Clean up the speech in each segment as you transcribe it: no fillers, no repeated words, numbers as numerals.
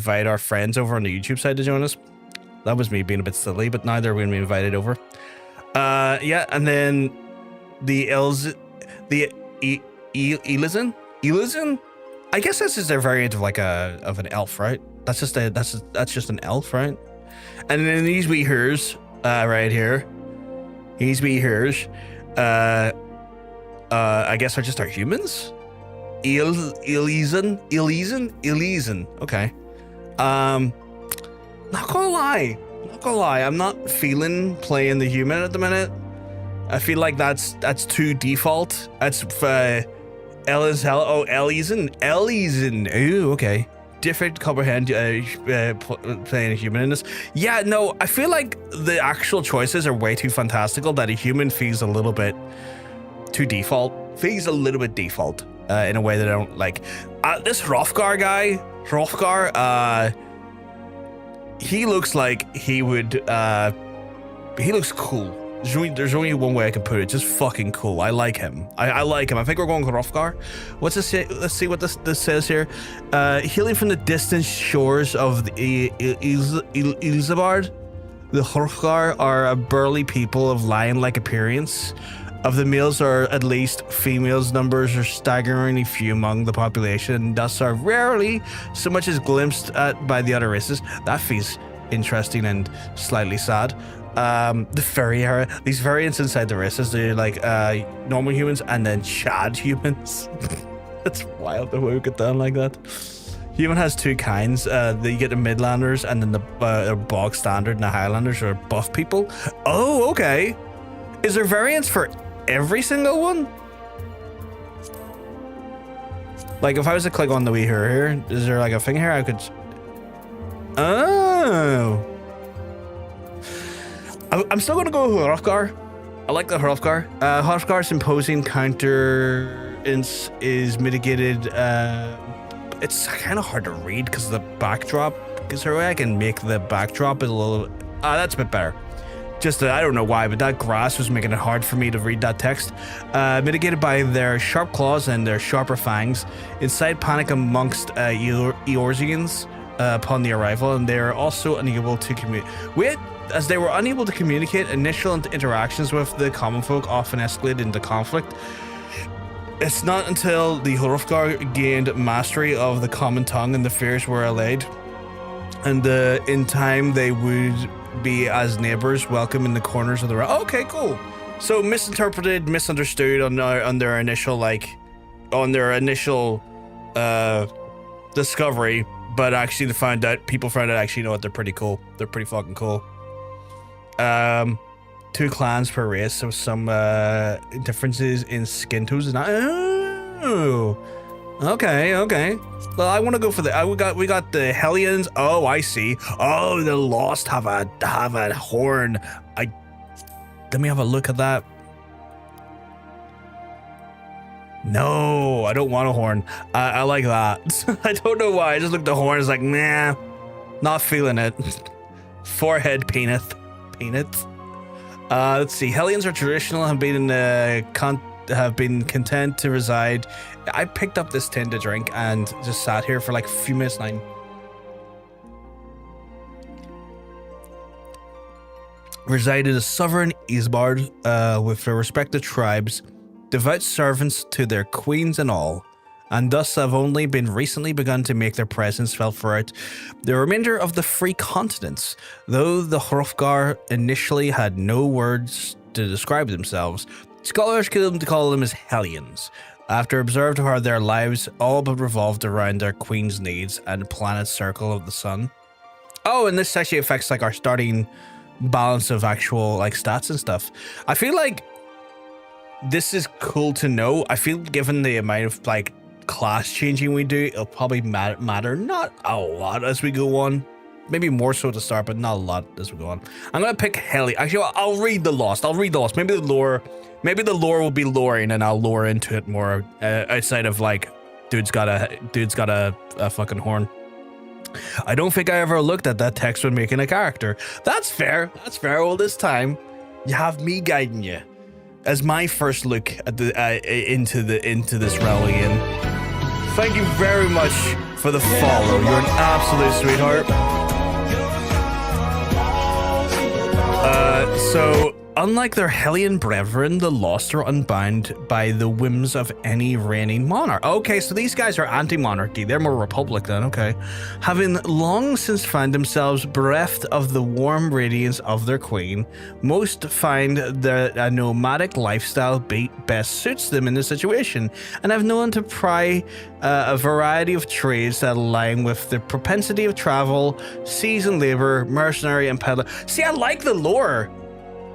invite our friends over on the YouTube side to join us. That was me being a bit silly, but now they're going to be invited over. Yeah, and then the Eorzean. I guess that's just their variant of like an elf, right? That's just an elf, right? And then these wee hers, right here. These wee hers, I guess are just our humans. Eorzean. Okay. Not gonna lie, I'm not feeling playing the human at the minute. I feel like that's too default. That's Eorzean. Ooh, okay. Different comprehend playing a human in this. Yeah, no, I feel like the actual choices are way too fantastical that a human feels a little bit too default. Feels a little bit default in a way that I don't like. This Hrothgar guy, he looks like he would, he looks cool. There's only one way I can put it, just fucking cool. I like him. I like him. I think we're going with Hrothgar. What's this say? Let's see what this says here. Healing from the distant shores of the Ilzabard, the Hrothgar are a burly people of lion-like appearance. Of the males are at least, females' numbers are staggeringly few among the population, and thus are rarely so much as glimpsed at by the other races. That feels interesting and slightly sad. The furry era, these variants inside the races, they're like normal humans and then Chad humans. It's wild the way we get down like that. Human has two kinds. You get the Midlanders and then the bog standard and the Highlanders are buff people. Oh, okay. Is there variants for every single one? Like if I was to click on the wee here, is there like a thing here I could... Oh. I'm still gonna go with Hrothgar. I like the Hrothgar. Hrothgar's imposing counter is mitigated. It's kind of hard to read because of the backdrop. Is there a way I can make the backdrop a little... that's a bit better. Just I don't know why, but that grass was making it hard for me to read that text. Mitigated by their sharp claws and their sharper fangs. Incite panic amongst Eorzeans upon the arrival, and they are also unable to communicate. As they were unable to communicate, initial interactions with the common folk often escalated into conflict. It's not until the Hrothgar gained mastery of the common tongue and the fears were allayed, and in time they would be as neighbors, welcome in the corners of the realm. Okay, cool. So misinterpreted, misunderstood on their initial discovery, but actually people found out actually, you know what, they're pretty cool. They're pretty fucking cool. 2 clans per race, so some differences in skin tones. Oh, okay. Well, I want to go for the. We got the Hellions. Oh, I see. Oh, the Lost have a horn. Let me have a look at that. No, I don't want a horn. I like that. I don't know why. I just looked at the horn. It's like, nah, not feeling it. Forehead peanut. Let's see. Hellions are traditional, have been content to reside. I picked up this tin to drink and just sat here for like a few minutes now. Reside in a sovereign Isbard with their respective tribes, devout servants to their queens and all, and thus have only been recently begun to make their presence felt throughout the remainder of the free continents. Though the Hrothgar initially had no words to describe themselves, scholars came to call them as Hellions, after observing how their lives all but revolved around their queen's needs and the planet's circle of the sun. Oh, and this actually affects like our starting balance of actual like stats and stuff. I feel like this is cool to know. I feel given the amount of like class changing we do, it'll probably matter not a lot as we go on. Maybe more so to start, but not a lot as we go on. I'm gonna pick Heli. Actually, I'll read the Lost. Maybe the lore will be loring, and I'll lore into it more outside of like, dude's got a fucking horn. I don't think I ever looked at that text when making a character. That's fair. Well, this time you have me guiding you as my first look at the into this rally. And thank you very much for the follow. You're an absolute sweetheart. So, unlike their Hellion brethren, the Lost are unbound by the whims of any reigning monarch. Okay, so these guys are anti-monarchy. They're more republic then, okay. Having long since found themselves bereft of the warm radiance of their queen, most find that a nomadic lifestyle best suits them in this situation, and have known to pry a variety of trades that align with the propensity of travel, seasoned labor, mercenary, and peddler. See, I like the lore.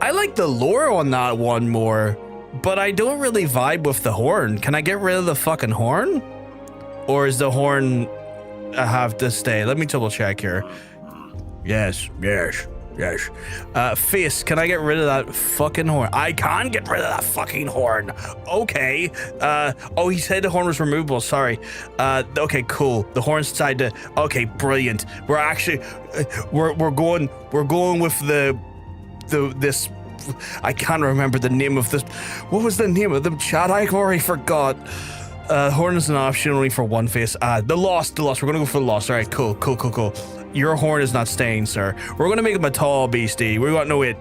I like the lore on that one more, but I don't really vibe with the horn. Can I get rid of the fucking horn? Or is the horn have to stay? Let me double check here. Yes. Face, can I get rid of that fucking horn? I can't get rid of that fucking horn. Okay. Oh, he said the horn was removable. Sorry. Okay, cool. The horn's tied to. Okay, brilliant. We're actually, we're going with this. I can't remember the name of this. What was the name of them, chat? I already forgot. Horn is an option only for one face. The lost. We're gonna go for the lost. All right, cool. Your horn is not staying, sir. We're gonna make him a tall beastie. We got no it.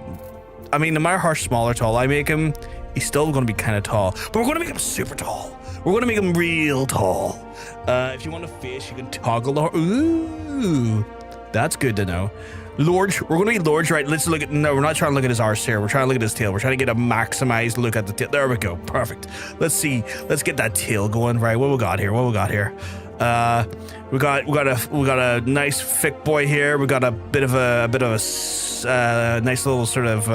I mean, no matter how small or tall I make him, he's still gonna be kind of tall. But we're gonna make him super tall. We're gonna make him real tall. If you want a face, you can toggle the horn. Ooh, that's good to know. Lorge, we're gonna be Lorge, right? Let's look at, no, we're not trying to look at his arse here. We're trying to look at his tail. We're trying to get a maximized look at the tail. There we go, perfect. Let's see, let's get that tail going, right? What we got here? We got a nice thick boy here. We got a bit of a nice little sort of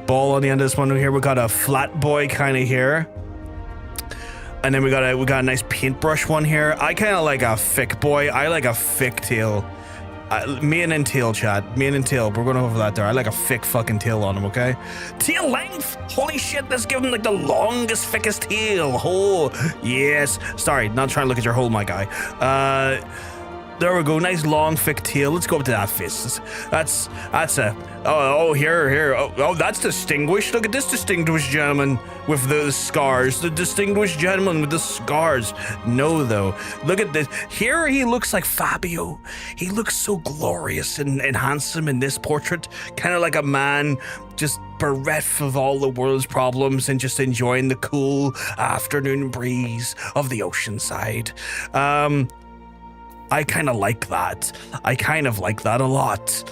ball on the end of this one here. We got a flat boy kind of here. And then we got a nice paintbrush one here. I kind of like a thick boy. I like a thick tail. Mane and tail, chat. Mane and tail. We're going over that there. I like a thick fucking tail on him, okay? Tail length! Holy shit, let's give him like the longest, thickest tail. Oh, yes. Sorry, not trying to look at your hole, my guy. There we go. Nice long, thick tail. Let's go up to that fist. That's a... Oh, here. Oh, that's distinguished. Look at this distinguished gentleman with the scars. The distinguished gentleman with the scars. No, though. Look at this. Here he looks like Fabio. He looks so glorious and handsome in this portrait. Kind of like a man just bereft of all the world's problems and just enjoying the cool afternoon breeze of the ocean side. I kind of like that. I kind of like that a lot.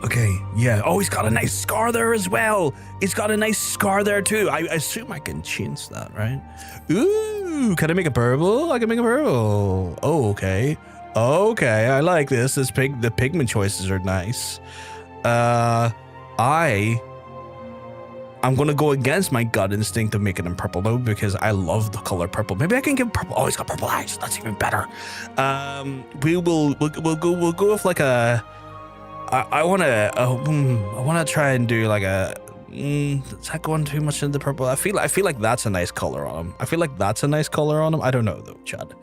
Okay, yeah. Oh, he's got a nice scar there as well. He's got a nice scar there too. I assume I can change that, right? Ooh, can I make a purple? I can make a purple. Oh, okay. Okay, I like this. The pigment choices are nice. I'm gonna go against my gut instinct of making him purple though, because I love the color purple. Maybe I can give him purple. Oh, he's got purple eyes. That's even better. We'll go with like a. I wanna try and do like a. Is that going too much into purple? I feel like that's a nice color on him. I don't know though, Chad.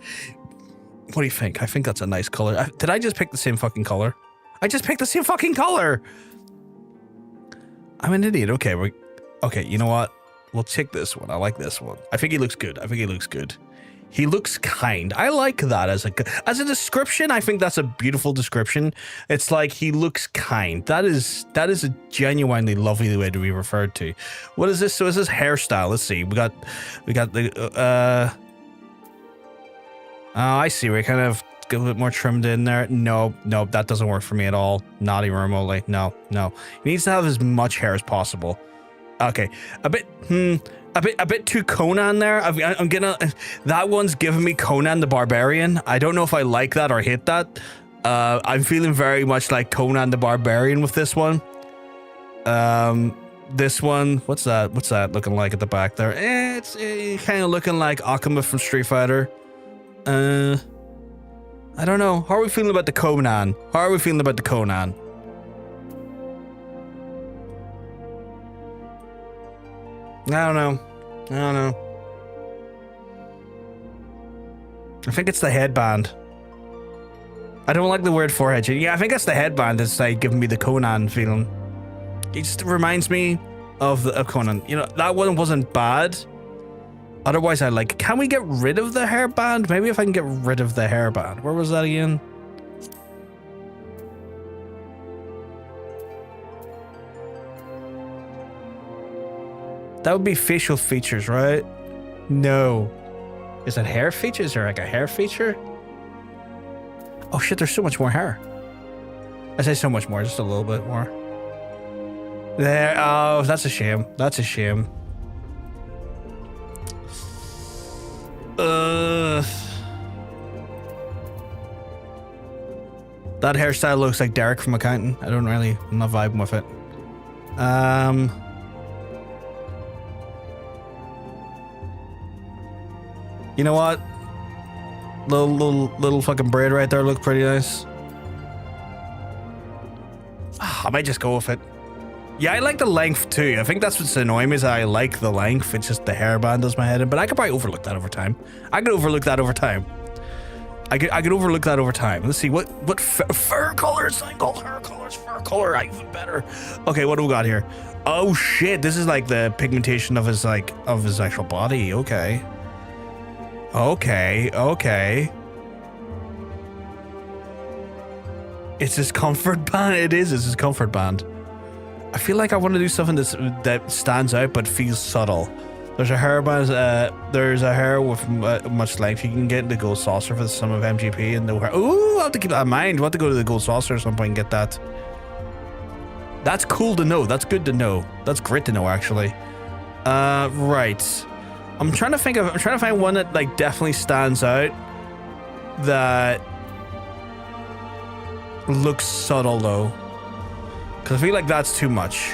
What do you think? I think that's a nice color. Did I just pick the same fucking color? I just picked the same fucking color. I'm an idiot. Okay, you know what? We'll take this one. I like this one. I think he looks good. He looks kind. I like that as a description. I think that's a beautiful description. It's like he looks kind. That is a genuinely lovely way to be referred to. What is this? So is this hairstyle? Let's see. We got the oh, I see. We kind of get a bit more trimmed in there. No, that doesn't work for me at all. Not even remotely. No. He needs to have as much hair as possible. Okay, a bit too Conan there. I'm gonna. That one's giving me Conan the Barbarian. I don't know if I like that or hate that. I'm feeling very much like Conan the Barbarian with this one. This one, what's that looking like at the back there? It's kind of looking like Akuma from Street Fighter. I don't know. How are we feeling about the Conan? I don't know. I think it's the headband. I don't like the word forehead. Yeah, I think it's the headband that's like giving me the Conan feeling. It just reminds me of Conan. You know, that one wasn't bad. Otherwise, I like... Can we get rid of the hairband? Maybe if I can get rid of the hairband. Where was that again? That would be facial features, right? No. Is that hair features? Is there like a hair feature? Oh shit, there's so much more hair. I say so much more, just a little bit more. There, oh, that's a shame. That's a shame. That hairstyle looks like Derek from Accounting. I'm not vibing with it. You know what? Little fucking braid right there look pretty nice. I might just go with it. Yeah, I like the length too. I think that's what's annoying me is I like the length. It's just the hairband does my head in, but I could probably overlook that over time. I could overlook that over time. I could overlook that over time. Let's see what fur color. It's not called hair colors. Fur color, even better. Okay, what do we got here? Oh shit! This is like the pigmentation of his actual body. Okay. Okay. It's his comfort band. It is. It's his comfort band. I feel like I want to do something that stands out but feels subtle. There's a hairband. There's a hair with much length. You can get the gold saucer for some of MGP and no hair. Ooh, I'll have to keep that in mind. We'll have to go to the gold saucer at some point and get that. That's cool to know. That's good to know. That's great to know, actually. Right. I'm trying to find one that like definitely stands out. That looks subtle though. Because I feel like that's too much.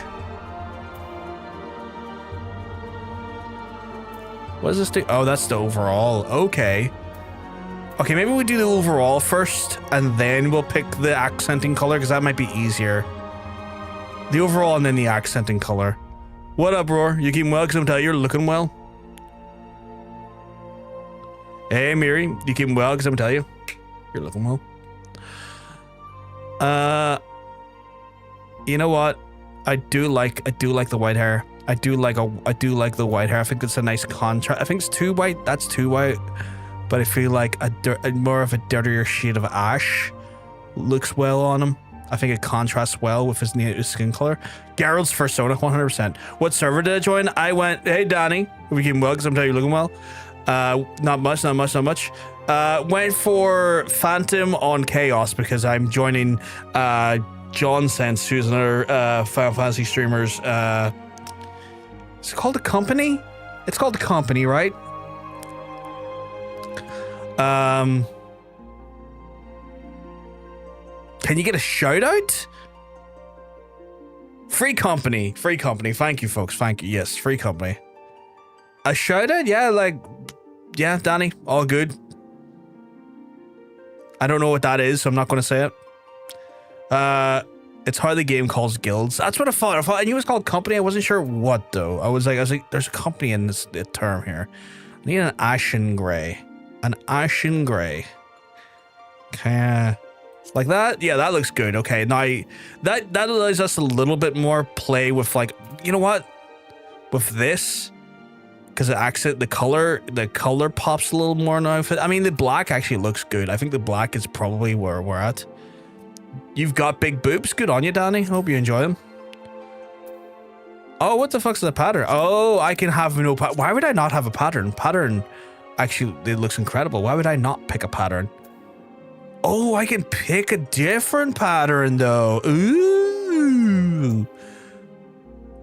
What does this do? Oh, that's the overall. Okay. Okay, maybe we do the overall first, and then we'll pick the accenting color, because that might be easier. The overall and then the accenting color. What up, Roar? You keeping well? Because I'm telling you, you're looking well. Hey, Miri. You keeping well? Because I'm telling you, you're looking well. You know what? I do like the white hair. I do like the white hair. I think it's a nice contrast. I think it's too white. That's too white. But I feel like a more of a dirtier shade of ash looks well on him. I think it contrasts well with his skin color. Geralt's persona, 100%. What server did I join? I went, hey Danny, we keeping well because I'm telling you looking well. Not much. Went for Phantom on Chaos because I'm joining John Sense, who's another Final Fantasy streamer's. Is it called The Company? It's called The Company, right? Can you get a shout out? Free company. Thank you, folks. Thank you. Yes, free company. A shout out? Yeah, Danny, all good. I don't know what that is, so I'm not going to say it. It's how the game calls guilds. That's what I thought. I knew it was called company. I wasn't sure what though. I was like, there's a company in this term here. I need an ashen gray. An ashen gray. Okay. Like that? Yeah, that looks good. Okay, now that allows us a little bit more play with like, you know what? With this, because the color pops a little more now. I mean, the black actually looks good. I think the black is probably where we're at. You've got big boobs. Good on you, Danny. Hope you enjoy them. Oh, what the fuck's the pattern? Oh, I can have no pattern. Why would I not have a pattern? Pattern, actually, it looks incredible. Why would I not pick a pattern? Oh, I can pick a different pattern though. Ooh.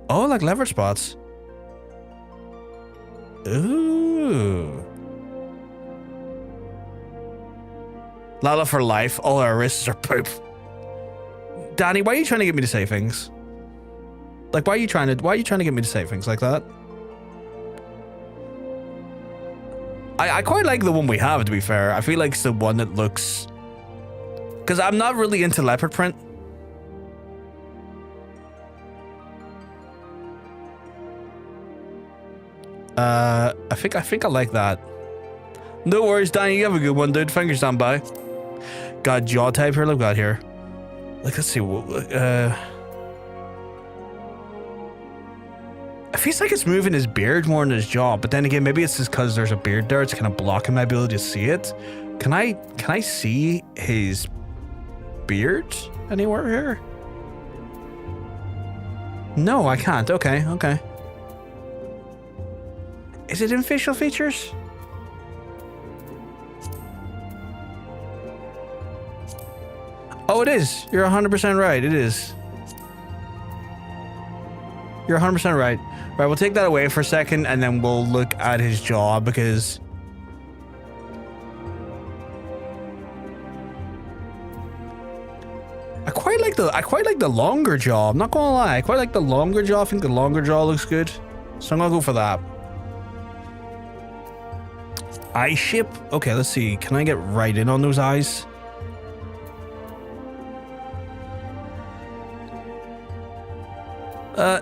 Oh, like lever spots. Ooh. Lala for life. All our wrists are poop. Danny, why are you trying to get me to say things? Like, why are you trying to get me to say things like that? I quite like the one we have, to be fair. I feel like it's the one that looks... Because I'm not really into leopard print. I think I like that. No worries, Danny. You have a good one, dude. Fingers down by. Got jaw type here. Look what we got here. Like, let's see. It feels like it's moving his beard more than his jaw, but then again, maybe it's just because there's a beard there. It's kind of blocking my ability to see it. Can I see his beard anywhere here? No, I can't. Okay, okay. Is it in facial features? Oh, it is. You're 100% right. It is. You're 100% right. Right, we'll take that away for a second and then we'll look at his jaw because... I quite like the longer jaw. I'm not gonna lie. I quite like the longer jaw. I think the longer jaw looks good. So I'm gonna go for that. Eye shape? Okay, let's see. Can I get right in on those eyes?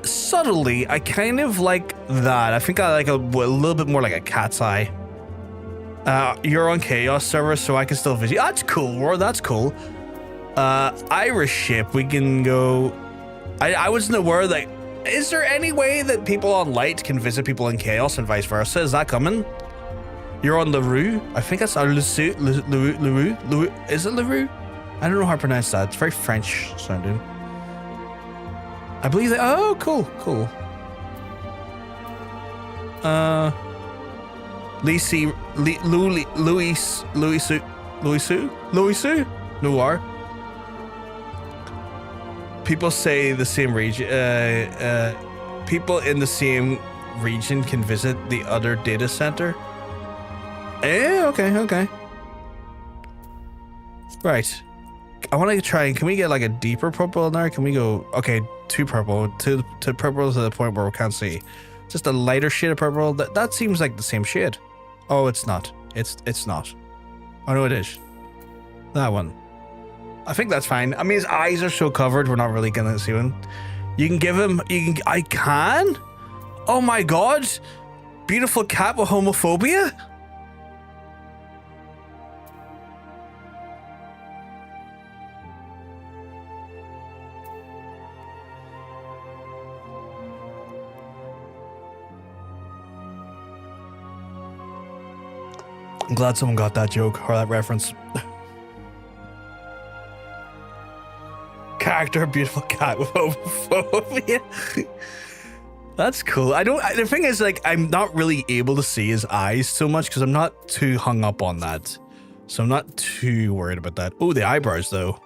Subtly, I kind of like that. I think I like a little bit more like a cat's eye. You're on Chaos server, so I can still visit. That's cool, War. That's cool. Irish ship, we can go... I wasn't aware that... Is there any way that people on Light can visit people in Chaos and vice versa? Is that coming? You're on LaRue? I think that's LaRue. Is it LaRue? I don't know how to pronounce that. It's very French sounding. I believe that... Oh, cool, cool. Louis Noir. People say the same region. People in the same region can visit the other data center. Okay, okay. Right. I want to try. Can we get like a deeper purple in there? Can we go? Okay, two purple, to purple to the point where we can't see. Just a lighter shade of purple. That seems like the same shade. Oh, it's not. It's not. Oh no, it is. That one. I think that's fine. I mean, his eyes are so covered, we're not really gonna see him. You can give him. I can. Oh my god! Beautiful cat with homophobia. I'm glad someone got that joke or that reference. Character, beautiful cat with homophobia. That's cool. The thing is, like, I'm not really able to see his eyes so much because I'm not too hung up on that. So I'm not too worried about that. Oh, the eyebrows, though.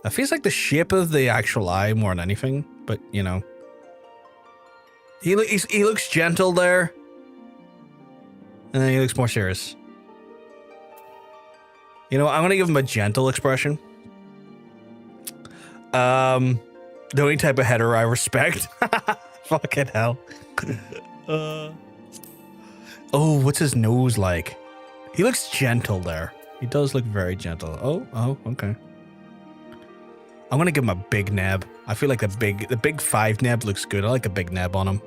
That feels like the shape of the actual eye more than anything, but, you know. He looks gentle there. And then he looks more serious. You know, I'm gonna give him a gentle expression. The only type of header I respect. Fucking hell. Oh, what's his nose like? He looks gentle there. He does look very gentle. Oh, okay. I'm gonna give him a big neb. I feel like the big 5 neb looks good. I like a big neb on him.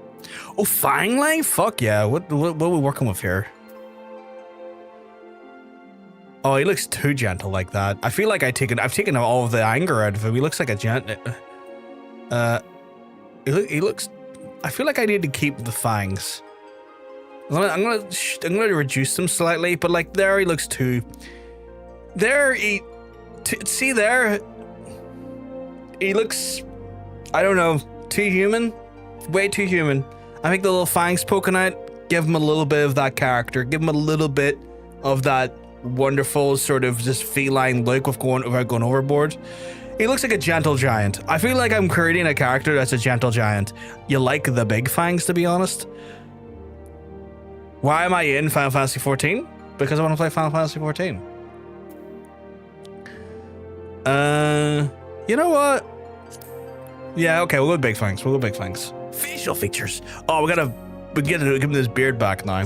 Oh, fang line? Fuck yeah. What are we working with here? Oh, he looks too gentle like that. I feel like I've taken all of the anger out of him. He looks like a he looks. I feel like I need to keep the fangs. I'm gonna reduce them slightly, but like there he looks too. There see there. He looks. I don't know. Too human. Way too human. I think the little fangs poking out give him a little bit of that character. Give him a little bit of that wonderful sort of just feline look without going overboard. He looks like a gentle giant. I feel like I'm creating a character that's a gentle giant. You like the big fangs, to be honest. Why am I in Final Fantasy XIV? Because I want to play Final Fantasy XIV. You know what? Yeah, okay, we'll go with big fangs. We'll go big fangs. Facial features. Oh, we gotta give him this beard back now.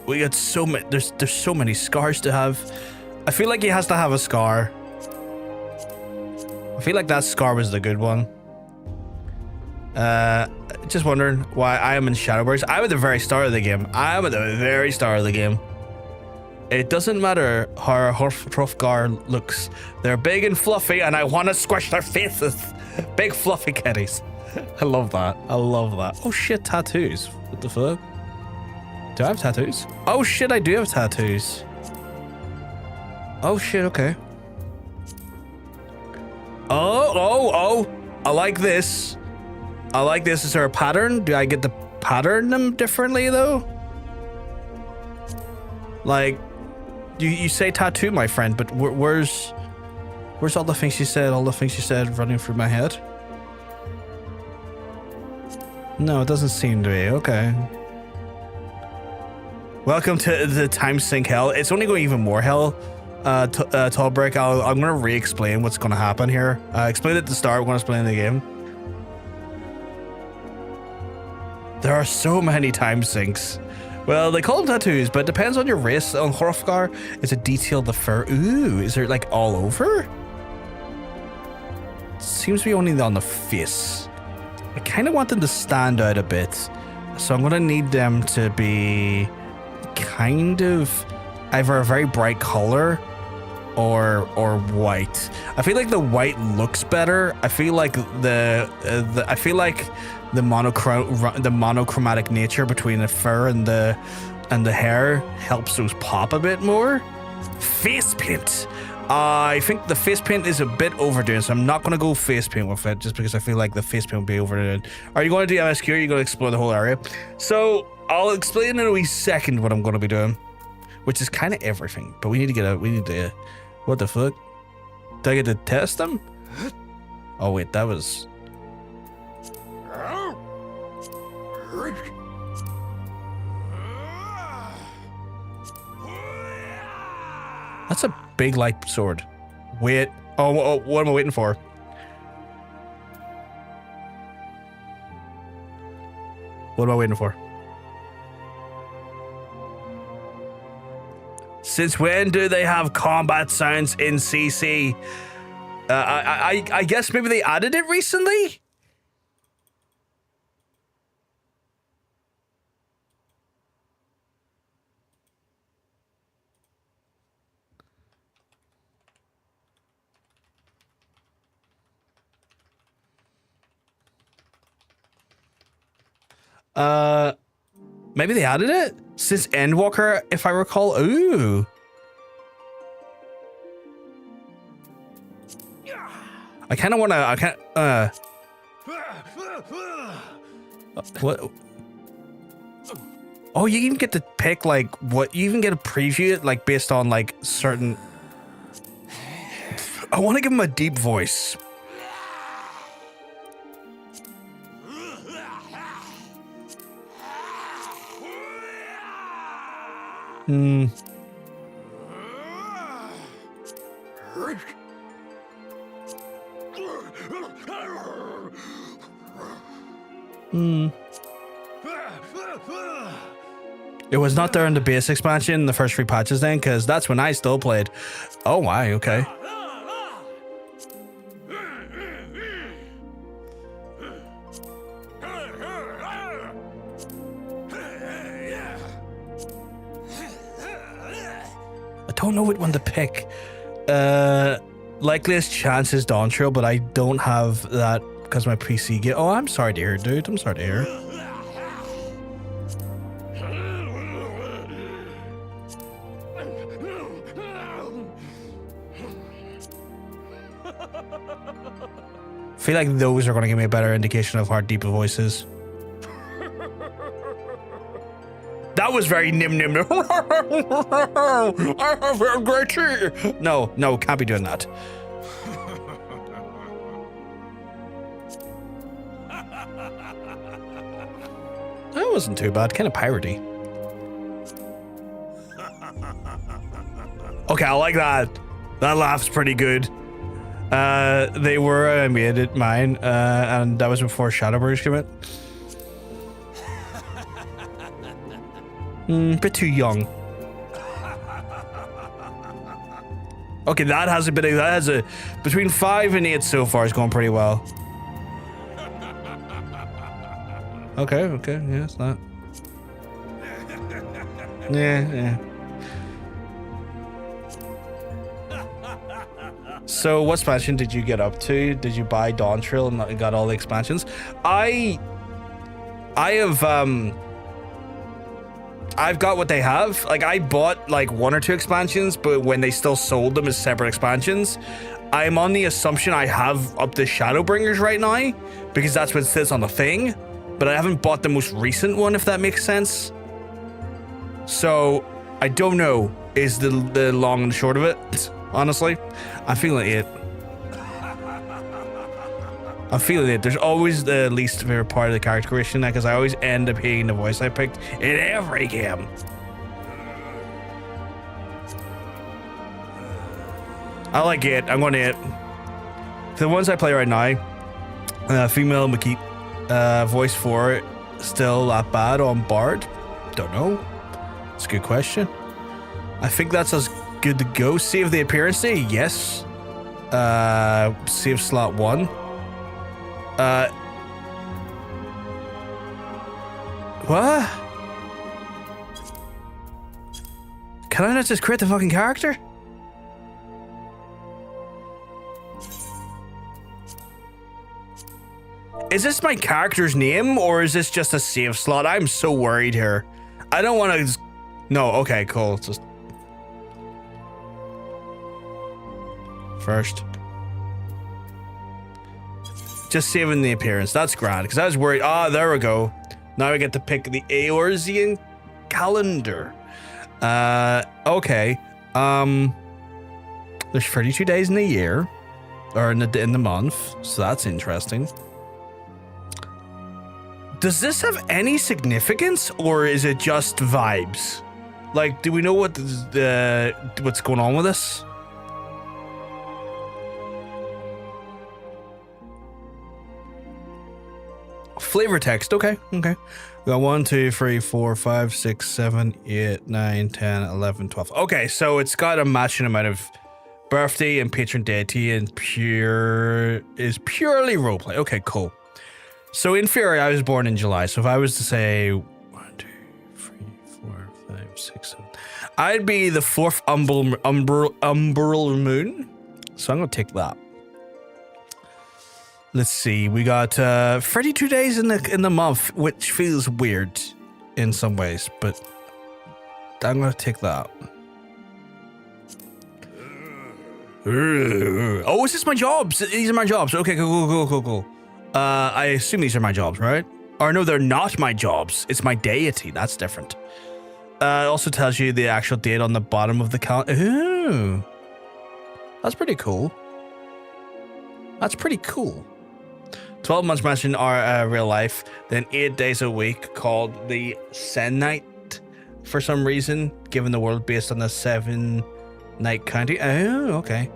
We got so many. There's so many scars to have. I feel like he has to have a scar. I feel like that scar was the good one. Just wondering why I am in Shadowburst. I'm at the very start of the game. It doesn't matter how Hrothgar looks. They're big and fluffy, and I want to squish their faces. Big fluffy kitties. I love that. I love that. Oh shit, tattoos. What the fuck? Do I have tattoos? Oh shit, I do have tattoos. Oh shit, okay. Oh. I like this. I like this. Is there a pattern? Do I get to pattern them differently though? Like, you say tattoo, my friend, but where's all the things you said? All the things you said running through my head? No, it doesn't seem to be. Okay. Welcome to the time sink hell. It's only going even more hell. Tallbrick, I'm gonna re-explain what's gonna happen here. Explain it at the start. We're gonna explain the game. There are so many time sinks. Well, they call them tattoos, but it depends on your race. On Hrothgar, it's a detail of the fur. Ooh, is there like all over? Seems to be only on the face. I kind of want them to stand out a bit, so I'm gonna need them to be kind of either a very bright color or white. I feel like the white looks better. I feel like the monochromatic nature between the fur and the hair helps those pop a bit more. Face paint. I think the face paint is a bit overdone, so I'm not going to go face paint with it just because I feel like the face paint will be overdone. Are you going to do MSQ or are you going to explore the whole area? So I'll explain in a wee second what I'm going to be doing, which is kind of everything, but we need to what the fuck? Did I get to test them? Oh wait, that was... That's a big light sword. Wait. Oh, what am I waiting for? What am I waiting for? Since when do they have combat sounds in CC? I guess maybe they added it recently? Maybe they added it since Endwalker, if I recall. Ooh. I kind of want to. What? Oh, you even get to pick like what? You even get to preview it like based on like certain. I want to give him a deep voice. Hmm. It was not there in the base expansion, the first 3 patches then, because that's when I still played. Oh my, okay. I don't know which one to pick. Likeliest chance is Dawn Trail, but I don't have that because my PC get. Oh, I'm sorry to hear, dude. I'm sorry to hear. I feel like those are going to give me a better indication of how deep a voice is. That was very nim. I have a great tea. No, can't be doing that. That wasn't too bad. Kind of piratey. Okay, I like that. That laugh's pretty good. They were, I made it mine, and that was before Shadowbirds came out. Bit too young. Okay, that has a between 5 and 8 so far. It's going pretty well. Okay, yeah, it's not. Yeah. So what expansion did you get up to? Did you buy Dawn Trail and got all the expansions? I've got what they have. Like, I bought like 1 or 2 expansions, but when they still sold them as separate expansions, I'm on the assumption I have up the Shadowbringers right now, because that's what it says on the thing, but I haven't bought the most recent one, if that makes sense. So I don't know is the long and short of it, honestly. I'm feeling it. I'm feeling it. There's always the least favorite part of the character creation, because I always end up hating the voice I picked in every game. I like it. I'm going to it. The ones I play right now, female Makit, voice for it, still that bad on Bard? Don't know. It's a good question. I think that's as good to go. Save the appearance day? Yes. Save slot 1. What? Can I not just create the fucking character? Is this my character's name, or is this just a save slot? I'm so worried here. I don't want to... No, okay, cool. It's just... First. Just saving the appearance. That's grand, because I was worried. Ah, there we go. Now I get to pick the Eorzean calendar. Okay. There's 32 days in the year, or in the month, so that's interesting. Does this have any significance, or is it just vibes? Like, do we know what what's going on with this? Flavor text, okay. We got 1, 2, 3, 4, 5, 6, 7, 8, 9, 10, 11, 12. Okay, so it's got a matching amount of birthday and patron deity, and purely roleplay. Okay, cool. So in theory, I was born in July. So if I was to say 1, 2, 3, 4, 5, 6, 7, I'd be the 4th umbral moon. So I'm gonna take that. Let's see. We got 32 days in the month, which feels weird in some ways, but I'm gonna take that. Oh, is this my jobs? These are my jobs. Okay, cool. I assume these are my jobs, right? Or no, they're not my jobs. It's my deity. That's different. It also tells you the actual date on the bottom of the calendar. Ooh. That's pretty cool. 12 months mentioned are real life. Then 8 days a week called the Sennight for some reason, given the world based on the 7-night county. Oh, okay.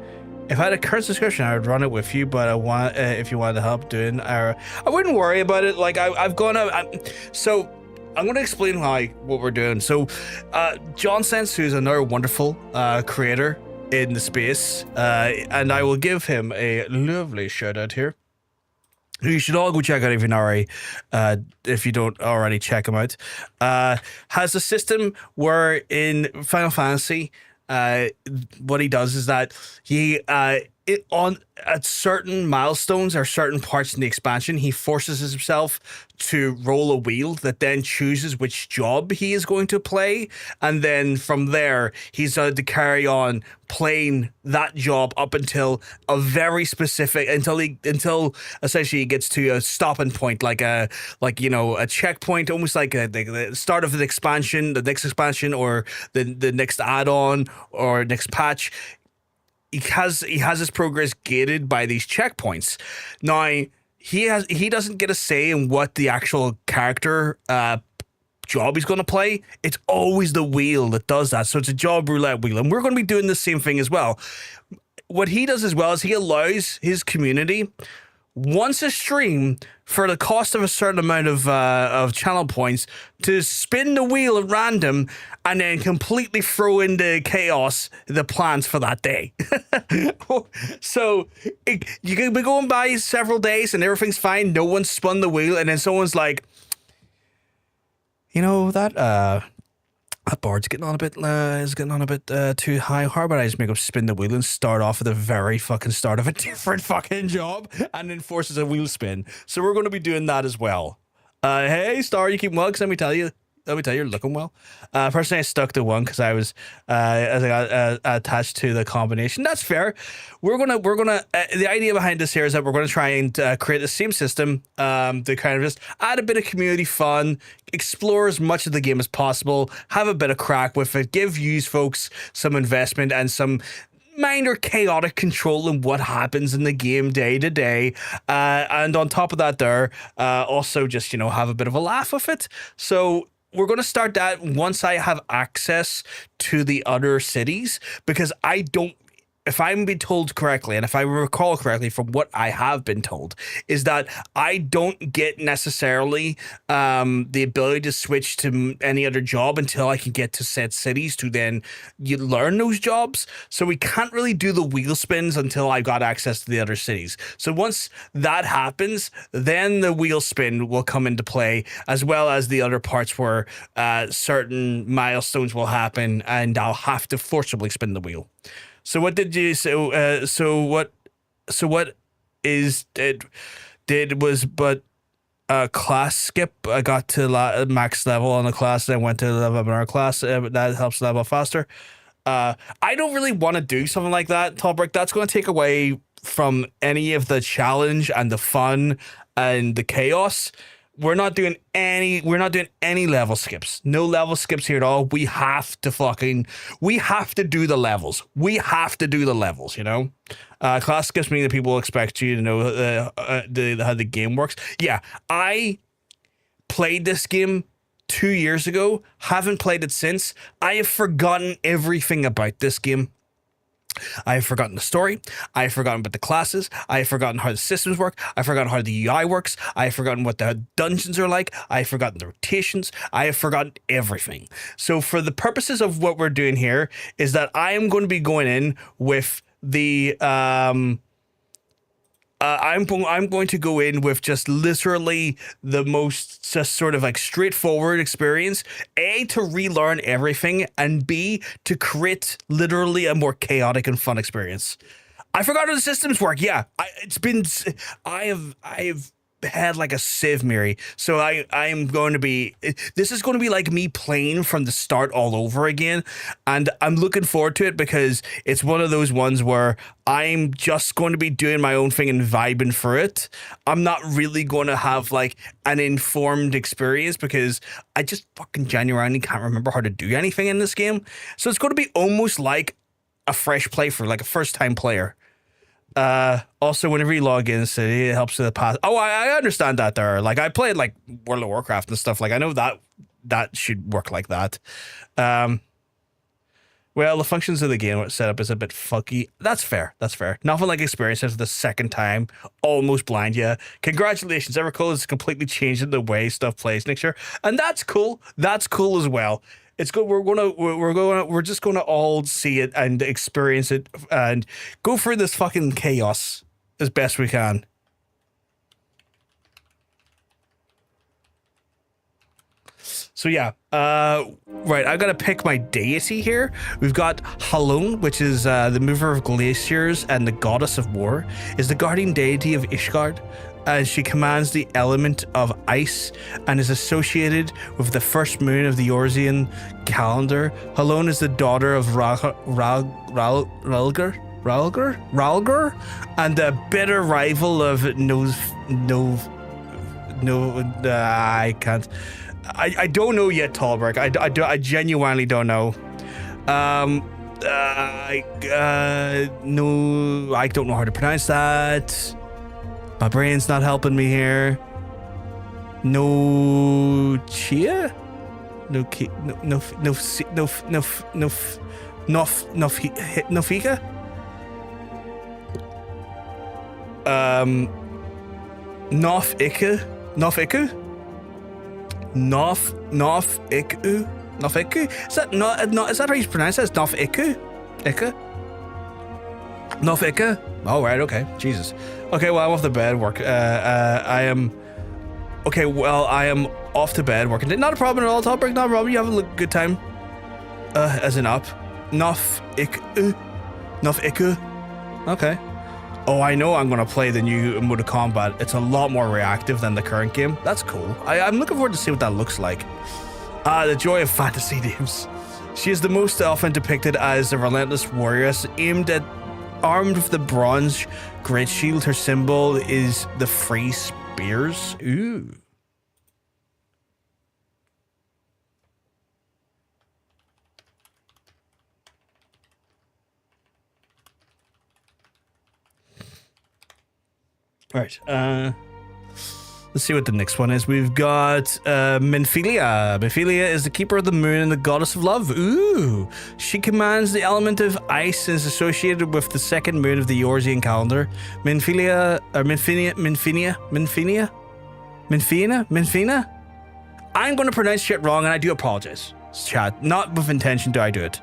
If I had a current description, I would run it with you, but I want if you wanted help doing, I wouldn't worry about it. Like I've gone out. So I'm going to explain what we're doing. So John Sense, who's another wonderful creator in the space, and I will give him a lovely shout out here. You should all go check out if you don't already check him out. Has a system where in Final Fantasy, what he does is that he at certain milestones or certain parts in the expansion, he forces himself to roll a wheel that then chooses which job he is going to play, and then from there he's to carry on playing that job up until a very specific until essentially he gets to a stopping point, like a checkpoint, almost like the start of the next expansion or the next add-on or next patch. He has his progress gated by these checkpoints. Now he doesn't get a say in what the actual character job he's going to play. It's always the wheel that does that. So it's a job roulette wheel, and we're going to be doing the same thing as well. What he does as well is he allows his community once a stream for the cost of a certain amount of channel points to spin the wheel at random and then completely throw into chaos the plans for that day. So you can be going by several days and everything's fine. No one's spun the wheel, and then someone's like, you know, that That board's getting on a bit, too high. How about I just make him spin the wheel and start off at the very fucking start of a different fucking job and then forces a wheel spin. So we're going to be doing that as well. Hey, Star, you keep well? Because let me tell you, you're looking well. Personally, I stuck to one because I was, as I got attached to the combination. That's fair. We're gonna. The idea behind this here is that we're gonna try and create the same system to kind of just add a bit of community fun, explore as much of the game as possible, have a bit of crack with it, give you folks some investment and some minor chaotic control in what happens in the game day to day, and on top of that, also just have a bit of a laugh with it. So we're going to start that once I have access to the other cities, because I don't, if I'm being told correctly, and if I recall correctly from what I have been told, is that I don't get necessarily the ability to switch to any other job until I can get to said cities to then you learn those jobs. So we can't really do the wheel spins until I got access to the other cities. So once that happens, then the wheel spin will come into play, as well as the other parts where certain milestones will happen and I'll have to forcibly spin the wheel. So what did you so what is did was but class skip. I got to max level on the class and I went to level up in our class. That helps level faster. I don't really want to do something like that, Tallbrick. That's going to take away from any of the challenge and the fun and the chaos. We're not doing any level skips. No level skips here at all. We have to do the levels. Class skips mean that people expect you to know how the game works. Yeah, I played this game 2 years ago. Haven't played it since. I have forgotten everything about this game. I have forgotten the story. I have forgotten about the classes. I have forgotten how the systems work. I've forgotten how the UI works. I have forgotten what the dungeons are like. I have forgotten the rotations. I have forgotten everything. So for the purposes of what we're doing here is that I am going to be going in with the I'm going to go in with just literally the most just sort of like straightforward experience. A, to relearn everything, and B, to create literally a more chaotic and fun experience. I forgot how the systems work. Yeah, I have had like a sieve, Mary. So I am going to be, this is going to be like me playing from the start all over again. And I'm looking forward to it because it's one of those ones where I'm just going to be doing my own thing and vibing for it. I'm not really going to have like an informed experience because I just fucking genuinely can't remember how to do anything in this game. So it's going to be almost like a fresh playthrough, like a first time player. Also, whenever you log in, it helps with the path. Oh, I understand that there. Like, I played like World of Warcraft and stuff. Like, I know that should work like that. Well, the functions of the game setup is a bit funky. That's fair. Nothing like experience it the second time. Almost blind you. Congratulations, Evercool is completely changing the way stuff plays next year, and that's cool. That's cool as well. It's good. We're just gonna all see it and experience it and go through this fucking chaos as best we can. So yeah, right. I gotta pick my deity here. We've got Halon, which is the mover of glaciers and the goddess of war, is the guardian deity of Ishgard. As she commands the element of ice and is associated with the first moon of the Eorzean calendar. Halon is the daughter of Raulgar, and the bitter rival of I can't. I don't know yet, Tallberg. I genuinely don't know. No, I don't know how to pronounce that. My brain's not helping me here. No chia? No fika? Nof iku? Nof iku? Nof iku? Nof iku? Is that not is that how you pronounce it? It's Nof iku? Iku? Nof iku? Oh, right, okay. Jesus. Okay, well, I'm off to bed work. I am off to bed working. Not a problem at all, Topper. Not a problem. You have a good time. as in up. Nuff Iku. Okay. Oh, I know I'm gonna play the new mode of combat. It's a lot more reactive than the current game. That's cool. I'm looking forward to see what that looks like. The joy of fantasy names. She is the most often depicted as a relentless warrioress, armed with the bronze great shield. Her symbol is the free spears. Ooh. Right, let's see what the next one is. We've got Minfilia. Minfilia is the keeper of the moon and the goddess of love. Ooh. She commands the element of ice and is associated with the second moon of the Eorzean calendar. Minfilia, or Minfina? I'm going to pronounce shit wrong and I do apologize. Chat, not with intention do I do it.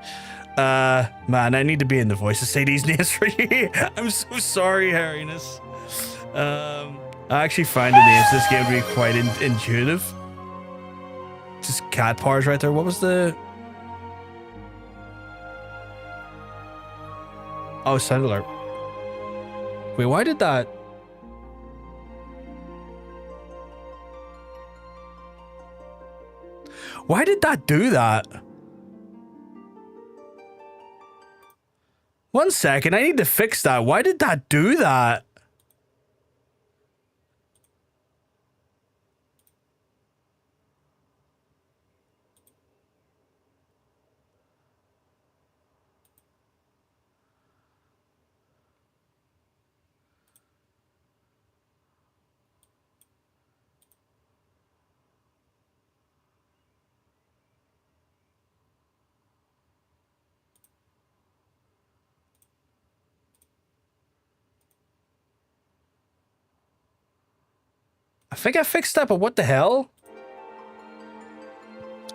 Man, I need to be in the voice to say these names for you. I'm so sorry, Harriness. I actually find the names of this game to be quite intuitive. Just cat powers right there. What was the... Oh, sound alert. Wait, why did that... Why did that do that? 1 second, I need to fix that. Why did that do that? I think I fixed that, but what the hell?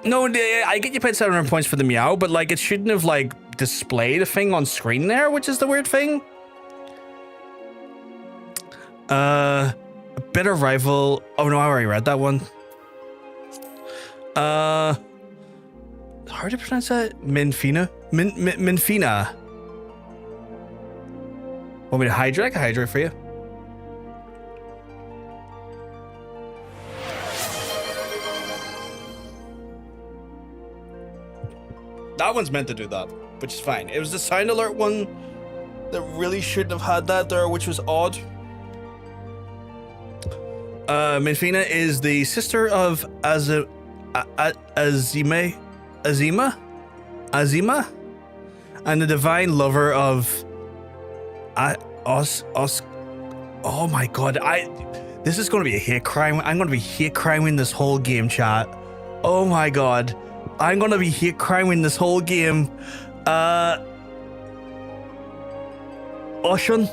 No, I get you paid 700 points for the meow, but like it shouldn't have like displayed a thing on screen there, which is the weird thing. A bitter rival. Oh no, I already read that one. Hard to pronounce that. Minfina. Minfina. Want me to hydrate? I can hydrate for you. That one's meant to do that, which is fine. It was the sound alert one that really shouldn't have had that there, which was odd. Minfina is the sister of Azima, and the divine lover of Oh my god, this is going to be a hate crime. I'm going to be hate criming this whole game, chat. Oh my god. I'm gonna be hate criming this whole game. Ocean.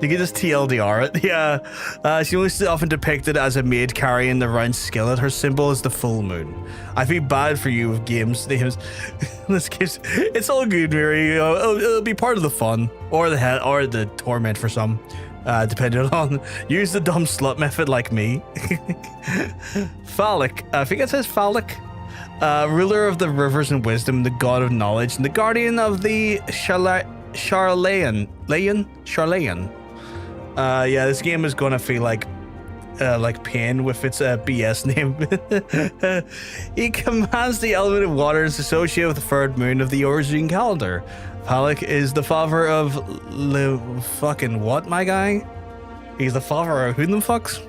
You can just TLDR it. Yeah. She was often depicted as a maid carrying the round skillet. Her symbol is the full moon. I feel bad for you with games names. This game's, it's all good, Mary. It'll be part of the fun or the hell or the torment for some. Depending on use the dumb slut method like me. Phallic. I think it says phallic. Ruler of the rivers and wisdom, the god of knowledge, and the guardian of the Charlayan. Yeah, this game is gonna feel like pain with its BS name. He commands the element of water and is associated with the third moon of the Eorzean calendar. Phallic is the father of fucking what, my guy? He's the father of who the fucks?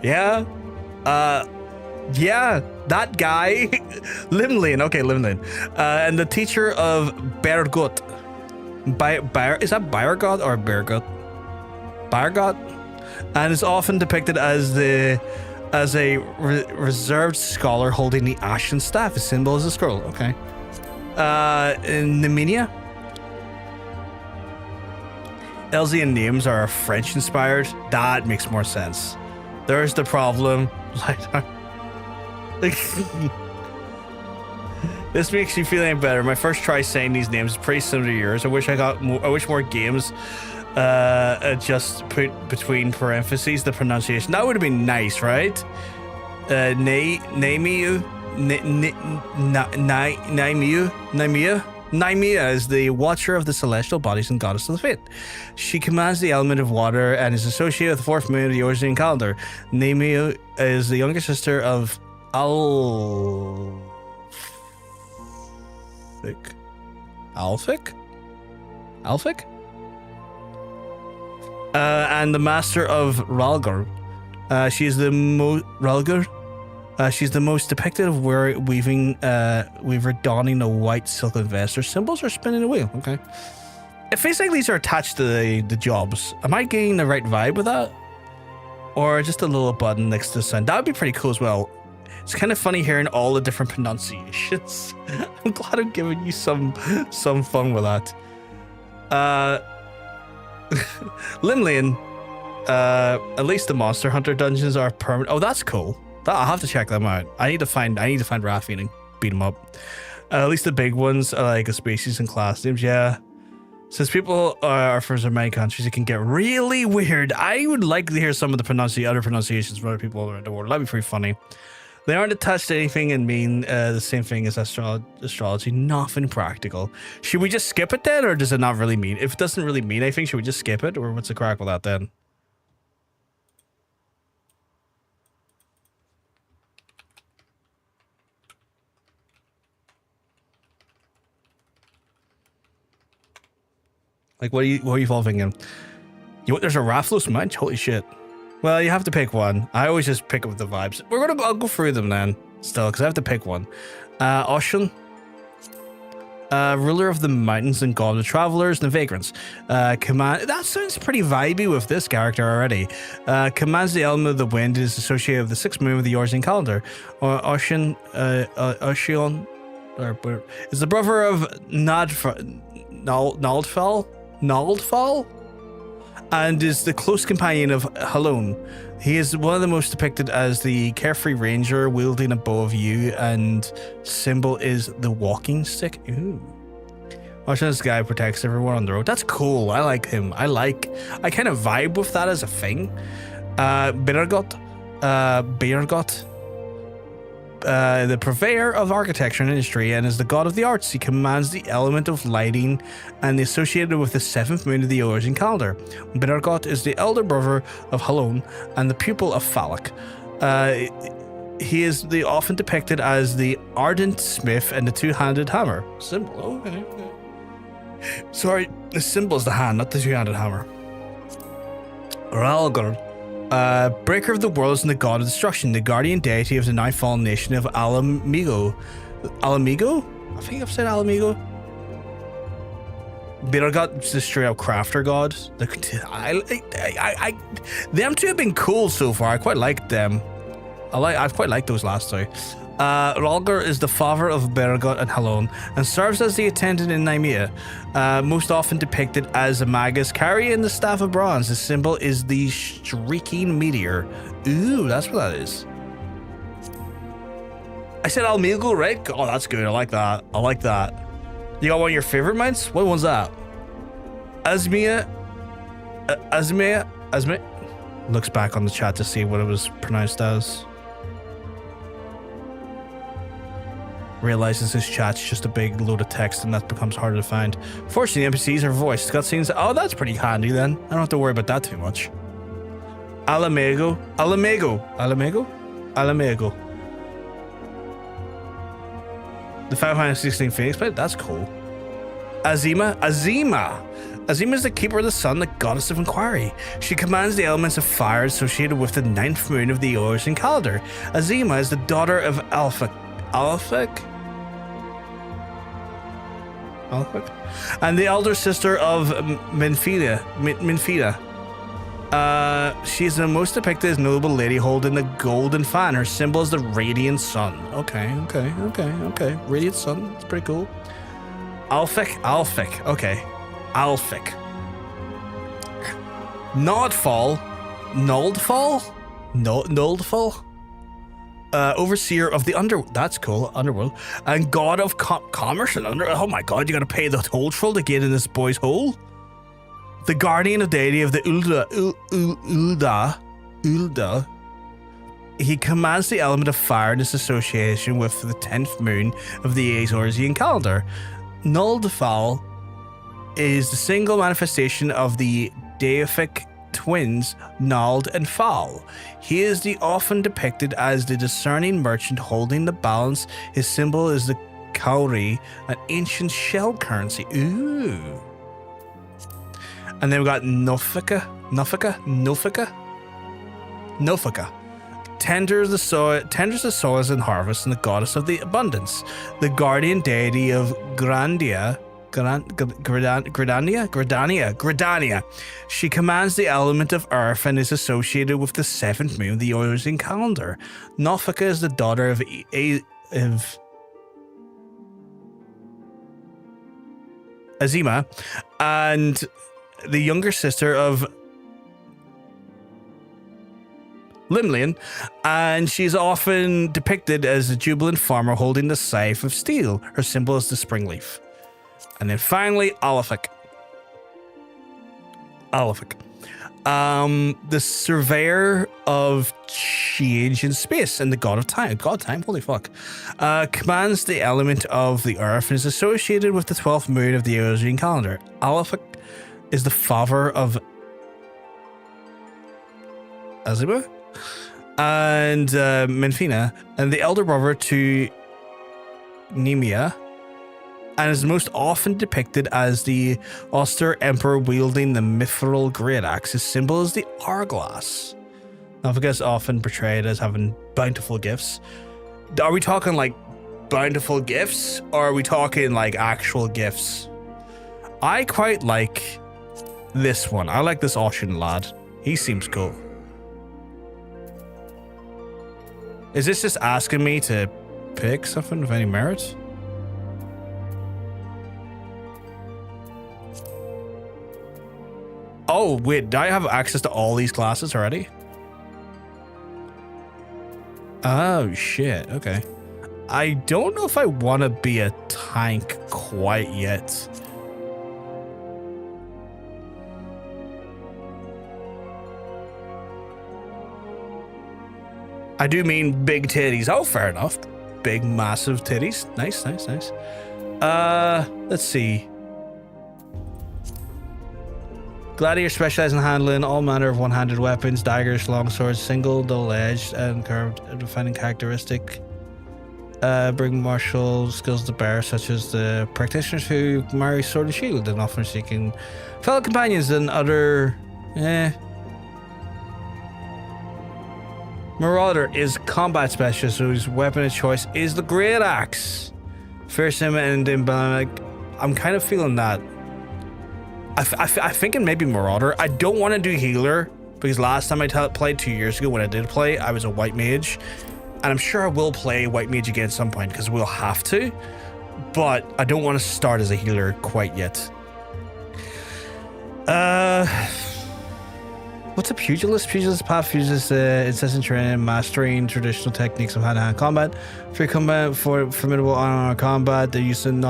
Yeah. Yeah, that guy. Limlin. Okay, Limlin. And the teacher of Bergut. Is that Bergut or Bergut? Bergut? And is often depicted as a reserved scholar holding the ashen staff. His symbol is a scroll. Okay. In Neminia. Eorzean names are French inspired. That makes more sense. There's the problem. This makes me feel any better. My first try saying these names is pretty similar to yours. I wish more games just put between parentheses the pronunciation. That would have been nice, right? Naimia is the watcher of the celestial bodies and goddess of the fate. She commands the element of water and is associated with the fourth moon of the Eorzean calendar. Naimia is the younger sister of Alphic? And the master of Rhalgar. She's the most depicted of weaver donning a white silken vest. Her symbols are spinning a wheel. Okay. It feels like these are attached to the jobs. Am I getting the right vibe with that? Or just a little button next to the sun? That would be pretty cool as well. It's kind of funny hearing all the different pronunciations. I'm glad I'm giving you some fun with that. Limlane. At least the Monster Hunter dungeons are permanent. Oh, that's cool. I'll have to check them out. I need to find Raphi and beat them up. At least the big ones are like a species and class names. Yeah. Since people are from so many countries, it can get really weird. I would like to hear some of the other pronunciations from other people around the world. That'd be pretty funny. They aren't attached to anything and mean the same thing as astrology. Nothing practical. Should we just skip it then, or does it not really mean? If it doesn't really mean anything, should we just skip it, or what's the crack with that then? Like, what are you all thinking? There's a Rathalos Munch? Holy shit. Well, you have to pick one. I always just pick up the vibes. I'll go through them then, still, because I have to pick one. Ocean. Ruler of the mountains and god of the travelers and the vagrants. That sounds pretty vibey with this character already. Commands the element of the wind, is associated with the sixth moon of the Eorzean calendar. Ocean is the brother of Naldfall, and is the close companion of Halone. He is one of the most depicted as the carefree ranger wielding a bow of yew, and symbol is the walking stick. Ooh. Watching this guy protects everyone on the road. That's cool. I like him. I kind of vibe with that as a thing. Beorgot. The purveyor of architecture and industry, and is the god of the arts. He commands the element of lighting and associated with the seventh moon of the Eorzean calendar. Beorgot is the elder brother of Halone and the pupil of Falak. He is often depicted as the ardent smith and the two-handed hammer. Symbol. Okay. Sorry, the symbol is the hand, not the two-handed hammer. Rhalgar. Breaker of the worlds and the god of destruction, the guardian deity of the now fallen nation of Alamigo. Alamigo? I think I've said Alamigo. Beorgot is the straight up crafter god. Them two have been cool so far. I quite like them. I've quite liked those last two. Rhalgar is the father of Beorgot and Halone, and serves as the attendant in Naimia, most often depicted as a magus carrying the staff of bronze. The symbol is the streaking meteor. Ooh, that's what that is. I said Almigo, right? Oh, that's good. I like that. You got one of your favorite mounts? What one's that? Asmia. Looks back on the chat to see what it was pronounced as. Realizes his chat's just a big load of text, and that becomes harder to find. Fortunately, NPCs are voiced. Cutscenes. Oh, that's pretty handy then. I don't have to worry about that too much. Alamigo. The 516 Phoenix Blade. That's cool. Azima is the keeper of the sun, the goddess of inquiry. She commands the elements of fire associated with the ninth moon of the Eorzean calendar. Azima is the daughter of Alphic, and the elder sister of Minfida. She is the most depicted as notable lady holding the golden fan. Her symbol is the radiant sun. Okay. Radiant sun. That's pretty cool. Alphic. Okay. Alphic. Naldfall. Overseer of the underworld, and god of commerce and oh my god, you gotta pay the toll troll to get in this boy's hole. The guardian of deity of the Ulda he commands the element of fire in its association with the 10th moon of the Eorzean calendar. Null Defal is the single manifestation of the deific twins Nald and Fal. He is often depicted as the discerning merchant holding the balance. His symbol is the cowrie, an ancient shell currency. Ooh. And then we got Nofika. Tenders the soils and harvest, and the goddess of the abundance, the guardian deity of Gridania. She commands the element of earth and is associated with the 7th moon of the Eorzean calendar. Nofika is the daughter of Azima and the younger sister of Limlian, and she's often depicted as a jubilant farmer holding the scythe of steel. Her symbol is the spring leaf. And then finally, Alafik. The surveyor of change in space and the god of time. Holy fuck. Commands the element of the earth and is associated with the 12th moon of the Eorzean calendar. Alafik is the father of Azima and Menfina, and the elder brother to Nemia, and is most often depicted as the austere emperor wielding the mithril great axe. His symbol is the hourglass. Nofika is often portrayed as having bountiful gifts. Are we talking like bountiful gifts, or are we talking like actual gifts? I quite like this one. I like this Ocean lad. He seems cool. Is this just asking me to pick something of any merit? Oh, wait, do I have access to all these classes already? Oh, shit, okay. I don't know if I want to be a tank quite yet. I do mean big titties. Oh, fair enough. Big, massive titties. Nice. Let's see. Gladiator specializes in handling all manner of one-handed weapons, daggers, longswords, single, double-edged, and curved defining characteristic. Bring martial skills to bear, such as the practitioners who marry sword and shield, and often seeking fellow companions and other. Marauder is combat specialist whose weapon of choice is the great axe. Fearsome and emblematic. I'm kind of feeling that. I think it may be Marauder. I don't want to do healer because last time I played 2 years ago when I did play, I was a white mage, and I'm sure I will play white mage again at some point because we'll have to. But I don't want to start as a healer quite yet. What's a pugilist? Pugilist path uses incessant training, mastering traditional techniques of hand-to-hand combat. Free combat for formidable on combat. They're using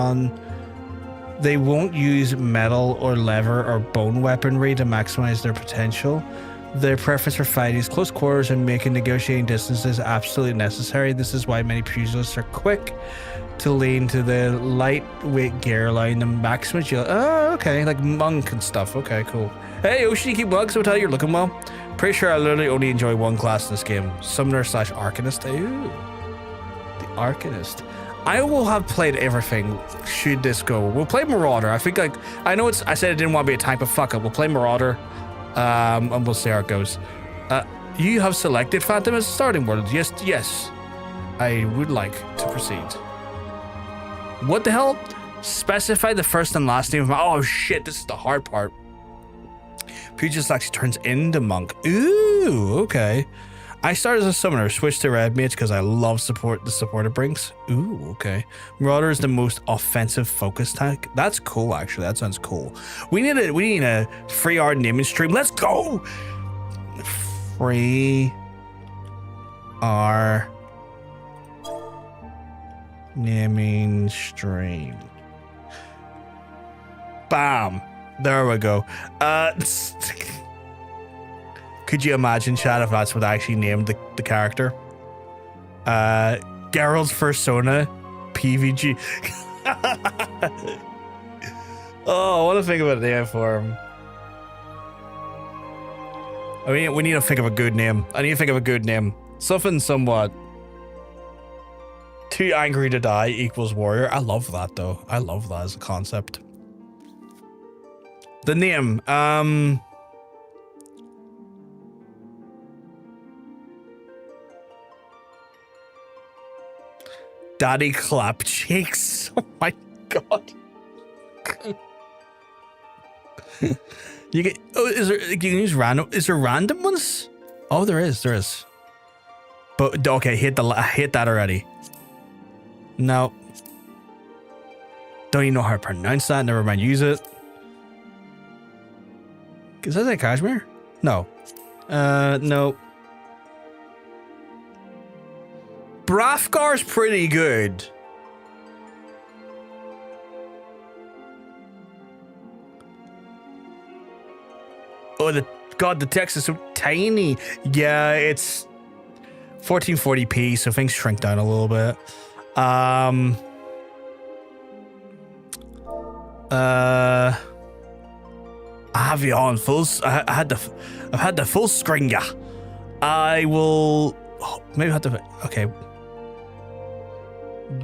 They won't use metal or leather or bone weaponry to maximize their potential. Their preference for fighting is close quarters and making negotiating distances absolutely necessary. This is why many pugilists are quick to lean to the lightweight gear, allowing them maximum agility. Oh, okay, like monk and stuff. Okay, cool. Hey, Ocean, you keep well, so tell you you're looking well. Pretty sure I literally only enjoy one class in this game. Summoner / Arcanist. Ooh. The Arcanist. I will have played everything should this go. We'll play Marauder. I think I know I said I didn't want to be a tank, but fuck it. We'll play Marauder. And we'll see how it goes. You have selected Phantom as a starting word. Yes. I would like to proceed. What the hell? Specify the first and last name of my. Oh shit, this is the hard part. Pugilist actually turns into monk. Ooh, okay. I started as a summoner, switched to red mage because I love the supporter brinks. Ooh, okay. Marauder is the most offensive focus tank. That's cool, actually. That sounds cool. We need a free art naming stream. Let's go. Free art naming stream. Bam. There we go. Could you imagine, Chad, if that's what I actually named the character? Geralt's Persona PVG. Oh, I want to think about a name for him. I mean, we need to think of a good name. I need to think of a good name. Something somewhat. Too angry to die equals warrior. I love that, though. I love that as a concept. The name, Daddy Clap Cheeks. Oh my god. You get, oh, is there, you can use random, is there random ones? Oh, there is. But, okay, hit that already. No. Don't even know how to pronounce that, never mind, use it. Is that Kashmir? No. No. Hrothgar's pretty good. Oh, the text is so tiny. Yeah, it's 1440p, so things shrink down a little bit. I have you on full. I've had the full screen. Yeah, I will. Oh, maybe I have to. Okay.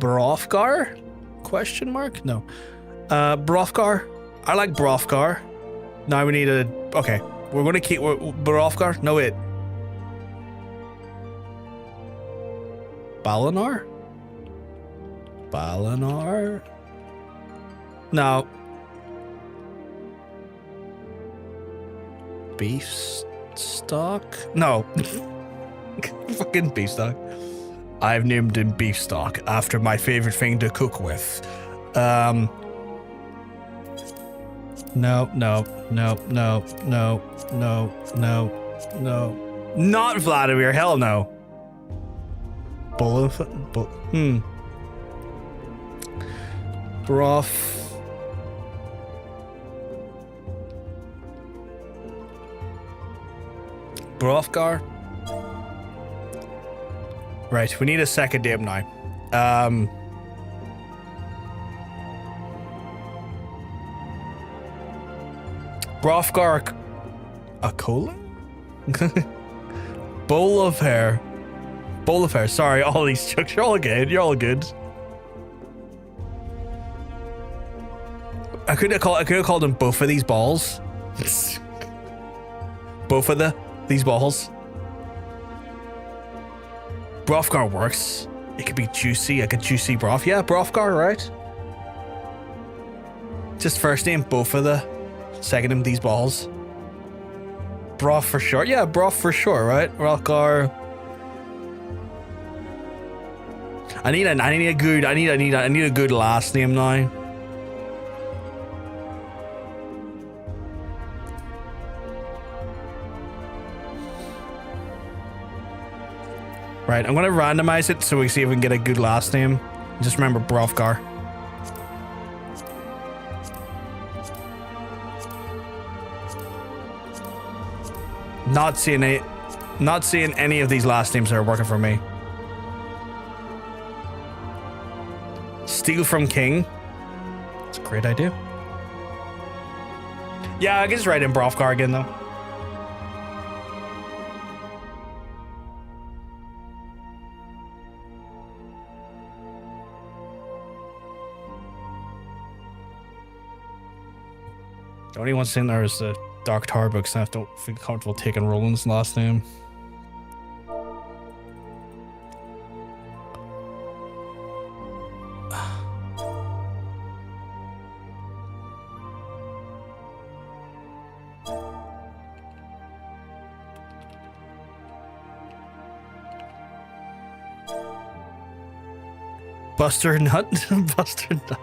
Hrothgar? Question mark? No. Hrothgar. I like Hrothgar. Now we need a. Okay, we're gonna keep Hrothgar. No, wait. Balinar? No. Beef stock? No. Fucking beef stock. I've named him beef stock after my favorite thing to cook with. No. Not Vladimir, hell no. Hrothgar. Right, we need a second name now. Hrothgar Akola? Bowl of hair. Sorry, all these chucks. You're all good. I could have called them both of these balls. Both of these balls. Hrothgar works. It could be juicy, like a juicy broth. Yeah, Hrothgar, right? Just first name, both of the. Second name, these balls. Broth for sure. Yeah, broth for sure, right? Hrothgar. I need a good last name now. Right, I'm gonna randomize it so we see if we can get a good last name. Just remember Hrothgar. Not seeing any of these last names that are working for me. Steal from King. That's a great idea. Yeah, I can just write in Hrothgar again though. The only one sitting there is the Dark Tower books, and I don't feel comfortable taking Roland's last name. Buster Nut? Buster Nut.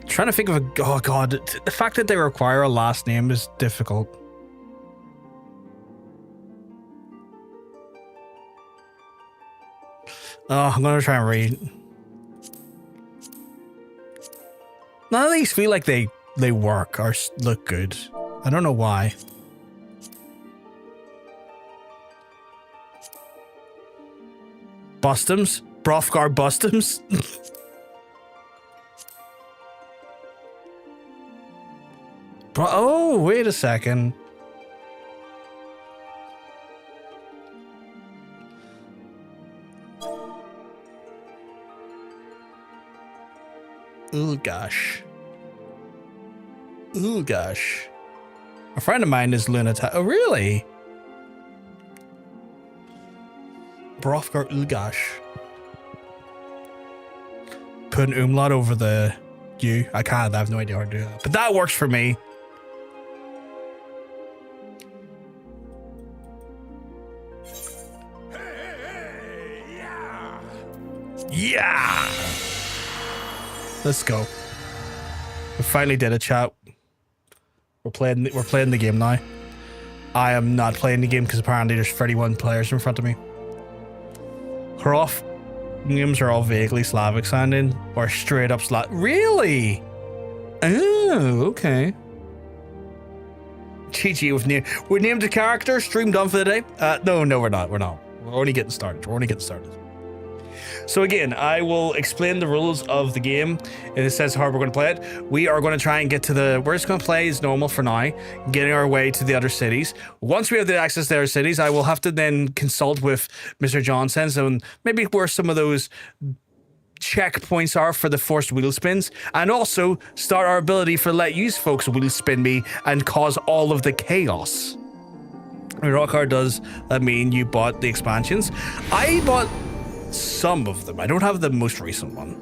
Trying to think of a. Oh god, the fact that they require a last name is difficult. Oh, I'm gonna try and read. None of these feel like they work or look good. I don't know why. Bustums? Hrothgar Bustums? Oh, wait a second. Oh gosh. Oh gosh. A friend of mine is lunatic. Oh, really? Hrothgar Ulgash. Put an umlaut over the U. I can't. I have no idea how to do that. But that works for me. Yeah. Let's go. We finally did a chat. We're playing the game now. I am not playing the game because apparently there's 31 players in front of me. Hroth names are all vaguely Slavic sounding or straight up Slavic. Really? Oh, okay. GG with name. We named a character. Stream done for the day. No, we're not. We're only getting started. So again, I will explain the rules of the game. It says how we're going to play it. We are going to try and get to we're just going to play as normal for now, getting our way to the other cities. Once we have the access to the other cities, I will have to then consult with Mr. Johnson and maybe where some of those checkpoints are for the forced wheel spins, and also start our ability for let use folks wheel spin me and cause all of the chaos. Hrothgar does that mean you bought the expansions? I bought some of them. I don't have the most recent one.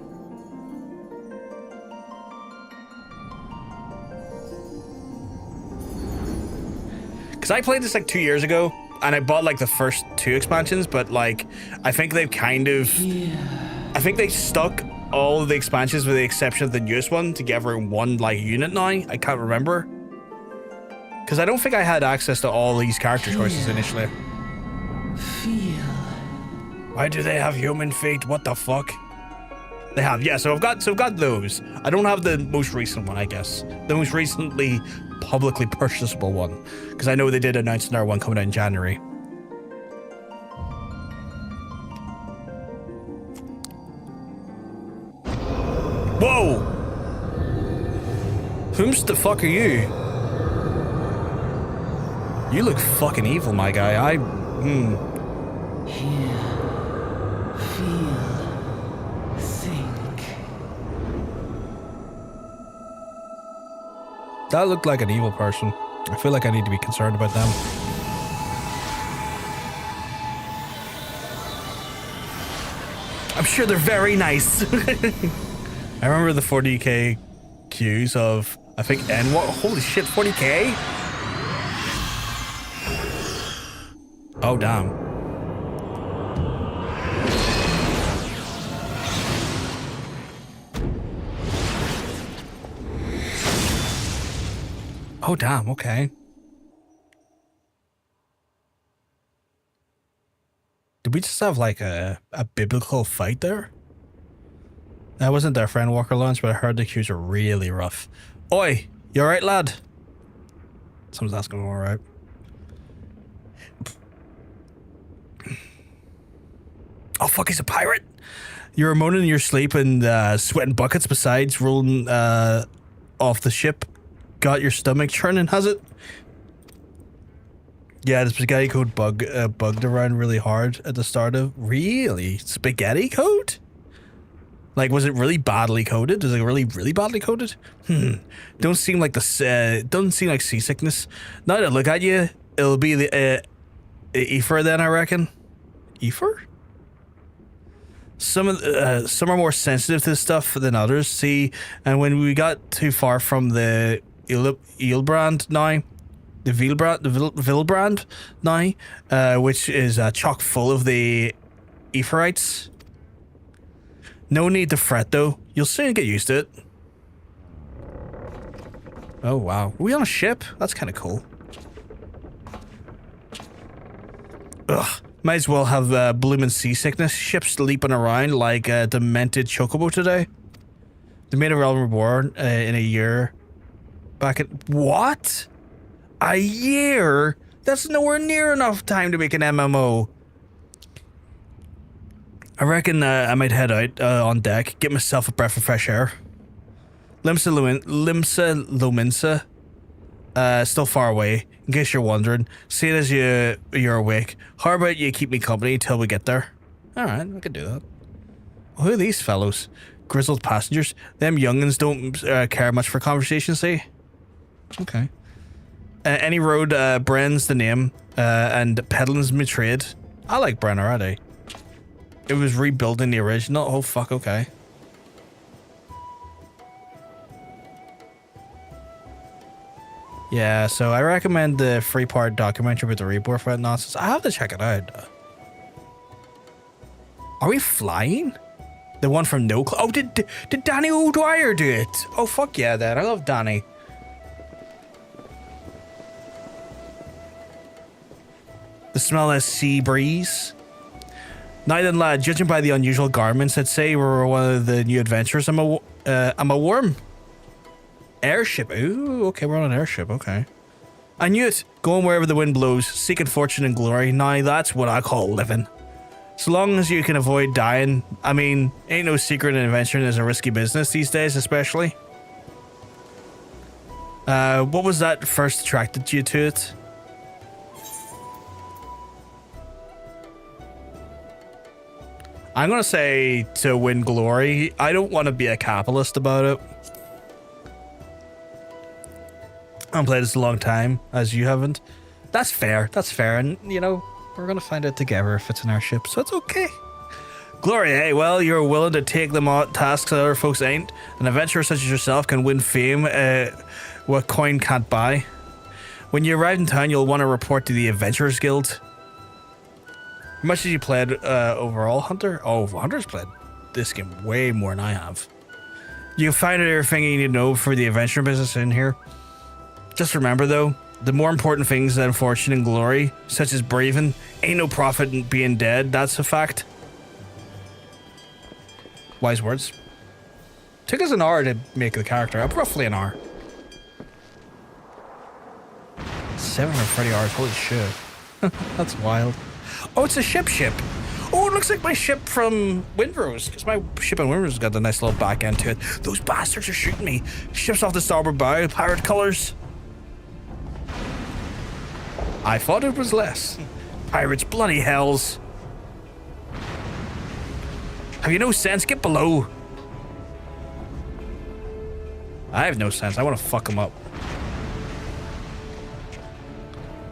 Because I played this like 2 years ago and I bought like the first 2 expansions, but like I think they've kind of I think they stuck all of the expansions with the exception of the newest one together in one like unit now. I can't remember. Because I don't think I had access to all these character choices initially. Why do they have human feet? What the fuck? They have, yeah, so I've got those. I don't have the most recent one, I guess. The most recently publicly purchasable one. Because I know they did announce another one coming out in January. Whoa! Whom's the fuck are you? You look fucking evil, my guy. That looked like an evil person. I feel like I need to be concerned about them. I'm sure they're very nice. I remember the 40k queues of, I think, what? Holy shit, 40k? Oh, damn. Oh, damn, okay. Did we just have like a biblical fight there? I wasn't there for Walker launch, but I heard the queues are really rough. Oi, you alright, lad? Someone's asking if I'm alright. Oh, fuck, he's a pirate? You're moaning in your sleep and sweating buckets besides rolling off the ship. Got your stomach churning, has it? Yeah, the spaghetti code bugged around really hard at the start of... Really? Spaghetti code? Like, was it really badly coded? Is it really, really badly coded? Don't seem like doesn't seem like seasickness. Now that I look at you, it'll be the Ether then, I reckon. Ether? Some are more sensitive to this stuff than others. See, and when we got too far from the Eelbrand now, the Vilbrand now, which is chock full of the Aetherytes. No need to fret though. You'll soon get used to it. Oh wow, are we on a ship? That's kind of cool. Ugh, Might as well have blooming seasickness ships leaping around like a demented chocobo today. They made a realm reborn in a year. Back at what? A year? That's nowhere near enough time to make an MMO. I reckon I might head out on deck, get myself a breath of fresh air. Lominsa, still far away, in case you're wondering. Seeing as you're awake, how about you keep me company till we get there? Alright, I can do that. Who are these fellows? Grizzled passengers? Them youngins don't care much for conversation, see? Okay. Any road, Bren's the name, and peddling's my trade. I like Bren already. It was rebuilding the original. Oh, fuck, okay. Yeah, so I recommend the 3-part documentary with the Reborn for that nonsense. I have to check it out. Are we flying? The one from No Clue? Oh, did Danny O'Dwyer do it? Oh, fuck yeah, Dad. I love Danny. The smell of sea breeze. Now then, lad, judging by the unusual garments, I'd say we're one of the new adventurers. I'm a worm. Airship. Ooh, okay, we're on an airship. Okay. I knew it. Going wherever the wind blows, seeking fortune and glory. Now that's what I call living. So long as you can avoid dying. I mean, ain't no secret in adventuring is a risky business these days, especially. What was that first attracted you to it? I'm gonna say to win glory. I don't want to be a capitalist about it. I haven't played this a long time, as you haven't. That's fair. That's fair. And, you know, we're gonna find out together if it's in our ship, so it's okay. Glory, hey, well, you're willing to take them on tasks that other folks ain't. An adventurer such as yourself can win fame what coin can't buy. When you arrive in town, you'll want to report to the Adventurers Guild. How much did you played overall, Hunter? Oh, Hunter's played this game way more than I have. You can find out everything you need to know for the adventure business in here. Just remember, though, the more important things than fortune and glory, such as braving, ain't no profit in being dead. That's a fact. Wise words. Took us an hour to make the character up, roughly an hour. 730 hours, holy shit. That's wild. Oh, it's a ship. Oh, it looks like my ship from Windrose, because my ship in Windrose got a nice little back end to it. Those bastards are shooting me. Ship's off the starboard bow, pirate colors. I thought it was less. Pirates, bloody hells. Have you no sense? Get below. I have no sense. I want to fuck him up.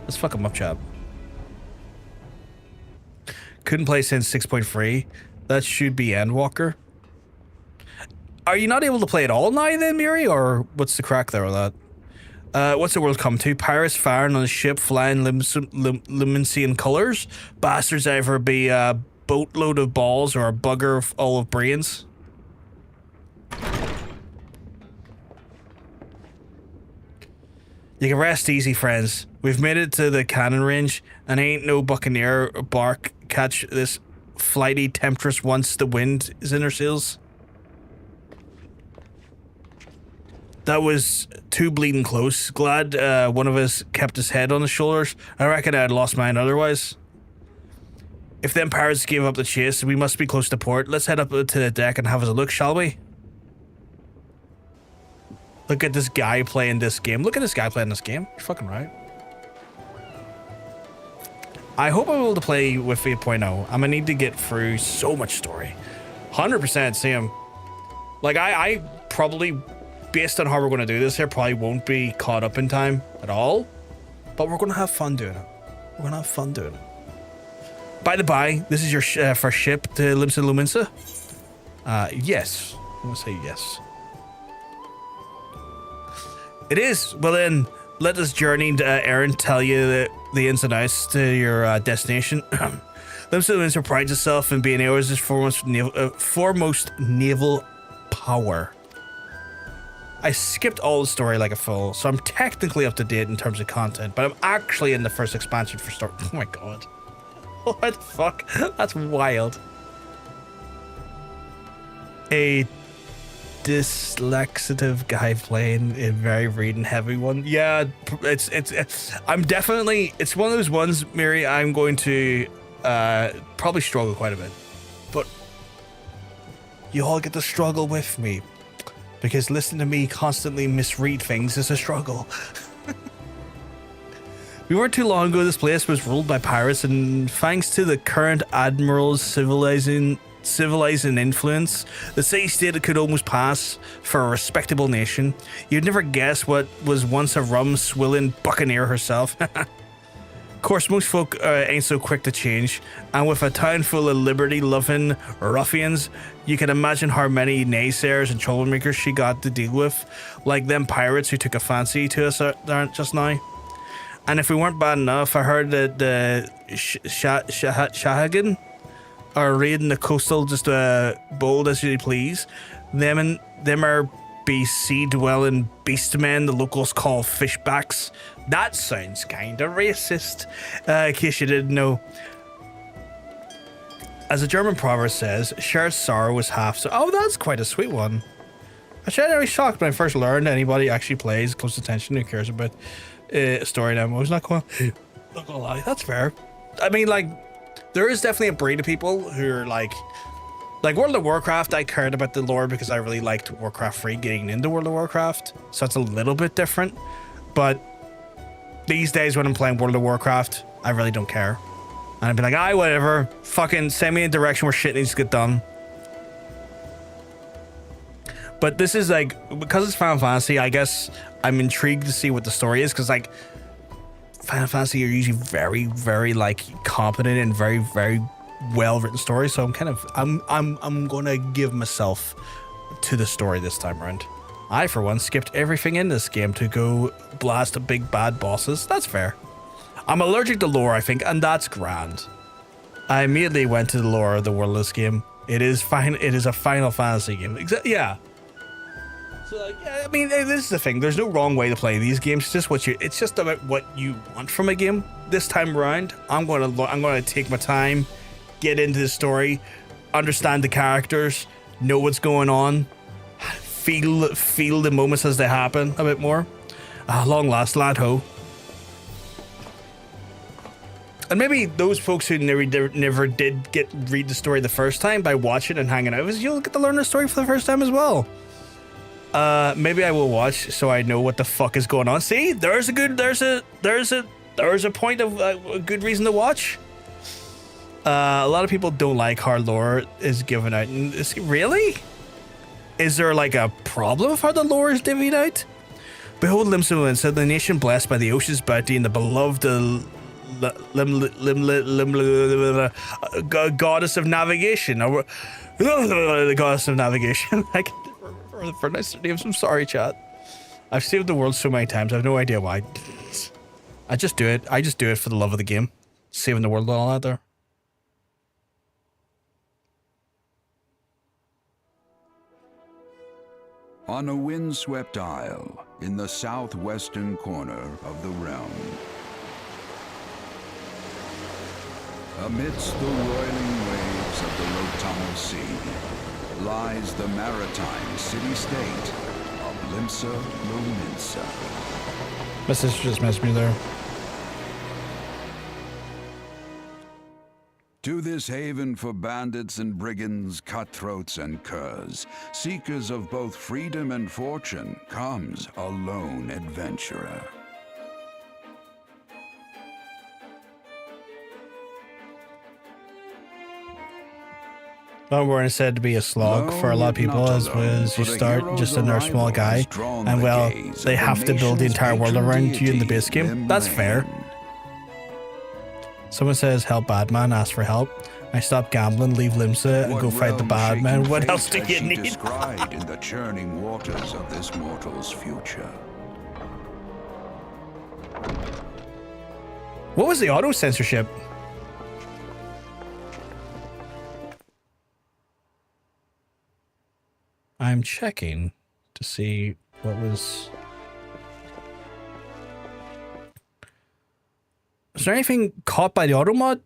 Let's fuck him up, chap. Couldn't play since 6.3. That should be Endwalker. Are you not able to play it all now then, Miri? Or what's the crack there with that? What's the world come to? Pirates firing on a ship flying Limsian colors? Bastards either be a boatload of balls or a bugger full of brains? You can rest easy, friends. We've made it to the cannon range, and ain't no buccaneer bark catch this flighty temptress once the wind is in her sails. That was too bleeding close. Glad one of us kept his head on his shoulders. I reckon I'd lost mine otherwise. If them pirates gave up the chase, we must be close to port. Let's head up to the deck and have a look, shall we? Look at this guy playing this game. Look at this guy playing this game. You're fucking right. I hope I'm able to play with 8.0. I'm gonna need to get through so much story. 100% Sam. Like, I probably, based on how we're gonna do this here, probably won't be caught up in time at all. But we're gonna have fun doing it. We're gonna have fun doing it. By the by, this is your first ship to Lominsa? Yes. I'm gonna say yes. It is. Well then, let this journeyed errand tell you the ins and outs to your destination. Limsa prides itself in being Eorzea's foremost naval power. I skipped all the story like a fool, so I'm technically up to date in terms of content, but I'm actually in the first expansion for story. Oh my god. What the fuck? That's wild. A dyslexitive guy playing a very reading heavy one. Yeah, it's I'm definitely, it's one of those ones, Mary, I'm going to probably struggle quite a bit. But you all get to struggle with me, because listening to me constantly misread things is a struggle. We weren't too long ago, this place was ruled by pirates, and thanks to the current admiral's civilizing influence, the city-state could almost pass for a respectable nation. You'd never guess what was once a rum-swilling buccaneer herself. Of course, most folk ain't so quick to change, and with a town full of liberty-loving ruffians, you can imagine how many naysayers and troublemakers she got to deal with, like them pirates who took a fancy to us just now. And if we weren't bad enough, I heard that the Shahagan are raiding the coastal just bold as you please. Them are sea-dwelling beast-men the locals call fishbacks. That sounds kinda racist, in case you didn't know. As a German proverb says, shared sorrow was half so. Oh, that's quite a sweet one. Actually, I was shocked when I first learned anybody actually plays close attention who cares about story now. I was not gonna lie, that's fair. I mean, like, there is definitely a breed of people who are like World of Warcraft. I cared about the lore because I really liked Warcraft 3 getting into World of Warcraft, so it's a little bit different. But these days when I'm playing World of Warcraft, I really don't care. And I'd be like, aye, whatever, fucking send me in a direction where shit needs to get done. But this is like, because it's Final Fantasy, I guess I'm intrigued to see what the story is, because like Final Fantasy are usually very, very like competent and very, very well written stories. So I'm kind of, I'm gonna give myself to the story this time around. I, for one, skipped everything in this game to go blast big bad bosses. That's fair. I'm allergic to lore, I think, and that's grand. I immediately went to the lore of the world of this game. It is fine. It is a Final Fantasy game. Yeah. So, like, yeah, I mean, this is the thing. There's no wrong way to play these games. It's just it's just about what you want from a game. This time around, I'm gonna take my time, get into the story, understand the characters, know what's going on, feel the moments as they happen a bit more. Long last, lad ho. And maybe those folks who never did read the story the first time, by watching and hanging out, you'll get to learn the story for the first time as well. Maybe I will watch so I know what the fuck is going on. See, there's a point of a good reason to watch. A lot of people don't like how lore is given out. Really? Is there like a problem with how the lore is divvied out? Behold, Limsa, the nation blessed by the ocean's bounty and the beloved goddess of navigation. The goddess of navigation. I can for nicer names. I'm sorry, chat. I've saved the world so many times. I have no idea why. I just do it. I just do it for the love of the game. Saving the world and all that there. On a windswept isle in the southwestern corner of the realm, amidst the roiling waves of the Lotunnel Sea, lies the maritime city-state of Limsa, Lominsa. My sister just messaged me there. To this haven for bandits and brigands, cutthroats and curs, seekers of both freedom and fortune, comes a lone adventurer. Lombard is said to be a slog for a lot of people, as you start just another small guy, and well, they have to build the entire world around you in the base game. That's fair. Someone says, help Badman, ask for help. I stop gambling, leave Limsa, and go fight the Badman. What else do you need? Described in the churning waters of this mortal's future. What was the auto censorship? I'm checking to see what was... Is there anything caught by the auto mod?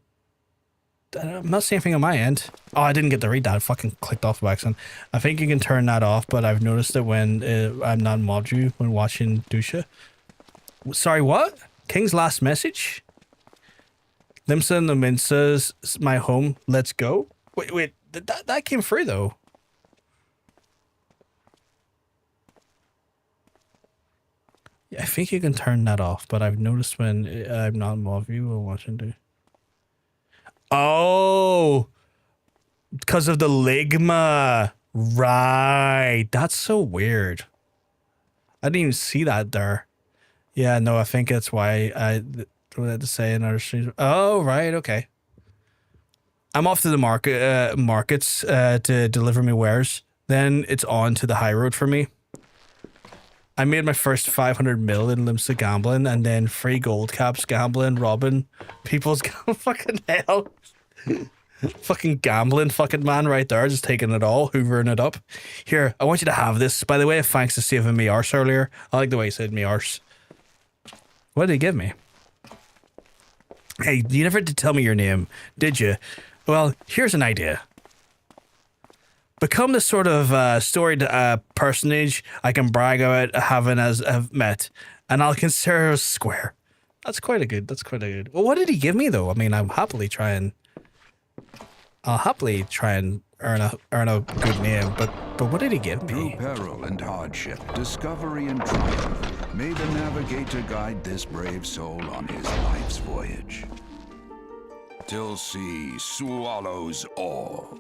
I'm not seeing anything on my end. Oh, I didn't get to read that. I fucking clicked off by accident. I think you can turn that off, but I've noticed it when I'm not in mod view when watching Dusha. Sorry, what? King's last message? Limsa and Lominsa's my home. Let's go. Wait. That came through though. Yeah, I think you can turn that off, but I've noticed when I'm not in mod view or watching do. Oh, because of the ligma. Right. That's so weird. I didn't even see that there. Yeah, no, I think that's why I had to say another stream. Oh, right. Okay. I'm off to the markets to deliver me wares. Then it's on to the high road for me. I made my first 500 mil in Limsa gambling, and then 3 gold caps gambling, robbing people's fucking hell. Fucking gambling fucking man right there, just taking it all, hoovering it up. Here, I want you to have this. By the way, thanks to saving me arse earlier. I like the way he said me arse. What did he give me? Hey, you never did tell me your name, did you? Well, here's an idea. Become the sort of storied personage I can brag about having as I've met, and I'll consider us square. That's quite a good. Well, what did he give me though? I mean, I'll happily try and earn a good name, but what did he give me? Through peril and hardship, discovery and triumph, may the navigator guide this brave soul on his life's voyage. Till sea swallows all.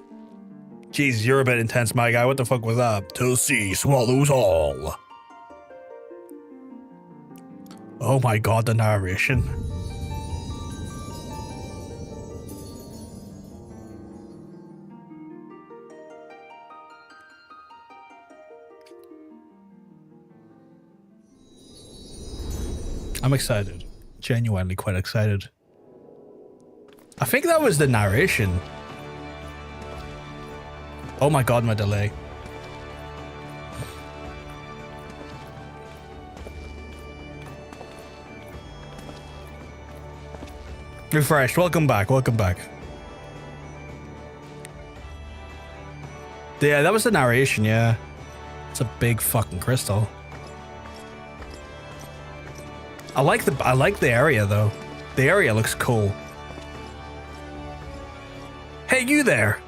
Jeez, you're a bit intense, my guy. What the fuck was that? Till sea swallows all. Oh my god, the narration. I'm excited. Genuinely quite excited. I think that was the narration. Oh my god, my delay. Refreshed. Welcome back. Yeah, that was the narration, yeah. It's a big fucking crystal. I like the area though. The area looks cool. Hey, you there!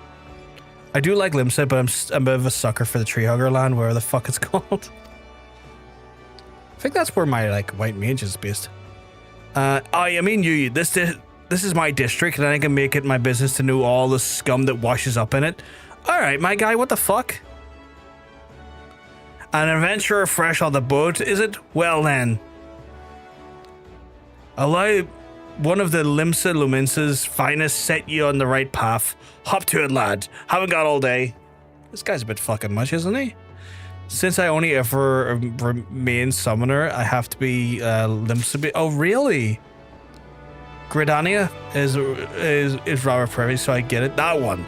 I do like Limsa, but I'm a bit of a sucker for the Tree Hugger land, where the fuck it's called. I think that's where my like white mage is based. I mean you. This is my district, and I can make it my business to know all the scum that washes up in it. All right, my guy. What the fuck? An adventurer fresh on the boat, is it? Well then. Allow one of the Limsa Lominsa's finest set you on the right path. Hop to it, lad. Haven't got all day. This guy's a bit fucking much, isn't he? Since I only ever remain summoner, I have to be Limsa. Oh, really? Gridania is rather privy, so I get it. That one.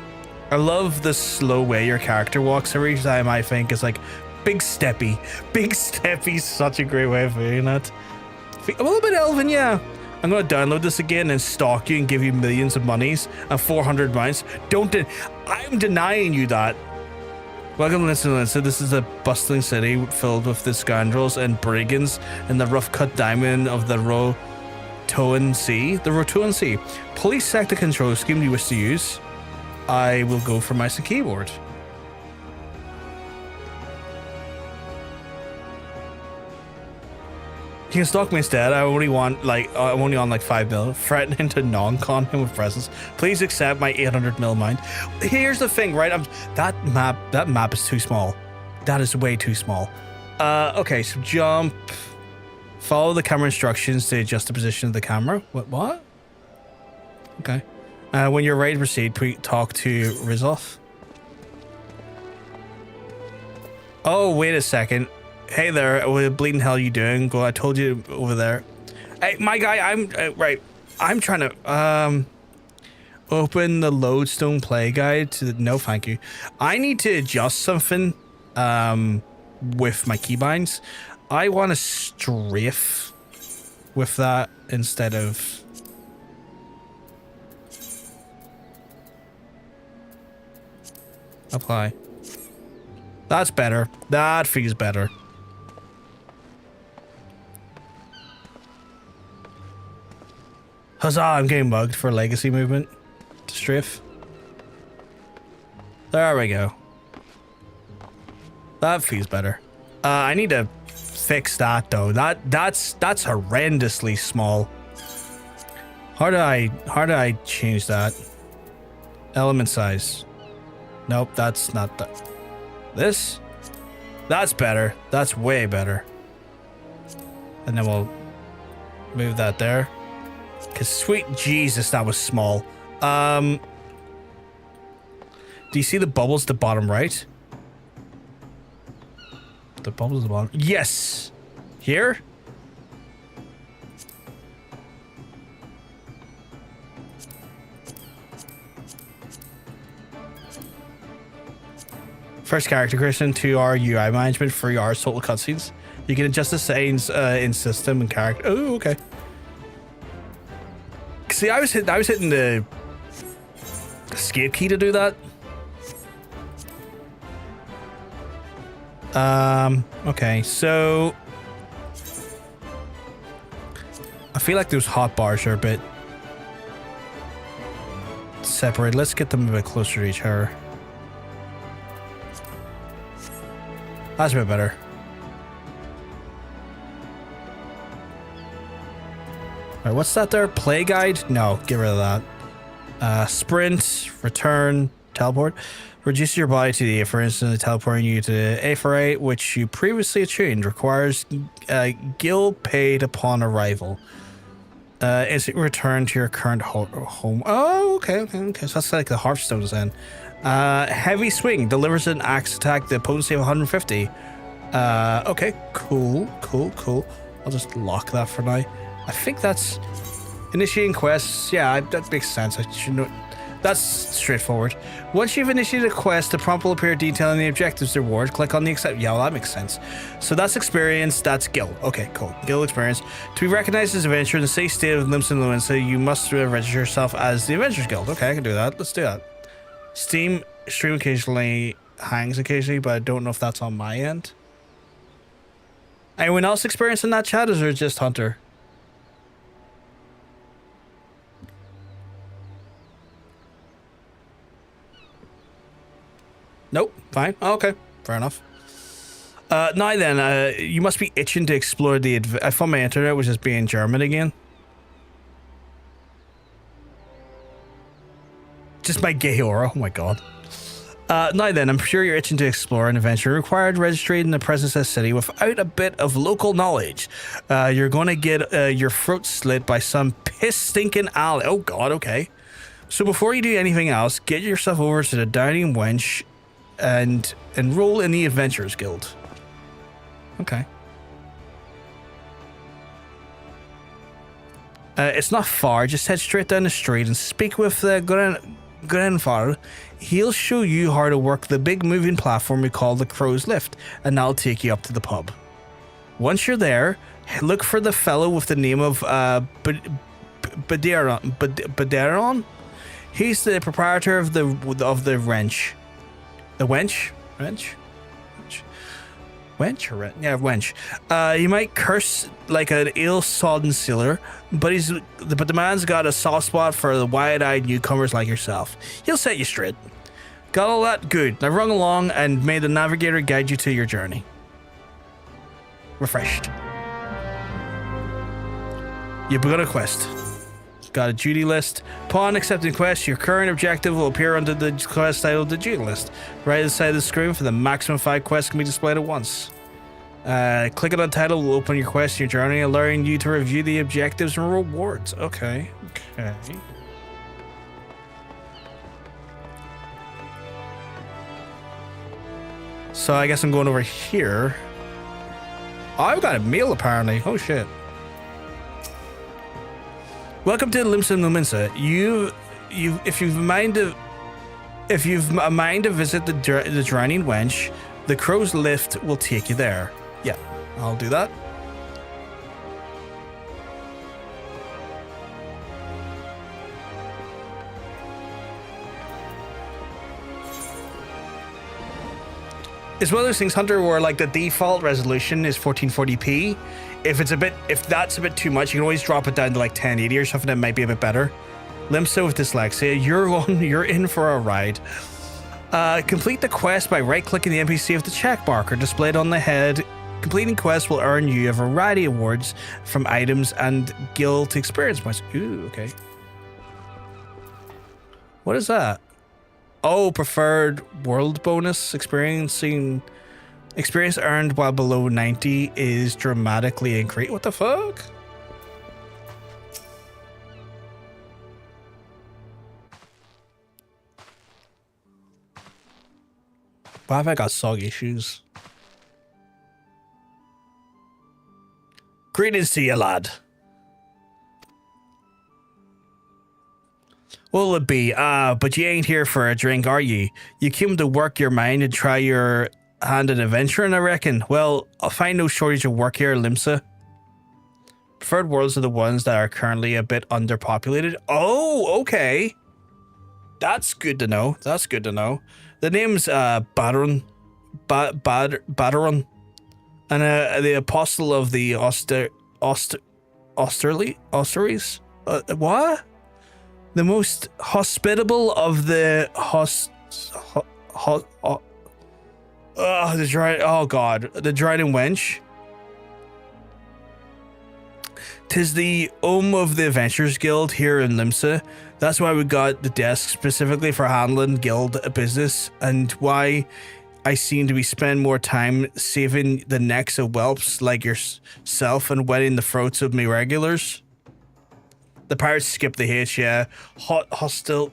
I love the slow way your character walks every time. I think it's like big steppy. Big steppy, such a great way of doing it. A little bit elven, yeah. I'm gonna download this again and stalk you and give you millions of monies and 400 mines. I'm denying you that. Welcome to Limsa. This is a bustling city filled with the scoundrels and brigands in the rough-cut diamond of the Rotoan Sea. The Rotoan Sea. Please select the control scheme you wish to use. I will go for mouse and keyboard. You can stalk me instead. I'm only on like 5 mil. Threatening to non-con him with presents. Please accept my 800 mil mine. Here's the thing, right? That map is too small. That is way too small. Okay, so jump. Follow the camera instructions to adjust the position of the camera. What? Okay. When you're ready to proceed, talk to Rizov. Oh, wait a second. Hey there, what bleeding hell you doing? Well, I told you over there. Hey, my guy, I'm right. I'm trying to open the lodestone play guide to no, thank you. I need to adjust something with my keybinds. I want to strafe with that instead of Apply. That's better. That feels better. Huzzah, I'm getting mugged for legacy movement to strafe. There we go. That feels better. I need to fix that though. That's horrendously small. How do I change that? Element size. Nope, that's not that. This? That's better. That's way better. And then we'll move that there. Cause sweet Jesus, that was small. Do you see the bubbles at the bottom right? The bubbles at the bottom. Yes! Here? First character creation to our UI management for your total cutscenes. You can adjust the settings in system and character. Oh, okay. See, I was hitting the escape key to do that. Okay, so I feel like those hot bars are a bit separate. Let's get them a bit closer to each other. That's a bit better. Alright, what's that there? Play guide? No, get rid of that. Sprint, return, teleport. Reduce your body to the for instance, teleporting you to Aetheryte, which you previously attuned. Requires gil paid upon arrival. Instant return to your current home. Oh, okay. So that's like the Hearthstone then. Heavy swing delivers an axe attack, the potency of 150. Okay, cool. I'll just lock that for now. I think that's initiating quests. Yeah, that makes sense. I should know. That's straightforward. Once you've initiated a quest, the prompt will appear detailing the objectives reward. Click on the accept. Yeah, well, that makes sense. So that's experience. That's guild. Okay, cool. Guild experience. To be recognized as an adventurer in the safe state of Limsa and Lominsa, you must register yourself as the Adventurers Guild. Okay, I can do that. Let's do that. Steam stream occasionally hangs occasionally, but I don't know if that's on my end. Anyone else experiencing that, chat? Or is it just Hunter? Nope. Fine. Oh, okay. Fair enough. Now then, you must be itching to explore the... I found my internet was just being German again. Just my gay aura. Oh my god. Now then, I'm sure you're itching to explore an adventure required registering in the Princess City without a bit of local knowledge. You're going to get your throat slit by some piss-stinking alley. Oh god, okay. So before you do anything else, get yourself over to the Dining Wench and enroll in the Adventurers Guild. Okay. It's not far. Just head straight down the street and speak with Grandfather. He'll show you how to work the big moving platform we call the Crow's Lift, and that'll take you up to the pub. Once you're there, look for the fellow with the name of Baderon. He's the proprietor of the wrench. The wench? Wench or wrench? Yeah, wench. You might curse like an ill-sodden sailor, but the man's got a soft spot for the wide-eyed newcomers like yourself. He'll set you straight. Got all that? Good. Now run along and may the navigator guide you to your journey. Refreshed. You've begun a quest. Got a duty list. Upon accepting quest, your current objective will appear under the quest title, the duty list. Right at the side of the screen for the maximum 5 quests can be displayed at once. Clicking on title will open your quest in your journey, allowing you to review the objectives and rewards. Okay. So I guess I'm going over here. Oh, I've got a meal apparently. Oh shit. Welcome to Limsa and Lominsa. If you've a mind to visit the Drowning Wench, the Crow's Lift will take you there. Yeah, I'll do that. It's one of those things, Hunter, where like the default resolution is 1440p. If that's a bit too much, you can always drop it down to like 1080 or something that might be a bit better. Limsa with dyslexia, you're in for a ride. Complete the quest by right-clicking the NPC with the check marker displayed on the head. Completing quests will earn you a variety of awards from items and guild experience points. Ooh, okay. What is that? Oh, preferred world bonus. Experience earned while below 90 is dramatically increased. What the fuck? Why have I got soggy shoes? Greetings to you, lad. What'll it be? But you ain't here for a drink, are you? You came to work your mind and try your hand at adventuring, I reckon. Well, I'll find no shortage of work here, Limsa. Preferred worlds are the ones that are currently a bit underpopulated. Oh, okay. That's good to know. That's good to know. The name's Baron. Baron. And the apostle of the Osteries? What? The most hospitable of the the Dryden Wench. 'Tis the of the Adventurers Guild here in Limsa. That's why we got the desk specifically for handling guild business, and why I seem to be spending more time saving the necks of whelps like yourself and wetting the throats of me regulars. The pirates skip the H, yeah. Hostelries?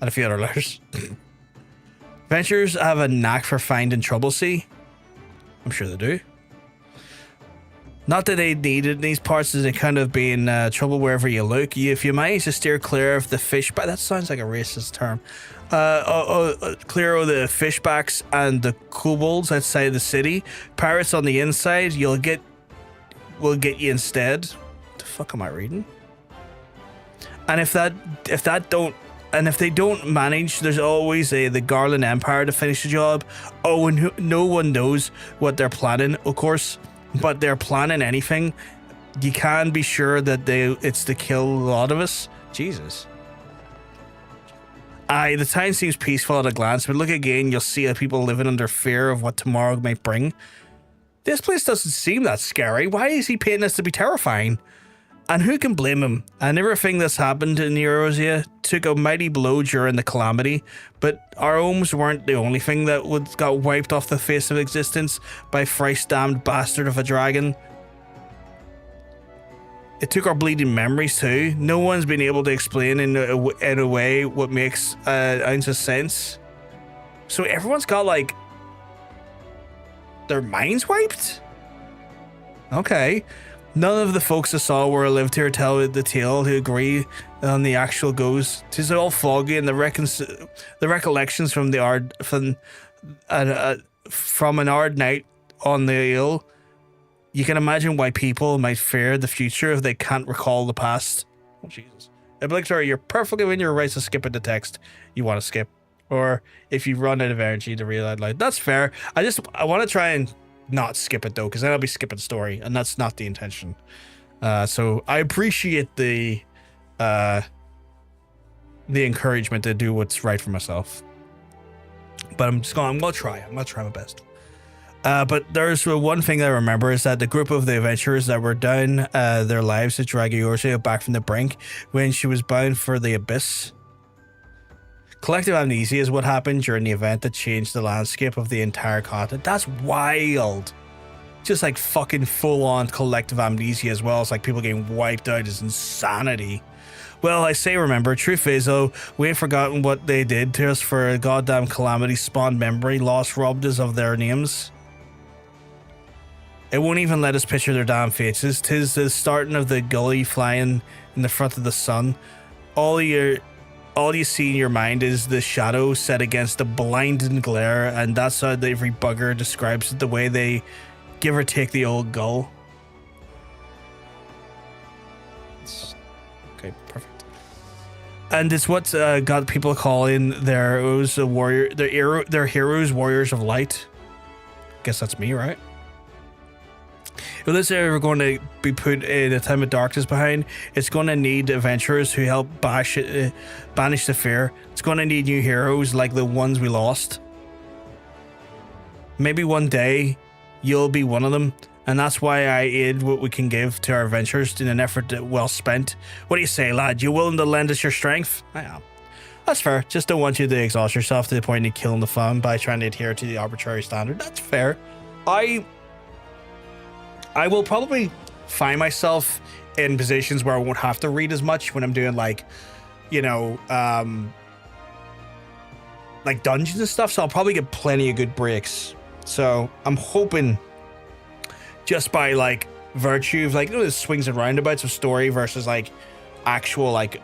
And a few other letters. Adventurers have a knack for finding trouble, see? I'm sure they do. Not that they need it in these parts, as they kind of be in trouble wherever you look. If you manage to steer clear of the fishback, that sounds like a racist term. Clear of the fishbacks and the kobolds outside the city, pirates on the inside, will get you instead. What the fuck am I reading? And if they don't manage, there's always the Garland Empire to finish the job. Oh, and no one knows what they're planning, of course. But they're planning anything. You can be sure that it's to kill a lot of us. Jesus. The town seems peaceful at a glance, but look again, you'll see people living under fear of what tomorrow might bring. This place doesn't seem that scary. Why is he painting us to be terrifying? And who can blame him? And everything that's happened in Eorzea took a mighty blow during the calamity, but our homes weren't the only thing that got wiped off the face of existence by thrice-damned bastard of a dragon. It took our bleeding memories too. No one's been able to explain in a way what makes an ounce of sense. So everyone's got like their minds wiped? Okay. None of the folks I saw or lived here tell the tale to agree on the actual goes. 'Tis all foggy, and the recollections from an hard night on the hill. You can imagine why people might fear the future if they can't recall the past. Oh, Jesus. Obligatory, you're perfectly within your rights to skip at the text you want to skip. Or if you run out of energy to read out loud. That's fair. I want to try and not skip it though, because then I'll be skipping story, and that's not the intention. So I appreciate the encouragement to do what's right for myself. But I'm gonna try. I'm gonna try my best. But there's one thing I remember is that the group of the adventurers that were down their lives to drag Eorzea back from the brink when she was bound for the abyss. Collective amnesia is what happened during the event that changed the landscape of the entire continent. That's wild. Just like fucking full-on collective amnesia as well. It's like people getting wiped out is insanity. Well, I say remember, truth is though, we ain't forgotten what they did to us for a goddamn calamity spawned memory loss, robbed us of their names. It won't even let us picture their damn faces. 'Tis the starting of the gully flying in the front of the sun. All you see in your mind is the shadow set against the blinding glare, and that's how every bugger describes it, the way they give or take the old gull. Okay, perfect. And it's what got people calling their heroes warriors of light. Guess that's me, right? If this area we're going to be put in a time of darkness behind, it's going to need adventurers who help banish the fear. It's going to need new heroes like the ones we lost. Maybe one day you'll be one of them, and that's why I aid what we can give to our adventurers in an effort that well spent. What do you say, lad? You willing to lend us your strength? I am. That's fair. Just don't want you to exhaust yourself to the point of killing the fun by trying to adhere to the arbitrary standard. That's fair. I will probably find myself in positions where I won't have to read as much when I'm doing like, you know, like dungeons and stuff. So I'll probably get plenty of good breaks. So I'm hoping just by like virtue of like, you know, the swings and roundabouts of story versus like actual like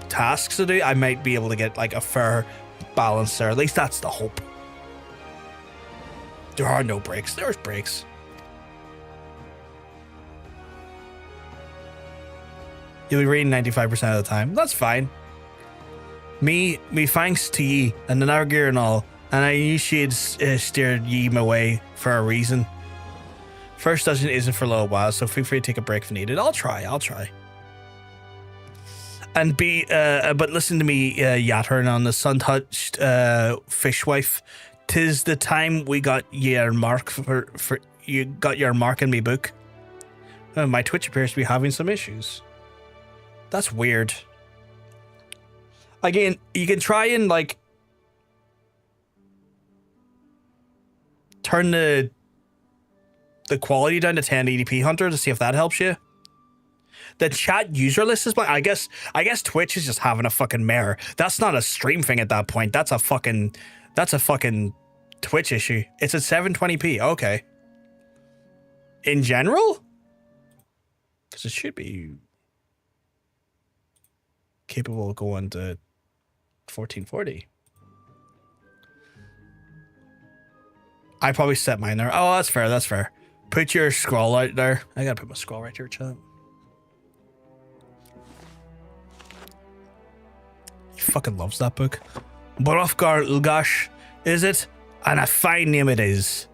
tasks to do, I might be able to get like a fair balance there. At least that's the hope. There are no breaks. There's breaks. You'll be reading 95% of the time. That's fine. Me thanks to ye and the Navigator and all, and I knew she had steered ye my way for a reason. First dungeon isn't for a little while, so feel free to take a break if needed. I'll try. And but listen to me, yattering on the sun-touched fishwife. 'Tis the time we got your mark for you got your mark in me book. My Twitch appears to be having some issues. That's weird. Again, you can try and like turn the quality down to 1080p Hunter to see if that helps you. The chat user list is blank. I guess Twitch is just having a fucking mare. That's not a stream thing at that point. That's a fucking Twitch issue. It's at 720p. Okay. In general? Because it should be capable of going to 1440. I probably set mine there. Oh, that's fair. That's fair. Put your scroll out there. I gotta put my scroll right here, chat. He fucking loves that book. Hrothgar Ulgash, is it? And a fine name it is.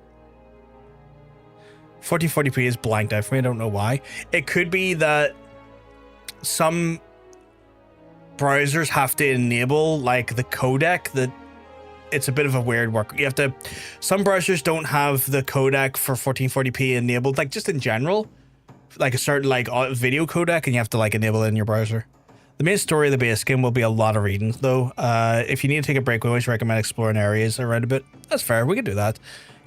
1440p is blanked out for me. I don't know why. It could be that some browsers have to enable like the codec. That it's a bit of a weird work. You have to. Some browsers don't have the codec for 1440p enabled. Like just in general, like a certain like video codec, and you have to like enable it in your browser. The main story of the base game will be a lot of reading, though. If you need to take a break, we always recommend exploring areas around a bit. That's fair. We can do that.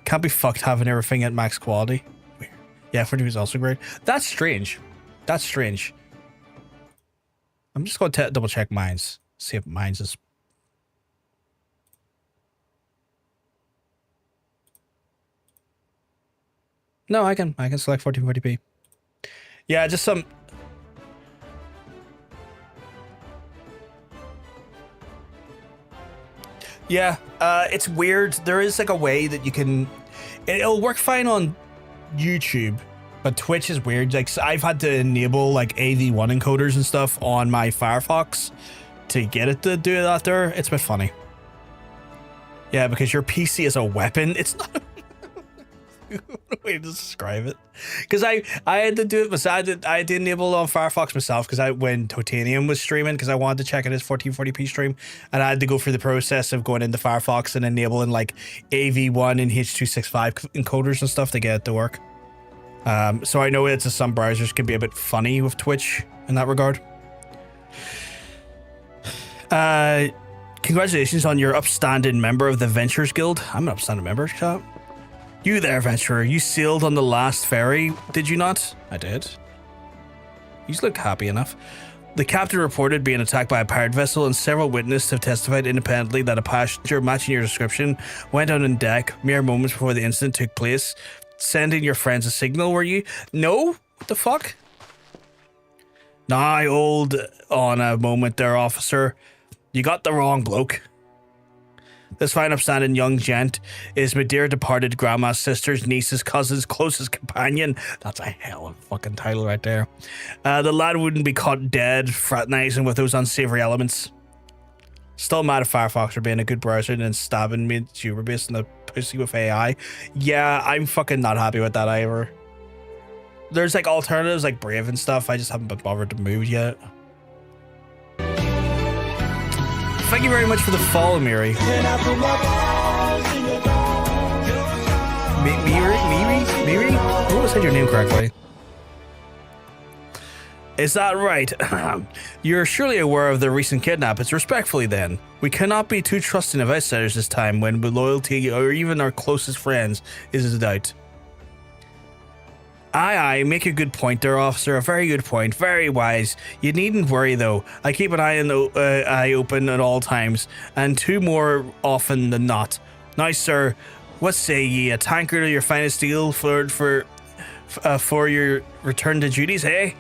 Can't be fucked having everything at max quality. Weird. Yeah, 40 is also great. That's strange. That's strange. I'm just going to double check mines. See if mines is. No, I can select 1440p. Yeah, just some. Yeah, it's weird. There is like a way that you can. It'll work fine on YouTube, but Twitch is weird. Like so I've had to enable like AV1 encoders and stuff on my Firefox to get it to do that there. It's a bit funny. Yeah, because your PC is a weapon. It's not a way to describe it. Because I had to do it myself. I had to enable it on Firefox myself because when Totanium was streaming, because I wanted to check out his 1440p stream, and I had to go through the process of going into Firefox and enabling like AV1 and H.265 encoders and stuff to get it to work. So I know it's some browsers can be a bit funny with Twitch in that regard. Congratulations on your upstanding member of the Ventures Guild. I'm an upstanding member, chat. You there, adventurer. You sailed on the last ferry, did you not? I did. You look happy enough. The captain reported being attacked by a pirate vessel, and several witnesses have testified independently that a passenger matching your description went out on deck mere moments before the incident took place. Sending your friends a signal, were you? No? What the fuck? Nah, I hold on a moment there, officer. You got the wrong bloke. This fine upstanding young gent is my dear departed grandma's sister's niece's cousin's closest companion. That's a hell of a fucking title right there. The lad wouldn't be caught dead fraternizing with those unsavory elements. Still mad at Firefox for being a good browser and then stabbing me tuber based on the pussy with AI. Yeah, I'm fucking not happy with that either. There's like alternatives like Brave and stuff. I just haven't been bothered to move yet. Thank you very much for the follow, Miri. Miri? I always said your name correctly. Is that right? You're surely aware of the recent kidnappings. Respectfully then, we cannot be too trusting of outsiders this time when loyalty or even our closest friends is in doubt. Aye, make a good point there, officer. A very good point. Very wise. You needn't worry, though. I keep an eye open at all times, and two more often than not. Now, sir, what say ye? A tankard of your finest steel for your return to duties, eh?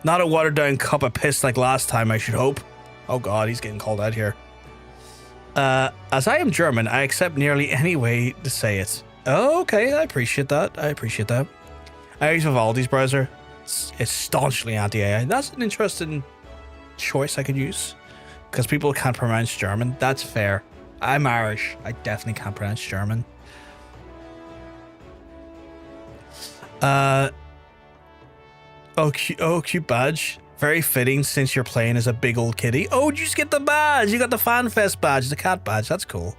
Not a watered-down cup of piss like last time, I should hope. Oh God, he's getting called out here. As I am German, I accept nearly any way to say it. Oh, okay, I appreciate that. I use Vivaldi's browser. It's staunchly anti-AI. That's an interesting choice I could use. Because people can't pronounce German. That's fair. I'm Irish. I definitely can't pronounce German. Cute badge. Very fitting since you're playing as a big old kitty. Oh, did you just get the badge? You got the FanFest badge, the cat badge. That's cool.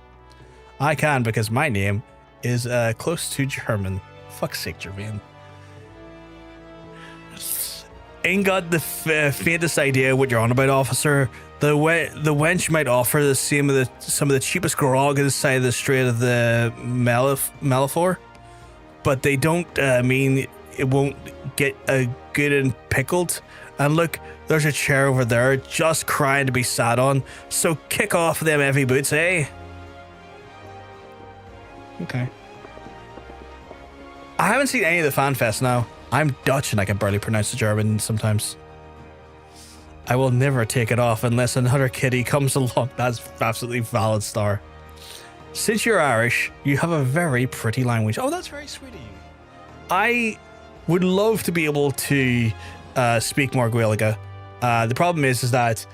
I can because my name is close to German. Fuck's sake, Jermaine. Ain't got the faintest idea what you're on about, officer. The wench might offer some of the cheapest grog inside of the Strait of the Melifor, but they don't mean it won't get good and pickled. And look, there's a chair over there just crying to be sat on. So kick off them heavy boots, eh? Okay. I haven't seen any of the FanFest now. I'm Dutch and I can barely pronounce the German sometimes. I will never take it off unless another kitty comes along. That's absolutely valid, Star. Since you're Irish, you have a very pretty language. Oh, that's very sweet of you. I would love to be able to speak more Gaelic. The problem is that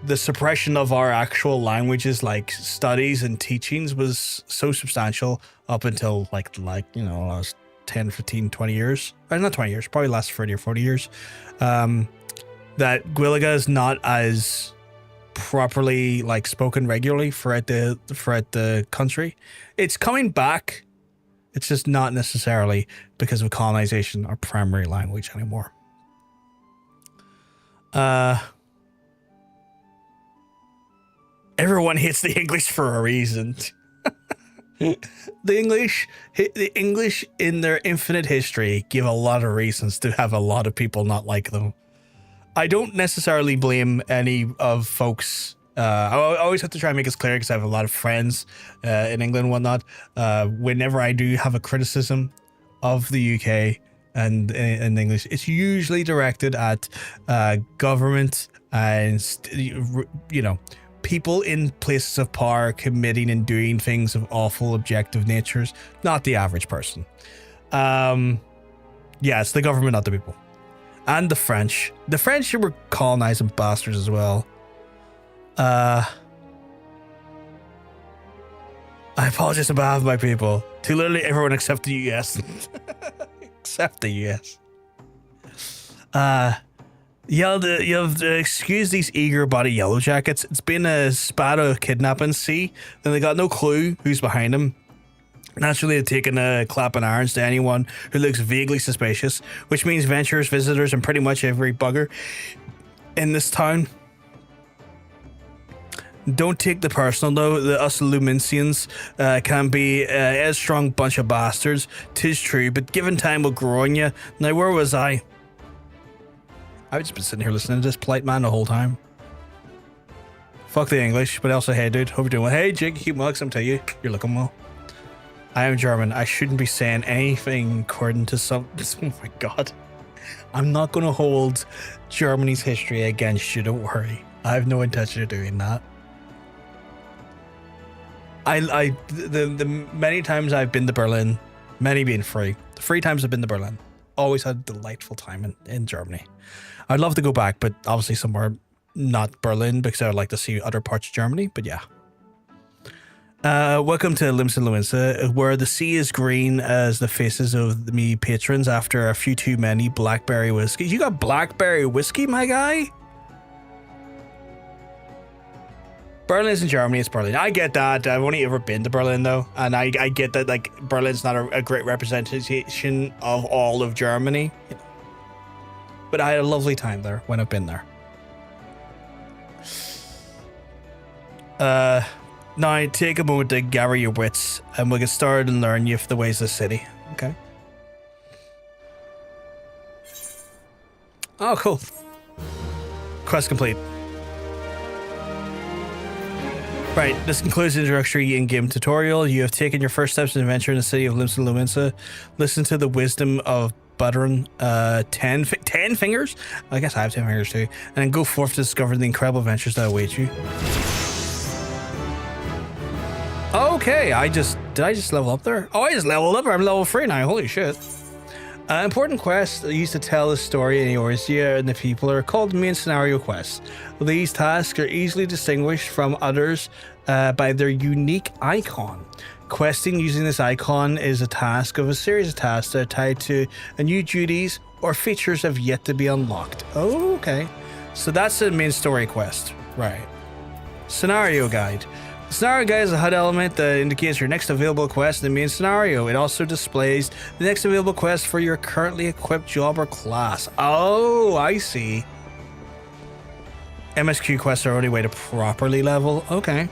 the suppression of our actual languages, like studies and teachings, was so substantial up until like you know, last 10, 15, 20 years. Or not 20 years, probably last 30 or 40 years. That Gaelic is not as properly like spoken regularly throughout the country. It's coming back. It's just not necessarily because of colonization our primary language anymore. Everyone hates the English for a reason. The English in their infinite history give a lot of reasons to have a lot of people not like them. I don't necessarily blame any of folks. I always have to try and make this clear because I have a lot of friends in England and whatnot. Whenever I do have a criticism of the UK and in English, it's usually directed at government and, you know, people in places of power committing and doing things of awful objective natures, not the average person. Yeah, it's the government, not the people. And the French. The French were colonizing bastards as well. I apologize on behalf of my people. To literally everyone except the US. Except the US. You'll have to excuse these eager body yellow jackets. It's been a spat of kidnapping, see? Then they got no clue who's behind them. Naturally, they're taking a clap and irons to anyone who looks vaguely suspicious, which means venturers, visitors, and pretty much every bugger in this town. Don't take the personal though. Us Lominsians can be a strong bunch of bastards. 'Tis true, but given time will grow on you. Now, where was I? I've just been sitting here listening to this polite man the whole time. Fuck the English, but also, hey dude, hope you're doing well. Hey Jig, keep mugs, I'm telling you, you're looking well. I am German. I shouldn't be saying anything according to some. Oh my god. I'm not going to hold Germany's history against you, don't worry. I have no intention of doing that. The many times I've been to Berlin, many being free, the 3 times I've been to Berlin, always had a delightful time in Germany. I'd love to go back, but obviously somewhere not Berlin because I would like to see other parts of Germany, but yeah. Welcome to Limsa, where the sea is green as the faces of me patrons after a few too many blackberry whiskeys. You got blackberry whiskey, my guy? Berlin's in Germany, it's Berlin. I get that. I've only ever been to Berlin, though. And I get that, like, Berlin's not a great representation of all of Germany. But I had a lovely time there when I've been there. Now, take a moment to gather your wits, and we'll get started and learn you the ways of the city. Okay? Oh, cool. Quest complete. Right, this concludes the introductory in-game tutorial. You have taken your first steps in adventure in the city of Lominsa. Listen to the wisdom of Budrun, 10 fingers? I guess I have 10 fingers too. And then go forth to discover the incredible adventures that await you. Okay, did I just level up there? Oh, I just leveled up. I'm level 3 now. Holy shit. Important quests used to tell the story in Eorzea and the people are called main scenario quests. These tasks are easily distinguished from others by their unique icon. Questing using this icon is a task of a series of tasks that are tied to new duties or features have yet to be unlocked. Oh, okay. So that's the main story quest. Right. Scenario guide. The scenario guide is a HUD element that indicates your next available quest in the main scenario. It also displays the next available quest for your currently equipped job or class. Oh, I see. MSQ quests are the only way to properly level. Okay.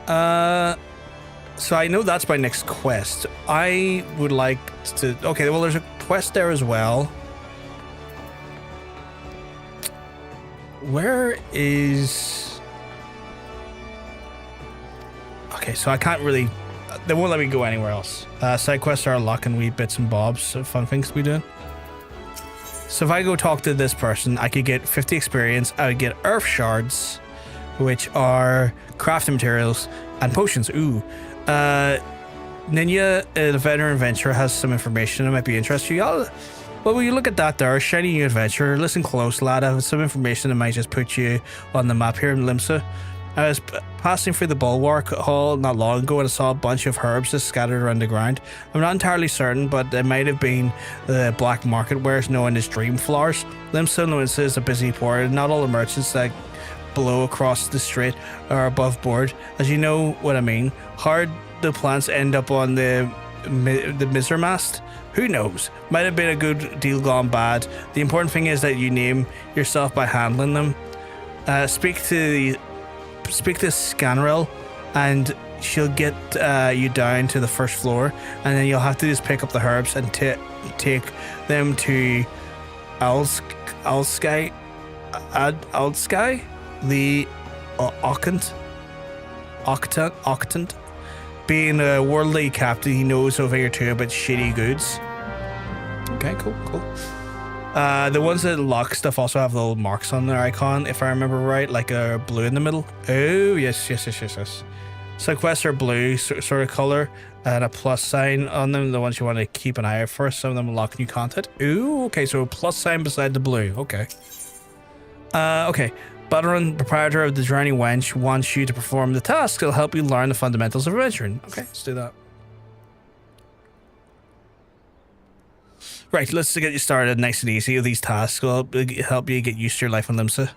So I know that's my next quest. I would like to... Okay, well, there's a quest there as well. Where is... Okay, so I can't really... They won't let me go anywhere else. Side quests are unlocking wee bits and bobs of fun things to be doing. So if I go talk to this person, I could get 50 experience. I would get earth shards, which are crafting materials and potions. Ooh. Ninja, the veteran adventurer, has some information that might be interesting to you. Well, when you look at that there, shiny new adventurer, listen close, lad. I have some information that might just put you on the map here in Limsa. I was passing through the bulwark hall not long ago and I saw a bunch of herbs just scattered around the ground. I'm not entirely certain, but it might have been the black market wares known as dream flowers. Limsa is a busy port, and not all the merchants that blow across the strait are above board. As you know what I mean. Hard the plants end up on the Misermast? Who knows? Might have been a good deal gone bad. The important thing is that you name yourself by handling them. Speak to Scanrel and she'll get you down to the first floor, and then you'll have to just pick up the herbs and take them to Alsky, the Octant. Being a worldly captain, he knows a thing or two about shitty goods. Okay, cool. The ones that lock stuff also have little marks on their icon, if I remember right, like a blue in the middle. Oh, yes. So quests are blue sort of color and a plus sign on them, the ones you want to keep an eye out for. Some of them unlock new content. Ooh, okay, so a plus sign beside the blue. Okay. Okay. Budrun, proprietor of the Drowning Wench, wants you to perform the task. It'll help you learn the fundamentals of adventuring. Okay, let's do that. Right, let's get you started nice and easy with these tasks. Will help you get used to your life on Limsa.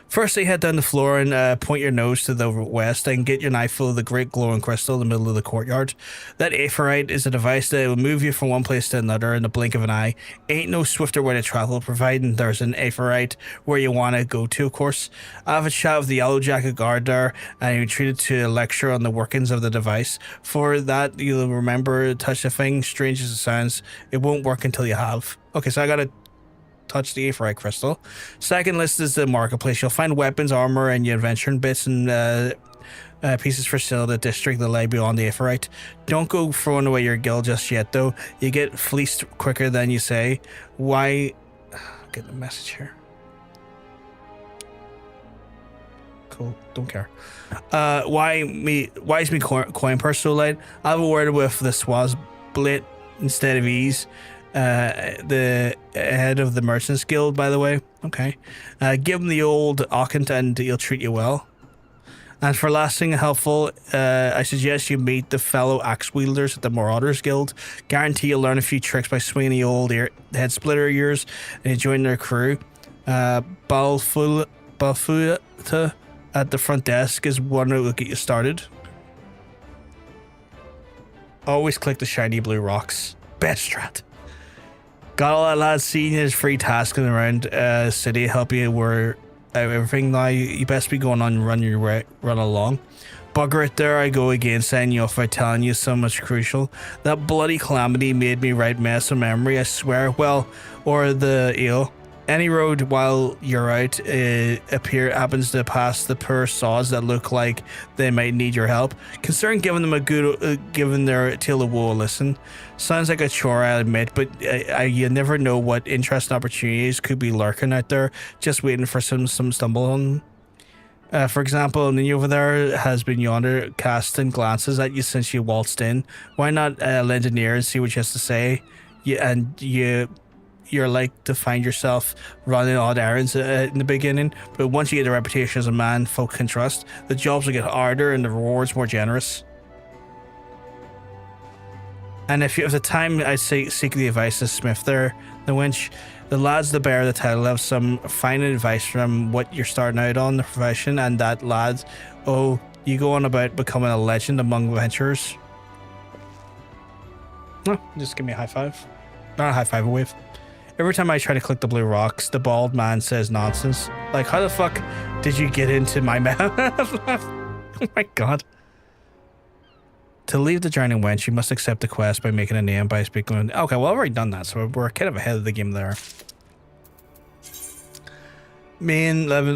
Firstly, head down the floor and point your nose to the west and get your knife full of the great glowing crystal in the middle of the courtyard. That Aetheryte is a device that will move you from one place to another in the blink of an eye. Ain't no swifter way to travel, providing there's an Aetheryte where you want to go to, of course. I have a chat with the Yellow Jacket guard there, and you're treated to a lecture on the workings of the device. For that, you'll remember, touch the thing, strange as it sounds, it won't work until you have. Okay, so I gotta touch the Aetheryte crystal. Second list is the marketplace. You'll find weapons, armor, and your adventuring bits and pieces for sale at the district that lie beyond the Aetheryte. Don't go throwing away your guild just yet, though. You get fleeced quicker than you say. Why? Get the message here. Cool. Don't care. Why is me coin purse so light? I have a word with the Swazblit instead of ease. The head of the Merchants Guild, by the way. Okay. Give him the old Occant and he'll treat you well. And for lasting and helpful, I suggest you meet the fellow axe wielders at the Marauders Guild. Guarantee you'll learn a few tricks by swinging the old head splitter ears and you join their crew. Balfuta at the front desk is one that will get you started. Always click the shiny blue rocks. Best strat. Got all that, lads. Seeing his free tasking around city help you where everything now. You best be going on run along. Bugger it, there I go again, saying you off by telling you so much crucial. That bloody calamity made me right mess of memory, I swear. Well, or the eel. Any road while you're out happens to pass the poor sods that look like they might need your help. Consider giving them a good, giving their tale of woe a listen. Sounds like a chore, I admit, but you never know what interesting opportunities could be lurking out there, just waiting for some stumble on. For example, Ninny over there has been yonder casting glances at you since you waltzed in. Why not lend an ear and see what she has to say? You're like to find yourself running odd errands in the beginning, but once you get a reputation as a man folk can trust, the jobs will get harder and the rewards more generous. And if you have the time, I'd say seek the advice of Smith there, the wench. The lads that bear the title have some fine advice from what you're starting out on the profession, and that lads, oh, you go on about becoming a legend among adventurers. Oh, just give me a high five. Not a high five, a wave. Every time I try to click the blue rocks, the bald man says nonsense. Like, how the fuck did you get into my map? Oh my god. To leave the drowning wench, you must accept the quest by making a name by speaking. Okay, well, I've already done that, so we're kind of ahead of the game there. Main level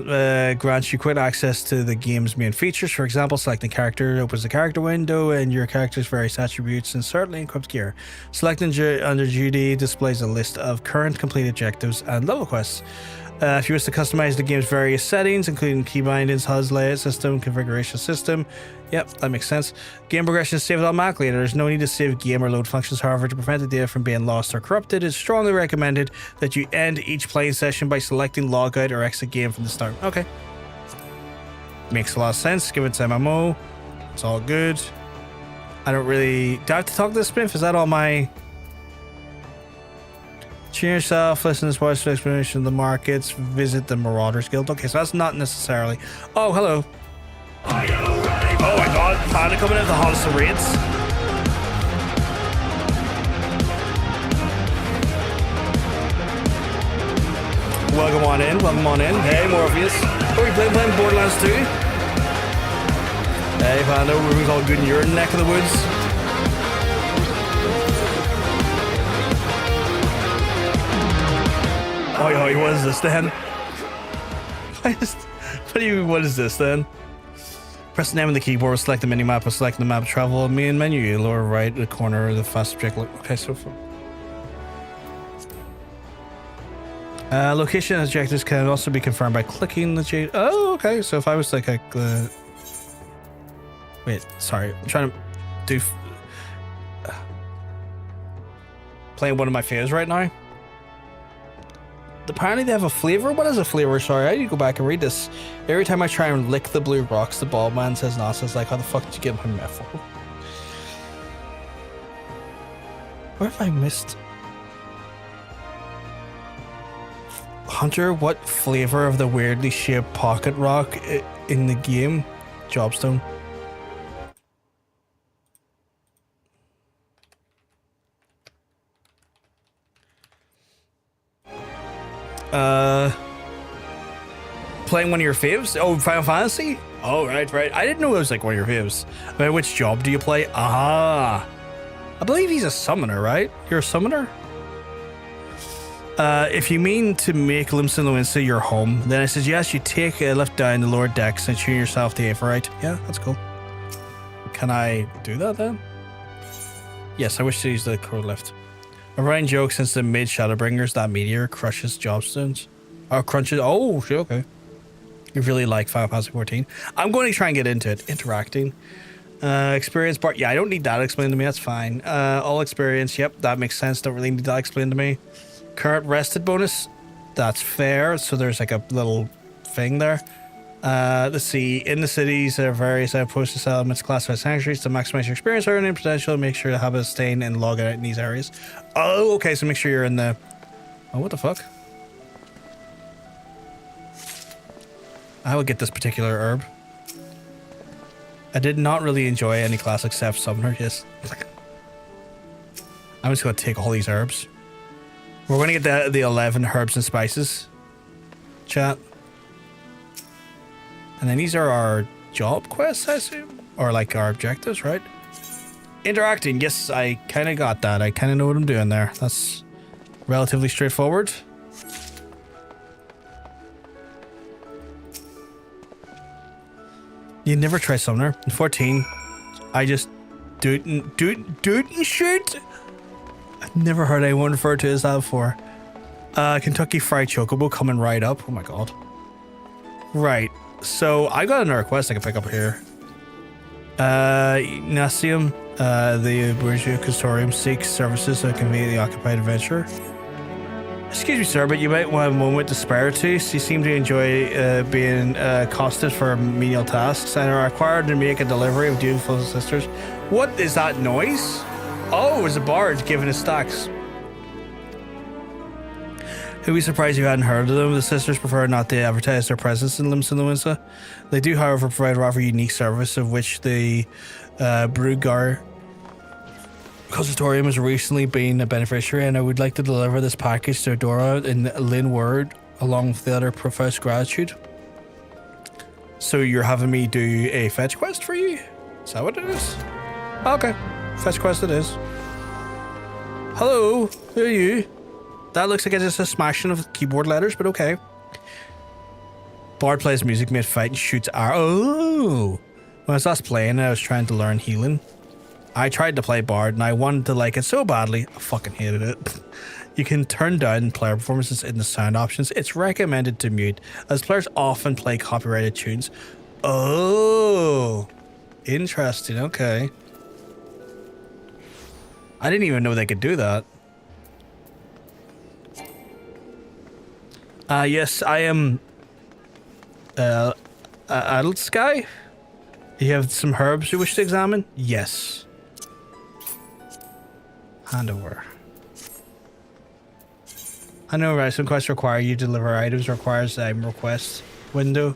grants you quick access to the game's main features. For example, selecting character opens the character window and your character's various attributes and certainly equipped gear. Selecting under duty displays a list of current complete objectives and level quests. If you wish to customize the game's various settings, including key bindings, HUDs, layout system, configuration system. Yep, that makes sense. Game progression is saved automatically. There's no need to save game or load functions. However, to prevent the data from being lost or corrupted, it's strongly recommended that you end each playing session by selecting logout or exit game from the start. Okay. Makes a lot of sense. Give it to MMO. It's all good. I don't really... Do I have to talk to the Smith? Is that all my... Tune yourself, listen to sports explanation of the markets, visit the Marauders Guild. Okay, so that's not necessarily... Oh, hello. Oh my god, Panda coming in the hottest of raids. Welcome on in. Hey, Morpheus. Oh, you playing Borderlands 2? Hey, Panda, everything's all good in your neck of the woods. Oh, what is this then? What do you mean, what is this then? Press the name on the keyboard, select the mini-map, or select the map travel main menu, lower right the corner of the fast object. Okay, so far. Location and objectives can also be confirmed by clicking the J. Oh, okay. So if I was like a... wait, sorry. I'm trying to do... playing one of my faves right now. Apparently they have a flavor. What is a flavor? Sorry, I need to go back and read this. Every time I try and lick the blue rocks, the bald man says nonsense. Like, how the fuck did you get my methyl? Where have I missed? Hunter, what flavor of the weirdly shaped pocket rock in the game? Jobstone. Playing one of your faves? Oh, Final Fantasy? Oh, right. I didn't know it was like one of your faves. But which job do you play? Ah, I believe he's a summoner, right? You're a summoner? If you mean to make Limsa and Lominsa your home, then I suggest you take a lift down the lower decks and tune yourself to Aetheryte. Yeah, that's cool. Can I do that then? Yes, I wish to use the crow lift. A running joke since the mid Shadowbringers, that meteor crushes jobstones. Oh, crunches. Oh, shit, okay. You really like Final Fantasy 14. I'm going to try and get into it. Interacting. Experience part. Yeah, I don't need that explained to me. That's fine. All experience. Yep, that makes sense. Don't really need that explained to me. Current rested bonus. That's fair. So there's like a little thing there. Let's see. In the cities, there are various outposts, settlements, classified sanctuaries to maximize your experience earning potential. Make sure to have a staying and log out in these areas. Oh, okay. So make sure you're in the... Oh, what the fuck? I will get this particular herb. I did not really enjoy any class except Summoner. Yes. I'm just going to take all these herbs. We're going to get the 11 herbs and spices. Chat. And then these are our job quests, I assume? Or like our objectives, right? Interacting. Yes, I kind of got that. I kind of know what I'm doing there. That's relatively straightforward. You never try Summoner. In 14, I just do it and shoot. I've never heard anyone refer to it as that before. Kentucky Fried Chocobo coming right up. Oh my god. Right. So I got another quest I can pick up here. Nasium, the Bourgeois Custodium seeks services to conveniently occupied adventurer. Excuse me, sir, but you might want a moment to spare to. You seem to enjoy being accosted for menial tasks and are required to make a delivery of dutiful sisters. What is that noise? Oh, it's a bard giving his stacks. Who'd be surprised you hadn't heard of them? The sisters prefer not to advertise their presence in Limsa and Lominsa. They do, however, provide a rather unique service, of which the Hrothgar Consultorium has recently been a beneficiary, and I would like to deliver this package to Dora in Lin word, along with the other professed gratitude. So you're having me do a fetch quest for you? Is that what it is? Okay, fetch quest it is. Hello, who are you? That looks like it's just a smashing of keyboard letters, but okay. Bard plays music mid-fight and shoots arrows. Oh! When I was last playing, I was trying to learn healing. I tried to play Bard and I wanted to like it so badly, I fucking hated it. You can turn down player performances in the sound options. It's recommended to mute, as players often play copyrighted tunes. Oh! Interesting, okay. I didn't even know they could do that. Yes, I am adult Sky. You have some herbs you wish to examine? Yes. Hand over. I know, right? Some quests require you to deliver items, requires a request window.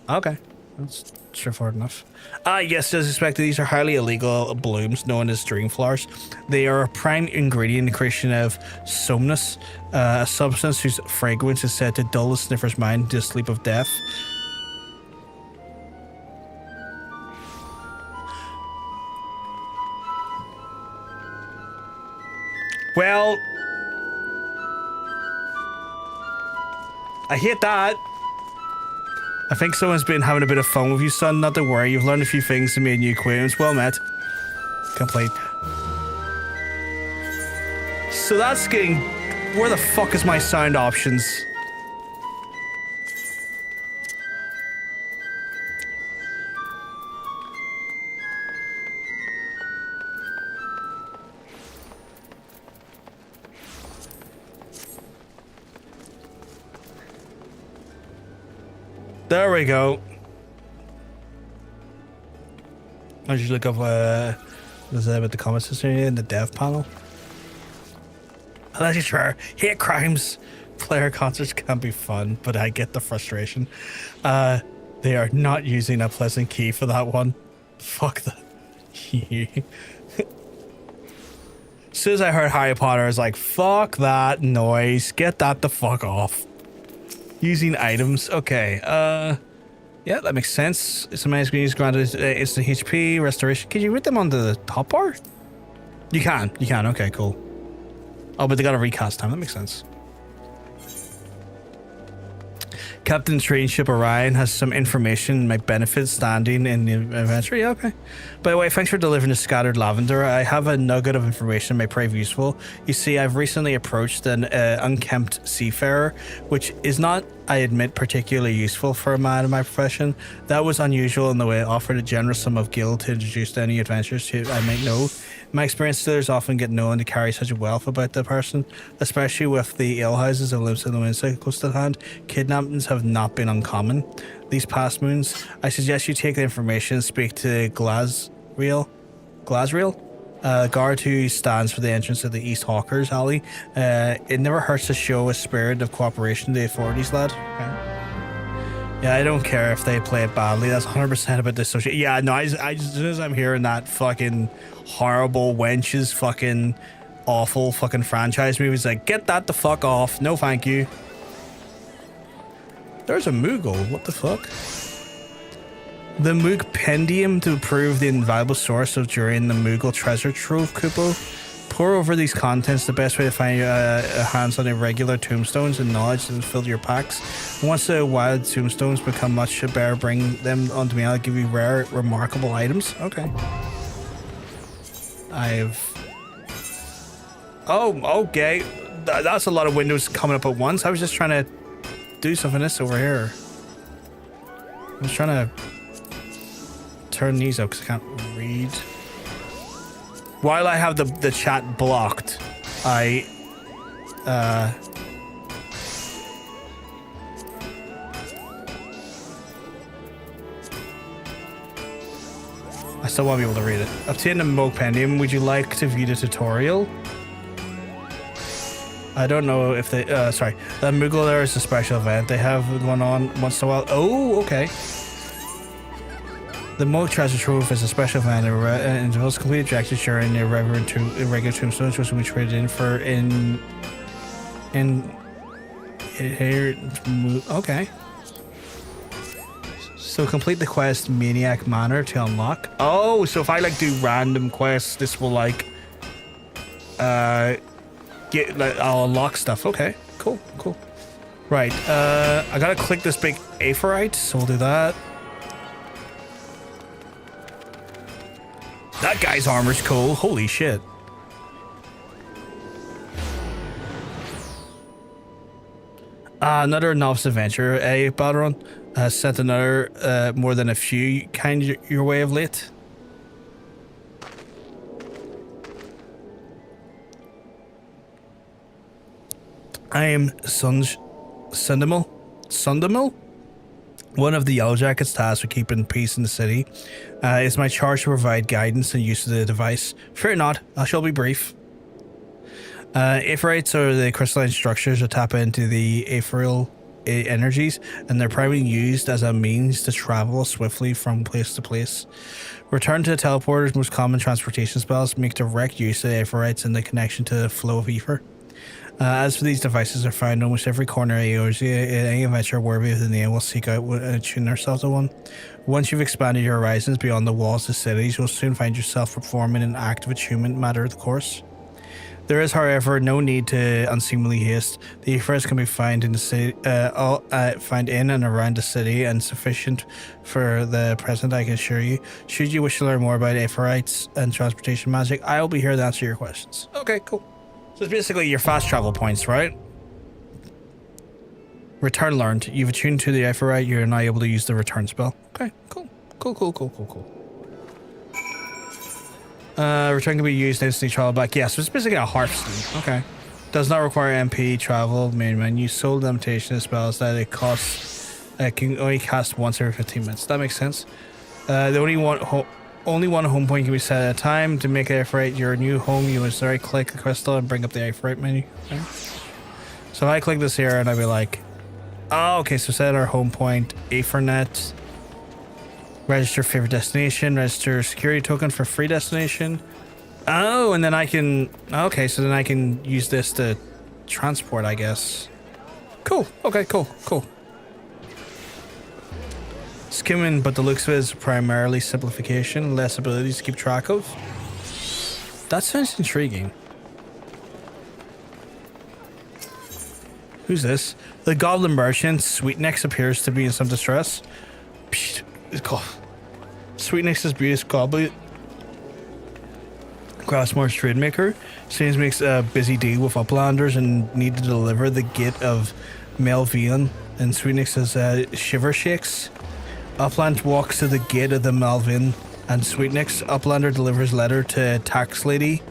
Okay, that's straightforward enough. Yes, as expected, these are highly illegal blooms known as dream flowers. They are a prime ingredient in the creation of somnus, a substance whose fragrance is said to dull the sniffer's mind to a sleep of death. Well, I hate that. I think someone's been having a bit of fun with you, son. Not to worry, you've learned a few things and made new acquaintance. Well met. Complete. So that's getting... Where the fuck is my sound options? There we go. I just look up what's that about the comment system in the dev panel. That's sure. Hate crimes. Player concerts can be fun, but I get the frustration. They are not using a pleasant key for that one. Fuck that. As soon as I heard Harry Potter, I was like, fuck that noise. Get that the fuck off. Using items. Okay. Yeah, that makes sense. Some items granted instant HP, restoration. Can you read them on the top bar? You can. You can. Okay, cool. Oh, but they got a recast time. That makes sense. Captain Train Ship Orion has some information might benefit standing in the adventure. Yeah, okay. By the way, thanks for delivering the scattered lavender. I have a nugget of information may prove useful. You see, I've recently approached an unkempt seafarer, which is not, I admit, particularly useful for a man in my profession. That was unusual in the way it offered a generous sum of gil to introduce any adventures I might know. In my experience, stealers often get known to carry such a wealth about the person, especially with the alehouses of Limsa and Lominsa close at hand. Kidnappings have not been uncommon these past moons. I suggest you take the information and speak to Glazriel, guard who stands for the entrance of the East Hawkers alley. It never hurts to show a spirit of cooperation to the authorities, lad. Okay. Yeah, I don't care if they play it badly. That's 100% about the social. Yeah, no, I just, as soon as I'm hearing that fucking horrible wenches fucking awful fucking franchise movies, like, get that the fuck off. No, thank you. There's a Moogle. What the fuck? The Moogpendium to prove the invaluable source of during the Moogle treasure trove cupo. Pour over these contents. The best way to find hands on irregular tombstones and knowledge and fill your packs. Once the wild tombstones become much better, bring them onto me. I'll give you rare, remarkable items. Okay. Oh, okay. That's a lot of windows coming up at once. I was just trying to do something this over here. I was trying to turn these up because I can't read. While I have the chat blocked, I still won't be able to read it. Obtain the Moogpendium. Would you like to view the tutorial? I don't know if they sorry. The Moogle there is a special event. They have one on once in a while. Oh, okay. The Moog Treasure Trove is a special event and involves complete objectives during the irregular tombstones, which will be traded in for here. Okay. So complete the quest Maniac Manor to unlock. Oh, so if I like do random quests, this will like get like I'll unlock stuff. Okay, cool. Right. I gotta click this big Aetheryte, so we'll do that. That guy's armor's cool. Holy shit. Another novice adventure, battle run. Sent another more than a few kind your way of late. I am Sundamil? One of the Yellowjackets tasked with keeping peace in the city. It's my charge to provide guidance and use of the device. Fear not, I shall be brief. Aetherytes are the crystalline structures that tap into the ethereal energies, and they're primarily used as a means to travel swiftly from place to place. Return to the teleporter's most common transportation spells make direct use of the Aetherytes and the connection to the flow of ether. As for these devices are found in almost every corner of Eorzea, any adventure worthy of the name will seek out and attune themselves to one. Once you've expanded your horizons beyond the walls of cities, you'll soon find yourself performing an act of attunement matter of the course. There is, however, no need to unseemly haste. The Aetherytes can be found in the city, found in and around the city, and sufficient for the present, I can assure you. Should you wish to learn more about Aetherytes and transportation magic, I will be here to answer your questions. Okay, cool. So it's basically your fast travel points, right? Return learned. You've attuned to the Aetheryte. You're now able to use the return spell. Okay, cool. Return can be used to instantly travel back. Yeah, so it's basically a Hearthstone. Okay. Does not require MP travel. Main menu. Sole limitation of spells that it costs. Can only cast once every 15 minutes. That makes sense. The only one home point can be set at a time. To make Aetheryte your new home, you must right-click the crystal and bring up the Aetheryte menu. Okay. So if I click this here and I'll be like, oh, okay, so set our home point, Aethernet, register favorite destination, register security token for free destination. Oh, and then I can, okay, so then I can use this to transport, I guess. Cool, okay, cool. Skimming, but the looks of it is primarily simplification, less abilities to keep track of. That sounds intriguing. Who's this? The Goblin Merchant, Sweetnix, appears to be in some distress. Sweetnix is beauteous goblin. Grassmore's trade maker. Seems makes a busy deal with uplanders and need to deliver the gate of Melvian. And Sweetnix says Shiver Shakes. Upland walks to the gate of the Malvin And Sweetnix, Uplander delivers letter to tax lady.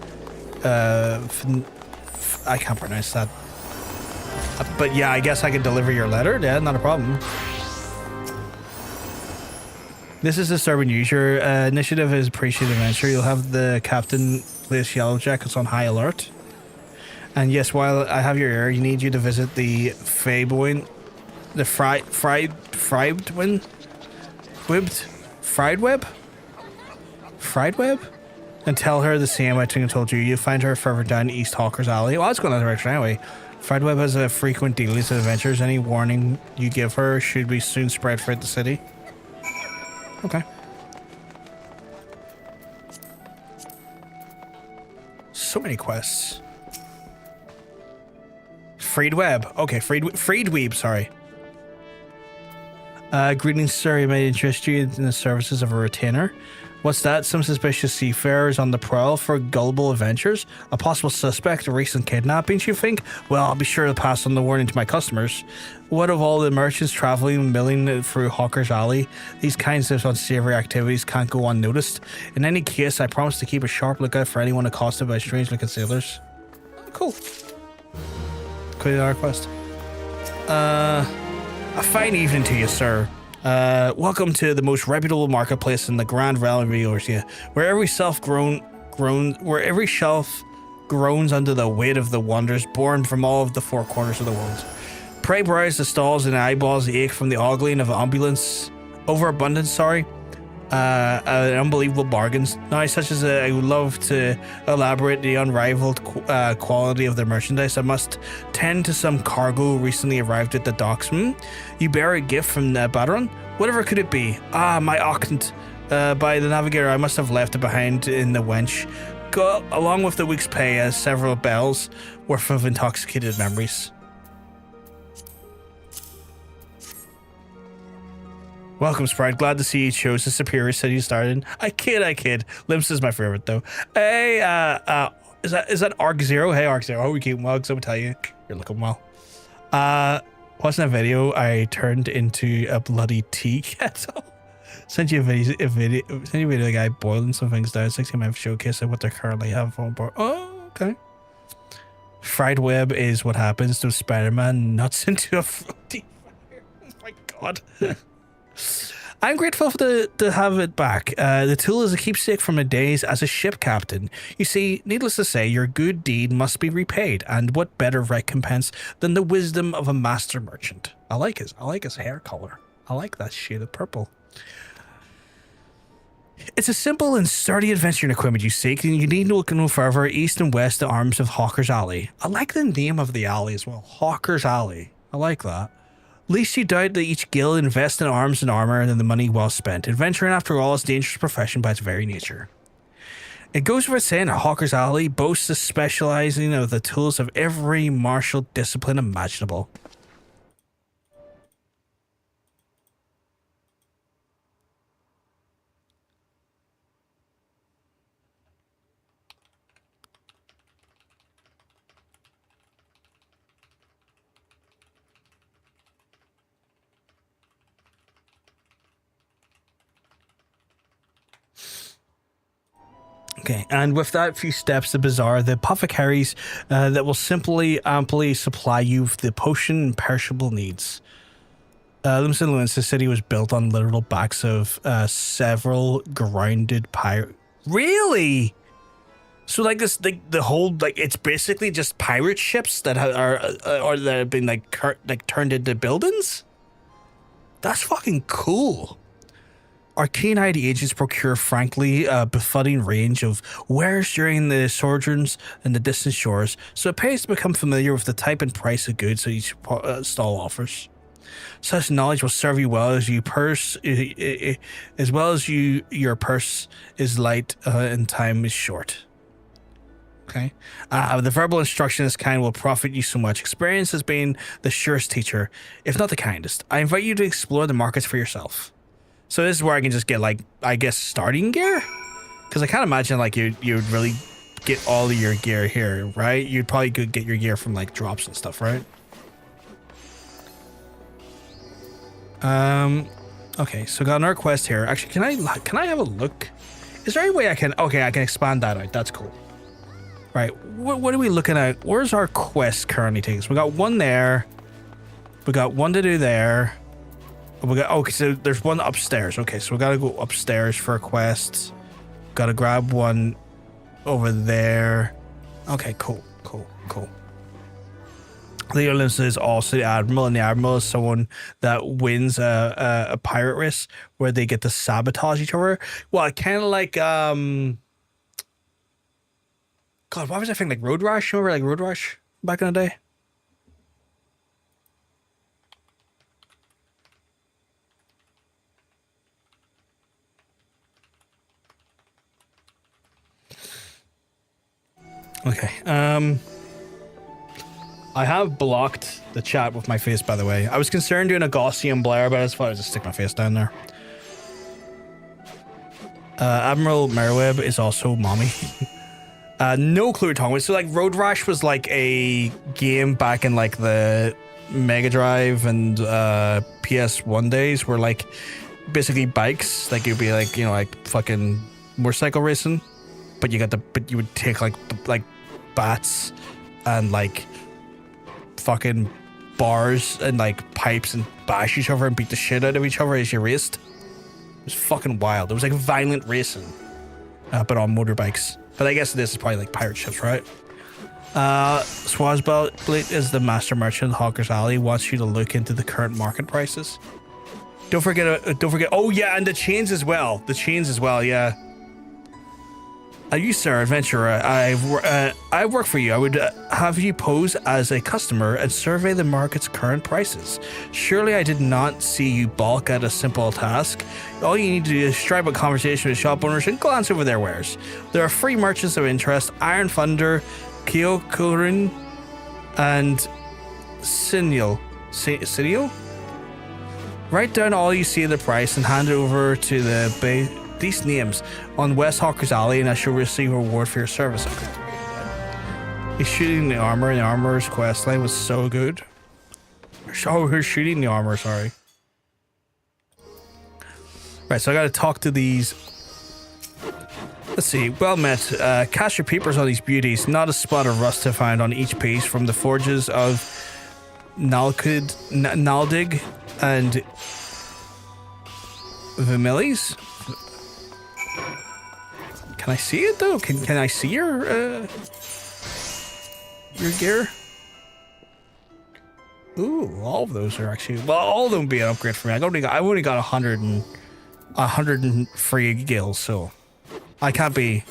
I can't pronounce that. But yeah, I guess I could deliver your letter. Yeah, not a problem. This is disturbing news. Your initiative is appreciated adventure. You'll have the captain place yellow jackets on high alert. And yes, while I have your ear, you need you to visit the Fayboyne, the Fried Web, and tell her the same Attuning told you. You find her further down East Hawker's Alley. Well, it's going that direction anyway. Fried Web has a frequent dealings and adventures. Any warning you give her should be soon spread throughout the city. Okay. So many quests. Freed Web. Okay, Freed Weeb, sorry. Greetings, sir. You may interest you in the services of a retainer. What's that? Some suspicious seafarers on the prowl for gullible adventures? A possible suspect of recent kidnappings, you think? Well, I'll be sure to pass on the warning to my customers. What of all the merchants traveling and milling through Hawker's Alley? These kinds of unsavory activities can't go unnoticed. In any case, I promise to keep a sharp lookout for anyone accosted by strange-looking sailors. Cool. Quite our quest. A fine evening to you, sir. Welcome to the most reputable marketplace in the Grand Realm of Eorzea, where every shelf groans under the weight of the wonders born from all of the four corners of the world. Pray browse the stalls and eyeballs ache from the ogling of overabundance, and unbelievable bargains. Now, such as I would love to elaborate the unrivaled quality of their merchandise, I must tend to some cargo recently arrived at the docks. You bear a gift from the Bateron? Whatever could it be? Ah, my Octant. By the navigator, I must have left it behind in the wench. Along with the week's pay, as several bells worth of intoxicated memories. Welcome, Sprite. Glad to see you chose the superior city you started in. I kid. Limsa's my favorite, though. Hey, is that Arc Zero? Hey, Arc Zero. How are we keeping well? Because I would tell you, you're looking well. Watching that video, I turned into a bloody tea kettle. Sent you a video of the guy boiling some things down. 16-minute showcase of what they currently have on board. Oh, okay. Fried Web is what happens to Spider-Man nuts into a fruity fire. Oh my god. I'm grateful to have it back. The tool is a keepsake from my days as a ship captain. You see, needless to say, your good deed must be repaid, and what better recompense than the wisdom of a master merchant? I like his hair color. I like that shade of purple. It's a simple and sturdy adventuring equipment you seek, and you need to look no further east and west the arms of Hawker's Alley. I like the name of the alley as well. Hawker's Alley. I like that. Least you doubt that each guild invests in arms and armor and the money well spent. Adventuring, after all, is a dangerous profession by its very nature. It goes without saying that Hawker's Alley boasts the specializing of the tools of every martial discipline imaginable. Okay, and with that few steps, the bazaar, the apothecaries that will simply amply supply you with the potion and perishable needs. Limsa city was built on literal backs of several grounded pirate. Really? So like this, the whole it's basically just pirate ships that are or that have been turned into buildings. That's fucking cool. Our keen-eyed agents procure frankly a befuddling range of wares during the sojourns in the distant shores, so it pays to become familiar with the type and price of goods that each stall offers. Such knowledge will serve you well as your purse is light and time is short. Okay. The verbal instruction of this kind will profit you so much. Experience has been the surest teacher, if not the kindest. I invite you to explore the markets for yourself. So this is where I can just get I guess starting gear? Because I can't imagine you'd really get all of your gear here, right? You'd probably could get your gear from drops and stuff, right? Okay, so got another quest here. Actually, can I have a look? Is there any way I can... Okay, I can expand that out. That's cool. Right, what are we looking at? Where's our quest currently taking us? We got one there. We got one to do there. We got... Okay, so there's one upstairs. Okay, so we gotta go upstairs for a quest. Gotta grab one over there. Okay, cool. The Limsa is also the Admiral, and the Admiral is someone that wins a pirate race where they get to sabotage each other. Well, kind of like, God, what was I thinking? Like Road Rash? Remember like Road Rash back in the day? Okay, I have blocked the chat with my face, by the way. I was concerned doing a Gaussian blur, but I just thought I'd just stick my face down there. Admiral Merriweb is also mommy. No clue what you're talking about. So, like, Road Rash was like a game back in, like, the Mega Drive and PS1 days where, like, basically bikes, like, you'd be, like, you know, like, fucking motorcycle racing. But you would take, like bats and, like, fucking bars and like pipes and bash each other and beat the shit out of each other as you raced. It was fucking wild. It was like violent racing, but on motorbikes. But I guess this is probably like pirate ships, right? Swazbelt is the master merchant of Hawker's Alley. Wants you to look into the current market prices. Don't forget. Oh yeah, and the chains as well. Yeah. You, sir, adventurer, I work for you. I would have you pose as a customer and survey the market's current prices. Surely I did not see you balk at a simple task. All you need to do is strike a conversation with shop owners and glance over their wares. There are free merchants of interest: Iron Thunder, Kyokurin, and Sineal. Sineal? Write down all you see of the price and hand it over to these names on West Hawker's Alley, and I shall receive a reward for your service. He's shooting the armor, and the armor's questline was so good. Oh, who's shooting the armor? Sorry. Right, so I gotta talk to these. Let's see. Well met. Cast your peepers on these beauties. Not a spot of rust to find on each piece from the forges of Naldig and Vimilis. Can I see it though? Can I see your gear? Ooh, all of those are actually, well, all of them would be an upgrade for me. I've only got 103 gills, so I can't be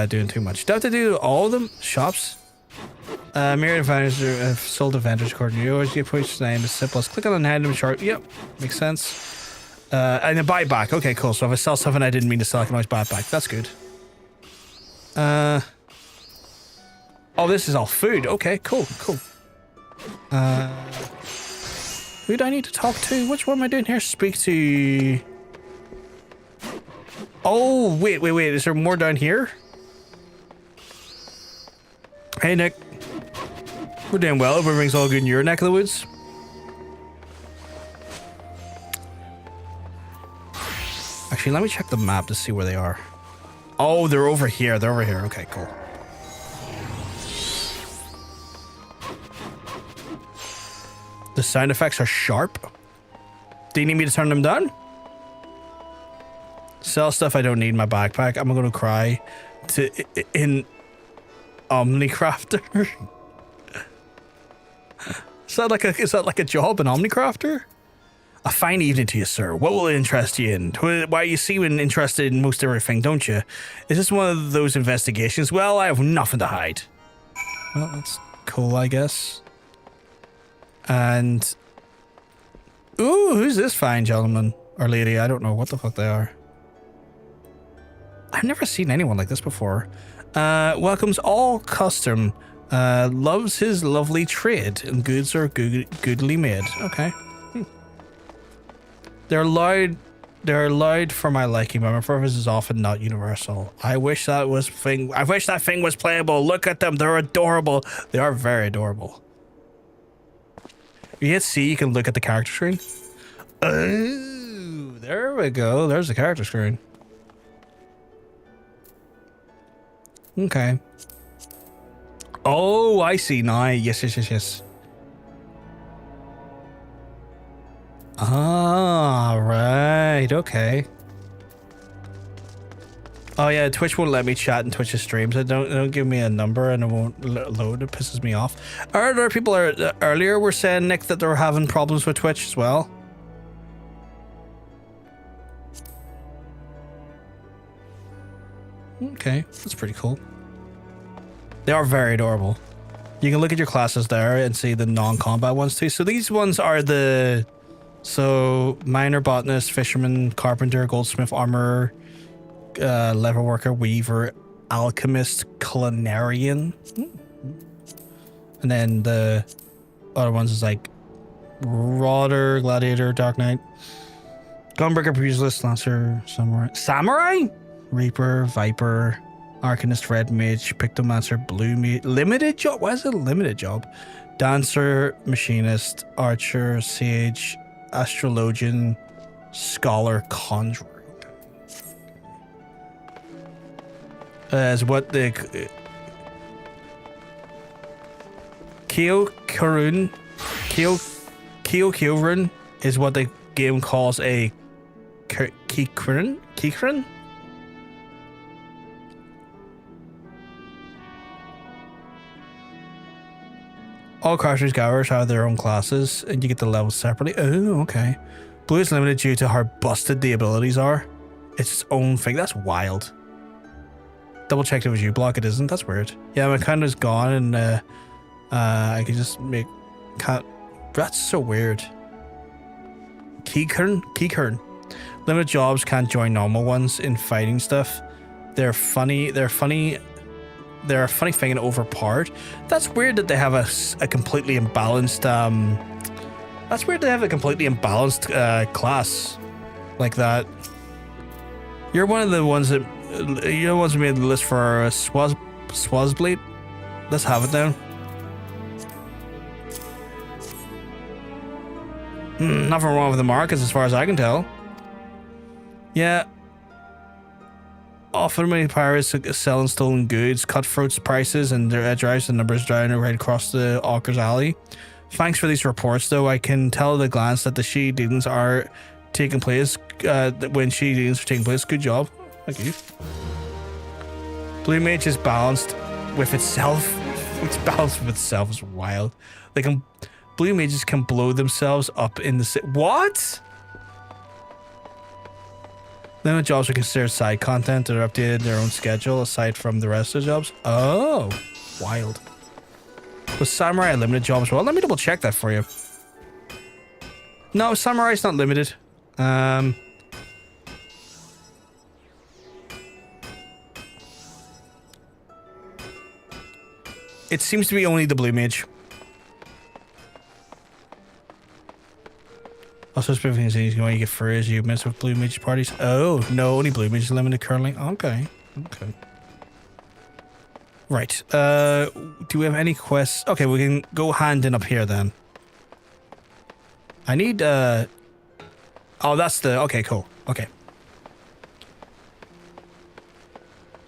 doing too much. Do I have to do all of them? Shops? Myriad advantages have sold advantage according to yours. You approach the name as simple as click on an item chart. Yep, makes sense. And a buyback. Okay, cool. So if I sell something I didn't mean to sell, I can always buy it back. That's good. Oh, this is all food. Okay, cool. Who do I need to talk to? Which one am I doing here? Speak to... Oh, wait. Is there more down here? Hey, Nick. We're doing well. Everything's all good in your neck of the woods. Actually, let me check the map to see where they are. Oh, they're over here. Okay, cool. The sound effects are sharp. Do you need me to turn them down? Sell stuff I don't need in my backpack. I'm gonna cry in Omnicrafter. Is that like a job, an Omnicrafter? A fine evening to you, sir. What will it interest you in? Why you seem interested in most everything, don't you? Is this one of those investigations? Well, I have nothing to hide. Well, that's cool, I guess. And... Ooh, who's this fine gentleman? Or lady? I don't know what the fuck they are. I've never seen anyone like this before. Welcomes all custom. Loves his lovely trade, and goods are goodly made. Okay. They're loud for my liking, but my purpose is often not universal. I wish that thing was playable. Look at them, they're adorable. They are very adorable. You hit C, you can look at the character screen. Oh, there we go. There's the character screen. Okay. Oh, I see now. Yes. Ah, right. Okay. Oh yeah, Twitch won't let me chat in Twitch's streams. It don't give me a number and it won't load. It pisses me off. Other people earlier were saying, Nick, that they were having problems with Twitch as well. Okay, that's pretty cool. They are very adorable. You can look at your classes there and see the non-combat ones too. So these ones are the miner, botanist, fisherman, carpenter, goldsmith, armorer, leather worker, weaver, alchemist, culinarian. And then the other ones is like Marauder, gladiator, dark knight, gunbreaker, pugilist, lancer, samurai, reaper, viper, arcanist, red mage, pictomancer, blue mage, limited job. Why is it a limited job? Dancer, machinist, archer, sage, astrologian, scholar, conjurer. As what the Kyokurun is what the game calls a Kikrin. All characters gatherers have their own classes, and you get the levels separately. Oh, okay. Blue is limited due to how busted the abilities are. It's its own thing. That's wild. Double checked it was you block. It isn't. That's weird. Yeah, my count is gone, and I can just make. Can't. That's so weird. Keykern. Limited jobs can't join normal ones in fighting stuff. They're funny. They're a funny thing and overpowered. That's weird that they have a completely imbalanced. That's weird they have a completely imbalanced class like that. You're one of the ones that. You're the ones who made the list for Swazbleed. Let's have it down. Nothing wrong with the markets as far as I can tell. Yeah. Often many pirates selling stolen goods, cutthroats prices, and their drives the numbers down right across the Awker's Alley. Thanks for these reports, though. I can tell at a glance that the shady dealings are taking place. When shady dealings are taking place, good job. Thank you. Blue Mage is balanced with itself. It's balanced with itself is wild. They can. Blue Mages can blow themselves up in the what? Limited jobs are considered side content that are updated their own schedule aside from the rest of the jobs. Oh, wild. Was Samurai a limited job as well? Let me double check that for you. No, Samurai's not limited. It seems to be only the Blue Mage. Also, specifically saying you get furs, you mess with Blue Mage parties. Oh, no, only Blue Mage is limited currently. Okay. Right. Do we have any quests? Okay, we can go hand in up here then. I need, oh, that's the, okay, cool. Okay.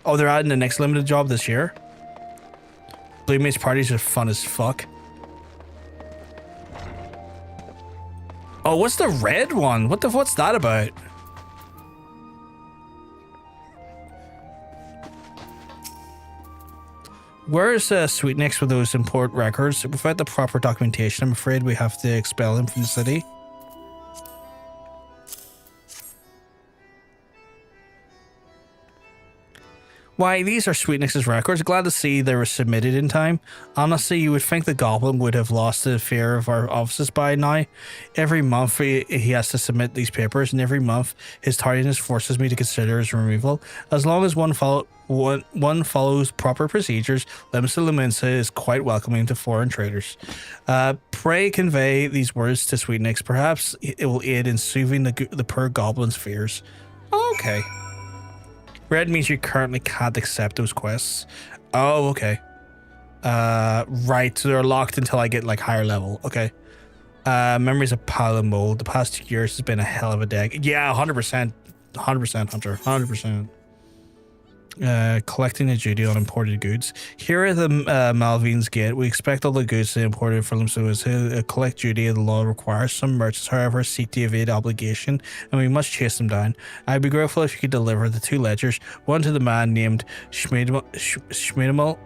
Oh, they're adding the next limited job this year. Blue Mage parties are fun as fuck. Oh, what's the red one? What's that about? Where's Sweet Nicks with those import records? Without the proper documentation, I'm afraid we have to expel him from the city. Why, these are Sweet Nicks' records. Glad to see they were submitted in time. Honestly, you would think the Goblin would have lost the fear of our offices by now. Every month he has to submit these papers, and every month his tardiness forces me to consider his removal. As long as one follows proper procedures, Lominsa is quite welcoming to foreign traders. Pray convey these words to Sweet Nicks. Perhaps it will aid in soothing the poor Goblin's fears. Okay. Red means you currently can't accept those quests. Oh, okay. Right, so they're locked until I get like higher level. Okay. Memories of pile of mold. The past 2 years has been a hell of a day. Yeah, 100%. 100% Hunter. 100%. Collecting a duty on imported goods. Here at the Malvine's Gate, we expect all the goods to be imported for Limsa to collect duty the law requires. Some merchants, however, seek to evade obligation, and we must chase them down. I'd be grateful if you could deliver the 2 ledgers, one to the man named Shundhimmel,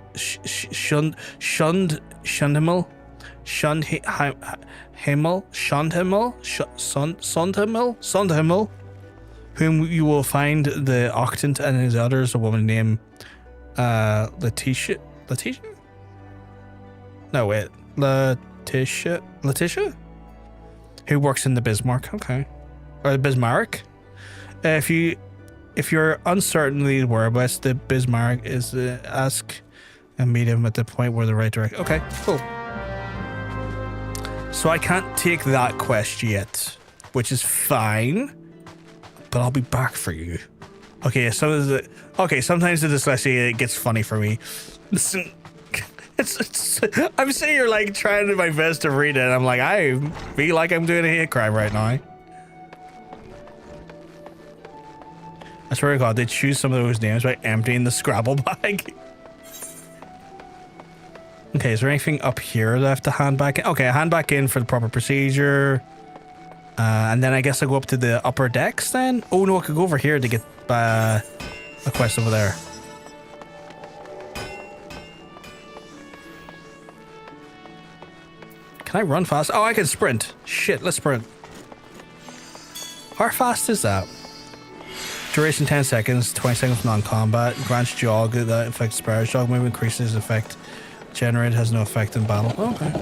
whom you will find the Octant, and his other is a woman named Letitia? No, wait. Letitia? Who works in the Bismarck. Okay. Or the Bismarck. If you're uncertain of the whereabouts, the Bismarck is ask and meet him at the point where the right direction. Okay, cool. So I can't take that quest yet, which is fine. But I'll be back for you. Okay, sometimes the dyslexia gets funny for me. It's I'm sitting here like trying my best to read it, and I'm like, I feel like I'm doing a hate crime right now. I swear to God, they choose some of those names by emptying the Scrabble bag. Okay, is there anything up here that I have to hand back in? Okay, I hand back in for the proper procedure. And then I guess I go up to the upper decks then? Oh no, I could go over here to get a quest over there. Can I run fast? Oh, I can sprint. Shit, let's sprint. How fast is that? Duration 10 seconds, 20 seconds non-combat. Grants jog that affects sparrows. Jog move increases effect. Generate has no effect in battle. Oh, okay.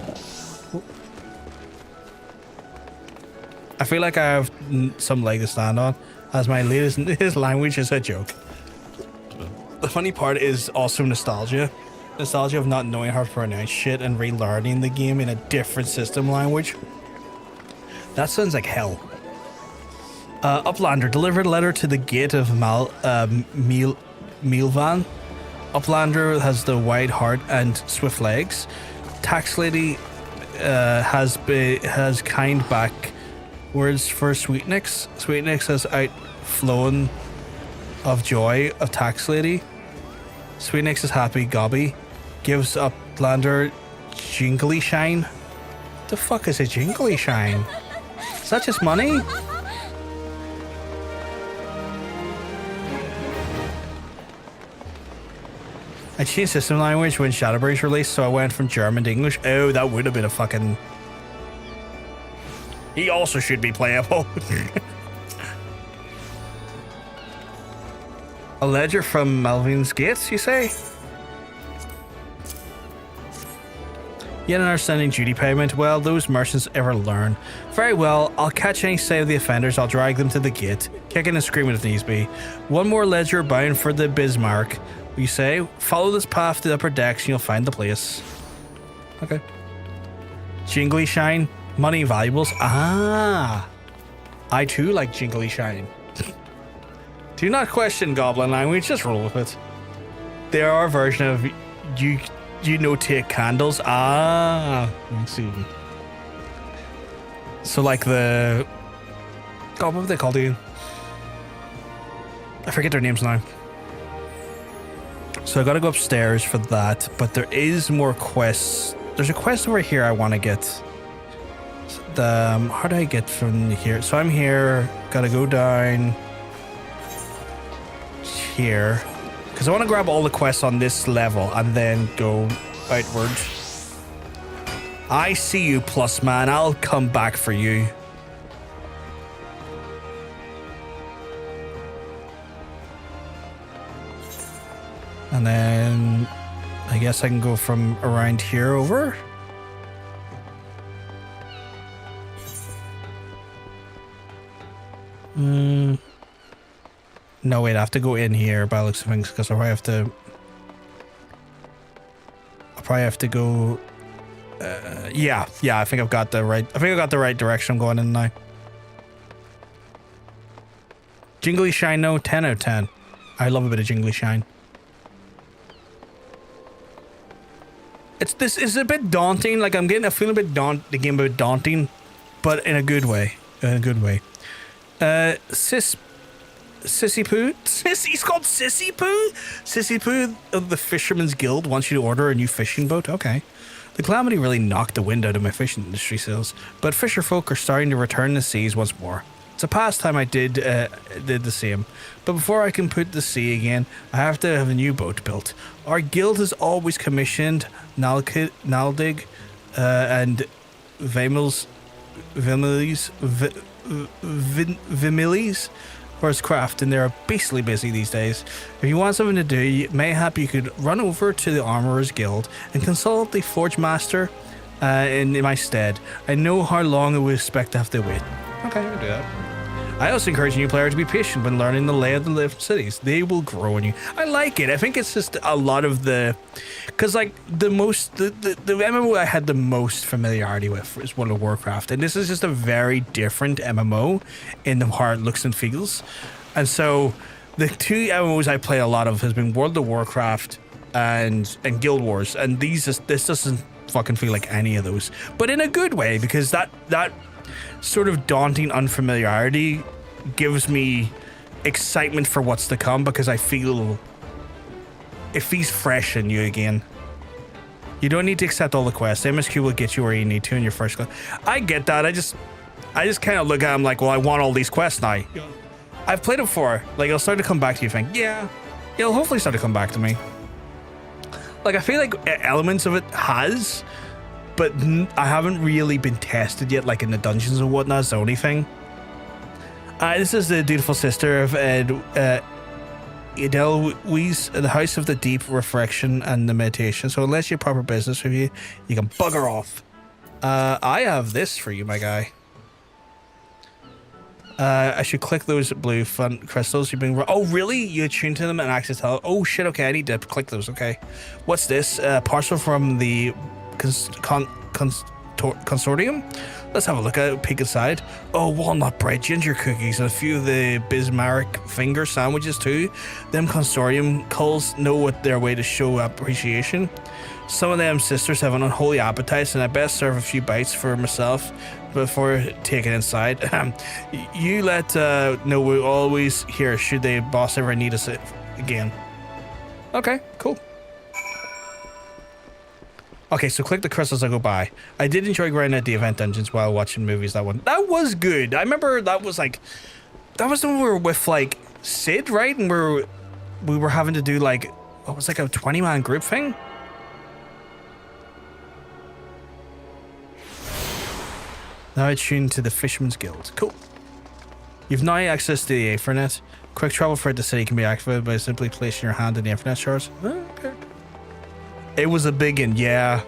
I feel like I have some leg to stand on, as my latest language is a joke. The funny part is also nostalgia. Nostalgia of not knowing how to pronounce shit and relearning the game in a different system language. That sounds like hell. Uplander, delivered a letter to the gate of Mealvan. Uplander has the wide heart and swift legs. Tax lady has kind back words for Sweetnix. Sweetnix has outflown of joy of Tax Lady. Sweetnix is happy gobby. Gives Uplander jingly shine. The fuck is a jingly shine? Is that just money? I changed system language when Shadowbreeze released, so I went from German to English. Oh, that would have been a fucking... He also should be playable. A ledger from Malvine's Gates, you say? Yet another standing duty payment. Well, those merchants ever learn. Very well, I'll catch any sight of the offenders. I'll drag them to the gate, kicking and screaming if needs be. One more ledger bound for the Bismarck. You say, follow this path to the upper decks and you'll find the place. Okay. Jingly shine. Money valuables. Ah. I too like jingly shine. Do not question goblin language, just roll with it. There are a version of you take candles. Ah. Let's see. So like the... God, what were they called again? I forget their names now. So I gotta go upstairs for that, but there is more quests. There's a quest over here I want to get. How do I get from here? So I'm here, gotta go down here because I want to grab all the quests on this level and then go outward. I see you, plus man. I'll come back for you. And then I guess I can go from around here over. No, wait, I have to go in here by the looks of things because I'll probably have to go. Yeah, I think I've got the right. I think I got the right direction I'm going in now. Jingly shine, no, 10 out of 10. I love a bit of jingly shine. This is a bit daunting. Like I'm getting a feeling a bit the game a bit daunting but in a good way. In a good way. Sissy Poo? He's called Sissy Poo? Sissy Poo of the Fisherman's Guild wants you to order a new fishing boat? Okay. The Calamity really knocked the wind out of my fishing industry sales, but fisher folk are starting to return to seas once more. It's a past time I did the same, but before I can put to sea again, I have to have a new boat built. Our guild has always commissioned Naldig and Vimilis for his craft, and they're beastly busy these days. If you want something to do, mayhap you could run over to the Armorer's Guild and consult the Forge Master in my stead. I know how long I would expect to have to wait. Okay, I'll do that. I also encourage new players to be patient when learning the lay of the different cities. They will grow on you. I like it. I think it's just a lot of the... Because, like, the MMO I had the most familiarity with is World of Warcraft. And this is just a very different MMO in how it looks and feels. And so, the two MMOs I play a lot of has been World of Warcraft and Guild Wars. And this doesn't fucking feel like any of those. But in a good way, because that sort of daunting unfamiliarity gives me excitement for what's to come, because I feel it feels fresh in you again. You don't need to accept all the quests. MSQ will get you where you need to in your first class. I get that. I just kind of look at them like, well, I want all these quests now. I've played it before. Like, it'll start to come back to you. Think, yeah, it'll hopefully start to come back to me. Like, I feel like elements of it has, but I haven't really been tested yet, like in the dungeons and whatnot. It's the only thing. This is the dutiful sister of Edelweiss, the House of the Deep Reflection and the Meditation. So unless you're proper business with you, you can bugger off. I have this for you, my guy. I should click those blue fun crystals you've been... Oh, really? You attune to them and access hell? Oh, shit, okay, I need to click those, okay. What's this? Parcel from the... Consortium? Let's have a look at it, peek inside. Oh, walnut bread, ginger cookies, and a few of the Bismarck finger sandwiches too. Them Consortium cults know what their way to show appreciation. Some of them sisters have an unholy appetite, and I best serve a few bites for myself before taking inside. You let know we're always here should the boss ever need us again. Okay, cool. Okay, so click the crystals I go by. I did enjoy grinding at the event dungeons while watching movies. That was good. I remember that was when we were with like Sid, right? And we were having to do like, what was like a 20-man group thing? Now I tune to the Fisherman's Guild. Cool. You've now access to the Aetheryte. Quick travel for the city can be activated by simply placing your hand in the Aetheryte shards. Okay. It was a big one, yeah.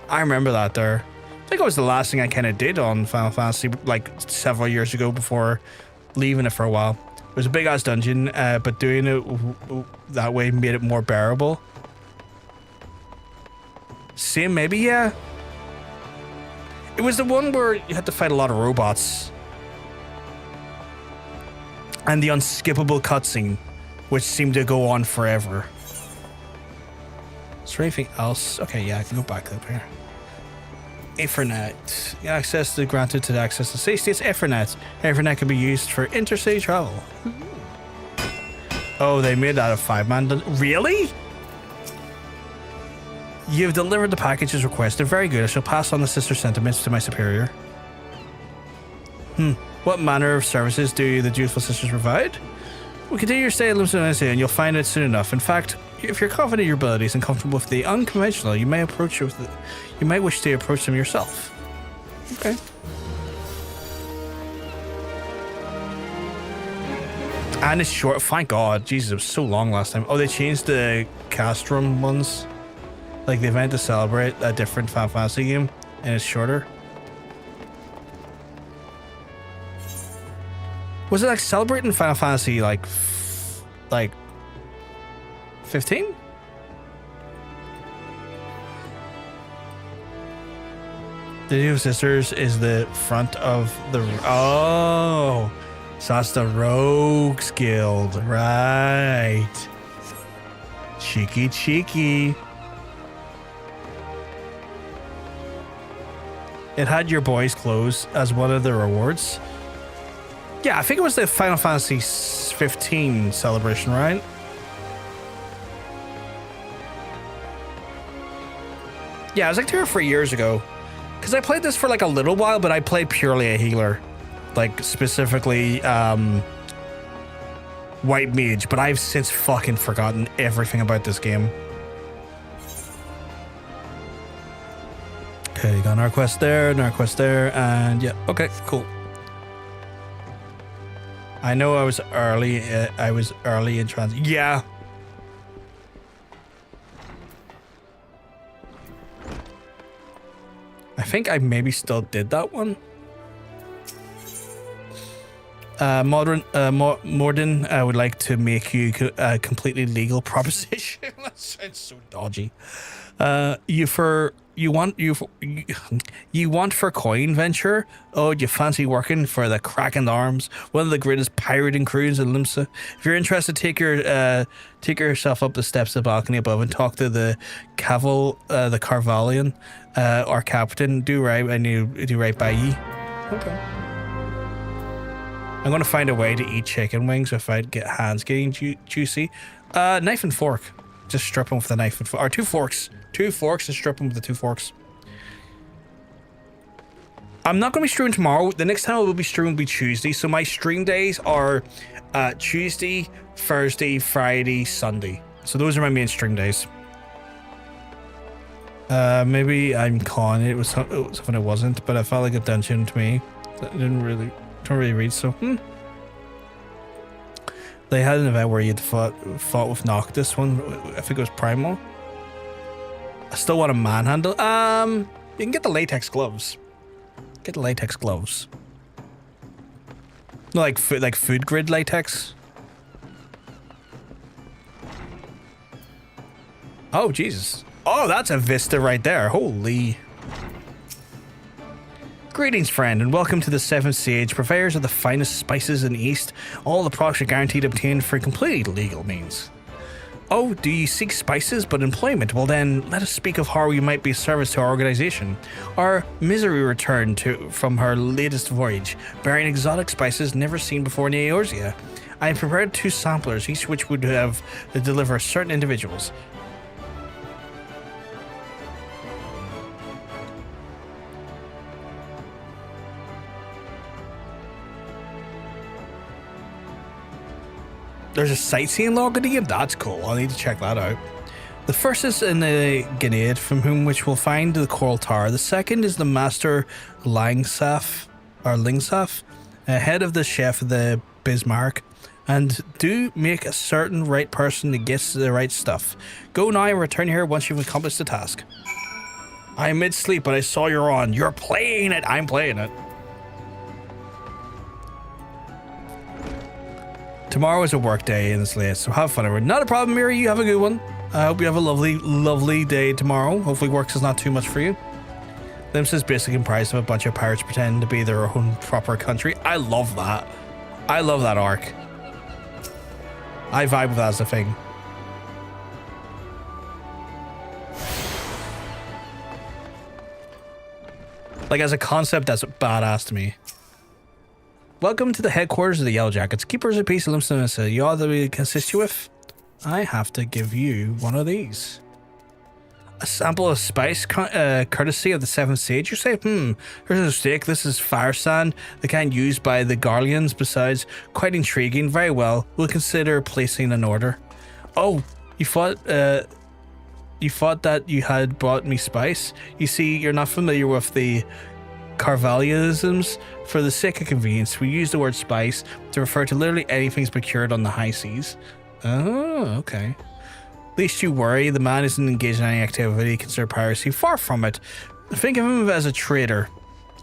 I remember that there. I think it was the last thing I kind of did on Final Fantasy, like several years ago before leaving it for a while. It was a big ass dungeon, but doing it that way made it more bearable. Same, maybe, yeah. It was the one where you had to fight a lot of robots. And the unskippable cutscene, which seemed to go on forever. Is there anything else? Okay, yeah, I can go back up here. Aetheryte. Access to granted to the access to safe states. Aetheryte. Aetheryte can be used for interstate travel. Oh, they made that a 5-man. Really? You've delivered the package as requested. Very good. I shall pass on the sister sentiments to my superior. What manner of services do the dutiful sisters provide? We'll continue your stay at Limsa and you'll find it soon enough. In fact, if you're confident in your abilities and comfortable with the unconventional, you may wish to approach them yourself. Okay. And it's short. Thank God. Jesus, it was so long last time. Oh, they changed the Castrum ones. Like the event to celebrate a different Final Fantasy game, and it's shorter. Was it like celebrating Final Fantasy like 15? The New Sisters is the front of the... Oh! So that's the Rogues Guild. Right. Cheeky. It had your boy's clothes as one of the rewards. Yeah, I think it was the Final Fantasy 15 celebration, right? Yeah, it was like 2 or 3 years ago. Because I played this for like a little while, but I played purely a healer. Like, specifically, White Mage. But I've since fucking forgotten everything about this game. Okay, got Narquest there, and yeah, okay, cool. I know I was early in transit. Yeah. I think I maybe still did that one. Morden, I would like to make you a completely legal proposition. That sounds so dodgy. You want for coin venture? Oh, you fancy working for the Kraken Arms, one of the greatest pirating crews in Limsa? If you're interested, take yourself up the steps of the balcony above and talk to the Carvalian, our captain. Do right by ye. Okay. I'm gonna find a way to eat chicken wings without hands getting juicy. Knife and fork. Just strip them with the knife and fork. Or 2 forks. 2 forks and strip them with the 2 forks. I'm not going to be streaming tomorrow. The next time I will be streaming will be Tuesday. So my stream days are Tuesday, Thursday, Friday, Sunday. So those are my main stream days. Maybe I'm calling it. It was something it wasn't, but I felt like it mentioned to me. I don't really read, so They had an event where you'd fought with Noctis one. I think it was Primal. I still want a manhandle. You can get the latex gloves. Get the latex gloves. No, like food grade latex. Oh Jesus! Oh, that's a vista right there. Holy. Greetings, friend, and welcome to the Seventh Sage, purveyors of the finest spices in the East. All the products are guaranteed obtained for completely legal means. Oh, do you seek spices but employment? Well then, let us speak of how you might be of service to our organization. Our Misery returned from her latest voyage, bearing exotic spices never seen before in Eorzea. I have prepared 2 samplers, each which would have to deliver certain individuals. There's a sightseeing log in the game? That's cool. I'll need to check that out. The first is in the Grenade, from whom which we'll find the Coral Tower. The second is the Master Lingsaf, head of the chef of the Bismarck. And do make a certain right person that gets the right stuff. Go now and return here once you've accomplished the task. I'm mid-sleep, but I saw you're on. You're playing it. I'm playing it. Tomorrow is a work day and it's late, so have fun. Not a problem, Miri. You have a good one. I hope you have a lovely, lovely day tomorrow. Hopefully work is not too much for you. Limsa is basically comprised of a bunch of pirates pretending to be their own proper country. I love that. I love that arc. I vibe with that as a thing. Like, as a concept, that's badass to me. Welcome to the headquarters of the Yellow Jackets. Keepers of peace, Limsa. You all that we can assist you with? I have to give you one of these. A sample of spice, courtesy of the Seventh Sage, you say? Here's a mistake. This is fire sand, the kind used by the Garleans. Besides, quite intriguing. Very well. We'll consider placing an order. Oh, you thought that you had brought me spice? You see, you're not familiar with the Carvalianisms. For the sake of convenience, we use the word spice to refer to literally anything procured on the high seas. Oh, okay. Least you worry, the man isn't engaged in any activity considered piracy. Far from it. Think of him as a trader,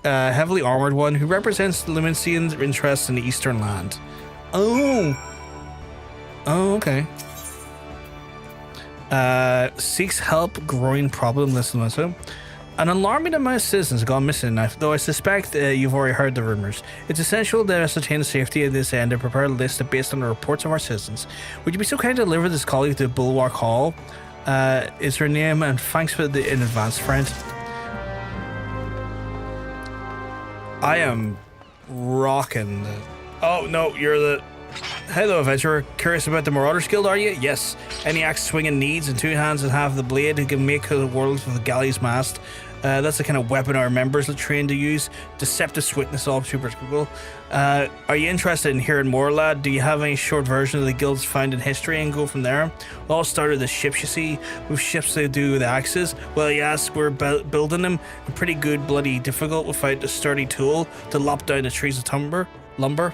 a heavily armored one who represents the Lominsian interests in the eastern land. Oh, okay. Seeks help growing problem. Listen. An alarming amount of citizens have gone missing, though I suspect you've already heard the rumors. It's essential to ascertain the safety of this end and prepare a list based on the reports of our citizens. Would you be so kind to deliver this colleague to Bulwark Hall? Is her name, and thanks for the in advance, friend. I am rocking. Oh no, you're the. Hello, adventurer. Curious about the Marauders Guild, are you? Yes. Any axe swinging needs and 2 hands and half the blade who can make the world with a galley's mast. That's the kind of weapon our members are trained to use. Deceptive swiftness, all super cool. Are you interested in hearing more, lad? Do you have any short version of the guilds found in history and go from there? It all started with ships, you see, with ships they do with axes. Well, yes, we're building them. Pretty good, bloody difficult without a sturdy tool to lop down the trees of lumber,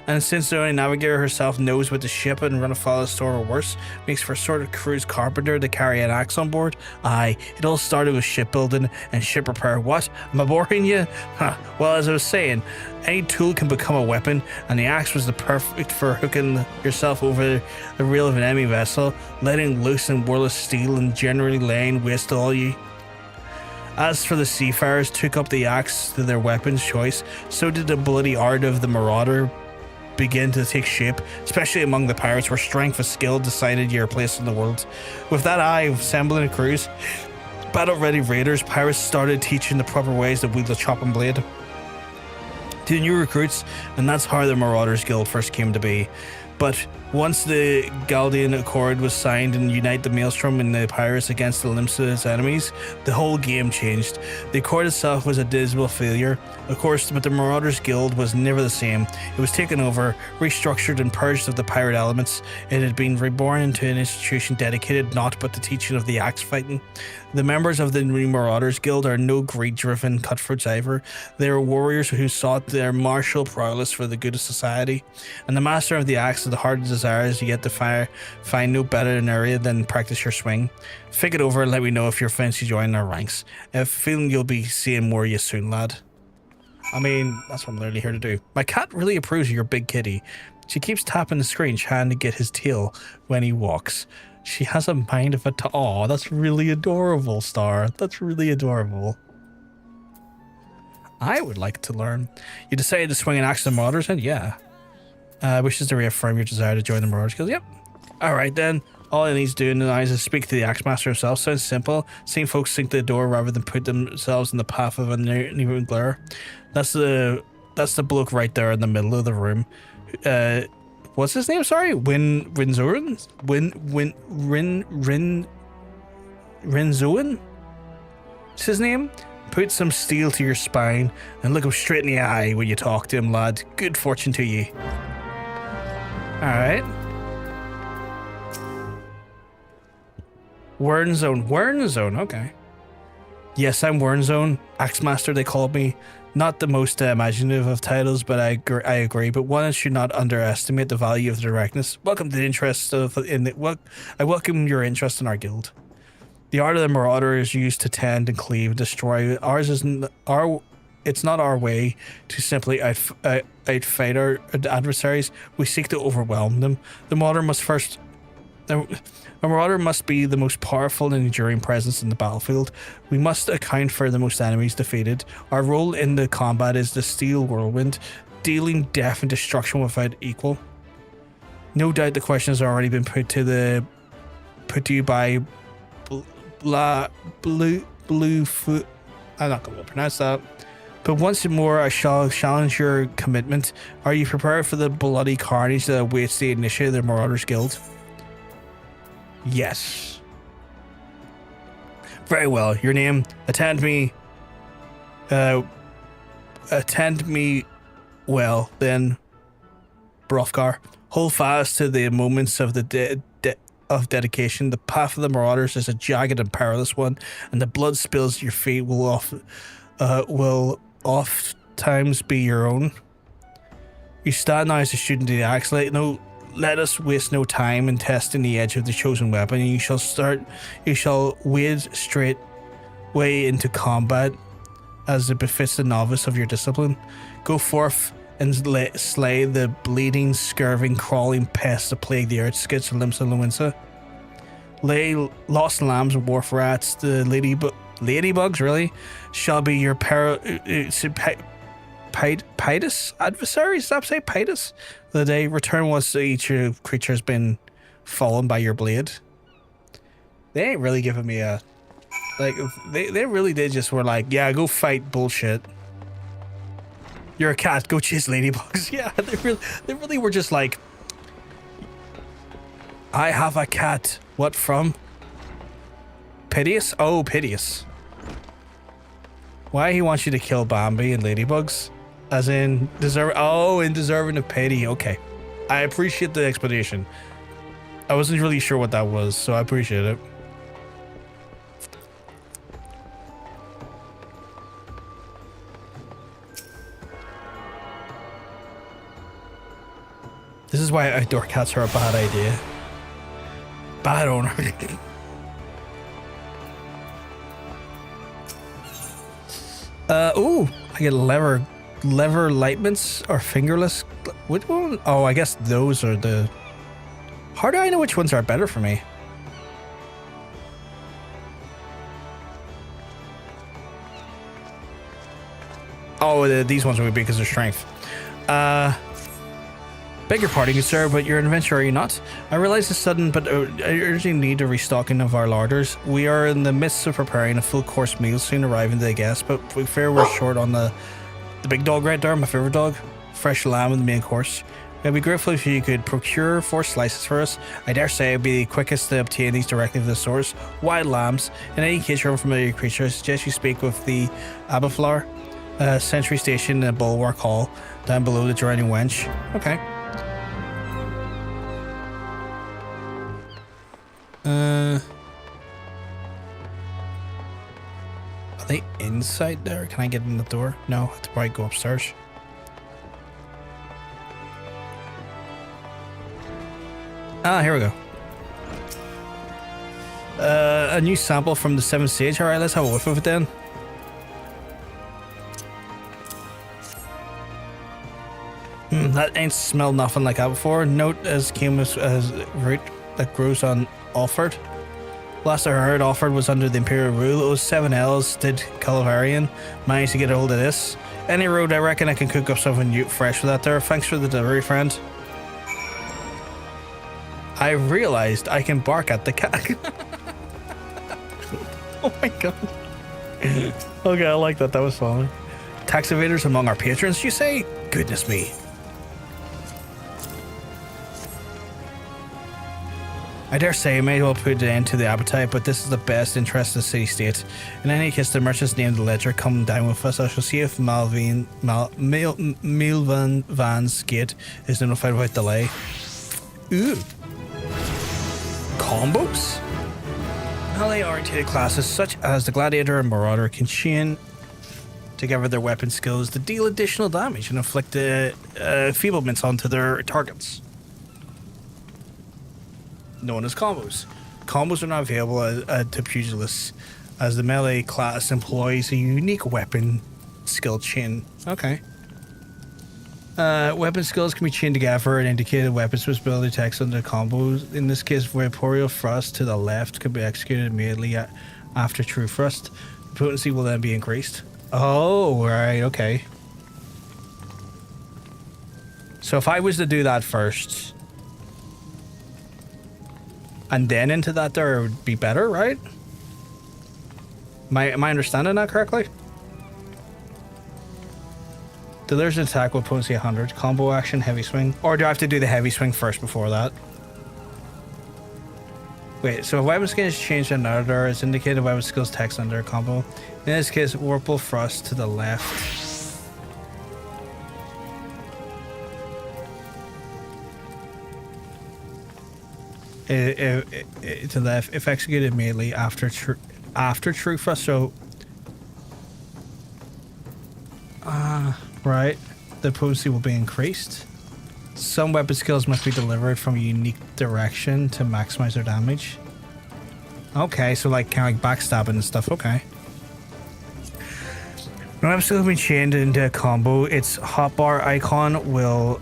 and since the only navigator herself knows what to ship and run a fallow store or worse, makes for a sort of cruise carpenter to carry an axe on board. Aye, it all started with shipbuilding and ship repair. What? Am I boring you? Huh. Well, as I was saying, any tool can become a weapon, and the axe was the perfect for hooking yourself over the rail of an enemy vessel, letting loose and whirl of steel and generally laying waste to all you. As for the seafarers took up the axe to their weapon's choice, so did the bloody art of the Marauder begin to take shape, especially among the pirates where strength and skill decided your place in the world. With that eye of assembling a cruise, battle-ready raiders, pirates started teaching the proper ways to wield the chop and blade to the new recruits, and that's how the Marauders Guild first came to be. But once the Galdian Accord was signed and unite the Maelstrom and the pirates against the Limsa's enemies, the whole game changed. The Accord itself was a dismal failure, of course, but the Marauders Guild was never the same. It was taken over, restructured and purged of the pirate elements. It had been reborn into an institution dedicated not but to teaching of the axe fighting. The members of the new Marauders Guild are no greed-driven cutthroats either. They are warriors who sought their martial prowess for the good of society, and the master of the axe of the heart desires yet to find no better an area than practice your swing. Think it over and let me know if you're fancy joining our ranks. I have a feeling you'll be seeing more of you soon, lad. I mean, that's what I'm literally here to do. My cat really approves of your big kitty. She keeps tapping the screen trying to get his tail when he walks. She has a mind of a aw, that's really adorable, Star. That's really adorable. I would like to learn. You decided to swing an axe to the Marauders, and yeah. Wishes to reaffirm your desire to join the Marauders Guild. Yep. Alright then. All it needs doing now is to speak to the Axe Master himself. Sounds simple. Seeing folks sink to the door rather than put themselves in the path of a new glare. That's the bloke right there in the middle of the room. What's his name? Sorry, Rinzoan? Rinzoan? What's his name? Put some steel to your spine and look him straight in the eye when you talk to him, lad. Good fortune to ye. Alright. Wernzone, okay. Yes, I'm Wernzone. Axemaster, they called me. Not the most imaginative of titles, but I agree. But one should not underestimate the value of the directness. Welcome to the interest of I welcome your interest in our guild. The art of the Marauder is used to tend and cleave and destroy. It's not our way to simply outfight our adversaries. We seek to overwhelm them. The Marauder must be the most powerful and enduring presence in the battlefield. We must account for the most enemies defeated. Our role in the combat is the steel whirlwind, dealing death and destruction without equal. No doubt the question has already been put to you by Bluefoot. I'm not going to pronounce that. But once more, I shall challenge your commitment. Are you prepared for the bloody carnage that awaits the initiate of the Marauders Guild? Yes. Very well. Your name. Attend me well, then, Hrothgar. Hold fast to the moments of the of dedication. The path of the Marauders is a jagged and perilous one, and the blood spills at your feet will oft times be your own. You stand now as a student of the axe. Let us waste no time in testing the edge of the chosen weapon, and you shall wade straight way into combat as it befits the novice of your discipline. Go forth and slay the bleeding, scurving, crawling pests that plague the earth, skids of Limsa and Lominsa. Lay lost lambs and wharf rats, the ladybugs really, shall be your Pitus adversaries. Stop saying Pitus. The day return once each creature has been fallen by your blade. They ain't really giving me a they really did just were like, yeah, go fight bullshit. You're a cat. Go chase ladybugs. Yeah, they really were just like, I have a cat. What from? Piteous? Oh, Piteous. Why he wants you to kill Bambi and ladybugs? As in, deserving of pity. Okay. I appreciate the explanation. I wasn't really sure what that was, so I appreciate it. This is why outdoor cats are a bad idea. Bad owner. Ooh, I get lever lightments or fingerless. Which one? Oh, I guess those are the... How do I know which ones are better for me? Oh, these ones would be because of strength. Beg your pardon, sir, but you're an adventurer, are you not? I realize the sudden but urgent need of restocking of our larders. We are in the midst of preparing a full course meal soon arriving, I guess, but we fear we're short on the big dog right there, my favorite dog. Fresh lamb in the main course. I'd be grateful if you could procure 4 slices for us. I dare say it'd be the quickest to obtain these directly from the source. Wild lambs. In any case, you're unfamiliar creature, I suggest you speak with the Aberflower Sentry Station in Bulwark Hall, down below the Drowning Wench. Okay. Are they inside there? Can I get in the door? No, I have to probably go upstairs. Ah, here we go. A new sample from the 7th stage. Alright, let's have a whiff of it then. That ain't smelled nothing like that before. Note as came as root that grows on Alford. Last I heard, Alford was under the Imperial rule. It was 7 L's did Calavarian managed to get a hold of this. Any road, I reckon I can cook up something new, fresh with that there. Thanks for the delivery, friend. I realized I can bark at the cat. Oh my god. Okay, I like that. That was funny. Tax evaders among our patrons, you say? Goodness me. I dare say I may well put an end to the appetite, but this is the best interest of the city-state. In any case, the merchants named the ledger come down with us. I shall see if Milvan Van's gate is notified without delay. Ooh. Combos? Ally-oriented classes such as the Gladiator and Marauder can chain together their weapon skills to deal additional damage and inflict feeblements onto their targets. Known as combos. Combos are not available to pugilists, as the melee class employs a unique weapon skill chain. Okay. Weapon skills can be chained together and indicated weapon speciality text under combos. In this case, Vaporeal Thrust to the left can be executed immediately after True Thrust. The potency will then be increased. Oh, right, okay. So if I was to do that first, and then into that there, it would be better, right? Am I understanding that correctly? Delivers an attack with potency 100. Combo action, heavy swing. Or do I have to do the heavy swing first before that? Wait, so if weapon skills change to Marauder, it's indicated weapon skills text under combo. In this case, Whirlpool Thrust to the left. To the left, if executed immediately after True Thrust, so... right. The potency will be increased. Some weapon skills must be delivered from a unique direction to maximize their damage. Okay, so like kind of like backstabbing and stuff. Okay. When weapon skills have been chained into a combo, its hotbar icon will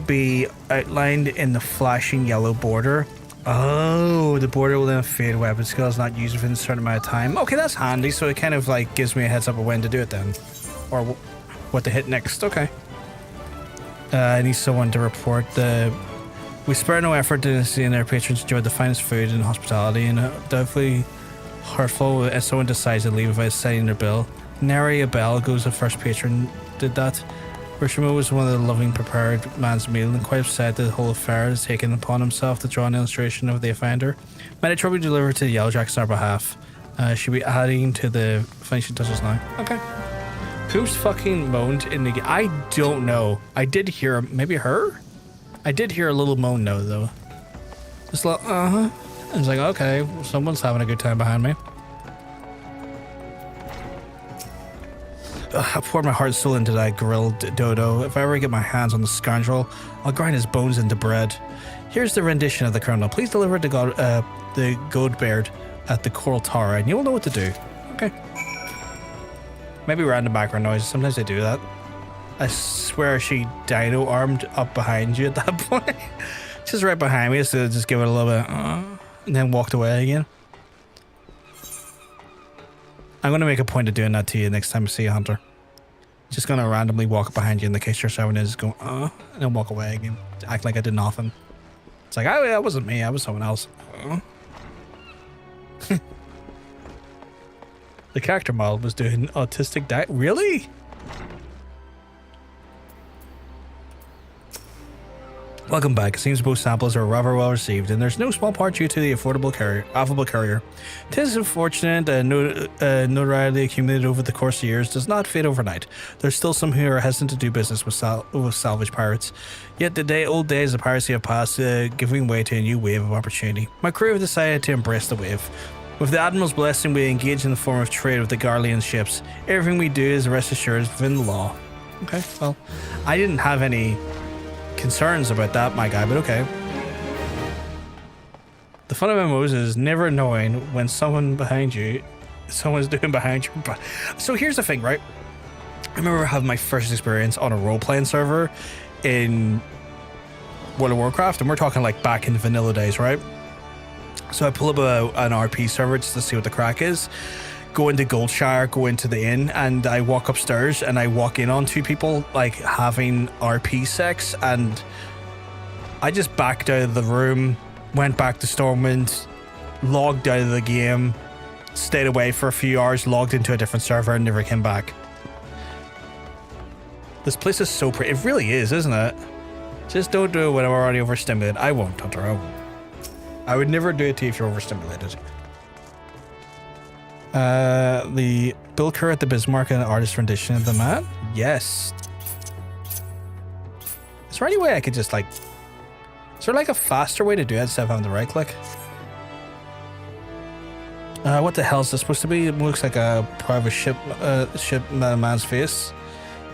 be outlined in the flashing yellow border. Oh, the border will then fade weapon skills not used within a certain amount of time. Okay, that's handy. So it kind of like gives me a heads up of when to do it then, or what to hit next. Okay. I need someone to report the... We spare no effort to seeing their patrons enjoy the finest food and hospitality, and definitely hurtful if someone decides to leave without setting their bill. Nary a bell goes the first patron did that. Rishimo was one of the loving prepared man's meal and quite upset that the whole affair has taken upon himself to draw an illustration of the offender. Might I trouble you deliver to the Yellowjacks on our behalf? Should be adding to the finishing touches now. Okay. Who's fucking moaned in the game? I don't know. I did hear, maybe her? I did hear a little moan though. Just like, I was like, okay, well, someone's having a good time behind me. I poured my heart and soul into that grilled dodo. If I ever get my hands on the scoundrel, I'll grind his bones into bread. Here's the rendition of the colonel. Please deliver it to the Goldbeard at the Coral Tower, and you'll know what to do. Okay. Maybe random background noise. Sometimes they do that. I swear she dino armed up behind you at that point. Just right behind me, so just give it a little bit, and then walked away again. I'm going to make a point of doing that to you next time I see you, Hunter. Just going to randomly walk behind you in the case you're someone is going, and then walk away again. Act like I did nothing. It's like, oh, that wasn't me. I was someone else. The character model was doing autistic diet. Really? Welcome back. It seems both samples are rather well received, and there's no small part due to the affable carrier. Tis unfortunate that notoriety accumulated over the course of years does not fade overnight. There's still some who are hesitant to do business with salvage pirates. Yet the old days of piracy have passed, giving way to a new wave of opportunity. My crew have decided to embrace the wave. With the Admiral's blessing, we engage in the form of trade with the Garlean ships. Everything we do is rest assured within the law. Okay, well, I didn't have any concerns about that, my guy, but okay. The fun of MMOs is never knowing when someone's doing behind your butt. So here's the thing, right? I remember having my first experience on a role-playing server in World of Warcraft, and we're talking like back in the vanilla days, right? So I pull up an RP server just to see what the crack is. Go into Goldshire, go into the inn, and I walk upstairs and I walk in on two people like having RP sex, and I just backed out of the room, went back to Stormwind, logged out of the game, stayed away for a few hours, logged into a different server, and never came back. This place is so pretty. It really is, isn't it? Just don't do it when I'm already overstimulated. I won't, Hunter. I won't. I would never do it to you if you're overstimulated. The Bill Kerr at the Bismarck and artist rendition of the map? Yes. Is there any way I could just like... Is there like a faster way to do it instead of having to right click? What the hell is this supposed to be? It looks like a private ship man's face.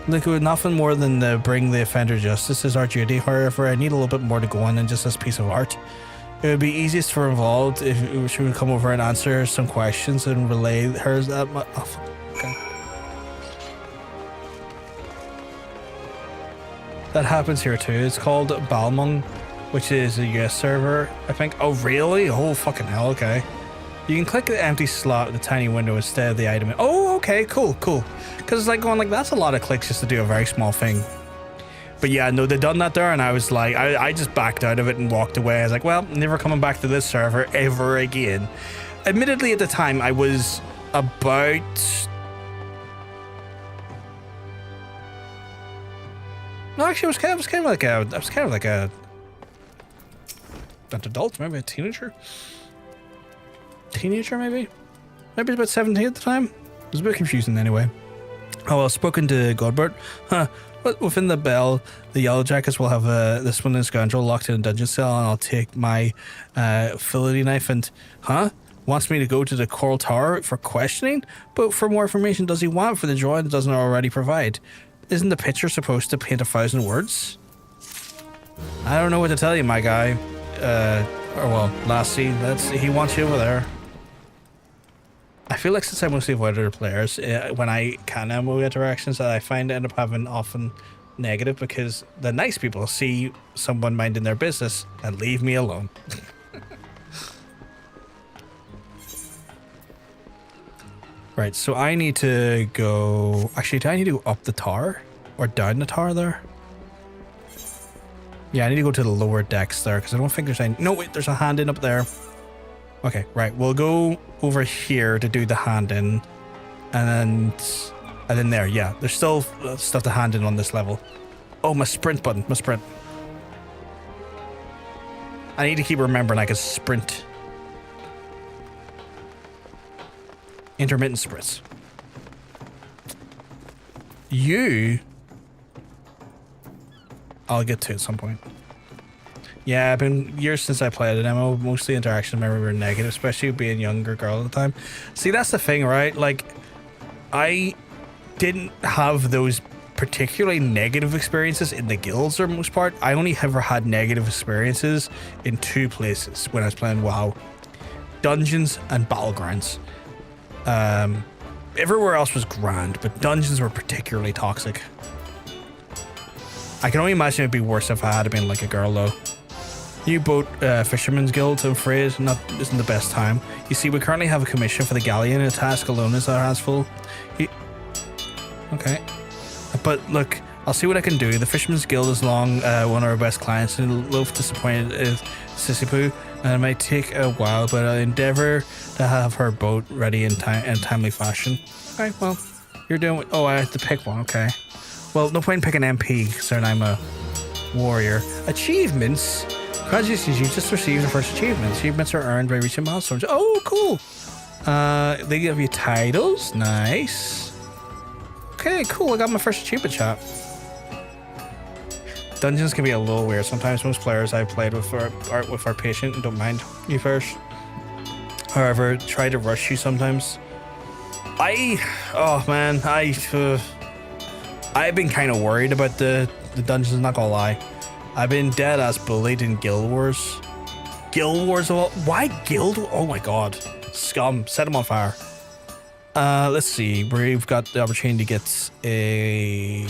Look, with nothing more than to bring the offender justice is our duty. However, I need a little bit more to go on than just this piece of art. It would be easiest for involved if she would come over and answer some questions and relay hers that much. Oh, okay. That happens here too. It's called Balmung, which is a US server, I think. Oh, really? Oh, fucking hell. Okay. You can click the empty slot in the tiny window instead of the item. Oh, okay. Cool. Because it's like going like, that's a lot of clicks just to do a very small thing. But yeah, no, they done that there, and I was like, I just backed out of it and walked away. I was like, well, never coming back to this server ever again. Admittedly, at the time, I was about... No, actually, I was kind of like a an adult, maybe a teenager. Maybe about 17 at the time. It was a bit confusing anyway. Oh well, spoken to Godbert. Huh. But within the bell, the Yellow Jackets will have this one in scoundrel locked in a dungeon cell, and I'll take my fillet knife and... Wants me to go to the Coral Tower for questioning? But for more information does he want for the drawing that doesn't already provide? Isn't the picture supposed to paint 1,000 words? I don't know what to tell you, my guy. Or well, lassie, he wants you over there. I feel like since I mostly avoid other players, when I can MMO interactions, that I find end up having often negative because the nice people see someone minding their business and leave me alone. Right, so I need to go... Actually, do I need to go up the tower? Or down the tower there? Yeah, I need to go to the lower decks there because I don't think there's any... No, wait, there's a hand in up there. Okay, right. We'll go over here to do the hand in. And then And then there, yeah. There's still stuff to hand in on this level. Oh, my sprint button. My sprint. I need to keep remembering I can sprint. Intermittent sprints. You... I'll get to it at some point. Yeah, it's been years since I played an MMO. Mostly interactions I remember were negative, especially being a younger girl at the time. See, that's the thing, right? Like, I didn't have those particularly negative experiences in the guilds for the most part. I only ever had negative experiences in two places when I was playing WoW. Dungeons and Battlegrounds. Everywhere else was grand, but dungeons were particularly toxic. I can only imagine it'd be worse if I had been like a girl though. U-boat Fisherman's Guild, I'm afraid, isn't the best time. You see, we currently have a commission for the galleon, a task alone is our hands full. Okay. But look, I'll see what I can do. The Fisherman's Guild is one of our best clients, and a little disappointed is Sissipoo, and it might take a while, but I'll endeavor to have her boat ready in timely fashion. Okay, well, you're doing... Oh, I have to pick one, okay. Well, no point in picking MP, considering I'm a warrior. Achievements? Congratulations, you just received the first achievement. Achievements are earned by reaching milestones. Oh, cool. They give you titles. Nice. Okay, cool. I got my first achievement, chat. Dungeons can be a little weird. Sometimes most players I've played with are patient and don't mind you first. However, try to rush you sometimes. Oh man, I've been kind of worried about the dungeons, not gonna lie. I've been dead ass bullied in Guild Wars. Guild Wars? Why Guild? Oh my god. Scum. Set them on fire. Let's see. We've got the opportunity to get a...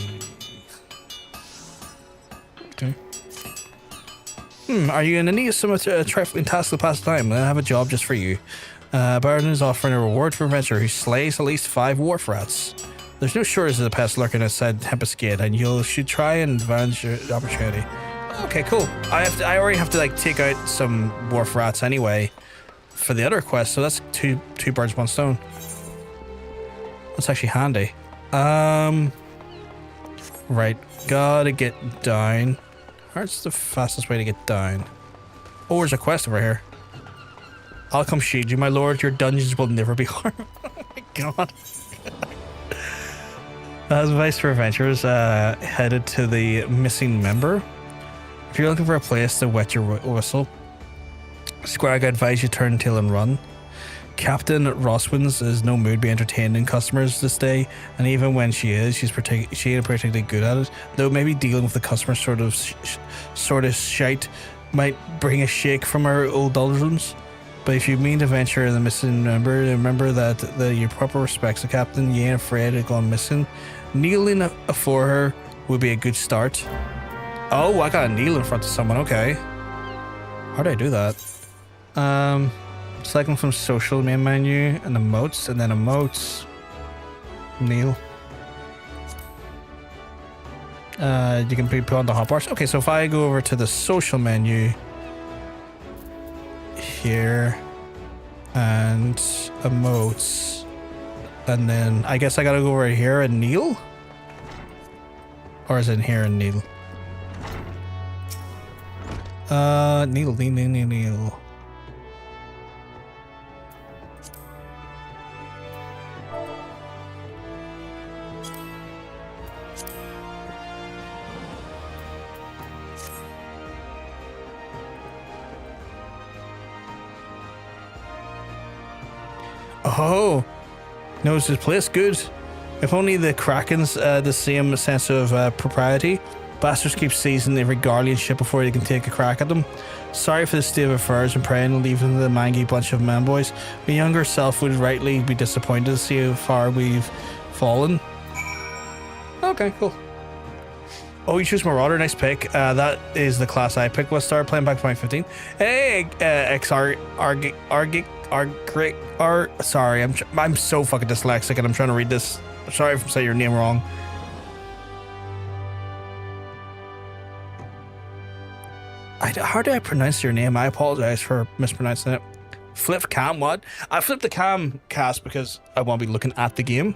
Okay. Are you in the need of some trifling task to pass the time? I have a job just for you. Baron is offering a reward for a venturer who slays at least 5 wharf rats. There's no shortage of the pest lurking outside Tempest Gate, and you should try and advance your opportunity. Okay, cool. I already have to like take out some wharf rats anyway for the other quest, so that's two birds, one stone. That's actually handy. Right, gotta get down. Where's the fastest way to get down? Oh, there's a quest over here. I'll come shield you, my lord. Your dungeons will never be harmed. Oh my god. As advice for adventurers headed to the missing member. If you're looking for a place to wet your whistle, Squag, I advise you turn tail and run. Captain Roswins is no mood to be entertaining customers this day, and even when she is, she ain't particularly good at it. Though maybe dealing with the customer sort of shite might bring a shake from her old doldrums. But if you mean to venture in the missing member, remember that your proper respects the captain. You ain't afraid of going missing. Kneeling for her would be a good start. Oh, I got a kneel in front of someone. Okay. How do I do that? Selecting from social main menu and emotes, and then emotes. Kneel. You can put on the hotbars. Okay, so if I go over to the social menu here and emotes, and then I guess I gotta go over here and kneel, or is it here and kneel? Kneel. Oh, knows his place. Good. If only the Kraken's the same sense of propriety. Bastards keep seizing every guardian ship before they can take a crack at them. Sorry for the state of affairs and praying and leaving the mangy bunch of manboys. My younger self would rightly be disappointed to see how far we've fallen. Okay, cool. Oh, you choose Marauder, nice pick. That is the class I picked. Let's start playing back 2015. Hey, sorry, I'm so fucking dyslexic and I'm trying to read this. Sorry if I say your name wrong. How do I pronounce your name? I apologize for mispronouncing it. Flip cam, what? I flipped the cam cast because I want to be looking at the game.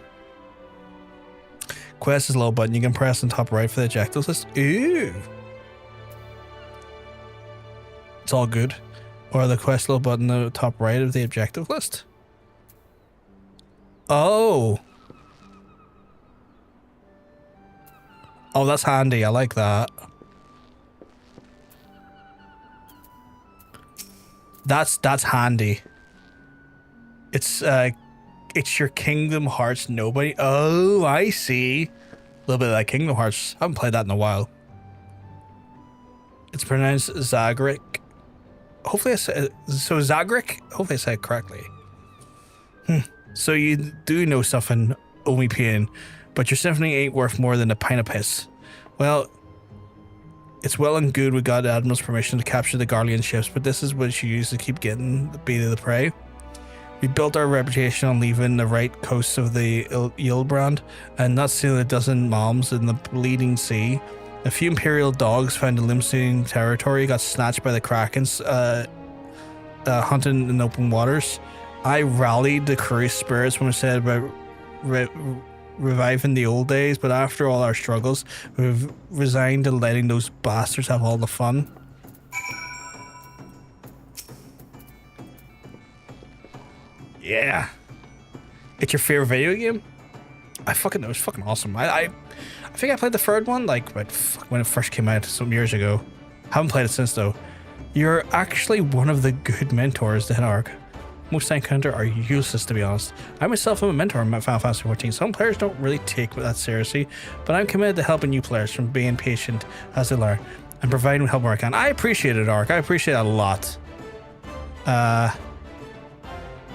Quest is a little button you can press on top right for the objectives list. Ooh. It's all good. Or the quest little button on the top right of the objective list. Oh. Oh, that's handy. I like that. That's handy. It's your Kingdom Hearts nobody. Oh, I see. A little bit of that Kingdom Hearts. I haven't played that in a while. It's pronounced Zagrik. Hopefully I said so. Zagrik. Hopefully I said it correctly. So you do know stuff in OMPN, but your symphony ain't worth more than a pint of piss. Well, it's well and good we got Admiral's permission to capture the Garlean ships, but this is what you use to keep getting the beat of the prey. We built our reputation on leaving the right coast of the Yilbrand and not stealing a dozen moms in the bleeding sea. A few Imperial dogs found in Limsa territory got snatched by the Krakens hunting in open waters. I rallied the crew's spirits when we said about reviving the old days, but after all our struggles, we've resigned to letting those bastards have all the fun. Yeah. It's your favorite video game? I fucking know, it was fucking awesome. I think I played the third one like when it first came out some years ago. Haven't played it since though. You're actually one of the good mentors to hit arc. Most I encounter are useless, to be honest. I myself am a mentor in Final Fantasy 14. Some players don't really take that seriously, but I'm committed to helping new players from being patient as they learn and providing help where I can. I appreciate it, Ark. I appreciate it a lot.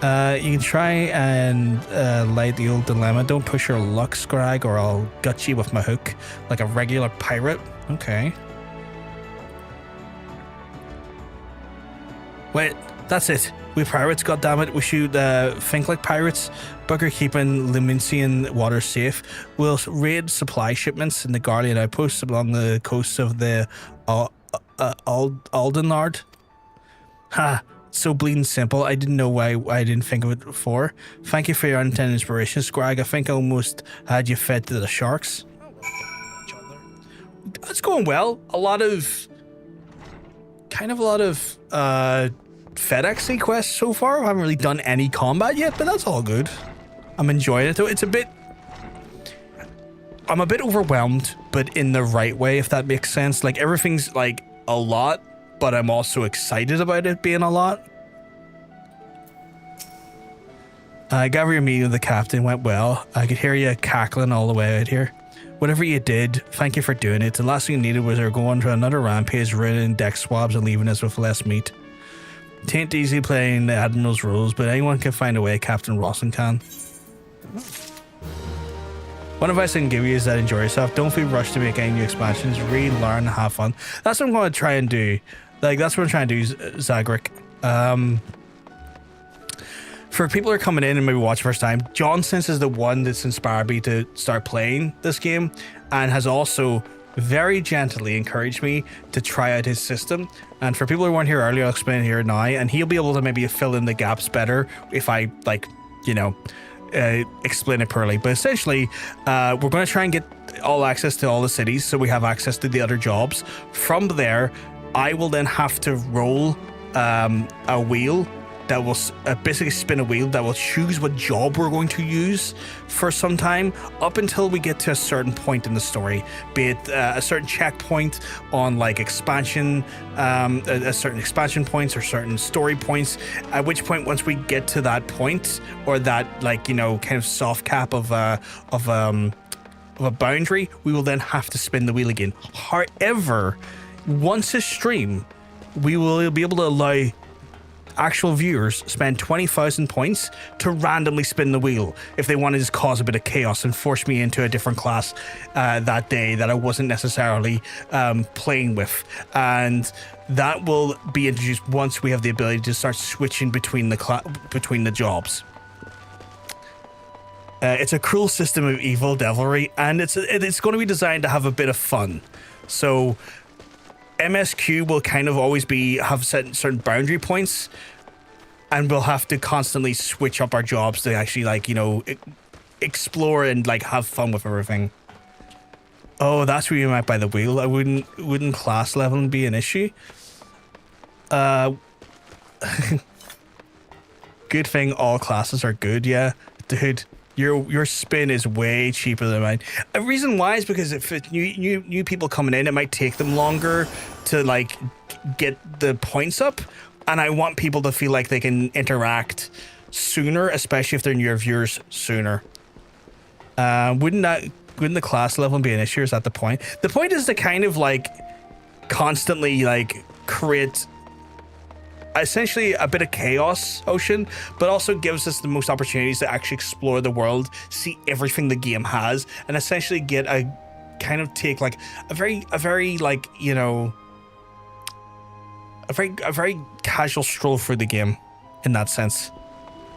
You can try and light the old dilemma. Don't push your luck, Scrag, or I'll gut you with my hook like a regular pirate. Okay. Wait, that's it. We pirates, goddammit. We should think like pirates. Bugger keeping Lominsian water safe. We'll raid supply shipments in the Garlean outposts along the coast of the Aldenard. Ha! So bleeding simple. I didn't know why I didn't think of it before. Thank you for your unintended inspiration, Scrag. I think I almost had you fed to the sharks. It's going well. A lot of FedEx quests so far. I haven't really done any combat yet, but that's all good. I'm enjoying it though. I'm a bit overwhelmed, but in the right way, if that makes sense. Like everything's like a lot, but I'm also excited about it being a lot. Gather your meeting with the captain went well. I could hear you cackling all the way out here. Whatever you did, thank you for doing it. The last thing you needed was her going to another rampage, ruining deck swabs and leaving us with less meat. It ain't easy playing the Admiral's rules, but anyone can find a way. Captain Rawson can. One advice I can give you is that enjoy yourself. Don't feel rushed to make any new expansions. Read, learn, and have fun. That's what I'm going to try and do. Like, that's what I'm trying to do, Zagrik. For people who are coming in and maybe watch first time, Johnson's is the one that's inspired me to start playing this game and has also very gently encouraged me to try out his system. And for people who weren't here earlier, I'll explain it here now, and he'll be able to maybe fill in the gaps better if I, like, you know, explain it poorly. But essentially, we're going to try and get all access to all the cities so we have access to the other jobs. From there, I will then have to roll a wheel that will basically spin a wheel that will choose what job we're going to use for some time up until we get to a certain point in the story, be it a certain checkpoint on like expansion, a certain expansion points or certain story points, at which point once we get to that point or that, like, you know, kind of soft cap of a boundary, we will then have to spin the wheel again. However, once a stream, we will be able to allow actual viewers spend 20,000 points to randomly spin the wheel if they want to just cause a bit of chaos and force me into a different class that day that I wasn't necessarily playing with. And that will be introduced once we have the ability to start switching between the jobs. It's a cruel system of evil devilry, and it's going to be designed to have a bit of fun. So MSQ will kind of always have certain boundary points, and we'll have to constantly switch up our jobs to actually, like, you know, explore and like have fun with everything. Oh, that's what you meant by the wheel. I wouldn't class leveling be an issue. Good thing all classes are good, yeah. Dude, your spin is way cheaper than mine. A reason why is because if it's new people coming in, it might take them longer to like get the points up, and I want people to feel like they can interact sooner, especially if they're newer viewers sooner. Wouldn't the class level be an issue? Is that the point? The point is to kind of like constantly like create essentially a bit of chaos ocean, but also gives us the most opportunities to actually explore the world, see everything the game has, and essentially get a kind of take like a very like, you know, a very casual stroll through the game in that sense.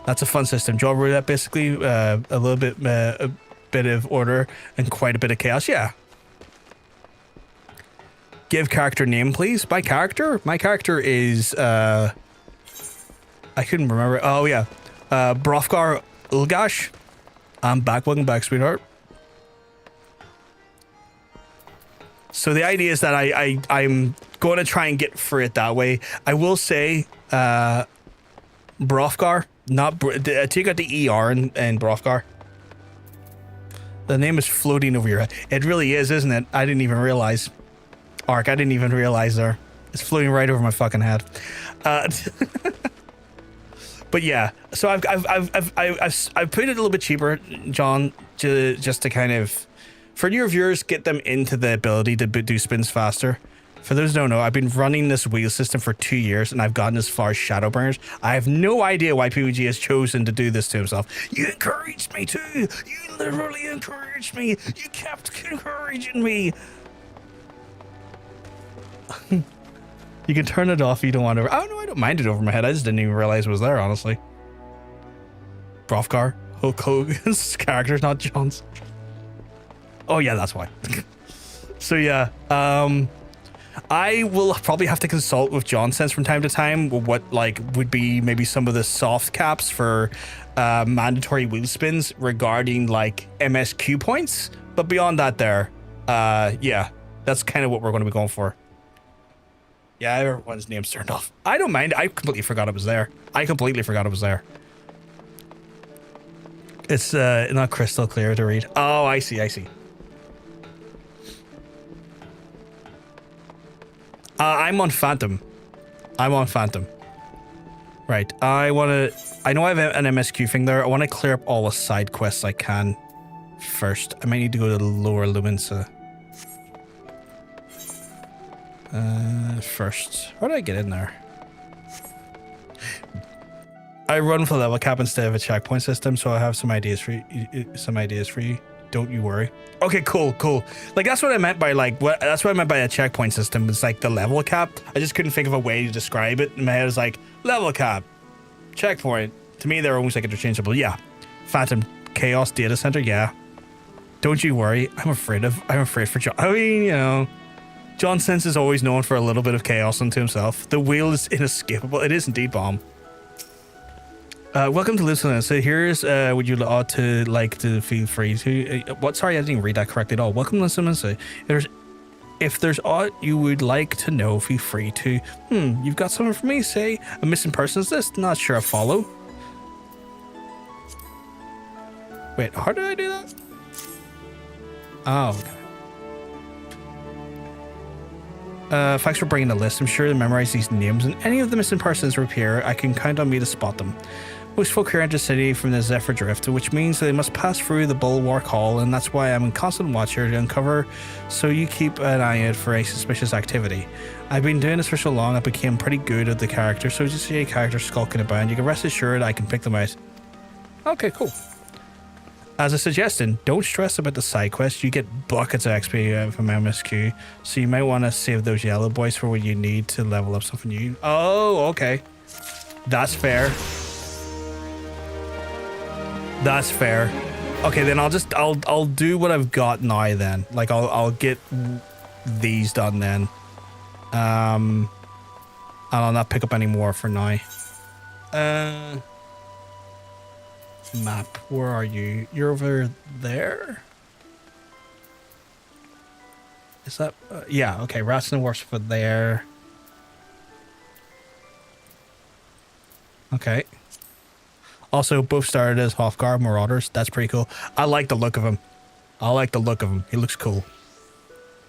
That's a fun system. Draw roulette, basically, a little bit, a bit of order and quite a bit of chaos. Yeah. Give character name, please. My character is, I couldn't remember. Oh, yeah. Hrothgar Ulgash. I'm back. Welcome back, sweetheart. So the idea is that I'm going to try and get through it that way. I will say, Hrothgar, not, take out the ER in Hrothgar. The name is floating over your head. It really is, isn't it? I didn't even realize. Ark, I didn't even realize there. It's floating right over my fucking head. But yeah, so I've put it a little bit cheaper, John, just to kind of, for your viewers, get them into the ability to do spins faster. For those who don't know, I've been running this wheel system for 2 years, and I've gotten as far as Shadowburners. I have no idea why PVG has chosen to do this to himself. You encouraged me to. You literally encouraged me. You kept encouraging me. You can turn it off if you don't want to. Oh no, I don't mind it over my head. I just didn't even realize it was there, honestly. Hrothgar, Hulk Hogan's character's not John's. Oh yeah, that's why. So yeah, I will probably have to consult with John Sense from time to time what like would be maybe some of the soft caps for mandatory wheel spins regarding like MSQ points. But beyond that there, yeah, that's kind of what we're going to be going for. Yeah, everyone's name's turned off. I don't mind. I completely forgot it was there. It's not crystal clear to read. Oh, I see. I'm on Phantom. Right. I know I have an MSQ thing there. I want to clear up all the side quests I can first. I might need to go to the lower Lominsa. First. How do I get in there? I run for level cap instead of a checkpoint system, so I have some ideas for you. Don't you worry. Okay, cool. Like that's what I meant by that's what I meant by a checkpoint system. It's like the level cap. I just couldn't think of a way to describe it. In my head, it was like level cap, checkpoint. To me, they're almost like interchangeable. Yeah. Phantom Chaos Data Center. Yeah. Don't you worry. I'm afraid for John. I mean, you know, John Sense is always known for a little bit of chaos unto himself. The wheel is inescapable. It is indeed, bomb. Welcome to Limsa. So here's would you ought to like to feel free to what? Sorry, I didn't read that correctly at all. Welcome to Limsa. If there's aught you would like to know, feel free to. You've got something for me? Say a missing persons list. Not sure I follow. Wait, how did I do that? Oh, okay. Thanks for bringing the list. I'm sure to memorize these names, and any of the missing persons appear, I can count on me to spot them. Most folk here enter the city from the Zephyr Drift, which means they must pass through the Bulwark Hall, and that's why I'm in constant watch here to uncover, so you keep an eye out for any suspicious activity. I've been doing this for so long, I became pretty good at the character, so just see a character skulking about, and you can rest assured I can pick them out. Okay, cool. As a suggestion, don't stress about the side quests. You get buckets of XP from MSQ, so you might want to save those yellow boys for what you need to level up something new. Oh, okay. That's fair. Okay, then I'll do what I've got now then. Like I'll get these done then. And I'll not pick up any more for now. Map, where are you? You're over there? Is that... yeah, okay. Rats and Wasps for there. Okay. Also, both started as Hrothgar Marauders. That's pretty cool. I like the look of him. I like the look of him. He looks cool.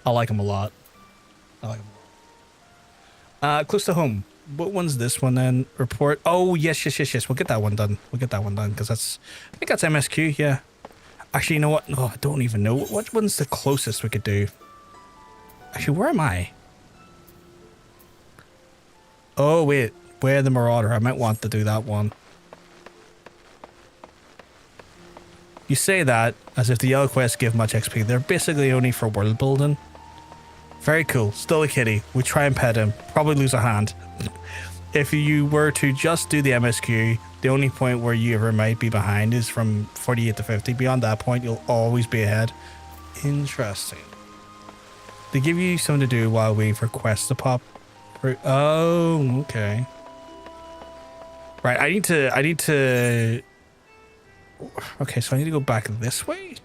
I like him a lot. I like him a lot. Close to home. What one's this one then? Report. Oh, yes. We'll get that one done. Because that's... I think that's MSQ, yeah. Actually, you know what? No, I don't even know. What one's the closest we could do? Actually, where am I? Oh, wait. Where the Marauder? I might want to do that one. You say that as if the yellow quests give much XP. They're basically only for world building. Very cool. Still a kitty. We try and pet him. Probably lose a hand. If you were to just do the MSQ, the only point where you ever might be behind is from 48 to 50. Beyond that point, you'll always be ahead. Interesting. They give you something to do while waiting for quests to pop. Oh, okay. Right, I need to... Okay, so I need to go back this way?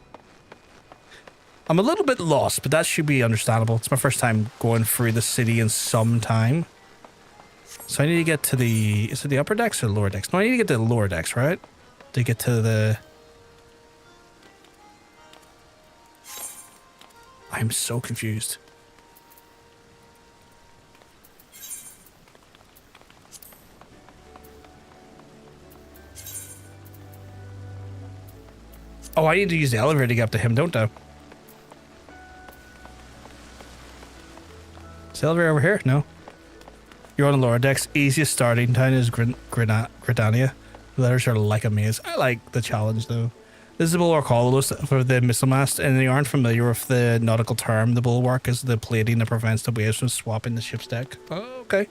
I'm a little bit lost, but that should be understandable. It's my first time going through the city in some time. So I need to get to the... Is it the upper decks or the lower decks? No, I need to get to the lower decks, right? To get to the... I'm so confused. Oh, I need to use the elevator to get up to him, don't I? Is the elevator over here? No. You're on the lower decks. Easiest starting time is Gridania. The letters are like a maze. I like the challenge, though. This is a bulwark hollow for the missile mast, and they aren't familiar with the nautical term. The bulwark is the plating that prevents the waves from swapping the ship's deck. Oh, okay.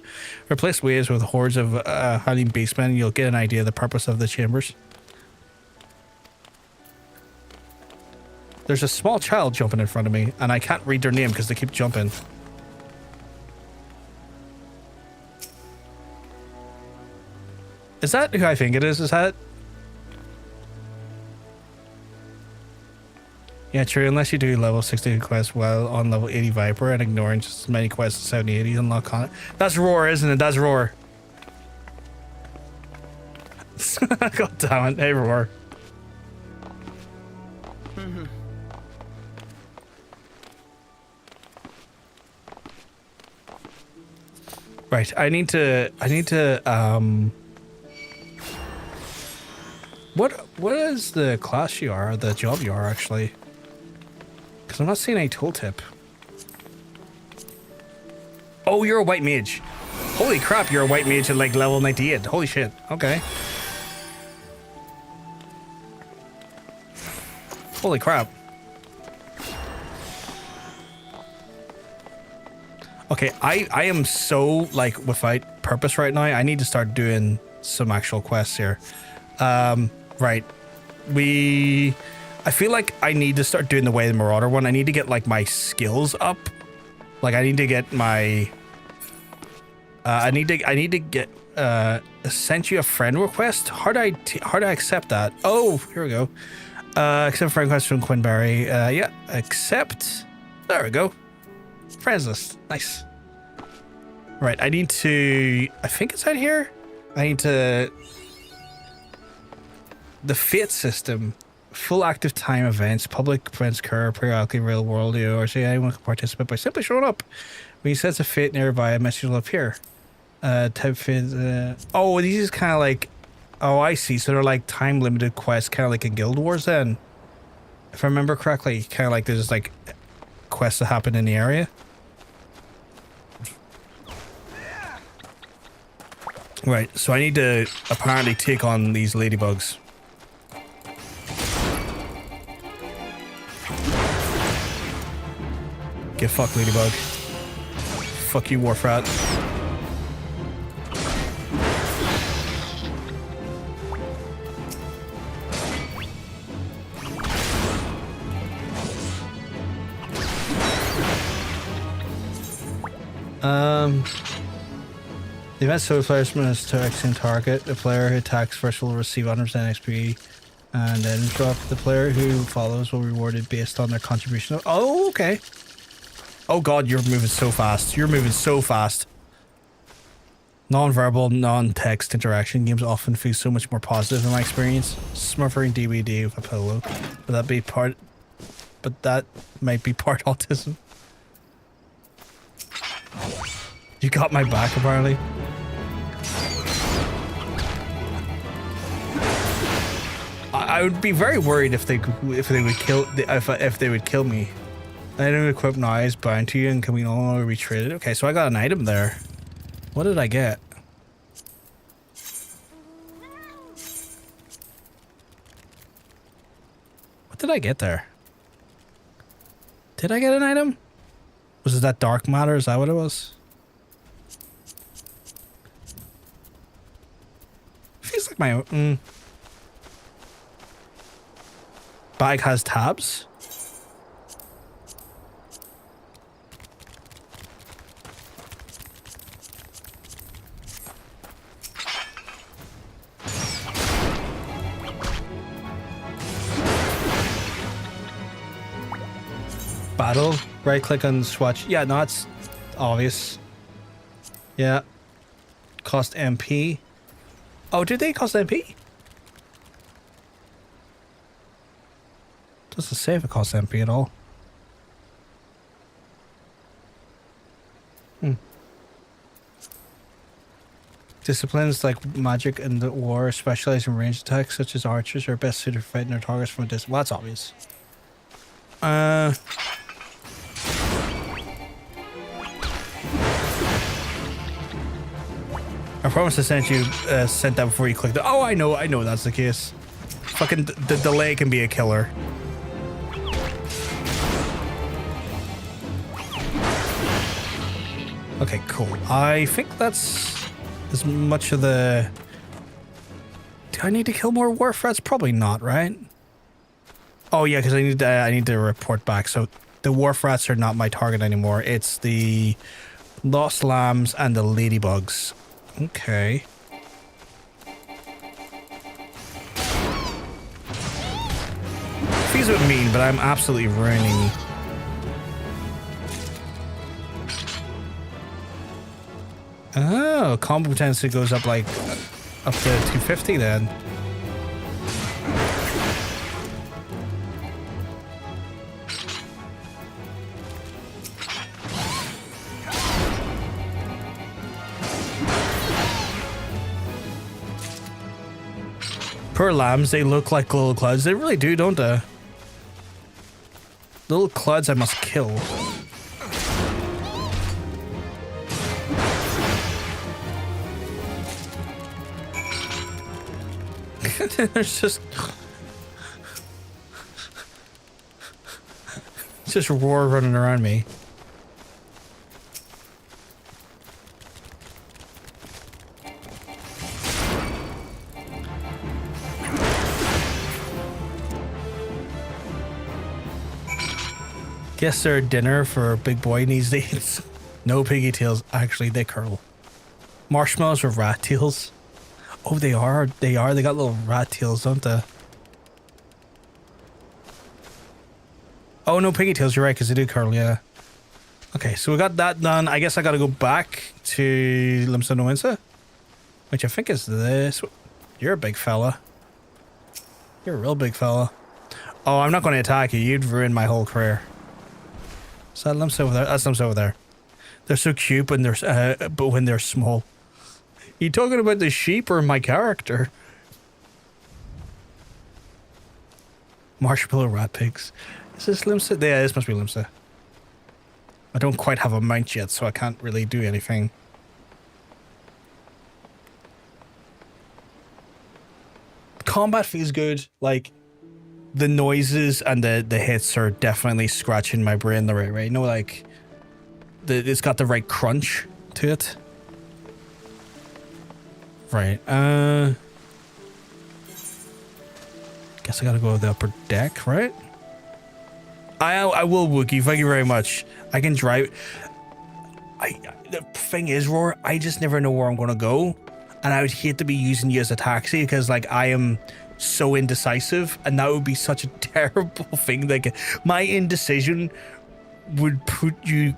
Replace waves with hordes of hiding beastmen. You'll get an idea of the purpose of the chambers. There's a small child jumping in front of me, and I can't read their name because they keep jumping. Is that who I think it is? Is that... Yeah, true. Unless you do level 60 quests while on level 80 Viper and ignoring just as many quests as 70, 80 unlock on it. That's Roar, isn't it? That's Roar. God damn it. Hey, Roar. Right, I need to, what is the class you are, or the job you are, actually? Because I'm not seeing any tooltip. Oh, you're a white mage. Holy crap, you're a white mage at like level 98. Holy shit, okay. Holy crap. Okay, I am so, like, without purpose right now. I need to start doing some actual quests here. Right. I feel like I need to start doing the way the Marauder one. I need to get, like, my skills up. Like, I need to get my... I need to get, sent you a friend request? How do I accept that? Oh, here we go. Accept friend request from Quinberry. Yeah, accept. There we go. Friends list. Nice. Right, I need to... I think it's out here. I need to... The Fate system. Full active time events. Public events occur periodically in real world. Eorzea. Anyone can participate by simply showing up. When you sense a fate nearby, a message will appear. Type fate... Oh, these is kind of like... Oh, I see. So they're like time-limited quests, kind of like in Guild Wars then. If I remember correctly, kind of like there's like quests that happen in the area. Right, so I need to apparently take on these ladybugs. Get fucked, ladybug. Fuck you, Warfrat. The event so players must to action target. The player who attacks first will receive 100% XP, and then drop. The player who follows will be rewarded based on their contribution. Oh, okay. Oh god, you're moving so fast. You're moving so fast. Non-verbal, non-text interaction games often feel so much more positive in my experience. Smurfering DVD with a pillow. But that be part... But that might be part autism. You got my back, apparently. I would be very worried if they would kill me. Item equipped now is bound to you and can be no longer be traded. Okay, so I got an item there. What did I get? What did I get there? Did I get an item? Was it that dark matter? Is that what it was? Feels like my own. Bag has tabs. Battle, right click on swatch. Yeah, no, it's obvious. Yeah. Cost MP. Oh, did they cost MP? Doesn't say if it costs MP at all. Disciplines like magic and the war specialize in ranged attacks, such as archers, are best suited for fighting their targets from a distance. Well, that's obvious. I promise I sent that before you clicked it. Oh, I know that's the case. Fucking the delay can be a killer. Okay, cool. I think that's as much of the... Do I need to kill more wharf rats? Probably not, right? Oh yeah, because I need to report back. So the wharf rats are not my target anymore. It's the lost lambs and the ladybugs. Okay. Feels a bit mean, but I'm absolutely ruining. Oh, combo potential goes up like up to 250 then. Poor lambs, they look like little clouds. They really do, don't they? Little clouds I must kill. There's just roar running around me. Guess they're dinner for a big boy these days. No piggy tails. Actually, they curl. Marshmallows or rat tails. Oh, they are. They are. They got little rat tails, don't they? Oh, no piggy tails. You're right, because they do curl, yeah. Okay, so we got that done. I guess I got to go back to Limsa Lominsa, which I think is this. You're a big fella. You're a real big fella. Oh, I'm not going to attack you. You'd ruin my whole career. Is that Limsa over there? That's Limsa over there. They're so cute when they're small. You talking about the sheep or my character? Marshmallow rat pigs. Is this Limsa? Yeah, this must be Limsa. I don't quite have a mount yet, so I can't really do anything. Combat feels good. Like, the noises and the hits are definitely scratching my brain the right way. You know, like, it's got the right crunch to it. Right, guess I gotta go to the upper deck, right? I will, Wookie, thank you very much. I can drive. The thing is, Roar, I just never know where I'm gonna go. And I would hate to be using you as a taxi because, like, I am so indecisive and that would be such a terrible thing. Like, my indecision would put you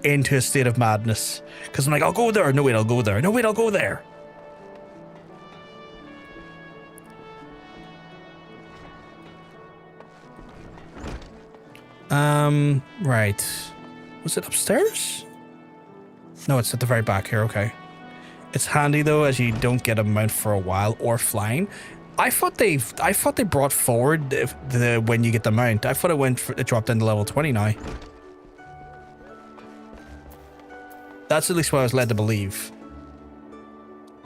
into a state of madness. Because I'm like, I'll go there. No, wait, I'll go there. No, wait, I'll go there. Right. Was it upstairs? No, it's at the very back here. Okay. It's handy though, as you don't get a mount for a while or flying. I thought they brought forward the when you get the mount. I thought it dropped into level 20 now. That's at least what I was led to believe.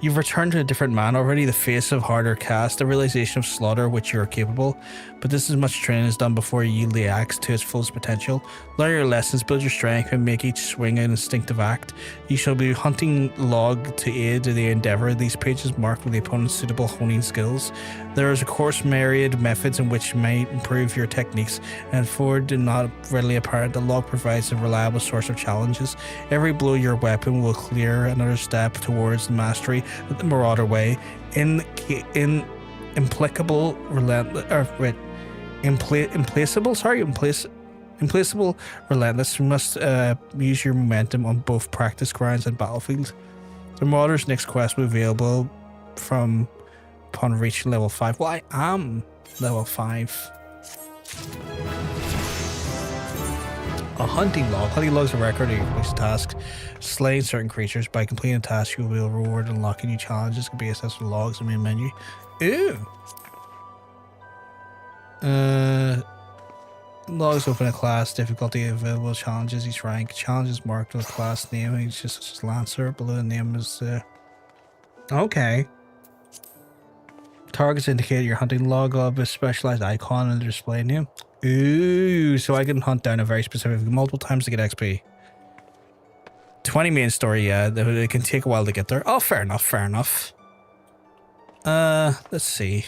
You've returned to a different man already, the face of harder cast, the realization of slaughter which you are capable, but this is much training is done before you yield the axe to its fullest potential. Learn your lessons, build your strength, and make each swing an instinctive act. You shall be hunting log to aid the endeavor. These pages marked with the opponent's suitable honing skills. There is of course myriad methods in which you may improve your techniques, and forward and not readily apparent, the log provides a reliable source of challenges. Every blow your weapon will clear another step towards the mastery of the Marauder way. Implacable relentless. You must use your momentum on both practice grounds and battlefield. The Marauder's next quest will be available upon reaching level 5. Well, I am level 5. A hunting log. Hunting logs are a record of your completed tasks. Slaying certain creatures. By completing a task, you will be rewarded and unlocking new challenges. Can be accessed with logs in the main menu. Ooh. Logs open a class. Difficulty available challenges. Each rank. Challenges marked with a class name. Each just such as Lancer. Below the name is okay. Targets indicate your hunting log of a specialized icon and display name. Ooh, so I can hunt down a very specific multiple times to get XP. 20 main story, yeah. It can take a while to get there. Oh, fair enough, fair enough. Let's see.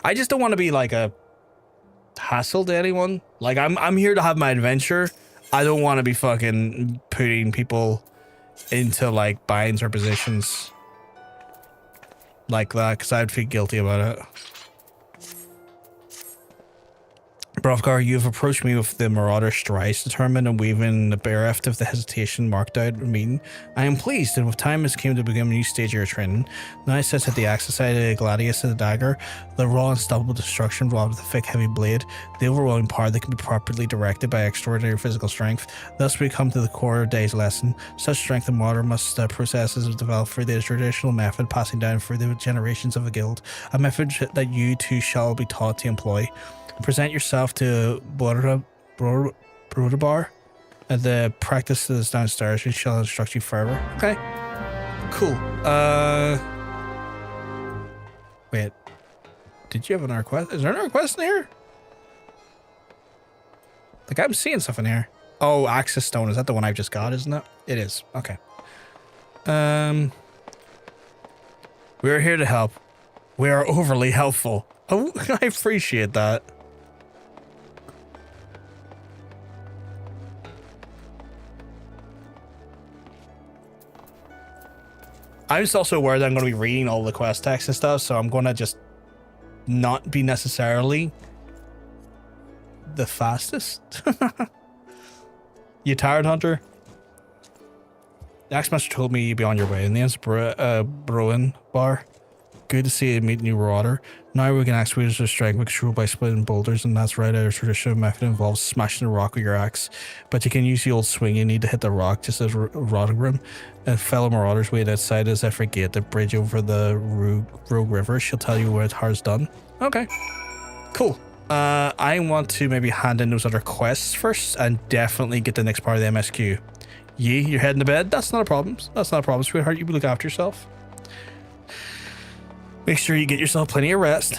I just don't want to be like a hassle to anyone. Like I'm here to have my adventure. I don't want to be fucking putting people into like binds or positions like that, because I'd feel guilty about it. Hrothgar, you have approached me with the Marauder strides determined and weaving the bereft of the hesitation marked out meeting. I am pleased, and with time has came to begin a new stage of your training. Now sets at the axe side of the gladius of the dagger, the raw unstoppable destruction robbed of the thick heavy blade, the overwhelming power that can be properly directed by extraordinary physical strength. Thus we come to the core of today's lesson. Such strength and Marauder must processes have developed through the traditional method passing down through the generations of the guild, a method that you too shall be taught to employ. Present yourself to Broderbar at the practice that is downstairs. She shall instruct you further. Okay. Cool. Wait. Did you have another quest? Is there another quest in here? Like, I'm seeing stuff in here. Oh, Access Stone. Is that the one I've just got, isn't it? It is. Okay. We're here to help. We are overly helpful. Oh, I appreciate that. I'm just also aware that I'm going to be reading all the quest text and stuff, so I'm going to just not be necessarily the fastest. You tired, Hunter? The Axemaster told me you'd be on your way. And the name's Bruin Bar. Good to see you meet new Marauder. Now we can axe wheels to strike control by splitting boulders, and that's right. Our traditional method involves smashing the rock with your axe. But you can use the old swing. You need to hit the rock just as Hrothgar and fellow Marauders wait outside as FFXIV, the bridge over the Rogue River. She'll tell you what it's done. Okay. Cool. I want to maybe hand in those other quests first and definitely get the next part of the MSQ. You're heading to bed? That's not a problem. That's not a problem, sweetheart. You look after yourself. Make sure you get yourself plenty of rest.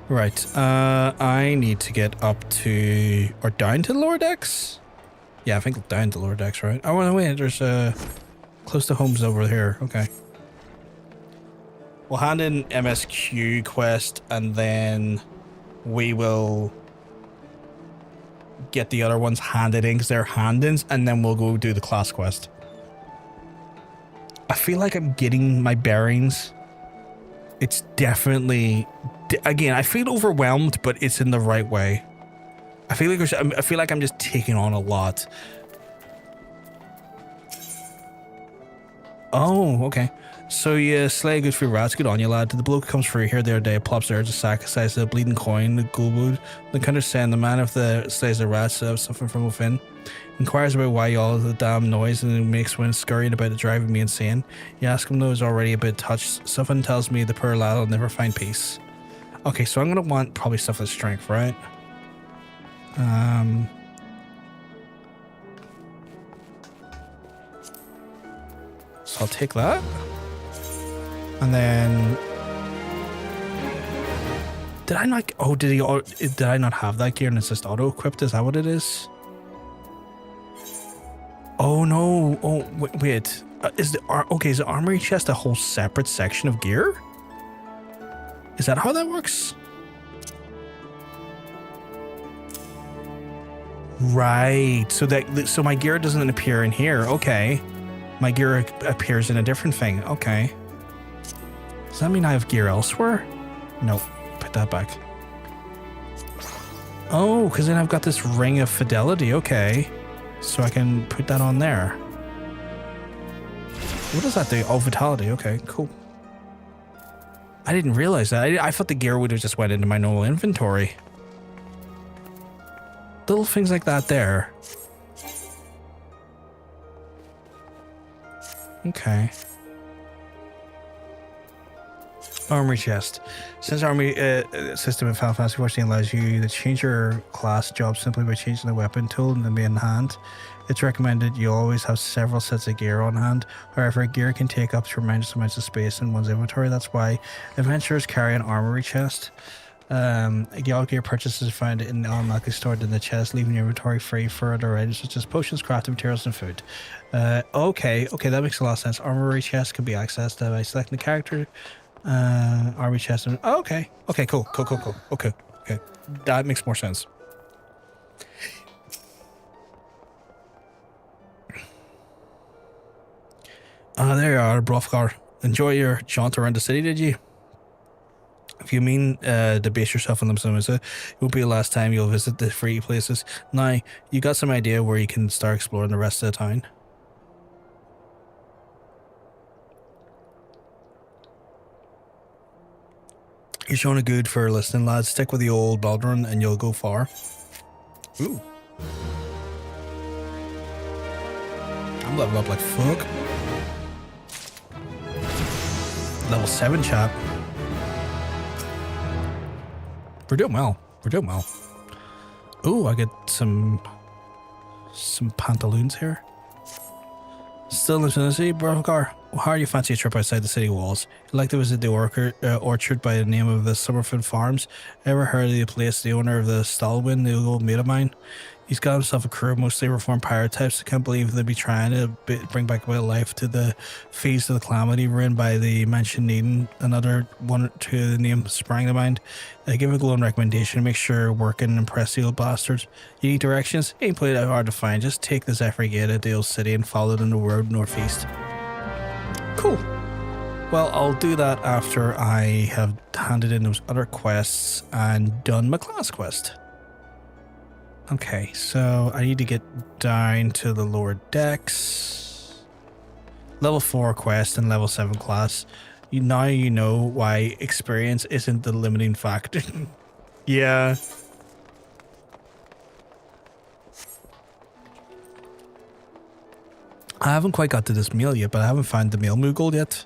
Right. I need to get up to or down to the lower decks. Yeah, I think down to the lower decks, right? Oh no, wait. There's close to home's over here. Okay. We'll hand in MSQ quest and then we will get the other ones handed in because they're hand-ins, and then we'll go do the class quest. I feel like I'm getting my bearings. It's definitely, again, I feel overwhelmed, but it's in the right way. I feel like I'm just taking on a lot. Oh, okay. So you slay a good few rats. Good on you, lad. The bloke comes through here the other day, plops there to sacrifice a bleeding coin, the gold wood. The counter saying the man of the slays the rats suffering from within. Inquires about why all the damn noise and it makes when scurrying about it driving me insane. You ask him though, he's already a bit touched. Something tells me the poor lad will never find peace. Okay, so I'm gonna want probably stuff with strength, right? So I'll take that. And then did I not? Oh, did I not have that gear and it's just auto equipped? Is that what it is? Oh no! Oh wait. Is the armory chest a whole separate section of gear? Is that how that works? Right. So my gear doesn't appear in here. Okay. My gear appears in a different thing. Okay. Does that mean I have gear elsewhere? Nope. Put that back. Oh, because then I've got this ring of fidelity. Okay. So I can put that on there. What does that do? Oh, vitality. Okay, cool. I didn't realize that. I thought the gear would have just went into my normal inventory. Little things like that there. Okay. Armory chest. Since armory system in Final Fantasy 14 allows you to change your class job simply by changing the weapon tool in the main hand, it's recommended you always have several sets of gear on hand. However, gear can take up tremendous amounts of space in one's inventory. That's why adventurers carry an armory chest. All gear purchases are found in automatically stored in the chest, leaving your inventory free for other items such as potions, crafting materials, and food. Okay, that makes a lot of sense. Armory chest can be accessed by selecting the character. Armory chest. Okay, cool. Okay, that makes more sense. There you are, Hrothgar. Enjoy your jaunt around the city, did you? If you mean debase yourself in Limsa, it won't be the last time you'll visit the free places. Now, you got some idea where you can start exploring the rest of the town? You're showing a good for listening, lads. Stick with the old Baldwin and you'll go far. Ooh. I'm leveling up like fuck. Level 7, chat. We're doing well. Ooh, I get some pantaloons here. Still in the city, Hrothgar. How do you fancy a trip outside the city walls? You'd like to visit the orchard by the name of the Somerford Farms. Ever heard of the place the owner of the Stallwind, the old mate of mine? He's got himself a crew, mostly reformed pirate types. I can't believe they'd be trying to bring back a bit of life to the Feast of the Calamity run by the mentioned needing another one or two of the name sprang to mind. Give a glowing recommendation. Make sure work and impress the old bastards. You need directions? Ain't played that hard to find. Just take this FFXIV to the city and follow it in the road northeast. Cool. Well, I'll do that after I have handed in those other quests and done my class quest. Okay, so I need to get down to the lower decks. Level 4 quest and level 7 class. Now you know why experience isn't the limiting factor. Yeah. I haven't quite got to this meal yet, but I haven't found the meal Moogle yet.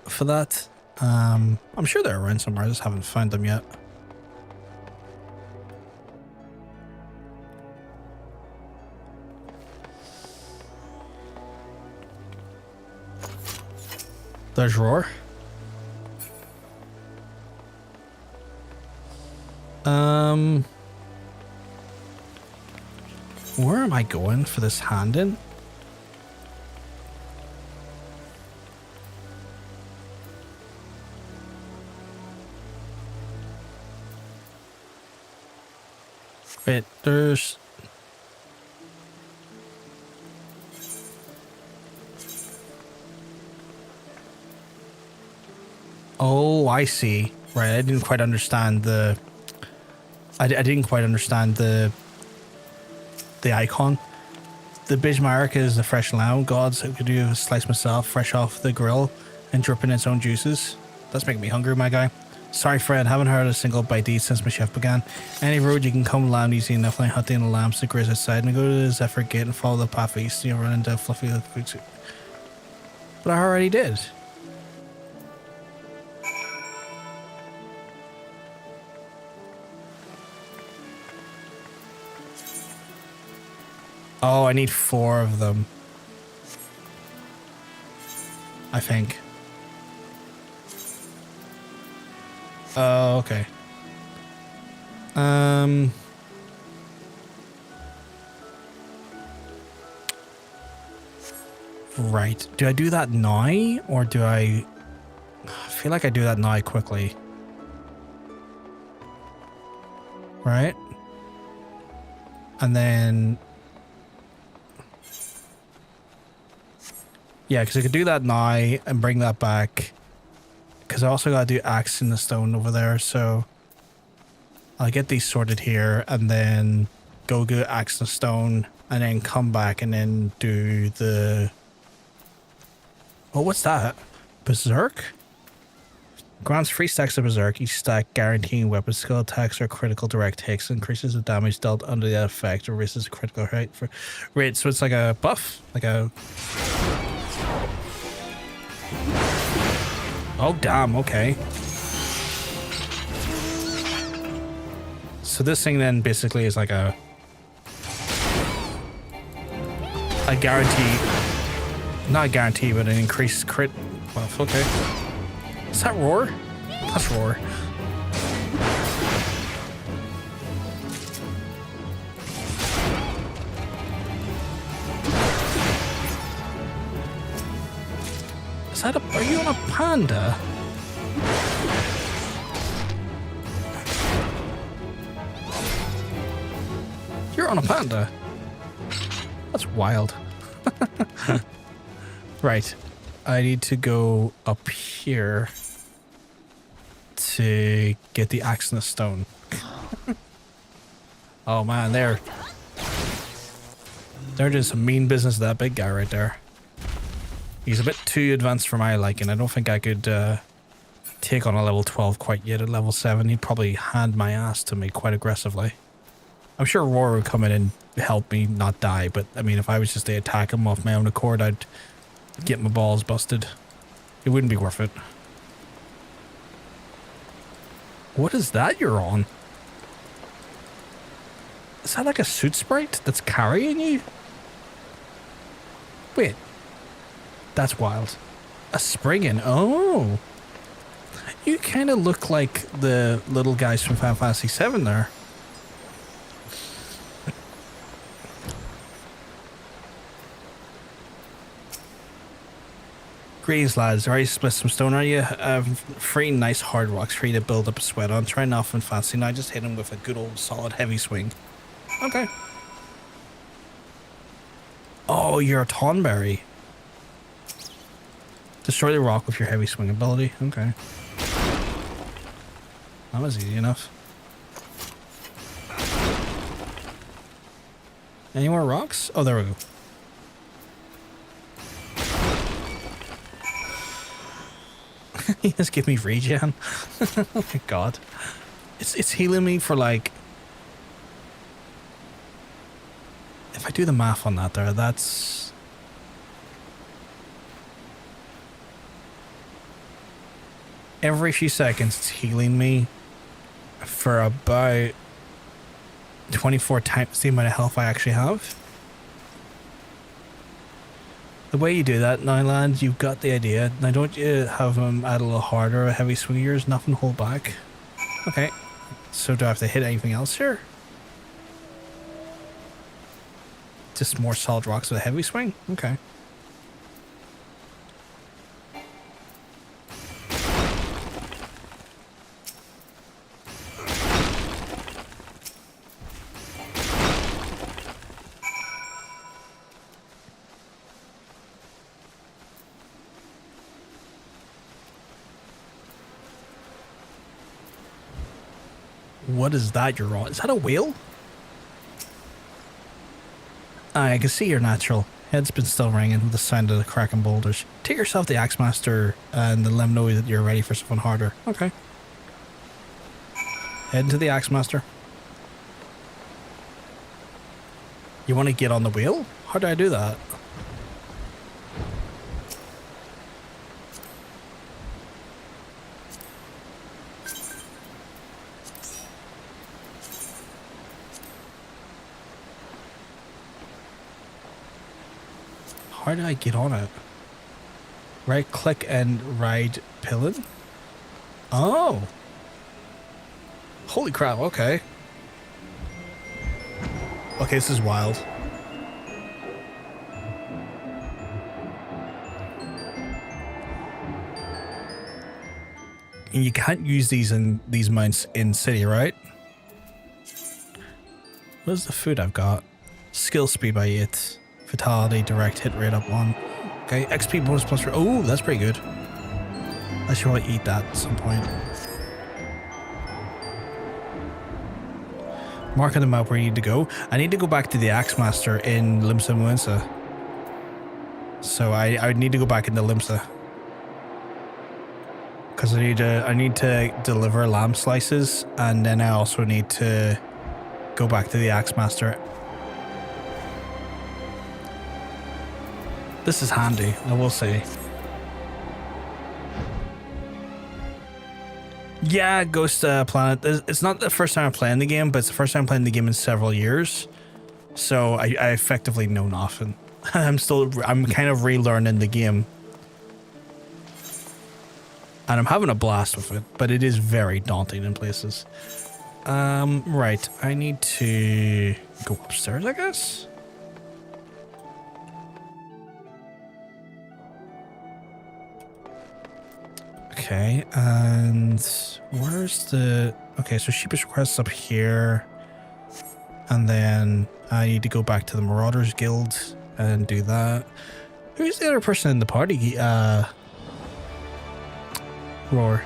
For that. I'm sure they're around somewhere, I just haven't found them yet. There's Roar. Where am I going for this hand-in? Wait, there's... Oh, I see. Right, I didn't quite understand the... I didn't quite understand the icon. The Bismarck is the fresh lamb. Gods, who could do a slice myself fresh off the grill and dripping its own juices. That's making me hungry, my guy. Sorry, Fred, haven't heard a single bite to eat since my chef began. Any road you can come land easy enough, like hunting the lambs to graze outside and go to the Zephyr Gate and follow the path east, you'll run into fluffy food suit. But I already did. Oh, I need 4 of them. I think. Oh, okay. Right. Do I do that now, or do I feel like I do that now quickly? Right? And then... yeah, because I could do that now and bring that back. Because I also got to do axe in the stone over there, so... I'll get these sorted here, and then go axe in the stone, and then come back and then do the... oh, what's that? Berserk? Grants 3 stacks of Berserk, each stack guaranteeing weapon skill attacks or critical direct hits, increases the damage dealt under the effect, or raises the critical rate for... right, so it's like a buff? Like a... oh, damn, okay. So this thing then basically is like a guarantee, not a guarantee, but an increased crit buff. Okay. Is that roar? That's roar. Is that are you on a panda? You're on a panda. That's wild. Right. I need to go up here to get the axe and the stone. Oh man, they're doing some mean business to that big guy right there. He's a bit too advanced for my liking. I don't think I could take on a level 12 quite yet. At level 7, he'd probably hand my ass to me quite aggressively. I'm sure Roar would come in and help me not die, but I mean, if I was just to attack him off my own accord, I'd get my balls busted. It wouldn't be worth it. What is that you're on? Is that like a suit sprite that's carrying you? Wait. That's wild. A springin'. Oh. You kind of look like the little guys from Final Fantasy VII there. Greetings, lads. Already split some stone, are you? 3 nice hard rocks for you to build up a sweat on. Try nothing fancy. Now just hit him with a good old solid heavy swing. Okay. Oh, you're a Tonberry. Destroy the rock with your heavy swing ability. Okay. That was easy enough. Any more rocks? Oh, there we go. He just give me regen. Oh my god. It's healing me for like... if I do the math on that there, that's... every few seconds it's healing me for about 24 times the amount of health I actually have. The way you do that now, lads, you've got the idea. Now don't you have him add a little harder, a heavy swing of yours, nothing hold back. Okay. So do I have to hit anything else here? Just more solid rocks with a heavy swing? Okay. What is that you're on? Is that a whale? I can see your natural. Head's been still ringing with the sound of the cracking boulders. Take yourself the Axemaster and then let him know that you're ready for something harder. Okay. Head into the Axemaster. You want to get on the wheel? How do I do that? How do I get on it? Right click and ride pillion? Oh! Holy crap, okay. Okay, this is wild. And you can't use these mounts in city, right? What's the food I've got? Skill speed by 8. Vitality, direct hit rate up 1. Okay, XP bonus plus 3. Oh, that's pretty good. I should probably eat that at some point. Mark on the map where you need to go. I need to go back to the Axemaster in Limsa. So I would need to go back into Limsa. Because I need to deliver lamb slices, and then I also need to go back to the Axemaster. This is handy, I will say. Yeah, Ghost Planet. It's not the first time I'm playing the game, but it's the first time I'm playing the game in several years. So I effectively know nothing. I'm kind of relearning the game. And I'm having a blast with it, but it is very daunting in places. Right, I need to go upstairs, I guess. Okay, and where's the... Okay, so Sheepish Request's up here. And then I need to go back to the Marauders Guild and do that. Who's the other person in the party? Roar.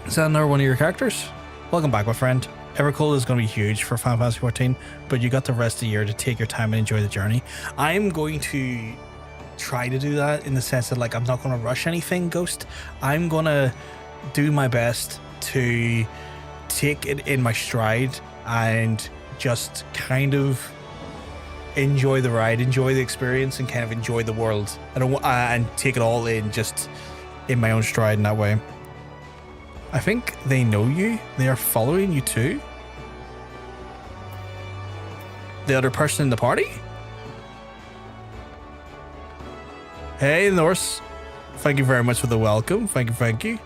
Is that another one of your characters? Welcome back, my friend. Evercold is going to be huge for Final Fantasy XIV, but you got the rest of the year to take your time and enjoy the journey. I'm going to try to do that in the sense that, like, I'm not going to rush anything, Ghost. I'm going to do my best to take it in my stride and just kind of enjoy the ride, enjoy the experience, and kind of enjoy the world. I don't and take it all in just in my own stride in that way. I think they know you. They are following you too. The other person in the party? Hey, Norse. Thank you very much for the welcome. Thank you.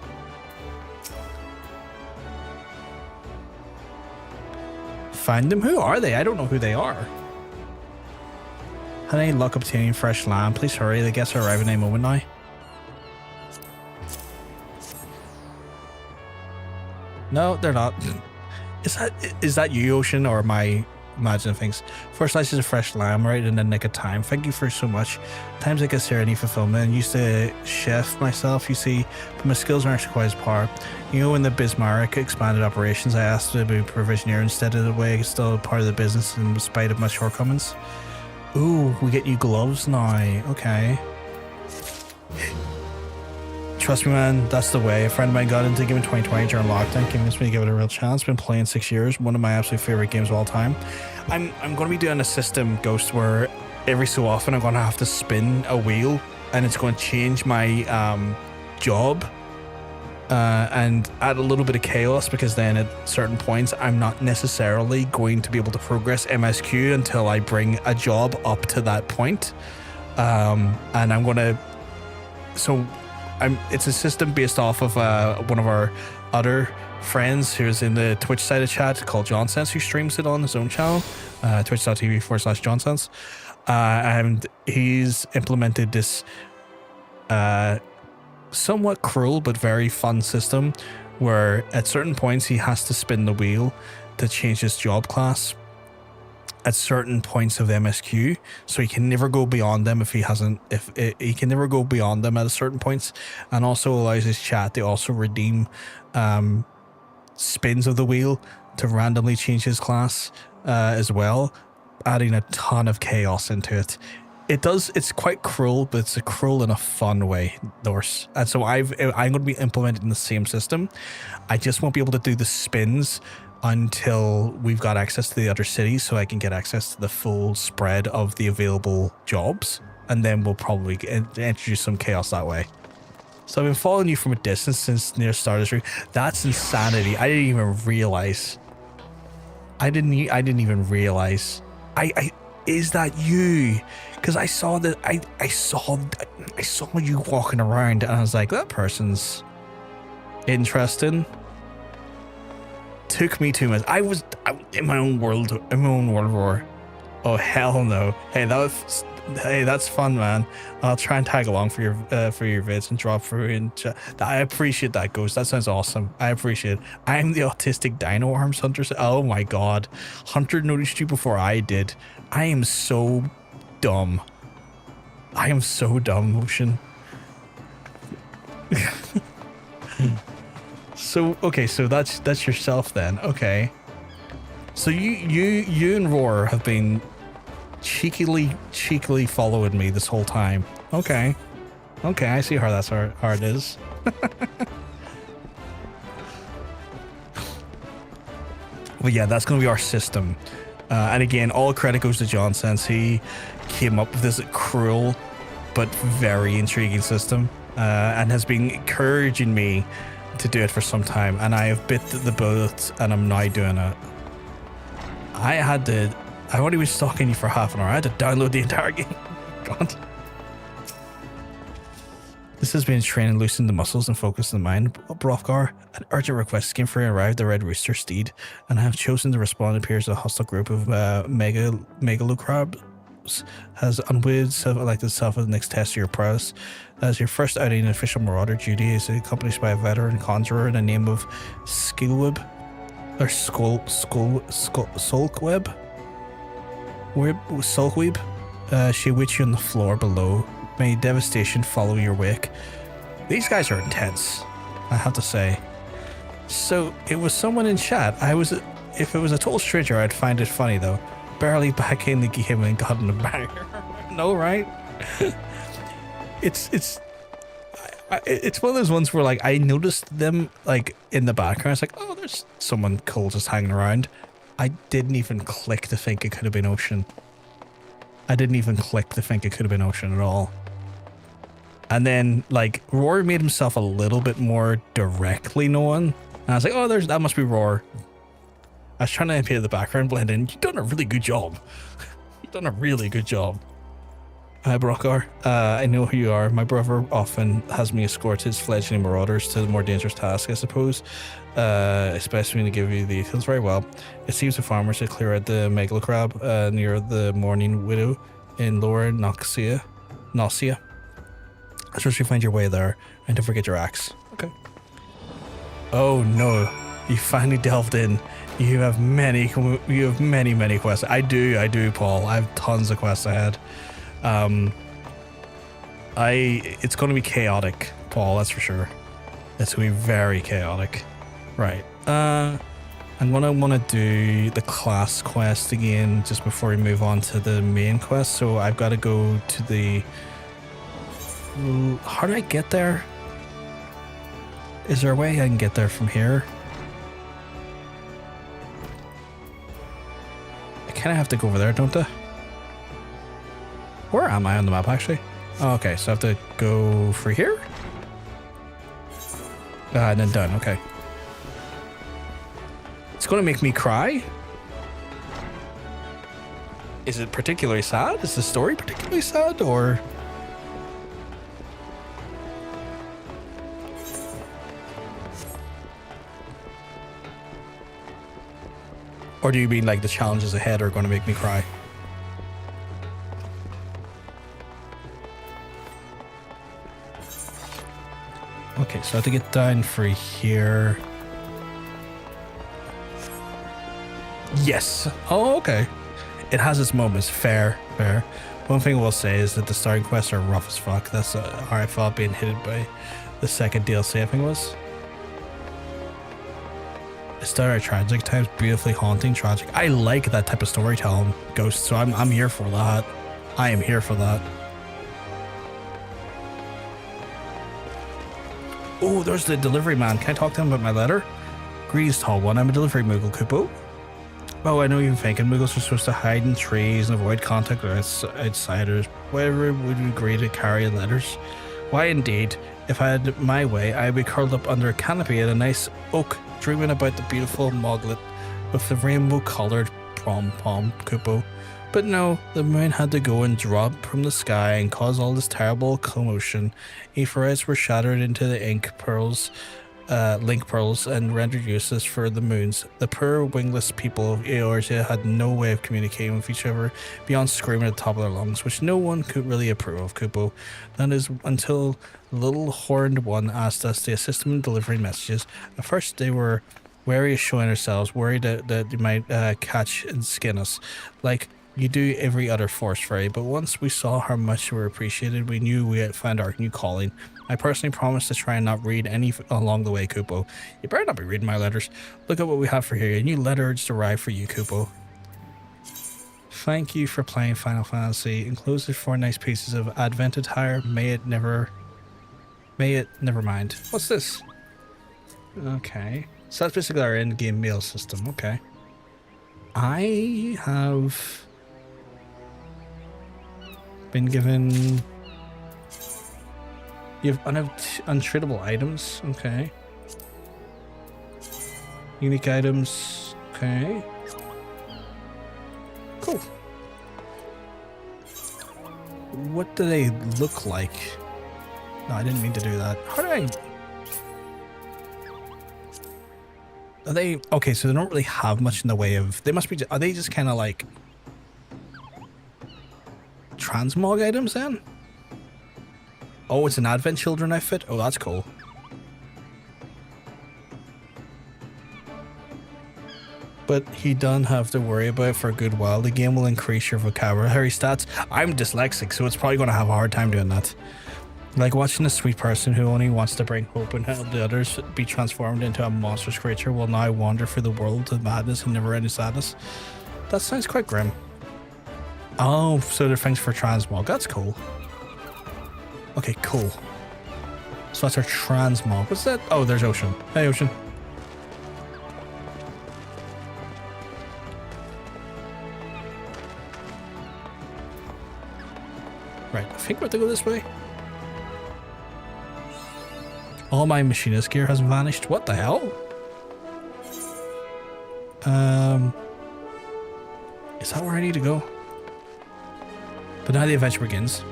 Find them? Who are they? I don't know who they are. Had any luck obtaining fresh lamb? Please hurry. The guests are arriving any moment now. No, they're not. Is that you, Ocean, or am I imagining things? 4 slices of fresh lamb right in the nick of time. Thank you for so much. Times like this here I need fulfillment. I used to chef myself, you see, but my skills aren't quite as par. You know, when the Bismarck expanded operations, I asked to be provisioner instead of the way it's still part of the business in spite of my shortcomings. Ooh, we get you gloves now. Okay. Trust me, man, that's the way. A friend of mine got into the game in 2020 during lockdown, convinced me to give it a real chance. Been playing 6 years, one of my absolute favorite games of all time. I'm going to be doing a system, Ghost, where every so often I'm going to have to spin a wheel, and it's going to change my job and add a little bit of chaos, because then at certain points I'm not necessarily going to be able to progress MSQ until I bring a job up to that point. And I'm going to... So... it's a system based off of one of our other friends who's in the Twitch side of chat called Johnsense, who streams it on his own channel, twitch.tv/Johnsense. And he's implemented this somewhat cruel but very fun system where at certain points he has to spin the wheel to change his job class at certain points of MSQ, so he can never go beyond them he can never go beyond them at a certain points, and also allows his chat to also redeem spins of the wheel to randomly change his class as well, adding a ton of chaos into it. It's quite cruel, but it's a cruel in a fun way, Norse. And so I'm going to be implementing the same system. I just won't be able to do the spins until we've got access to the other cities, so I can get access to the full spread of the available jobs, and then we'll probably introduce some chaos that way. So I've been following you from a distance since near start of the stream. That's insanity. I didn't even realize. I didn't even realize. Is that you? Because I saw that I saw you walking around, and I was like, that person's interesting. Took me 2 minutes. I was in my own world war. Oh hell no! Hey, that's fun, man. I'll try and tag along for your vids and drop through in chat. I appreciate that, Ghost. That sounds awesome. I appreciate it. I'm the autistic dino arms hunter. Oh my god, Hunter noticed you before I did. I am so dumb. I am so dumb, Motion. So okay, so that's yourself then. Okay. So you and Roar have been cheekily following me this whole time. Okay. Okay, I see how that's how it is. But yeah, that's going to be our system. And again, all credit goes to John, since he came up with this cruel but very intriguing system, and has been encouraging me to do it for some time, and I have bit the bullet, and I'm now doing it. I only was stalking you for half an hour. I had to download the entire game. God. This has been training, loosening the muscles and focusing the mind. Hrothgar, an urgent request came for arrived the Red Rooster steed, and I have chosen to respond. It appears a hostile group of megalocrabs has unwittingly self-elected itself as the next test of your prowess. As your first outing in official Marauder duty is accompanied by a veteran conjurer in the name of Skillweb, or Sulkweb. Sulkweb. She awaits you on the floor below. May devastation follow your wake. These guys are intense, I have to say. So it was someone in chat. If it was a total stranger, I'd find it funny though. Barely back in the game and got in the banger. No, right? It's one of those ones where like I noticed them like in the background. It's like, oh, there's someone cool just hanging around. I didn't even click to think it could have been Ocean. I didn't even click to think it could have been Ocean at all. And then like Roar made himself a little bit more directly known, and I was like, oh, that must be Roar. I was trying to appear in the background, blend in. You've done a really good job. You've done a really good job. Hi, Hrothgar. I know who you are. My brother often has me escort his fledgling marauders to the more dangerous task, I suppose. Especially when they give you the details very well. It seems the farmers to clear out the megalocrab near the Morning Widow in Lower Noxia. I trust you find your way there, and don't forget your axe. Okay. Oh no, you finally delved in. You have many quests. I do, Paul. I have tons of quests ahead. It's going to be chaotic, Paul, that's for sure. It's going to be very chaotic. Right. I'm going to want to do the class quest again just before we move on to the main quest. So I've got to go to the... How do I get there? Is there a way I can get there from here? I kind of have to go over there, don't I? Where am I on the map, actually? Oh, okay, so I have to go for here? And then done, okay. It's going to make me cry? Is it particularly sad? Is the story particularly sad, or... Or do you mean like the challenges ahead are going to make me cry? Okay, so I have to get down for here. Yes. Oh, okay. It has its moments. Fair. One thing I will say is that the starting quests are rough as fuck. That's how I felt being hit by the second DLC, I think it was. It's very tragic times, beautifully haunting, tragic. I like that type of storytelling, Ghost, so I'm here for that. I am here for that. Oh, there's the delivery man. Can I talk to him about my letter? Greetings, tall one. I'm a delivery Moogle, Kupo. Oh, I know you're thinking Moogles are supposed to hide in trees and avoid contact with outsiders. Whatever would agree to carry letters. Why, indeed. If I had my way, I'd be curled up under a canopy at a nice oak, dreaming about the beautiful moglet with the rainbow-coloured pom-pom, Kupo. But no, the moon had to go and drop from the sky and cause all this terrible commotion. Aetherytes were shattered into the link pearls and rendered useless for the moons. The poor wingless people of Eorzea had no way of communicating with each other beyond screaming at the top of their lungs, which no one could really approve of, Kupo. That is until the little horned one asked us to assist them in delivering messages. At first they were wary of showing ourselves, worried that they might catch and skin us, like you do every other forest fairy, but once we saw how much we were appreciated, we knew we had found our new calling. I personally promised to try and not read any along the way, Kupo. You better not be reading my letters. Look at what we have for here. A new letter is derived for you, Kupo. Thank you for playing Final Fantasy. Enclosed with 4 nice pieces of Advent attire. May it never mind. What's this? Okay. So that's basically our in-game mail system. Okay. I have been given... You have untreatable items. Okay. Unique items. Okay. Cool. What do they look like? No, I didn't mean to do that. How do I... Are they... Okay, so they don't really have much in the way of... They must be... Are they just kind of like... transmog items then? Oh, it's an Advent Children outfit? Oh, that's cool. But he don't have to worry about it for a good while. The game will increase your vocabulary stats. I'm dyslexic, so it's probably going to have a hard time doing that. Like watching a sweet person who only wants to bring hope and help the others be transformed into a monstrous creature will now wander through the world of madness and never-ending sadness. That sounds quite grim. Oh, so they're things for transmog. That's cool. Okay, cool. So that's our transmog. What's that? Oh, there's Ocean. Hey, Ocean. Right, I think we have to go this way. All my machinist gear has vanished. What the hell? Is that where I need to go? But now the adventure begins.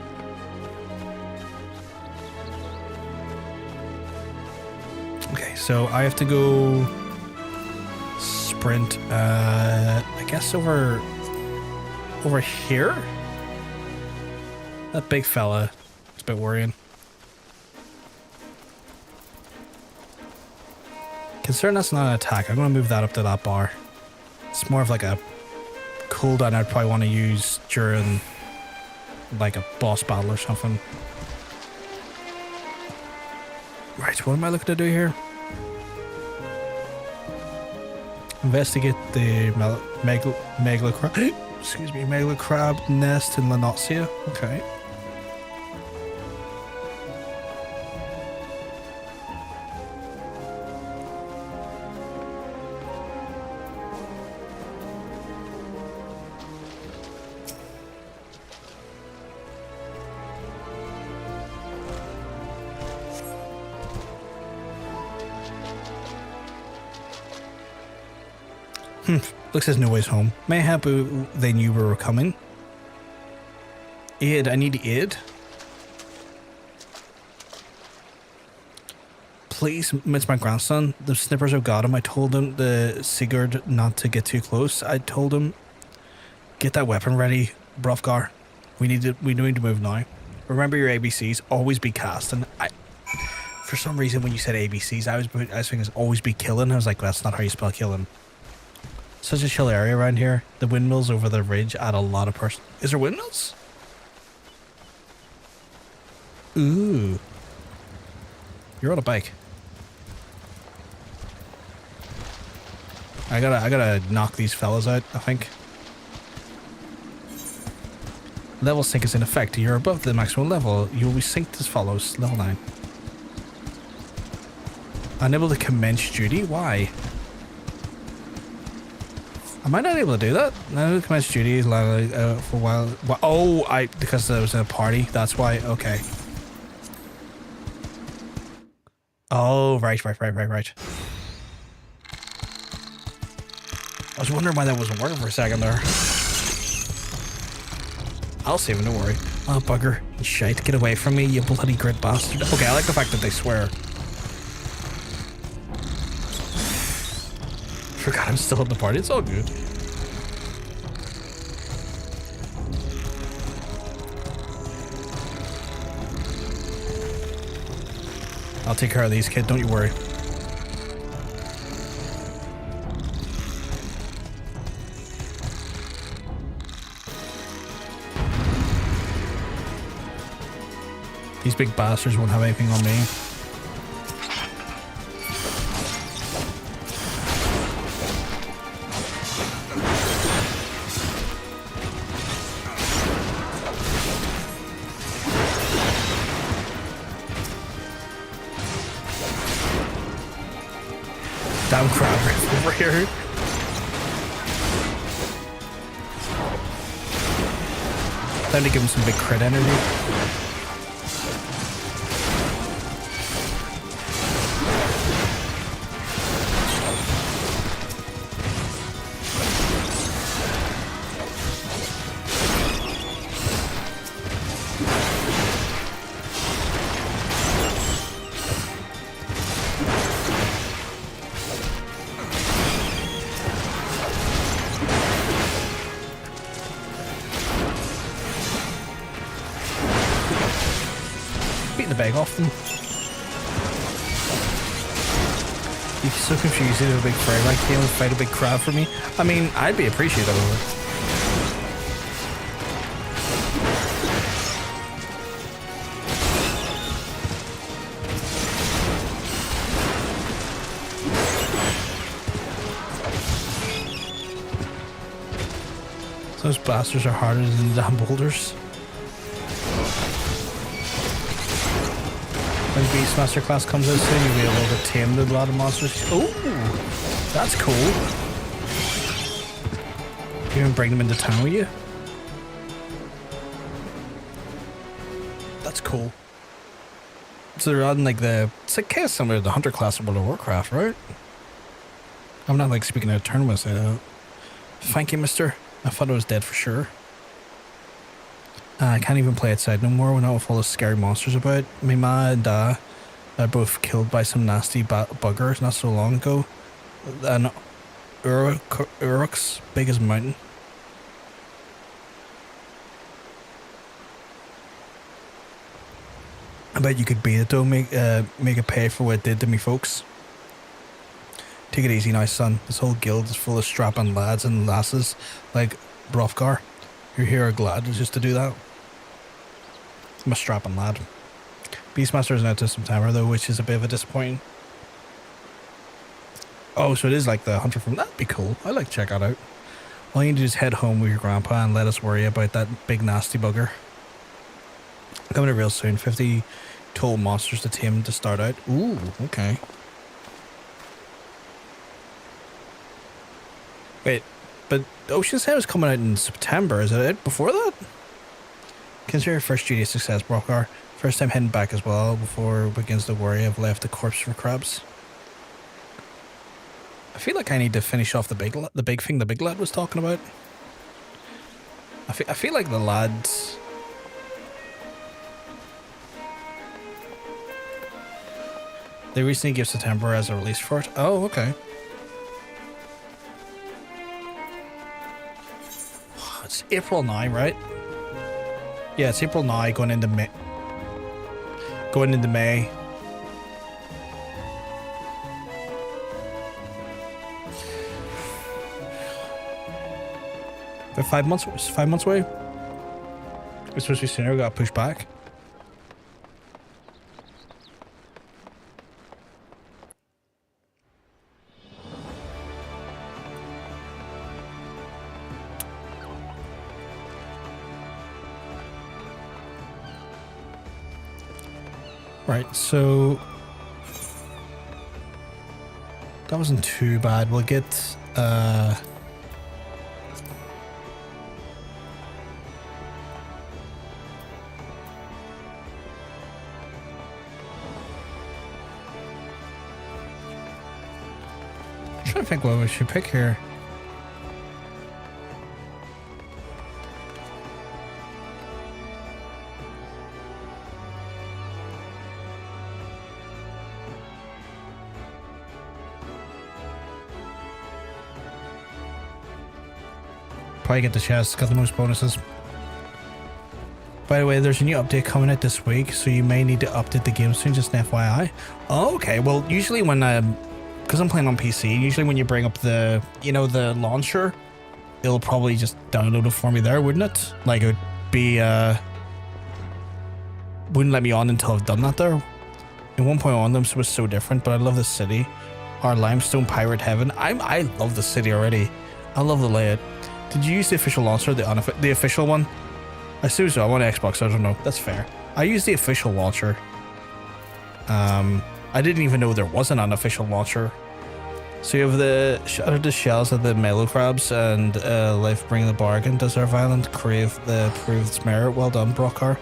Okay, so I have to go sprint, I guess over here? That big fella, it's a bit worrying. Considering that's not an attack, I'm going to move that up to that bar. It's more of like a cooldown I'd probably want to use during like a boss battle or something. Right, what am I looking to do here? Investigate the Megalo crab nest in Eorzea. Okay. Looks as no ways home. Mayhap they knew we were coming. Aid, I need aid. Please, it's my grandson. The snippers have got him. I told him, the Sigurd, not to get too close. I told him, get that weapon ready, Hrothgar. We need to move now. Remember your ABCs. Always be casting. For some reason, when you said ABCs, I was thinking always be killing. I was like, that's not how you spell killing. Such a chill area around here. The windmills over the ridge add a lot of person. Is there windmills? Ooh. You're on a bike. I gotta knock these fellas out, I think. Level sync is in effect. You're above the maximum level. You will be synced as follows. Level 9. Unable to commence duty? Why? Am I not able to do that? Unable to commence duty is like, for a while. Oh, because I was in a party. That's why. Okay. Oh, right. I was wondering why that wasn't working for a second there. I'll save him, don't worry. Oh, bugger. Shite, get away from me, you bloody grid bastard. Okay, I like the fact that they swear. Forgot I'm still at the party, it's all good. I'll take care of these, kid, don't you worry. These big bastards won't have anything on me. Damn crab over here. Time to give him some big crit energy. Bag off them. You're so confused to do a big fray like game and fight a big crab for me. I mean, I'd be appreciative of it. Those bastards are harder than the damn boulders. When Beastmaster class comes out soon, you'll be able to tame the lot of monsters. Oh, that's cool. You even bring them into town with you? That's cool. So they're on like it's like kind of similar to the Hunter class of World of Warcraft, right? I'm not like speaking out of turn when I say that. Thank you, mister. I thought I was dead for sure. I can't even play outside no more when I have all those scary monsters about. My ma and dad are both killed by some nasty buggers not so long ago. An Uruk's big as a mountain. I bet you could beat it though, make it pay for what it did to me folks. Take it easy now, son. This whole guild is full of strapping lads and lasses like Hrothgar. You're here glad just to do that. I'm a strapping lad. Beastmaster isn't out till September though, which is a bit of a disappointing. Oh, so it is like the Hunter from... That'd be cool. I'd like to check that out. All you need to do is head home with your grandpa and let us worry about that big nasty bugger. Coming out real soon. 50 total monsters to tame to start out. Ooh, okay. Wait, but Ocean's Head is coming out in September. Is it out before that? Consider your first duty a success, Hrothgar. First time heading back as well before it begins to worry I've left the corpse for crabs. I feel like I need to finish off the big thing the big lad was talking about. I feel like the lads... They recently gave September as a release for it. Oh, okay. It's April 9, right? Yeah, it's April 9 going into May. Going into May. They're 5 months. It's 5 months away. It's supposed to be sooner. We got pushed back. Right, so that wasn't too bad. We'll get I'm trying to think what we should pick here. Probably get the chest, got the most bonuses. By the way, there's a new update coming out this week, so you may need to update the game soon, just an FYI. Oh, okay, well, usually when because I'm playing on PC, usually when you bring up the, you know, the launcher, it'll probably just download it for me there, wouldn't it? Like, it would be, wouldn't let me on until I've done that there. In 1.1, this was so different, but I love the city. Our limestone pirate heaven. I love the city already. I love the layout. Did you use the official launcher, the official one? I assume so. I'm on Xbox, so I don't know. That's fair. I used the official launcher. I didn't even know there was an unofficial launcher. So you have the Shatter the Shells of the Mellow Crabs and Life Bring the Bargain. Does our violent crave the prove its merit? Well done, Hrothgar.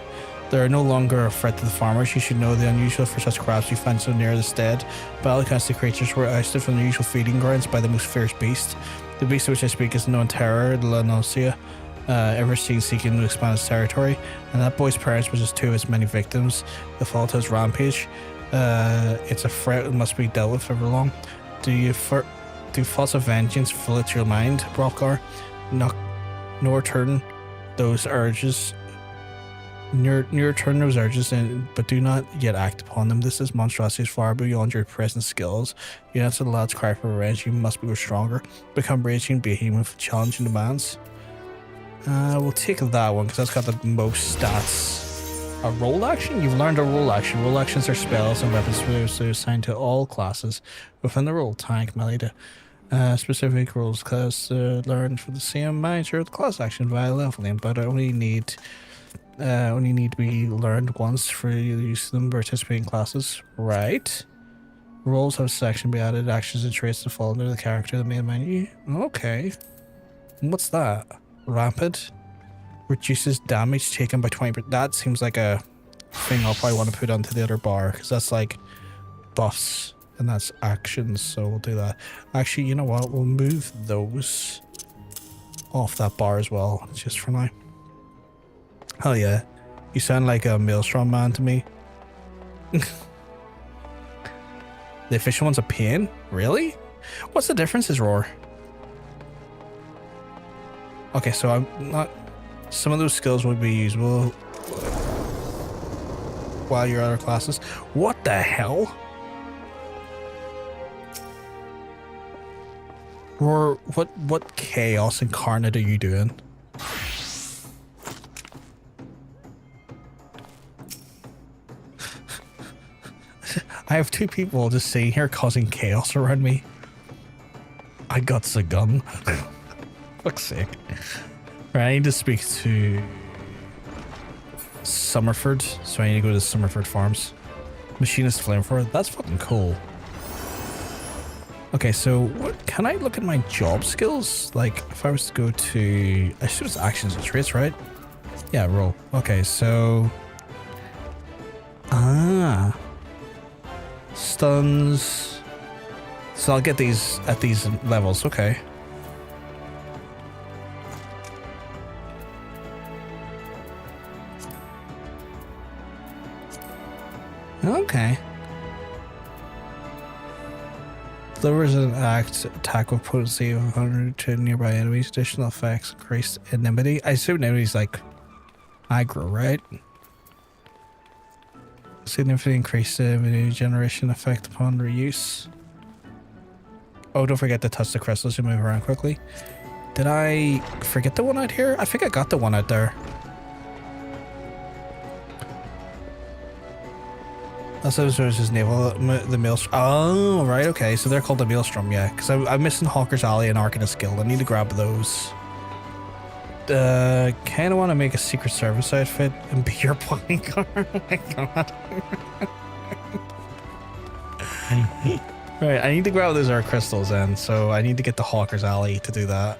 They are no longer a threat to the farmers. You should know the unusual for such crabs you find so near the stead. Battle against the creatures were ousted from their usual feeding grounds by the most fierce beast. The beast of which I speak is known terror, the Eorzea, ever seen seeking to expand its territory, and that boy's parents were just two of its many victims. The fall to his rampage. It's a threat that must be dealt with ever long. Do thoughts of vengeance fill it your mind, Hrothgar? Nor turn those urges. Nor turn those urges in, but do not yet act upon them. This is monstrosity far beyond your present skills. You answer the lad's cry for revenge. You must be stronger. Become raging behemoth, challenging demands. We'll take that one because that's got the most stats. A roll action? You've learned a roll action. Roll actions are spells and weapons assigned to all classes within the roll. Tank, melee, specific roles class learned for the same manager of the class action via leveling, but only need to be learned once for use of them participating classes. Right. Roles have a section be added, actions and traits to fall under the character of the main menu. Okay. What's that? Rapid. Reduces damage taken by 20%. That seems like a thing I'll probably want to put onto the other bar, because that's like buffs and that's actions, so we'll do that. Actually, you know what? We'll move those off that bar as well, just for now. Hell yeah. You sound like a Maelstrom man to me. The official one's a pain? Really? What's the difference, is Roar? Okay, so I'm not... Some of those skills would be usable while you're other classes. What the hell? Roar, what chaos incarnate are you doing? I have two people just sitting here causing chaos around me. I got the gun. Fuck's sake. Right, I need to speak to Somerford, so I need to go to Somerford Farms. Machinist Flamethrower, that's fucking cool. Okay, so what can I look at my job skills? Like, if I was to go to, I assume it's actions and traits, right? Yeah, roll. Okay, so stuns. So I'll get these at these levels. Okay. Okay. Lowers an attack with potency of 100 to nearby enemies. Additional effects increase enmity. I assume enemies like aggro, right? Significantly increase the enmity generation effect upon reuse. Oh, don't forget to touch the crystals to move around quickly. Did I forget the one out here? I think I got the one out there. That's his naval, the Maelstrom. Oh, right, okay. So they're called the Maelstrom, yeah. Because I'm missing Hawker's Alley and Arcanist Guild. I need to grab those. Kind of want to make a Secret Service outfit and be your bodyguard. Oh my god. Right, I need to grab those Earth crystals then, so I need to get the Hawker's Alley to do that.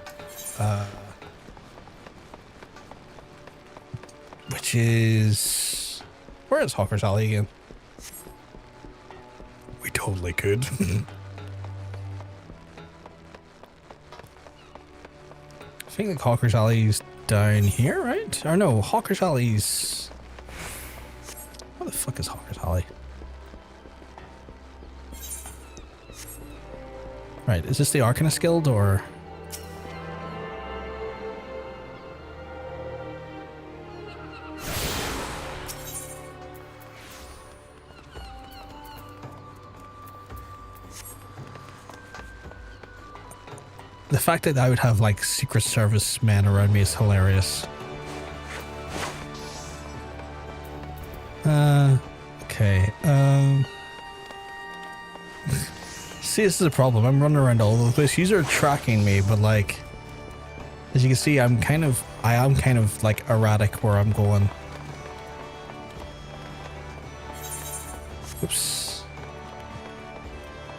Which is... Where is Hawker's Alley again? We totally could. I think the Hawker's Alley's down here, right? Or no, Hawker's Alley's... What the fuck is Hawker's Alley? Right, is this the Arcanist Guild or... The fact that I would have like Secret Service men around me is hilarious. Okay, see, this is a problem. I'm running around all over the place. These are tracking me, but like, as you can see, I am kind of like erratic where I'm going. Oops.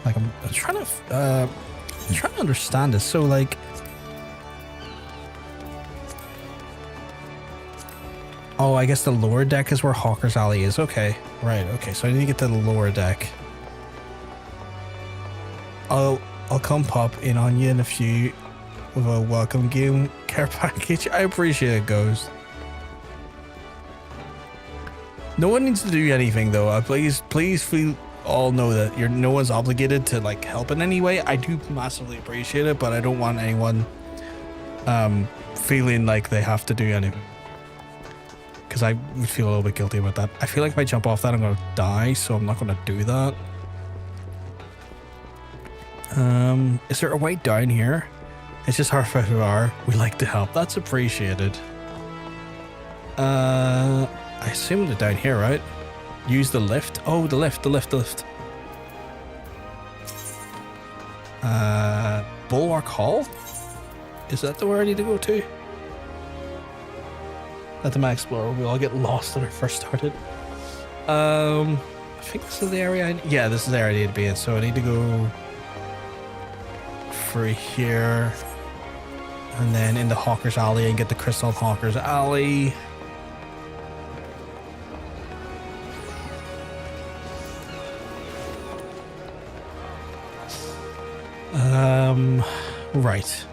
Like I'm trying to understand this. So like, oh, I guess the lower deck is where Hawker's Alley is. Okay, right. Okay, so I need to get to the lower deck. I'll come pop in on you in a few with a welcome game care package. I appreciate it, Ghost. No one needs to do anything though. Please feel all know that no one's obligated to like help in any way. I do massively appreciate it, but I don't want anyone feeling like they have to do anything, because I would feel a little bit guilty about that. I feel like if I jump off that, I'm gonna die, so I'm not gonna do that. Is there a way down here? It's just Hrothgar. We like to help. That's appreciated. I assume they're down here, right? Use the lift. Oh, the lift. Bulwark Hall? Is that the where I need to go to? At the Map Explorer, we all get lost when I first started. I think this is the area yeah, this is the area I need to be in, so I need to go through here and then into Hawker's Alley and get the Crystal Hawker's Alley. Right.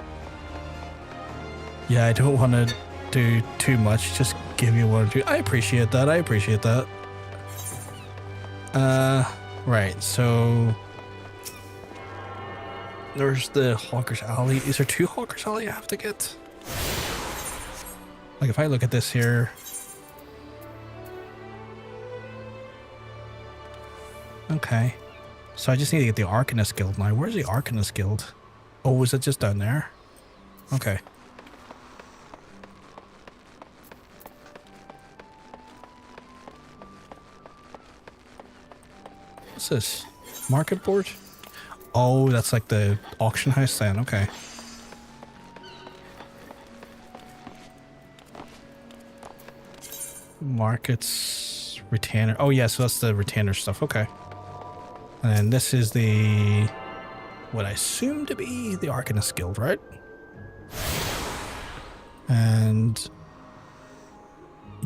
Yeah, I don't want to do too much. Just give me one or two. I appreciate that. Right, so there's the Hawker's Alley. Is there two Hawker's Alley I have to get? Like if I look at this here. Okay. So I just need to get the Arcanist Guild now. Where's the Arcanist Guild? Oh, is it just down there? Okay. What's this? Market board? Oh, that's like the auction house then. Okay. Markets, retainer. Oh yeah, so that's the retainer stuff. Okay. And this is the, what I assume to be the Arcanist Guild, right? And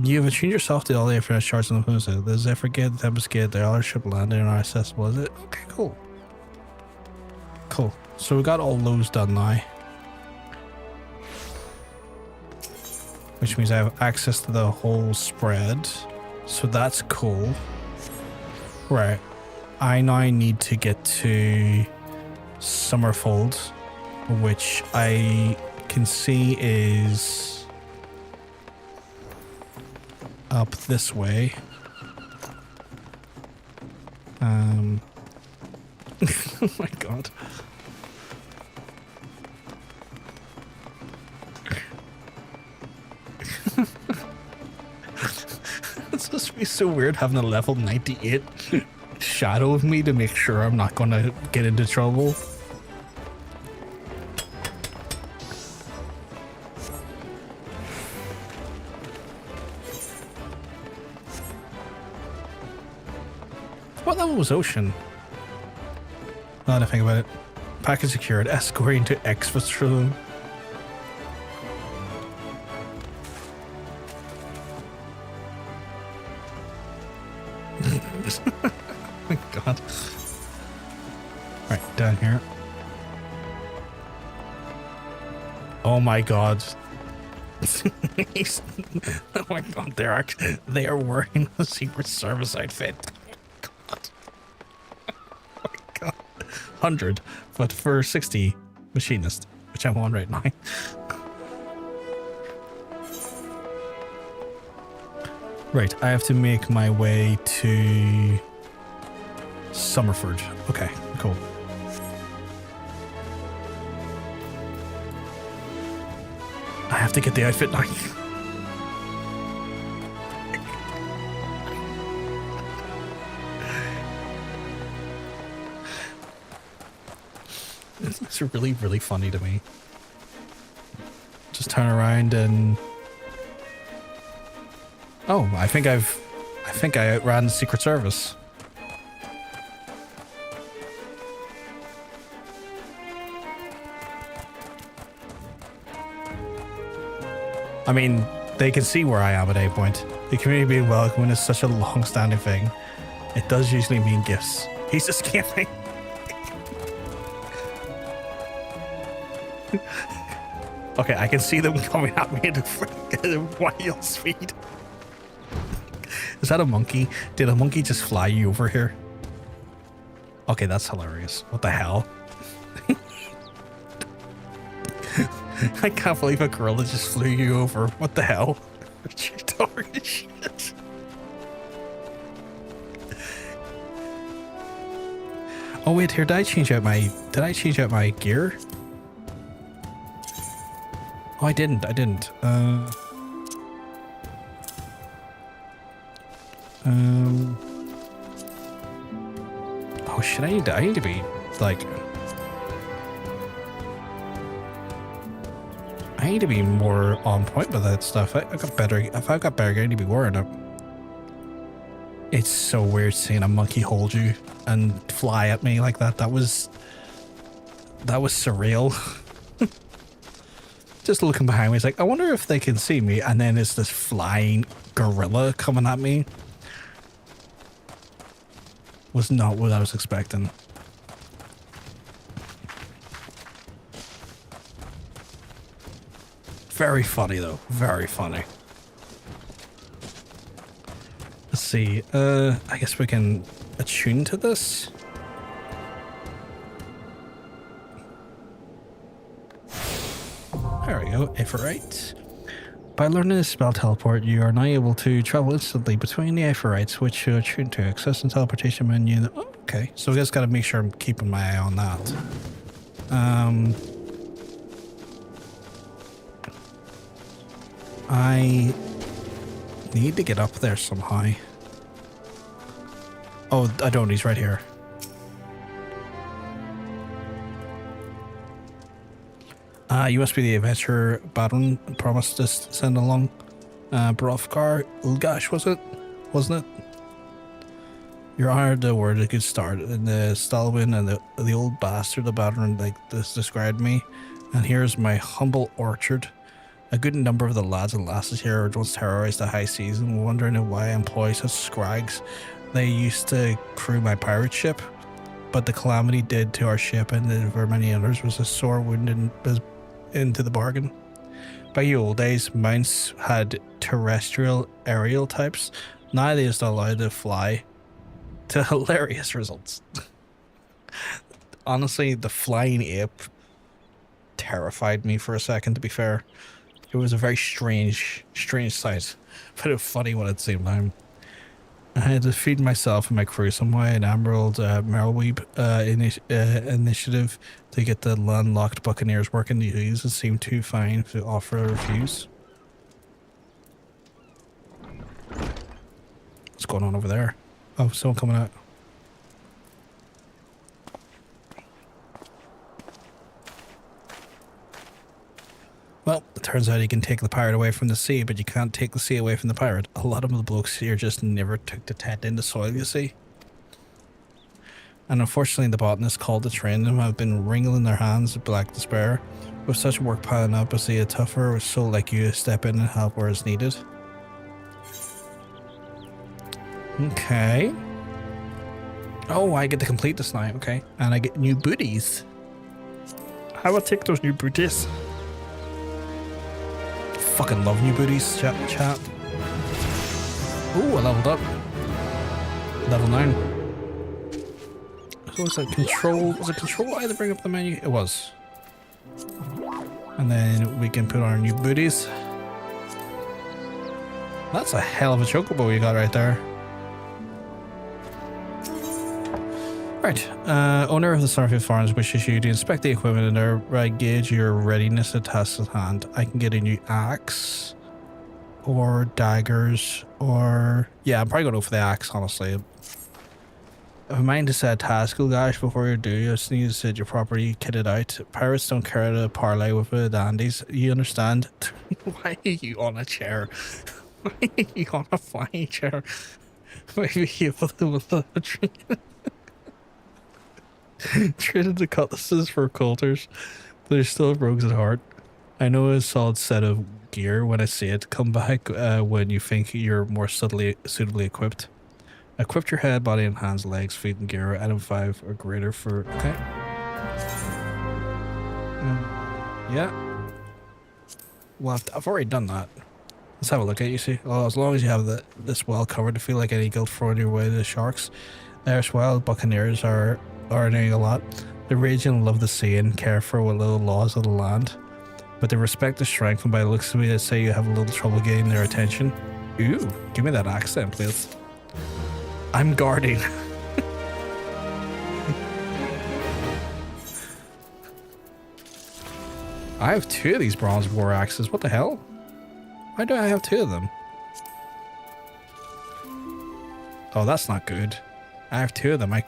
you have attuned yourself to all the different shards on the Limsa. The Zephyr Gate, the Tempest Gate, the other ship landing are accessible, is it? Okay, cool. Cool. So we got all those done now. Which means I have access to the whole spread. So that's cool. Right. I now need to get to Somerford, which I can see is up this way. Oh my god. It's supposed to be so weird having a level 98 shadow of me to make sure I'm not gonna get into trouble. What level was Ocean? Now that I think about it. Package secured. Escorting to FFXIV. Oh my god. Right, down here. Oh my god. Oh my god, they are wearing a Secret Service outfit. God. Oh my god. 100, but for 60 machinist, which I'm on right now. Right, I have to make my way to Somerford. Okay, cool. I have to get the outfit now. It's really, really funny to me. Just turn around and... Oh, I think I outran the Secret Service. I mean, they can see where I am at any point. The community being welcoming is such a long-standing thing. It does usually mean gifts. He's escaping. Okay, I can see them coming at me at a wild speed. Is that a monkey? Did a monkey just fly you over here? Okay, that's hilarious. What the hell? I can't believe a gorilla just flew you over. What the hell? You talking shit. Oh wait, here, did I change out my gear? Oh, I didn't. Oh shit, I need to be like, I need to be more on point with that stuff. If I got better gear, I need to be wearing it. It's so weird seeing a monkey hold you and fly at me like that. That was surreal. Just looking behind me, it's like, I wonder if they can see me, and then it's this flying gorilla coming at me. Was not what I was expecting. Very funny though, very funny. Let's see, I guess we can attune to this. There we go, Aetheryte. By learning the spell teleport, you are now able to travel instantly between the Aetherytes, which you are tuned to. Access and teleportation menu. Oh, okay, so we just got to make sure I'm keeping my eye on that. I need to get up there somehow. Oh, I don't. He's right here. You must be the adventurer Baron promised to send along. Hrothgar, gosh, wasn't it? You're hired to word a good start. And the Stalwin and the old bastard, the Baron, like this described me. And here's my humble orchard. A good number of the lads and lasses here once terrorized the high seas and wondering why I employ such scrags. They used to crew my pirate ship, but the calamity did to our ship and for many others was a sore wound into the bargain. Back in the old days, mounts had terrestrial aerial types. Now they just allowed to fly, to hilarious results. Honestly, the flying ape terrified me for a second, to be fair. It was a very strange sight, but it was funny one at the same time. I had to feed myself and my crew some way an Emerald Marauder initiative to get the landlocked buccaneers working. The users seem too fine to offer a refuse. What's going on over there? Oh, someone coming out. Well, it turns out you can take the pirate away from the sea, but you can't take the sea away from the pirate. A lot of the blokes here just never took the tent in the soil, you see. and unfortunately the botanist called to train them have been wringing their hands with black despair. With such work piling up, I see a tougher soul like you to step in and help where it's needed. Okay. Oh, I get to complete this now, okay. And I get new booties. How will I take those new booties? Fucking love new booties, chat. Ooh, I leveled up. Level 9. So was it control? Was it control I had to bring up the menu? It was. And then we can put on our new booties. That's a hell of a chocobo you got right there. Right. Owner of the Somerford Farms wishes you to inspect the equipment and gauge your readiness to tasks at hand. I can get a new axe or daggers or... Yeah, I'm probably going to go for the axe, honestly. If I mind to set a task, guys, before you do, you just need to set your property kitted out. Pirates don't care to parlay with the dandies. You understand? Why are you on a chair? Why are you on a flying chair? Maybe you traded the cutlasses for coulters, but they're still rogues at heart. I know a solid set of gear when I see it. Come back when you think you're more suitably equipped. Equip your head, body, and hands, legs, feet, and gear. Item 5 or greater for... Okay. Yeah. Well, I've already done that. Let's have a look at it, you see. Well, as long as you have this well covered to feel like any guilt throwing your way to the sharks. There's well, buccaneers are doing a lot. They rage and love the sea and care for what little laws of the land. But they respect the strength, and by the looks of me, they say you have a little trouble getting their attention. Ooh, give me that accent, please. I'm guarding. I have 2 of these bronze war axes. What the hell? Why do I have 2 of them? Oh, that's not good. I have 2 of them. I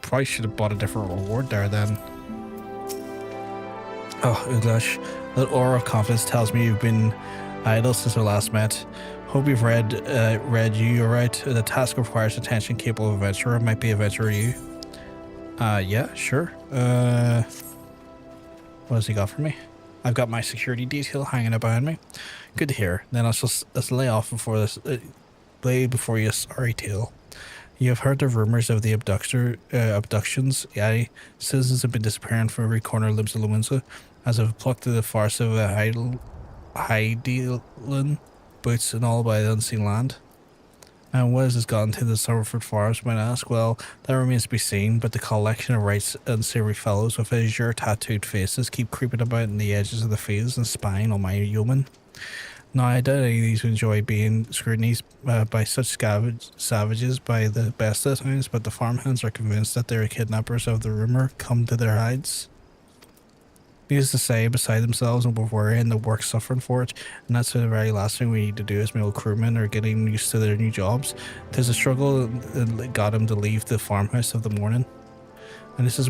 probably should have bought a different reward there then. Oh, Uglash. That aura of confidence tells me you've been idle since we last met. Hope you've read you alright. The task requires attention capable of adventurer. Might be adventurer you. Yeah, sure. What has he got for me? I've got my security detail hanging up behind me. Good to hear. Then let's lay off before this. Lay before you a sorry tale. You have heard the rumors of the abductions. Yeah, citizens have been disappearing from every corner of Limsa, as I've plucked the farce of a Heidelin. Boots and all by the unseen land. And what has this gotten to the Somerford farms, might ask? Well, that remains to be seen, but the collection of rights unsavory fellows with azure tattooed faces keep creeping about in the edges of the fields and spying on my human. Now, I doubt any of these enjoy being scrutinized by such savages by the best of times, but the farmhands are convinced that they're kidnappers of the rumour come to their hides. Needless to say, beside themselves and with worry and the work suffering for it, and that's the very last thing we need to do as my old crewmen are getting used to their new jobs. There's a struggle that got him to leave the farmhouse of the morning. And this is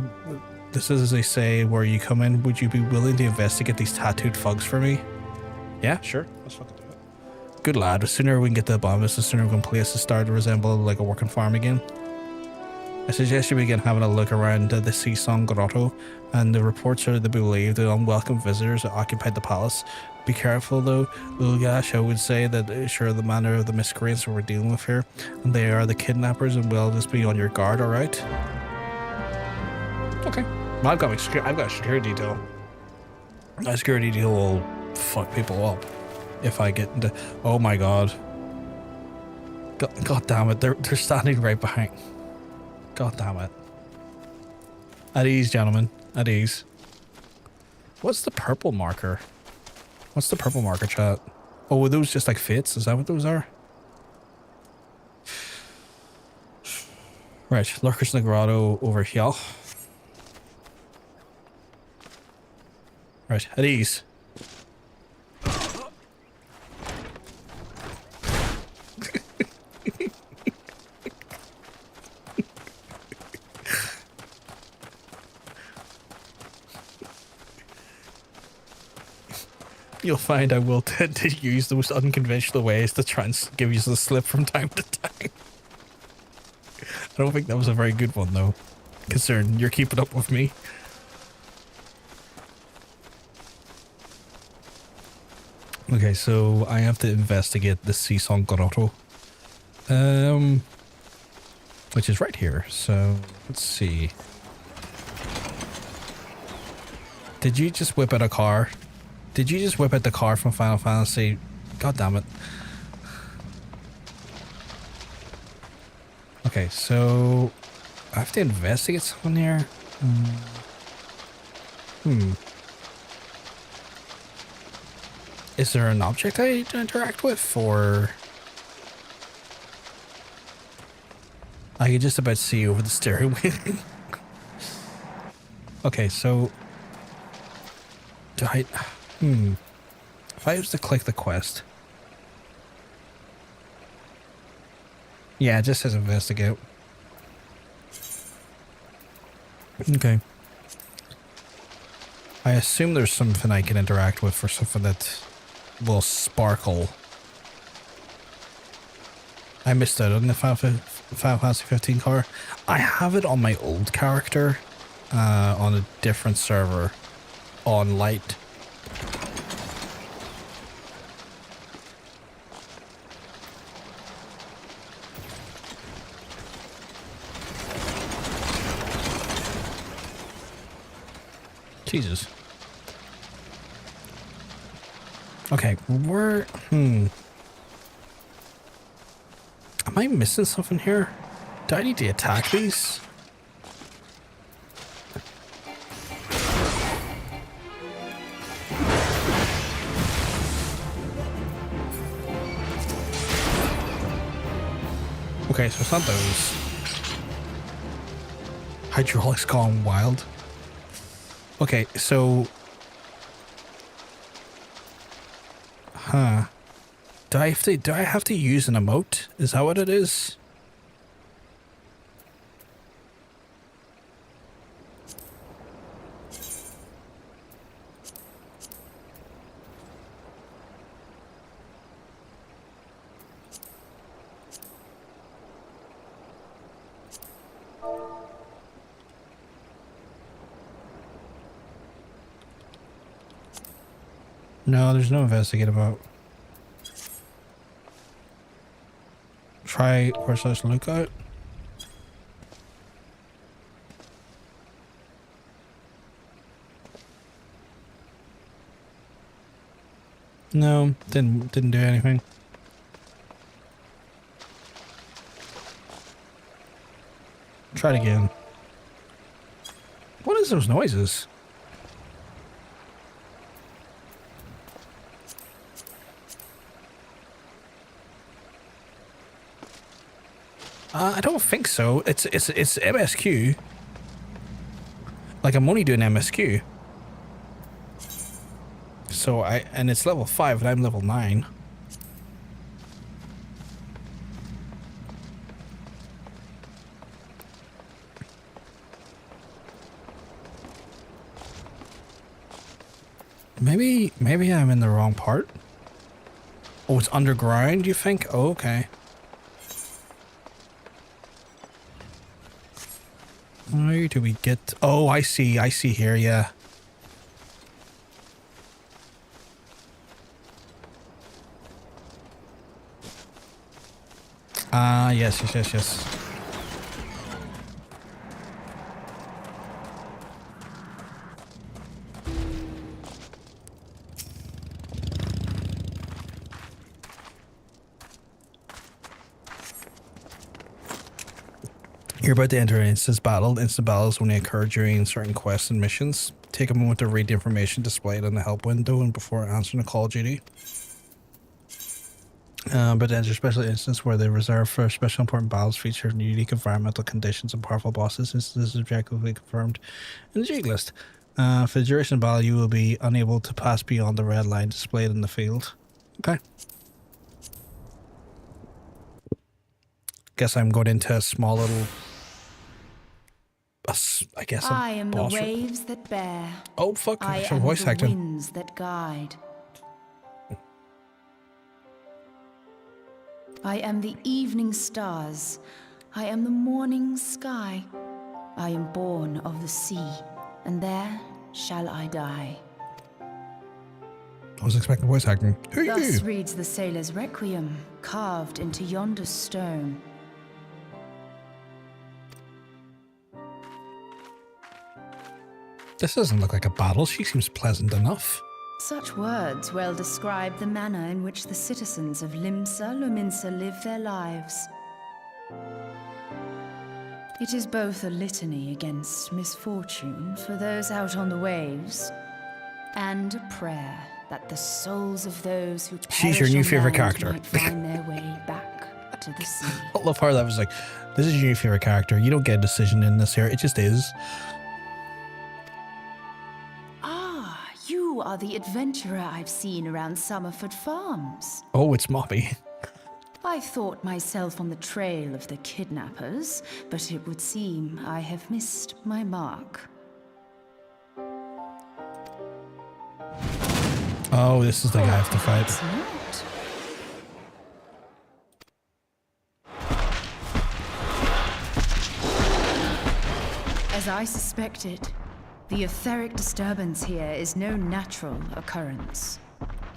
as they say, where you come in. Would you be willing to investigate these tattooed thugs for me? Yeah, sure. Let's fucking do it. Good lad. The sooner we can get to the bottom of this, the sooner we can place to start to resemble like a working farm again. I suggest you begin having a look around the Sea Song Grotto, and the reports are to be believed the unwelcome visitors that occupied the palace. Be careful though, Ulgash. I would say that sure the manner of the miscreants we're dealing with here, and they are the kidnappers, and will just be on your guard, alright? Okay. Well, I've got a security detail. My security deal will fuck people up if I get into... Oh my god. God damn it, they're standing right behind... God damn it. At ease, gentlemen. At ease. What's the purple marker? What's the purple marker, chat? Oh, were those just like fates? Is that what those are? Right, lurkers in the grotto over here. Right, at ease. You'll find I will tend to use those unconventional ways to try and give you the slip from time to time. I don't think that was a very good one, though. concerned you're keeping up with me. Okay, so I have to investigate the Seasong Grotto. Which is right here. So let's see. Did you just whip out a car? Did you just whip out the car from Final Fantasy? God damn it. Okay, so I have to investigate something here. Is there an object I need to interact with, or I can just about see over the steering wheel? Okay, so do I? If I was to click the quest, yeah, it just says investigate. Okay. I assume there's something I can interact with, or something that will sparkle. I missed out on the Final Fantasy 15 car. I have it on my old character, on a different server, on light. Jesus. Okay, where... Am I missing something here? Do I need to attack these? Okay, so it's not those. Hydraulics gone wild. Okay, so... Huh. Do I have to use an emote? Is that what it is? No, there's no investigate about. Try / lookout. No, didn't do anything. Try it again. What is those noises? I don't think so. It's MSQ. Like, I'm only doing MSQ. So and it's level 5 and I'm level 9. Maybe I'm in the wrong part. Oh, it's underground, you think? Oh, okay. Where do we get... Oh, I see here, yeah. Yes. You're about to enter an instant battle. Instant battles only occur during certain quests and missions. Take a moment to read the information displayed in the help window and before answering a call duty. But enter special instance where they reserve for special important battles feature unique environmental conditions and powerful bosses. This is objectively confirmed in the G list. For the duration of battle, you will be unable to pass beyond the red line displayed in the field. Okay. Guess I'm going into a small little... I guess I am the waves that bear. Oh fuck! I am voice the acting. winds that guide. I am the evening stars. I am the morning sky. I am born of the sea, and there shall I die. I was expecting voice acting. Who are Thus you? reads the sailor's requiem, carved into yonder stone. This doesn't look like a battle. She seems pleasant enough. Such words well describe the manner in which the citizens of Limsa, Lominsa live their lives. It is both a litany against misfortune for those out on the waves, and a prayer that the souls of those who She's your perish new on favorite land character. might find their way back to the sea. I love how that was like, this is your new favorite character. You don't get a decision in this here. It just is. Ah, you are the adventurer I've seen around Somerford Farms. Oh, it's Moppy. I thought myself on the trail of the kidnappers, but it would seem I have missed my mark. Oh, this is the guy I have to fight. Perhaps not. As I suspected, the etheric disturbance here is no natural occurrence.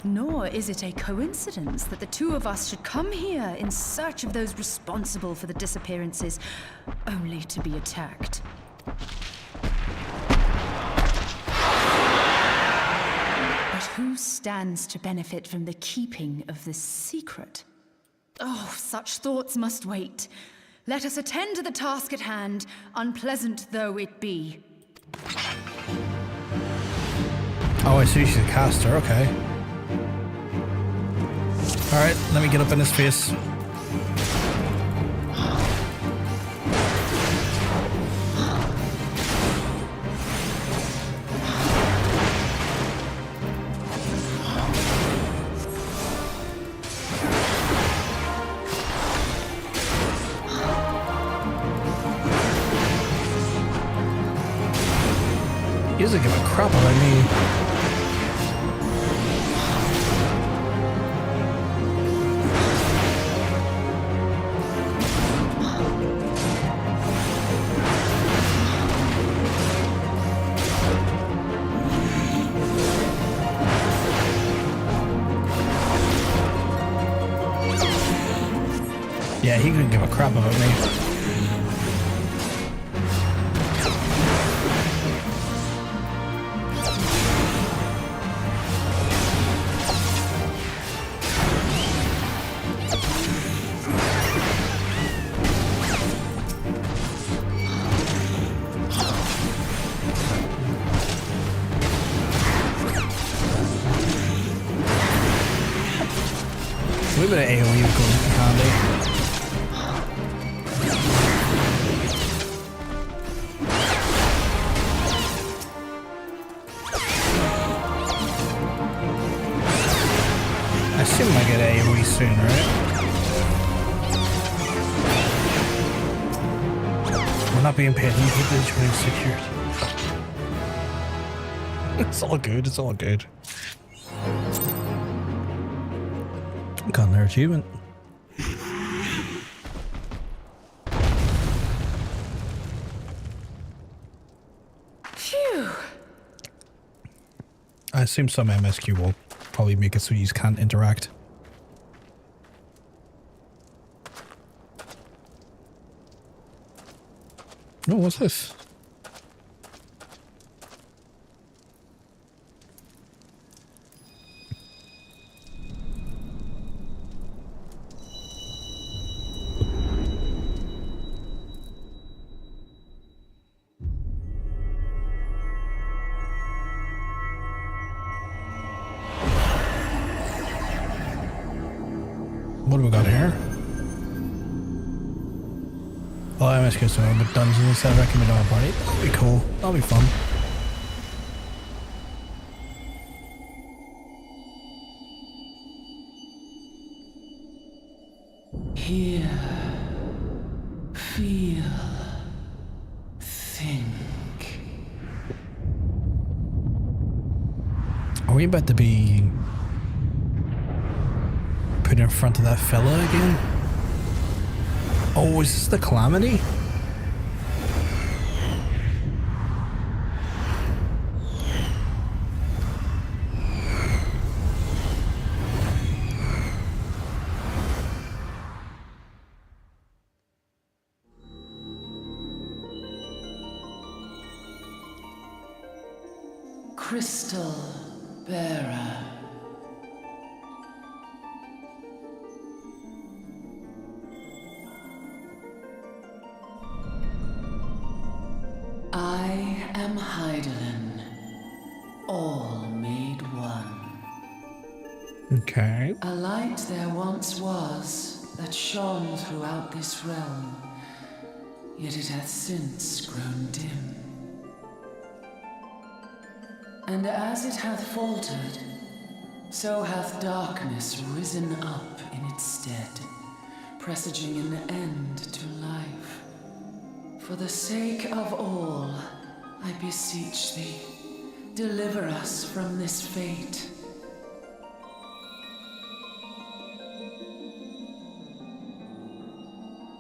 Nor is it a coincidence that the two of us should come here in search of those responsible for the disappearances, only to be attacked. But who stands to benefit from the keeping of this secret? Oh, such thoughts must wait. Let us attend to the task at hand, unpleasant though it be. Oh, I see. She's a caster. Okay. Alright, let me get up in his face. He doesn't give a crap about me. Yeah, he couldn't give a crap about me. A little bit of AoE would go handy. I assume I get AoE soon, right? We're not being paid. We keep this joining security. It's all good. It's all good. Got another achievement. Phew! I assume some MSQ will probably make it so you can't interact. Oh, what's this? What do we got here? Oh, I must go somewhere with dungeons instead of recommend our party. That'll be cool. That'll be fun. Hear, feel, think. Are we about to be put in front of that fella again? Oh, is this the Calamity? Crystal Bearer. I am Hydaelyn, all made one. Okay. A light there once was that shone throughout this realm, yet it hath since grown dim. And as it hath faltered, so hath darkness risen up in its stead, presaging an end to life. For the sake of all, I beseech thee, deliver us from this fate.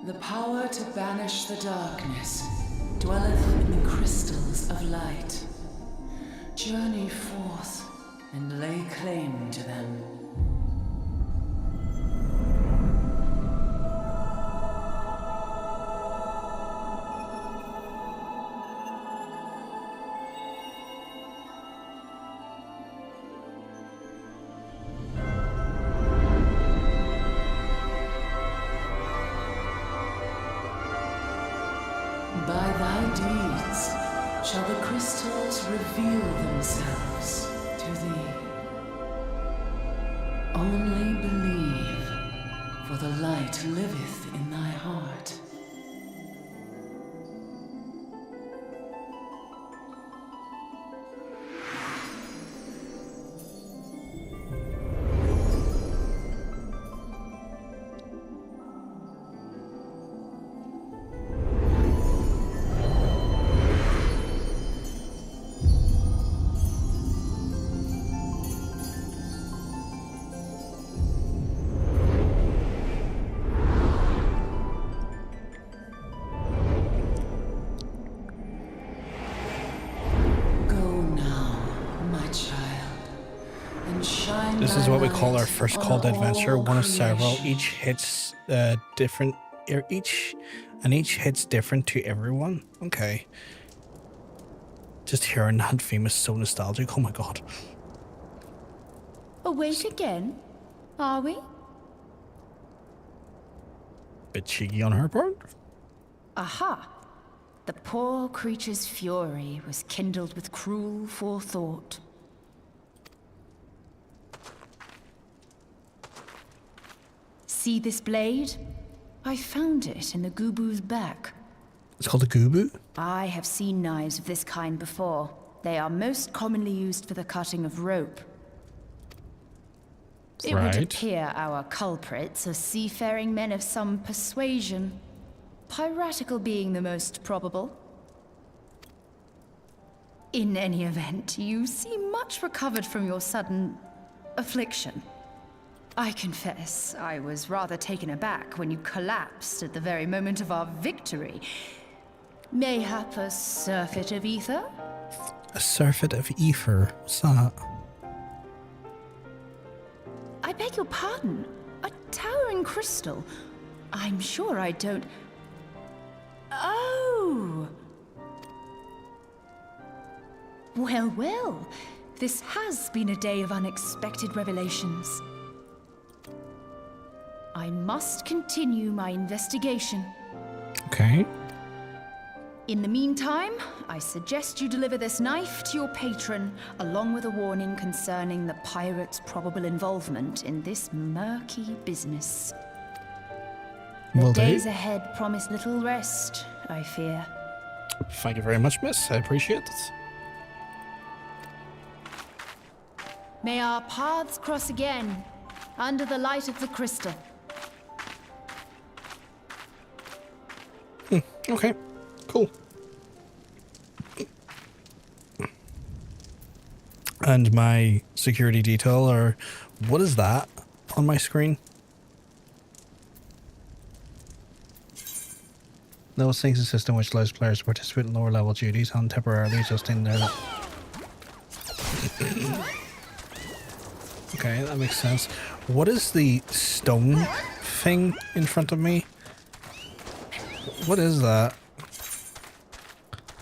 The power to banish the darkness dwelleth in the crystals of light. Journey forth and lay claim to them. By thy deeds shall the crystals reveal themselves to thee. Only believe, for the light liveth in thy heart. This is what we call our first call to adventure, one of several. Each hits different, each hits different to everyone. Okay. Just hearing that theme is so nostalgic. Oh my god. Awake again? Are we? Bit cheeky on her part. Aha! The poor creature's fury was kindled with cruel forethought. See this blade? I found it in the Gubu's back. It's called a Gubu? I have seen knives of this kind before. They are most commonly used for the cutting of rope. It would appear our culprits are seafaring men of some persuasion. Piratical being the most probable. In any event, you seem much recovered from your sudden affliction. I confess, I was rather taken aback when you collapsed at the very moment of our victory. Mayhap a surfeit of ether? A surfeit of ether? What's that? I beg your pardon. A towering crystal. I'm sure I don't... Oh! Well, well. This has been a day of unexpected revelations. I must continue my investigation. Okay. In the meantime, I suggest you deliver this knife to your patron, along with a warning concerning the pirate's probable involvement in this murky business. The days ahead promise little rest, I fear. Thank you very much, miss. I appreciate it. May our paths cross again, under the light of the crystal. Okay, cool. And my security detail, or what is that on my screen? Those things a system which allows players to participate in lower level duties and temporarily adjusting their... Okay, that makes sense. What is the stone thing in front of me? What is that?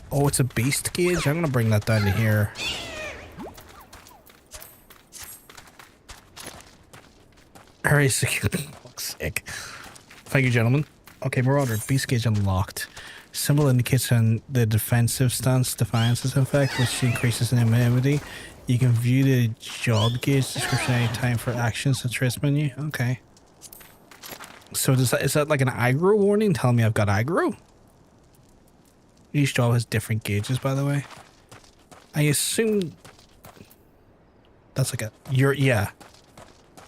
Oh, it's a beast gauge? I'm gonna bring that down to here. Very secure. Fuck's sake. Thank you, gentlemen. Okay, Marauder, beast gauge unlocked. Symbol indicates on the defensive stance defiances effect, which increases in immunity. You can view the job gauge description anytime for actions to trace menu. Okay. So is that like an aggro warning telling me I've got aggro? Each job has different gauges, by the way. I assume that's like yeah.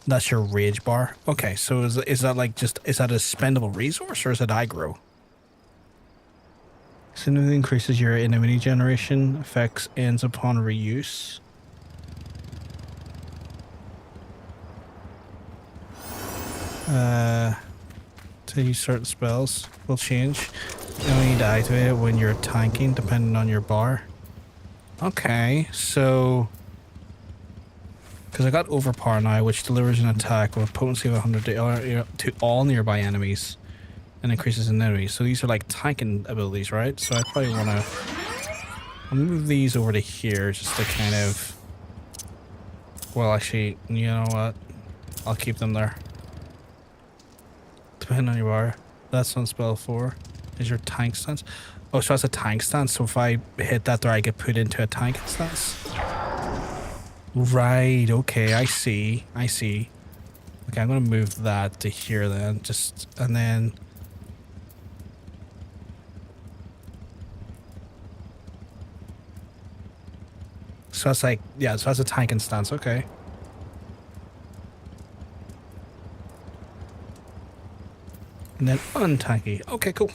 That's your rage bar. Okay, so is that like is that a spendable resource or is it aggro? Significantly increases your enemy generation. Effects ends upon reuse. To use certain spells will change. You only need to activate it when you're tanking, depending on your bar. Okay, so because I got overpower now, which delivers an attack with a potency of 100 to all nearby enemies and increases in enemies. So these are like tanking abilities, right? So I probably want to move these over to here just to kind of, well, actually, you know what? I'll keep them there. Depending on your bar. That's on spell 4. Is your tank stance? Oh, so that's a tank stance. So if I hit that there, I get put into a tank stance. Right. Okay. I see. Okay, I'm gonna move that to here then. And then. So that's like, yeah. So that's a tanking stance. Okay. And then untanky. Okay, cool.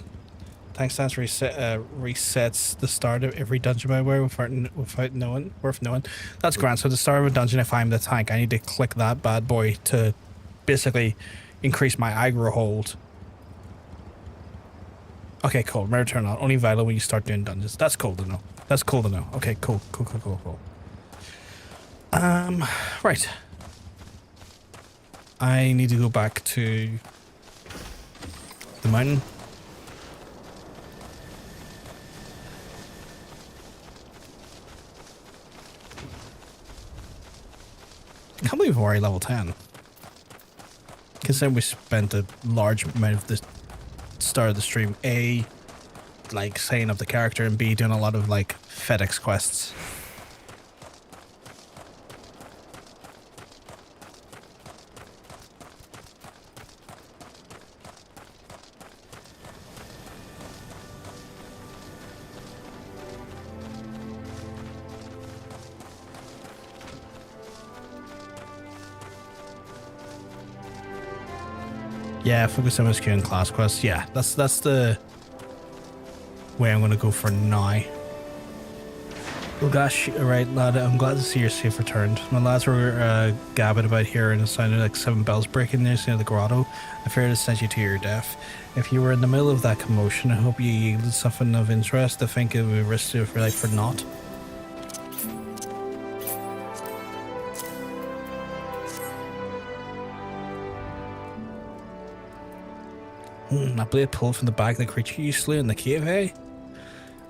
Tank stance resets the start of every dungeon by the way without knowing. That's grand. So the start of a dungeon, if I'm the tank, I need to click that bad boy to basically increase my aggro hold. Okay, cool. Mirror turn on. Only vital when you start doing dungeons. That's cool to know. Okay, cool. Right. I need to go back to the mountain. I can't believe we're already level 10. Considering we spent a large amount of the start of the stream, A, like saying up the character, and B, doing a lot of like FedEx quests. Yeah, focus MSQ and class quests. Yeah, that's the way I'm gonna go for now. Well, gosh, alright, lad, I'm glad to see you're safe returned. My lads were gabbing about here and it sounded like 7 bells breaking near the grotto. I feared it sent you to your death. If you were in the middle of that commotion, I hope you yielded something of interest. I think it would risk your life for naught. A blade pulled from the back of the creature you slew in the cave, eh?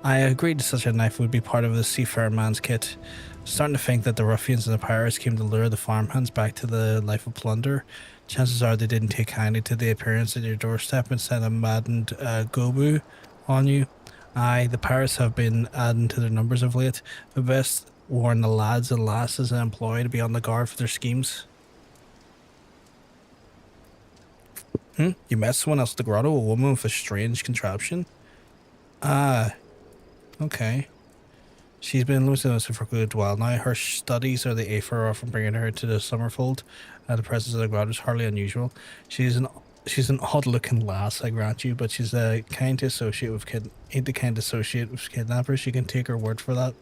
I agreed that such a knife would be part of the seafarer man's kit. Starting to think that the ruffians and the pirates came to lure the farmhands back to the life of plunder. Chances are they didn't take kindly to the appearance at your doorstep and sent a maddened gobu on you. Aye, the pirates have been adding to their numbers of late. The best warn the lads and lasses and employ to be on the guard for their schemes. You met someone else at the grotto, a woman with a strange contraption? Ah, okay. She's been in Limsa for a good while now. Her studies are the Aetheryte often bringing her to the Somerford. The presence of the grotto is hardly unusual. She's an odd-looking lass, I grant you, but she's a kind to associate with kidnappers. You can take her word for that.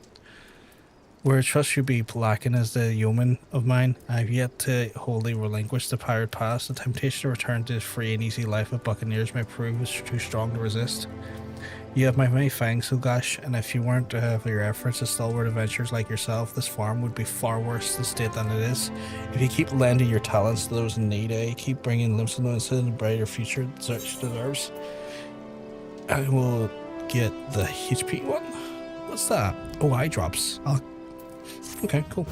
Where trust should be lacking as the yeoman of mine, I have yet to wholly relinquish the pirate past. The temptation to return to the free and easy life of buccaneers may prove too strong to resist. You have my many thanks, Ugash, and if you weren't for your efforts as stalwart adventurers like yourself, this farm would be far worse the state than it is. If you keep lending your talents to those in need, keep bringing Limsa into the brighter future she deserves. I will get the HP one. What's that? Oh, eye drops. Okay, cool.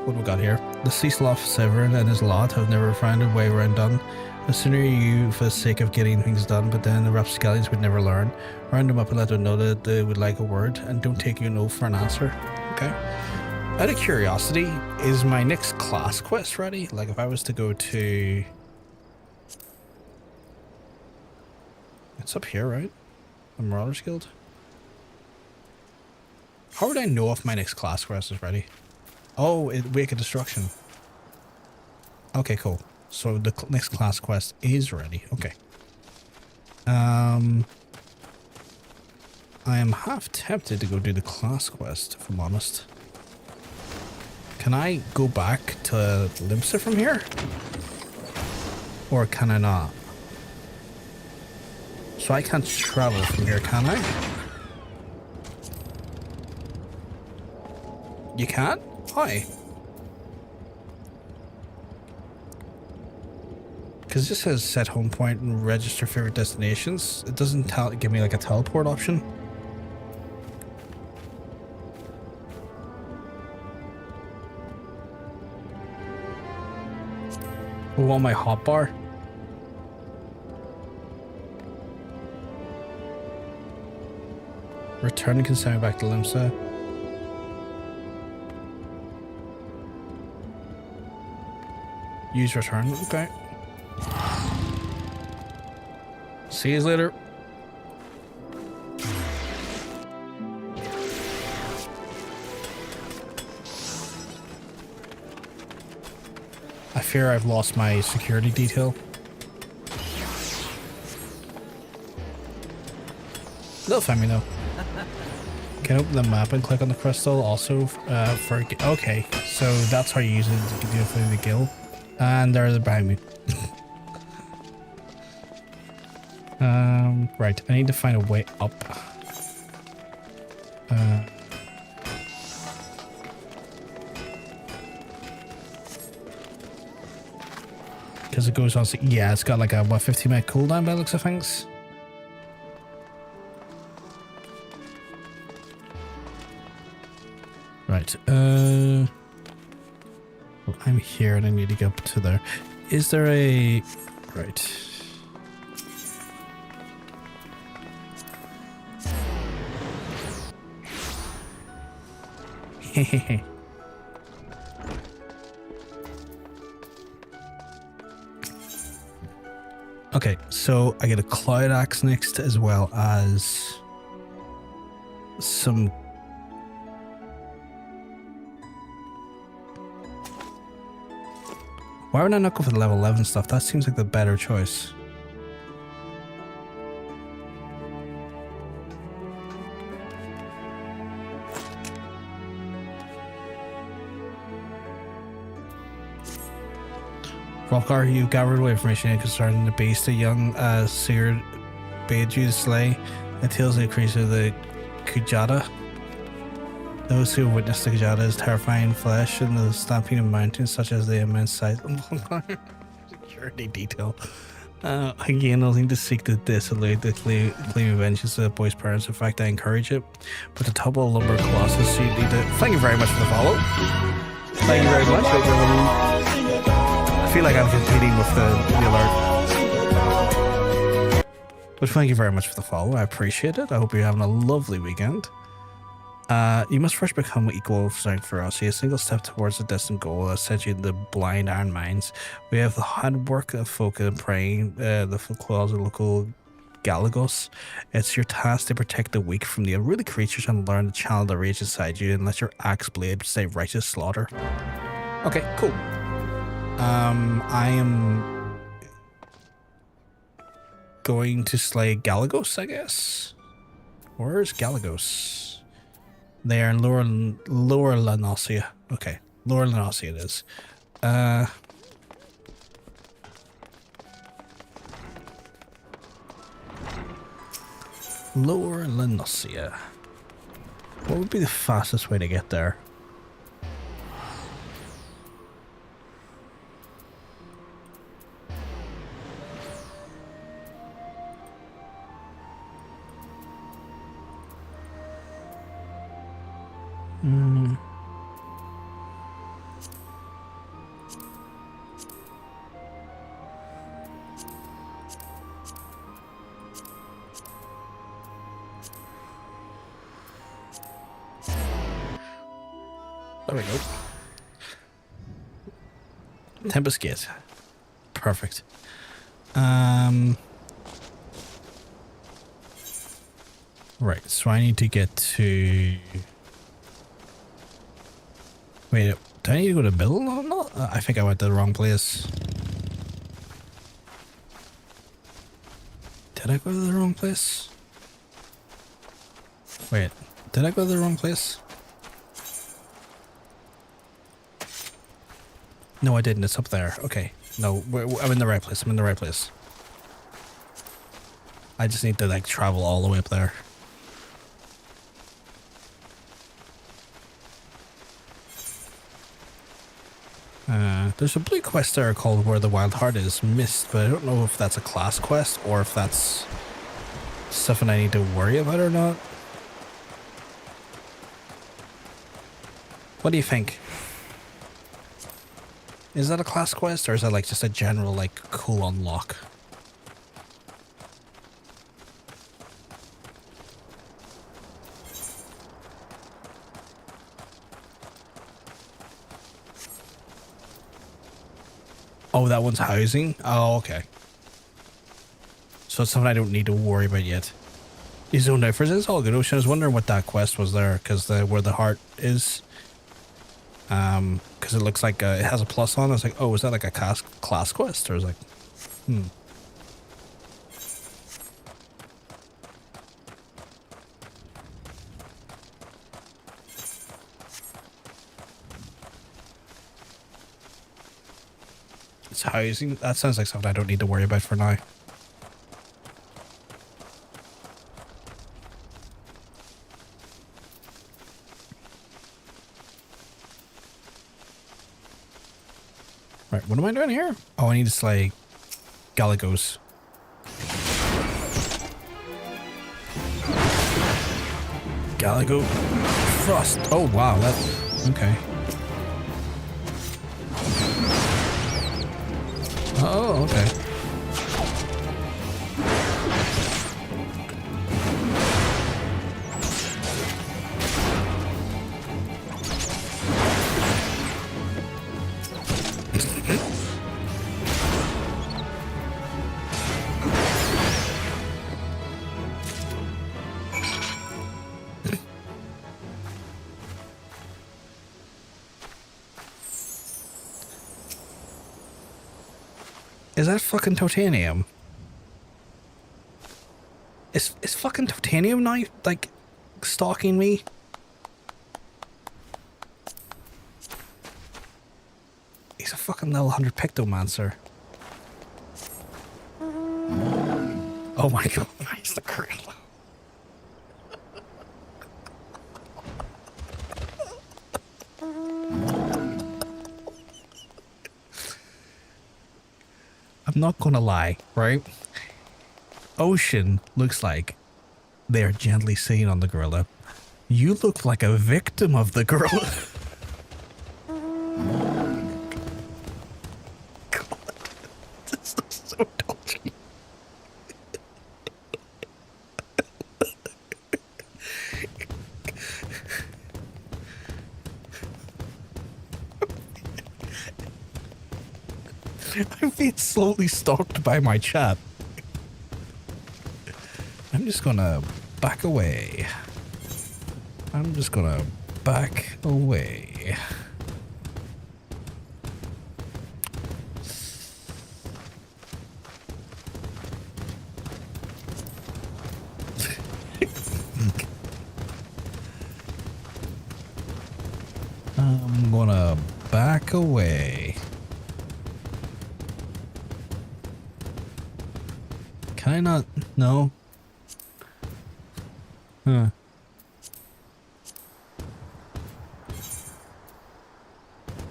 What do we got here? The Ceasloff Severin and his lot have never found a way around done. The sooner you, for the sake of getting things done, but then the rapscallions would never learn. Round them up and let them know that they would like a word, and don't take your no for an answer. Okay. Out of curiosity, is my next class quest ready? Like if I was to go to... It's up here, right? The Marauders Guild? How would I know if my next class quest is ready? Oh, Wake of Destruction. Okay, cool. So the next class quest is ready. Okay. I am half tempted to go do the class quest, if I'm honest. Can I go back to Limsa from here? Or can I not? So I can't travel from here, can I? You can't? Why? Because this says set home point and register favorite destinations. It doesn't give me like a teleport option. Oh, on my hotbar. Return can send me back to Limsa. Use return. Okay. See you later. I fear I've lost my security detail. They'll find me though. Can I open the map and click on the crystal also for... Okay, so that's how you use it to do it for the guild. And they're behind me. Right, I need to find a way up. Because it goes on... Yeah, it's got like a, what, 15-minute cooldown by the looks of things. Right, well, I'm here and I need to get up to there. Is there a... Right. Hehehe. Okay, so I get a cloud axe next as well as some... Why would I not go for the level 11 stuff? That seems like the better choice. Hrothgar, you gathered away information concerning the beast a young seer bade you to slay. The tales of the creature of the Kujata. Those who witnessed the Kujata's terrifying flesh and the stamping of mountains, such as the immense size. Security detail. Again, nothing to seek to disallowed the claim vengeance of the boy's parents. In fact, I encourage it. But the top of lumber colossus, you need to... Thank you very much for the follow. Thank you very much. I feel like I'm competing with the alert. But thank you very much for the follow. I appreciate it. I hope you're having a lovely weekend. You must first become equal strength for us. A single step towards a distant goal has sent you the blind iron mines. We have the hard work of folk and praying the claws of local Galagos. It's your task to protect the weak from the unruly creatures and learn to channel the rage inside you and let your axe blade say righteous slaughter. Okay, cool. I am going to slay Galagos, I guess. Where's Galagos? They are in Lower Lanosia. Okay, Lower Lanosia it is. Lower Lanosia. What would be the fastest way to get there? There we go. Tempest Gate. Perfect. Right, so I need to get to... Wait, do I need to go to Bill? No, I think I went to the wrong place. Did I go to the wrong place? Wait, did I go to the wrong place? No, I didn't. It's up there. Okay. No, I'm in the right place. I'm in the right place. I just need to, like, travel all the way up there. There's a blue quest there called Where the Wild Heart Is Missed, but I don't know if that's a class quest or if that's something I need to worry about or not. What do you think? Is that a class quest or is that like just a general like cool unlock? Oh, that one's housing? Oh, okay. So it's something I don't need to worry about yet. You zoned out for this? It's all good, Ocean. I was wondering what that quest was there, because where the heart is. Because it looks like it has a plus on. I was like, oh, is that like a class quest? Or I was like, It's housing. That sounds like something I don't need to worry about for now. Right, what am I doing here? Oh, I need to slay Galagos. Galago Frost. Oh, wow, that... Okay. Oh, okay. Is that fucking titanium? Is fucking titanium now, like, stalking me? He's a fucking level 100 Pictomancer. Oh my god, he's the current level. I'm not gonna lie, right? Ocean looks like they're gently sitting on the gorilla. You look like a victim of the gorilla. God, this is so dodgy. I'm being slowly stalked by my chat. I'm just gonna back away. I'm just gonna back away. I'm gonna back away. Can I not? No. Huh.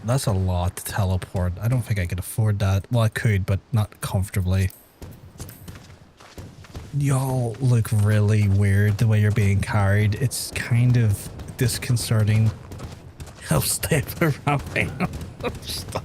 That's a lot to teleport. I don't think I could afford that. Well, I could, but not comfortably. Y'all look really weird the way you're being carried. It's kind of disconcerting. I'll stay around me. I'm stuck.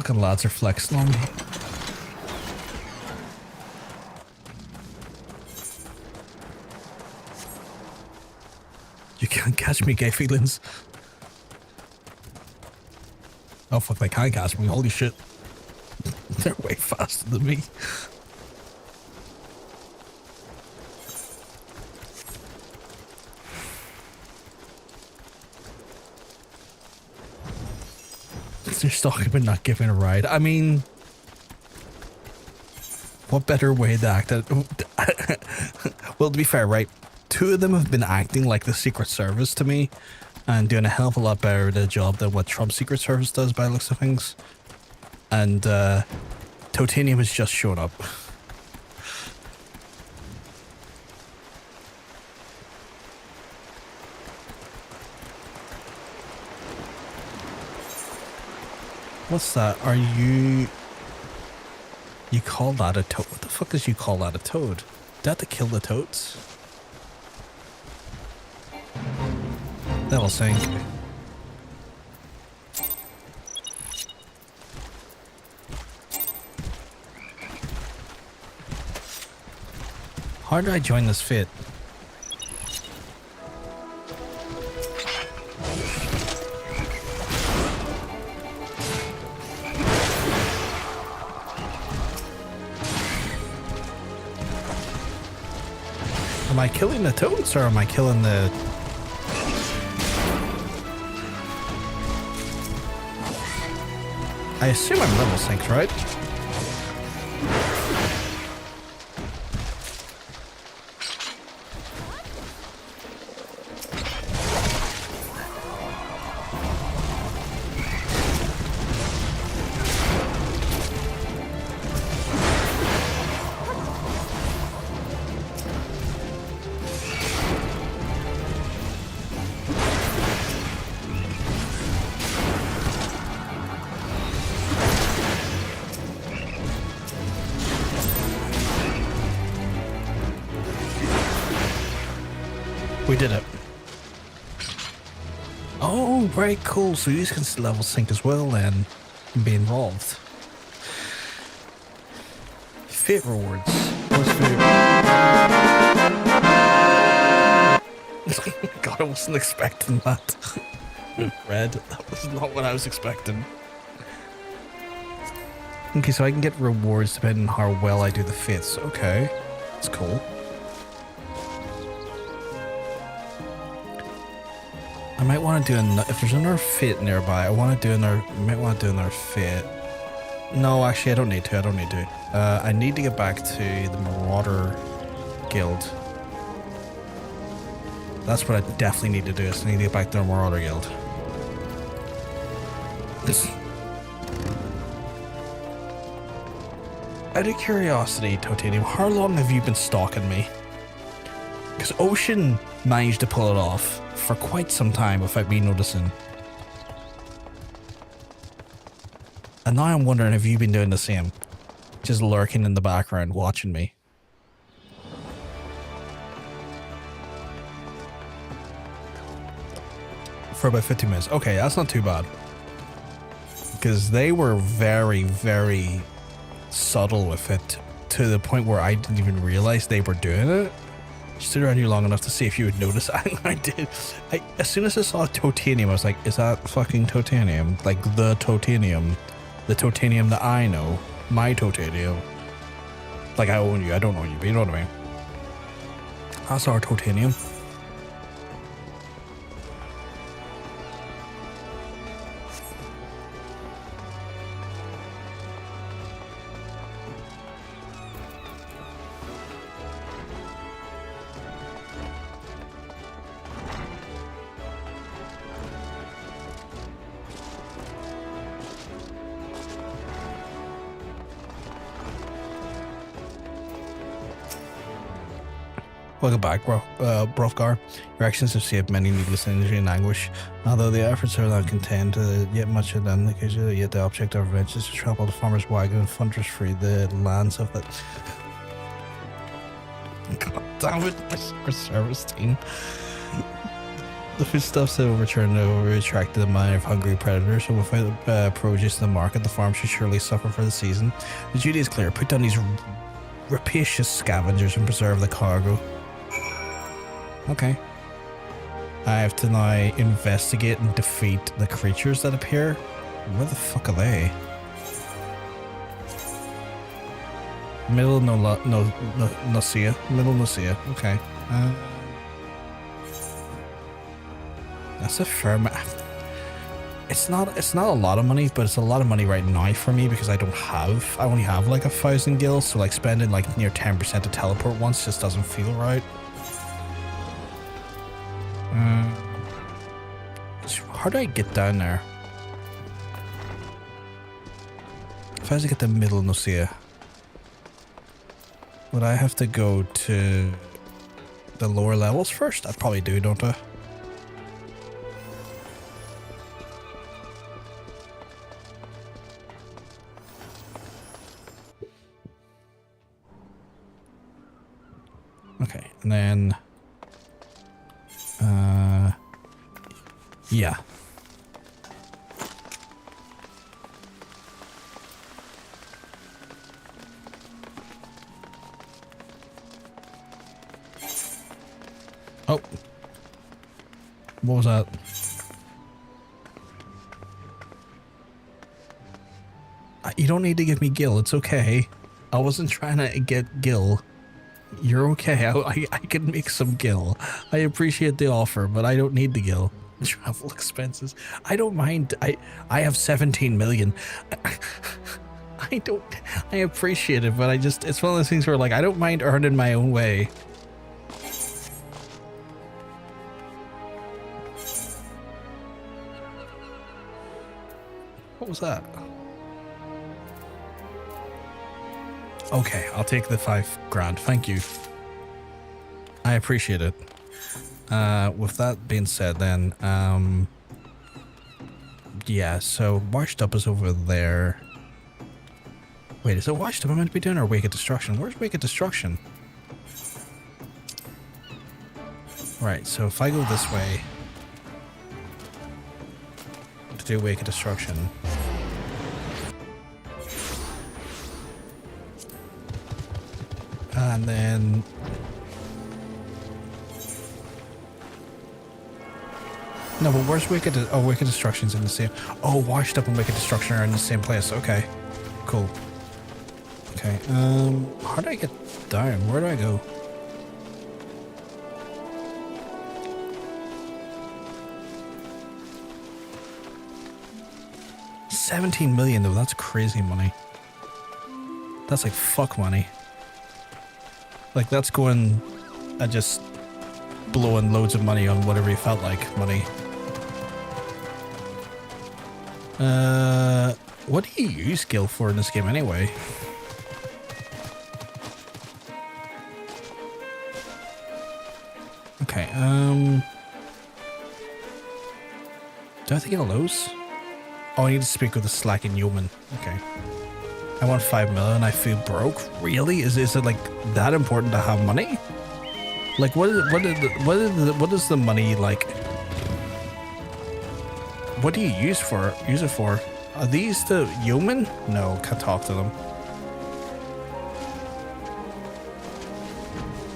fucking lads are flexing on me. You can't catch me, gay feelings. Oh fuck, they can't catch me, holy shit. They're way faster than me. They're talking about not giving a ride. I mean, what better way to act? Well, to be fair, right? Two of them have been acting like the Secret Service to me and doing a hell of a lot better at a job than what Trump's Secret Service does by the looks of things. And Totanium has just shown up. What's that? Are you... You call that a toad? What the fuck does you call that a toad? Did to kill the toads? That'll sink. How did I join this fit? Am I killing the toads or am I killing the... I assume I'm level 6, right? We did it. Oh, very cool. So you can level sync as well then and be involved. Fate rewards. What's fate? God, I wasn't expecting that. Red. That was not what I was expecting. Okay, so I can get rewards depending on how well I do the fates. Okay. That's cool. I might want to do another, if there's another fit nearby, I want to do another, I might want to do another fit. No, actually I don't need to, I need to get back to the Marauder guild. That's what I definitely need to do, is I need to get back to the Marauder guild. Out of curiosity, Totanium, how long have you been stalking me? Because Ocean managed to pull it off for quite some time without me noticing. And now I'm wondering if you've been doing the same. Just lurking in the background, watching me. For about 15 minutes. Okay, that's not too bad. Because they were very, very subtle with it, to the point where I didn't even realize they were doing it. Stood around here long enough to see if you would notice. I did. As soon as I saw Totanium, I was like, is that fucking Totanium? Like the Totanium. The Totanium that I know. My Totanium. Like I own you. I don't own you, but you know what I mean. That's our Totanium. Welcome back, Hrothgar. Your actions have saved many needless energy and anguish. Although the efforts are not contained, yet much of them, yet the object of revenge is to trample the farmer's wagon and thunders free the lands of the... God damn it, my Secret Service team. The foodstuffs have overturned over attracted the mind of hungry predators, so without produce in the market, the farm should surely suffer for the season. The duty is clear. Put down these rapacious scavengers and preserve the cargo. Okay. I have to now investigate and defeat the creatures that appear. Where the fuck are they? Middle Nosea. Middle Nosea. Okay. That's a fair amount. It's not a lot of money, but it's a lot of money right now for me because I only have like 1,000 gil, so like spending like near 10% to teleport once just doesn't feel right. How do I get down there? If I was to get the middle Nosea, would I have to go to the lower levels first? I probably do, don't I? Okay, and then yeah. Oh. What was that? You don't need to give me gil, it's okay. I wasn't trying to get gil. You're okay, I can make some gil. I appreciate the offer, but I don't need the gil. Travel expenses. I don't mind. I have 17 million. I appreciate it, but it's one of those things where like, I don't mind earning my own way. What was that? Okay, I'll take the 5 grand. Thank you. I appreciate it. With that being said then, yeah, so washed up is over there. Wait, is it washed up I'm meant to be doing or Wake of Destruction? Where's Wake of Destruction? Right, so if I go this way to do Wake of Destruction, and then no, but where's Wake of Destruction's in the same. Oh, washed up and Wake of Destruction are in the same place. Okay, cool. Okay, how do I get down? Where do I go? $17 million though. That's crazy money. That's like fuck money. Like that's going and just blowing loads of money on whatever you felt like money. What do you use skill for in this game anyway? Okay, do I have to get a those? Oh, I need to speak with a slacking yeoman. Okay. I want 5 million. I feel broke. Really? Is it like that important to have money? Like what is the money like? What do you use it for? Are these the yeomen? No, can't talk to them.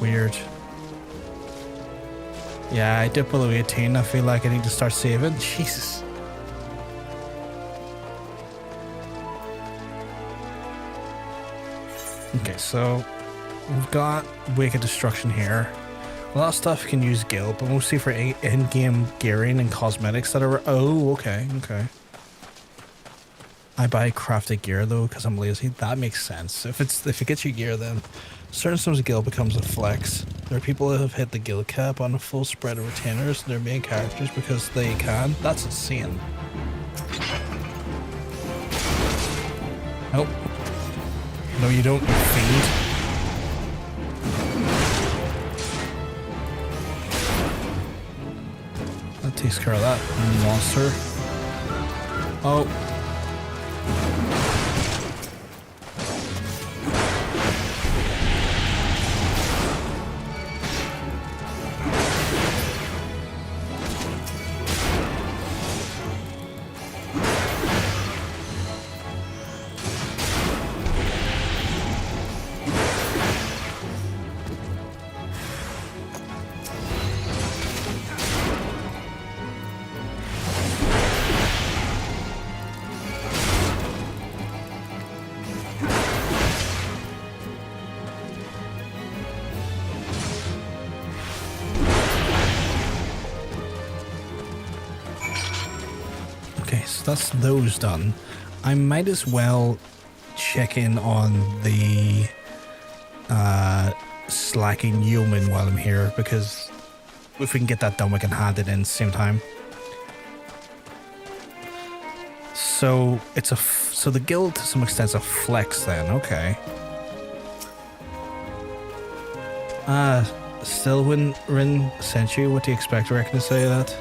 Weird. Yeah, I dip below 18. I feel like I need to start saving. Jesus. Okay, so we've got Wake of Destruction here. A lot of stuff can use gil, but mostly for in-game gearing and cosmetics that are... Oh, okay. I buy crafted gear though because I'm lazy. That makes sense. If it gets you gear, then certain sums of gil becomes a flex. There are people that have hit the gil cap on a full spread of retainers and their main characters because they can. That's insane. Nope. No, you don't, you fiend. That takes care of that monster. Oh. Okay, so that's those done. I might as well check in on the slacking yeoman while I'm here, because if we can get that done, we can hand it in at the same time. So it's a so the guild to some extent is a flex then. Okay. Still when Rin sent you, what do you expect? I reckon to say that.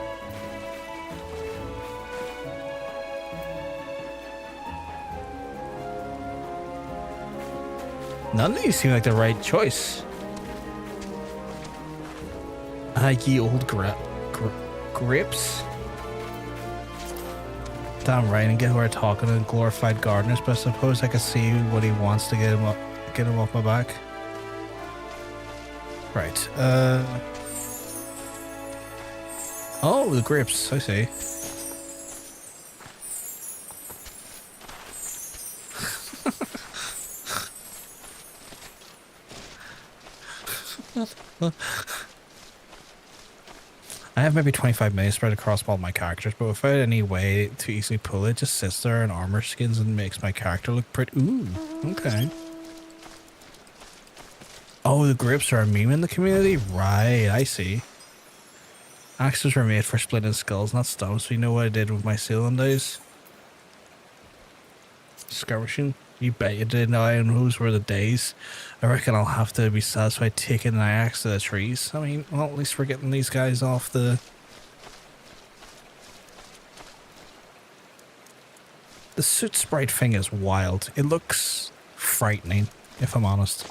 None of these seem like the right choice. Ye old grips. Damn right, and get who are talking to glorified gardeners, but I suppose I could see what he wants to get him off my back. Right. Oh, the grips. I see. I have maybe 25 minutes spread across all my characters, but without any way to easily pull it, it just sits there in armor skins and makes my character look pretty. Ooh, okay. Oh, the grips are a meme in the community? Right, I see. Axes were made for splitting skulls, not stumps. So you know what I did with my sealing days? Skirmishing? You bet you did. Now, and those were the days. I reckon I'll have to be satisfied taking an axe to the trees. I mean, well, at least we're getting these guys off the... The suit sprite thing is wild. It looks frightening, if I'm honest.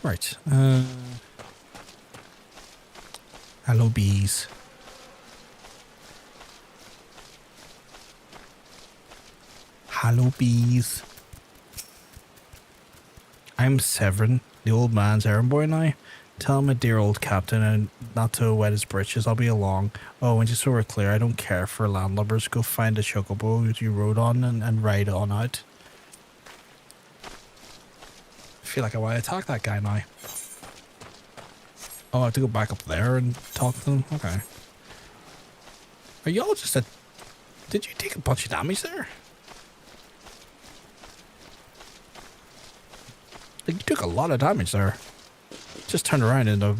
Right. Hello, bees. Hello, bees. I'm Severin, the old man's errand boy now. Tell my dear old captain and not to wet his britches. I'll be along. Oh, and just so we're clear, I don't care for landlubbers. Go find a chocobo that you rode on and ride on out. I feel like I want to attack that guy now. Oh, I have to go back up there and talk to them? Okay. Are y'all just a... Did you take a bunch of damage there? Like, you took a lot of damage there. Just turned around and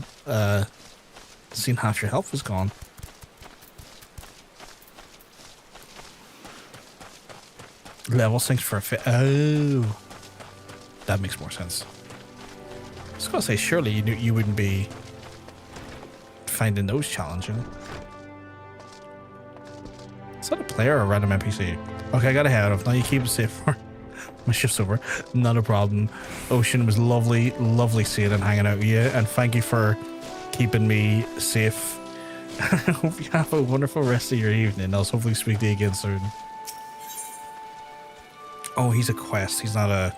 seen half your health was gone. Level sinks for a fit. Oh. That makes more sense. I was gonna say, surely you knew you wouldn't be finding those challenging. Is that a player or a random NPC? Okay, I got ahead of. Now you keep it safe for my shift's over. Not a problem. Ocean was lovely, lovely seeing and hanging out with you, and thank you for keeping me safe. I hope you have a wonderful rest of your evening. I'll hopefully speak to you again soon. Oh, he's a quest. He's not a...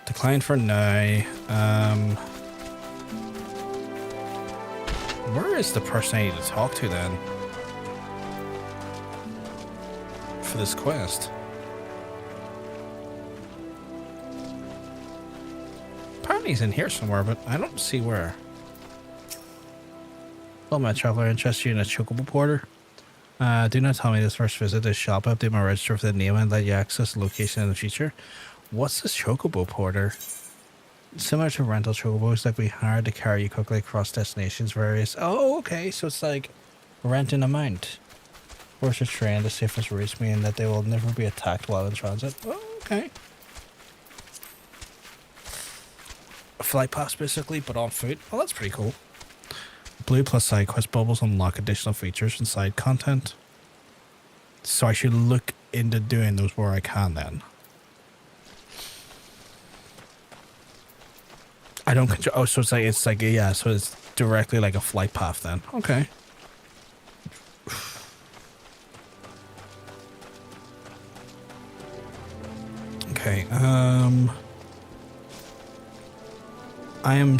Decline for now. Where is the person I need to talk to then? For this quest. Apparently he's in here somewhere, but I don't see where. Well, my traveler interests you in a chocobo porter. Do not tell me this first visit to this shop. Update my register for the name and let you access the location in the future. What's this chocobo porter? Similar to rental chocobos, like we hired to carry you quickly across destinations various. Oh, okay, so it's like renting a mount. Horses trained the safest routes mean that they will never be attacked while in transit. Oh, okay. A flight pass basically, but on foot. Oh, that's pretty cool. Blue plus side quest bubbles unlock additional features and side content. So I should look into doing those where I can then. I don't control. Oh, so it's like yeah. So it's directly like a flight path then. Okay. Okay. I am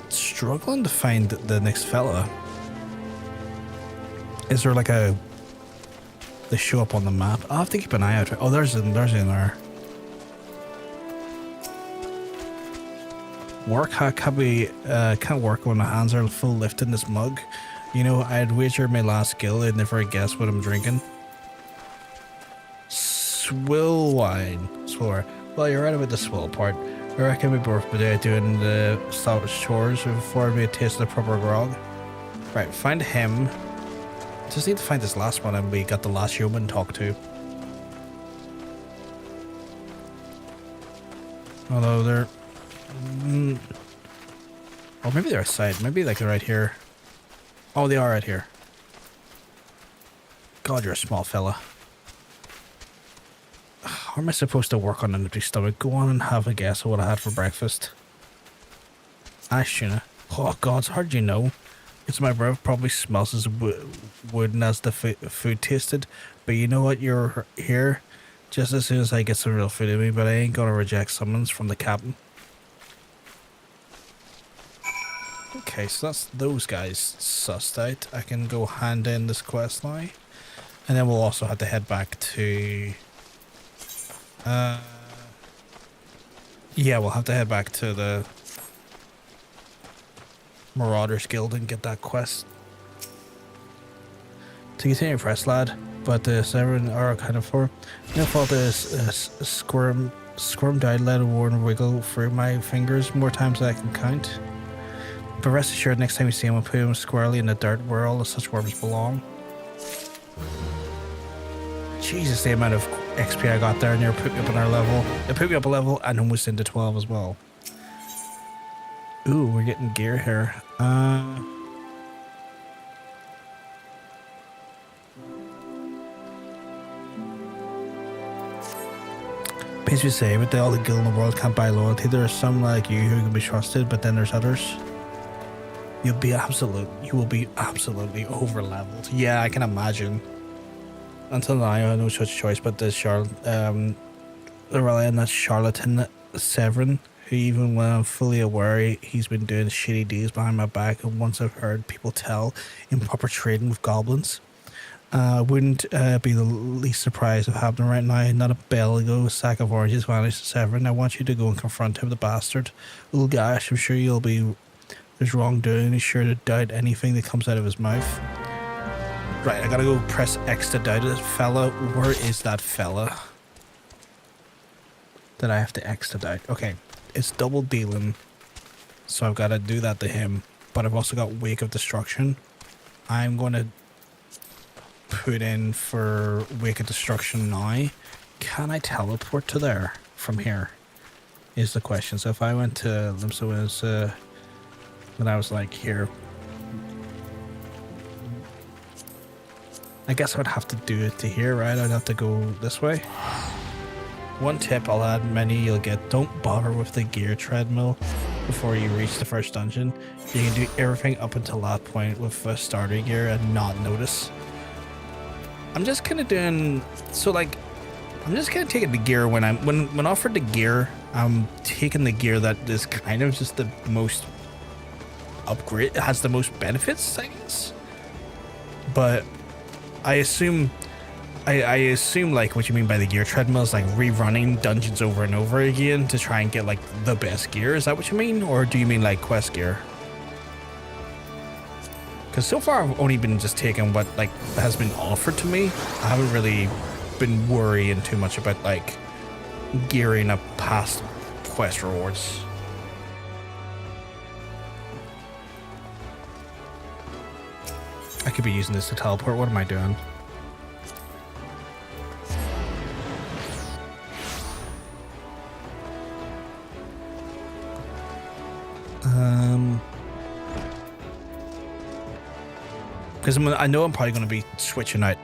struggling to find the next fella. Is there like a... They show up on the map? I'll have to keep an eye out. Oh, there's in there. work. I can't work when my hands are full lifting this mug. You know, I'd wager my last skill I'd never guess what I'm drinking. Swill wine. Swill. Well, you're right about the swill part. I reckon we both be doing the chores before we taste the proper grog. Right, find him. Just need to find this last one and we got the last human to talk to. Although they're... or maybe they're outside. Maybe like they're right here. Oh, they are right here. God, you're a small fella. How am I supposed to work on an empty stomach? Go on and have a guess of what I had for breakfast. Ash tuna. Oh God, how did you know? It's my breath probably smells as wooden as the food tasted. But you know what? You're here just as soon as I get some real food in me. But I ain't gonna reject summons from the captain. Okay, so that's those guys sussed out. I can go hand in this quest now. And then we'll also have to head back to... yeah, we'll have to head back to the Marauders Guild and get that quest. To continue press, lad, but the 7 are accounted for. No fault is squirm died, let a worn wiggle through my fingers more times than I can count. But rest assured, next time you see him, we'll put him squarely in the dirt where all the such worms belong. Jesus, the amount of XP I got there, and they put me up on our level. They put me up a level and almost into 12 as well. Ooh, we're getting gear here. Pays to say, but all the guild in the world can't buy loyalty. There are some like you who can be trusted, but then there's others. You will be absolutely over leveled. Yeah, I can imagine. Until now, I had no such choice but this rely on that charlatan Severin, who even when I'm fully aware he's been doing shitty deeds behind my back, and once I've heard people tell improper trading with goblins. Wouldn't be the least surprised of happening right now. Not a bell ago, a sack of oranges vanished to Severin. I want you to go and confront him, the bastard. Little gosh, I'm sure you'll be... There's wrongdoing. He's sure to doubt anything that comes out of his mouth. Right, I gotta go press X to doubt it. Fella, where is that fella that I have to X to doubt? Okay, it's double dealing, so I've got to do that to him. But I've also got Wake of Destruction. I'm going to put in for Wake of Destruction now. Can I teleport to there from here? Is the question. So if I went to Limsa when I was like here, I guess I would have to do it to here, right? I'd have to go this way. One tip I'll add, many you'll get: don't bother with the gear treadmill before you reach the first dungeon. You can do everything up until that point with starter gear and not notice. I'm just kind of doing so, like, I'm just kind of taking the gear when offered the gear. I'm taking the gear that is kind of just the most upgrade, it has the most benefits, I guess. But I assume like what you mean by the gear treadmill is like rerunning dungeons over and over again to try and get like the best gear. Is that what you mean, or do you mean like quest gear? Because so far I've only been just taking what like has been offered to me. I haven't really been worrying too much about like gearing up past quest rewards. I could be using this to teleport. What am I doing? Because I know I'm probably going to be switching out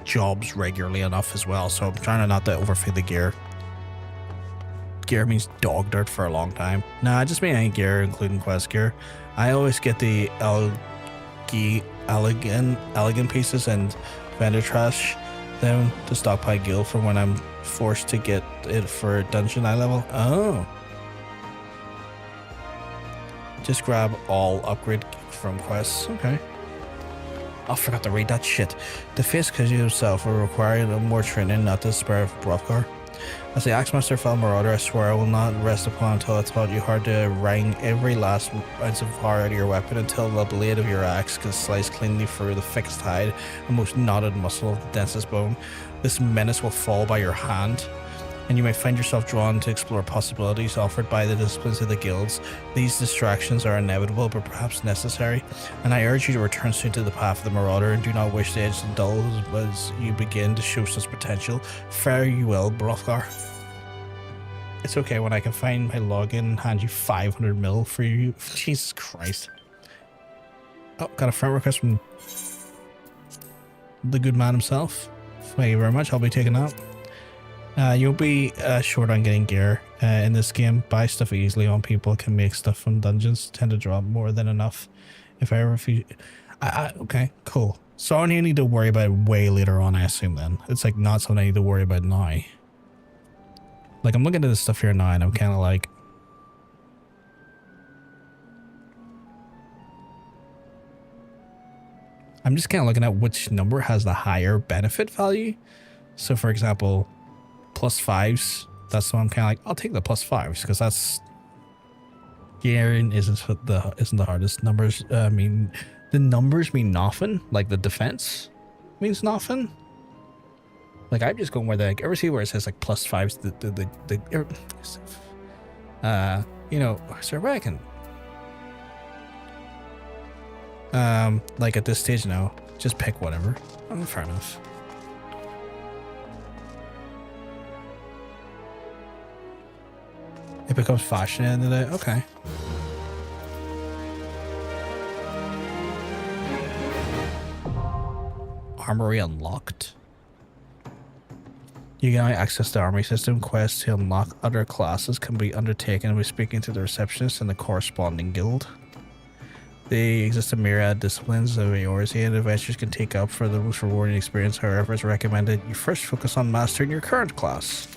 jobs regularly enough as well, so I'm trying to not to overfill the gear. Gear means dog dirt for a long time. Nah, I just mean any gear, including quest gear. I always get the elegant pieces and vendor trash them to stockpile guild for when I'm forced to get it for dungeon eye level. Oh. Just grab all upgrade from quests. Okay. I forgot to read that shit. The face Kaji himself will require more training, not the spare of Hrothgar. As the Axemaster fell Marauder, I swear I will not rest upon until I taught you how to wring every last ounce of power out of your weapon until the blade of your axe can slice cleanly through the fixed hide and most knotted muscle of the densest bone. This menace will fall by your hand, and you may find yourself drawn to explore possibilities offered by the disciplines of the guilds. These distractions are inevitable but perhaps necessary, and I urge you to return soon to the path of the Marauder and do not wish the edge to dull as you begin to show such potential. Fare you well, Hrothgar. It's okay when I can find my login and hand you 500 mil for you. Jesus Christ. Oh, got a friend request from the good man himself. Thank you very much, I'll be taking that. You'll be short on getting gear in this game. Buy stuff easily on people, can make stuff from dungeons. Tend to drop more than enough. If I ever feel... okay, cool. So I only need to worry about it way later on, I assume then. It's like not something I need to worry about now. Like I'm looking at this stuff here now and I'm kind of like... I'm just kind of looking at which number has the higher benefit value. So for example... +5s, that's why I'm kind of like, I'll take the +5s because that's gearing isn't the hardest. Numbers mean the numbers mean nothing. Like the defense means nothing. Like I'm just going where the, like, ever see where it says like +5s, you know, so I reckon like at this stage now, just pick whatever. Oh, fair enough. It becomes fashion at the end of the day. Okay. Armory unlocked. You can access the armory system. Quests to unlock other classes can be undertaken by speaking to the receptionist in the corresponding guild. They exist in myriad disciplines of Eorzea and adventures can take up for the most rewarding experience. However, it's recommended you first focus on mastering your current class.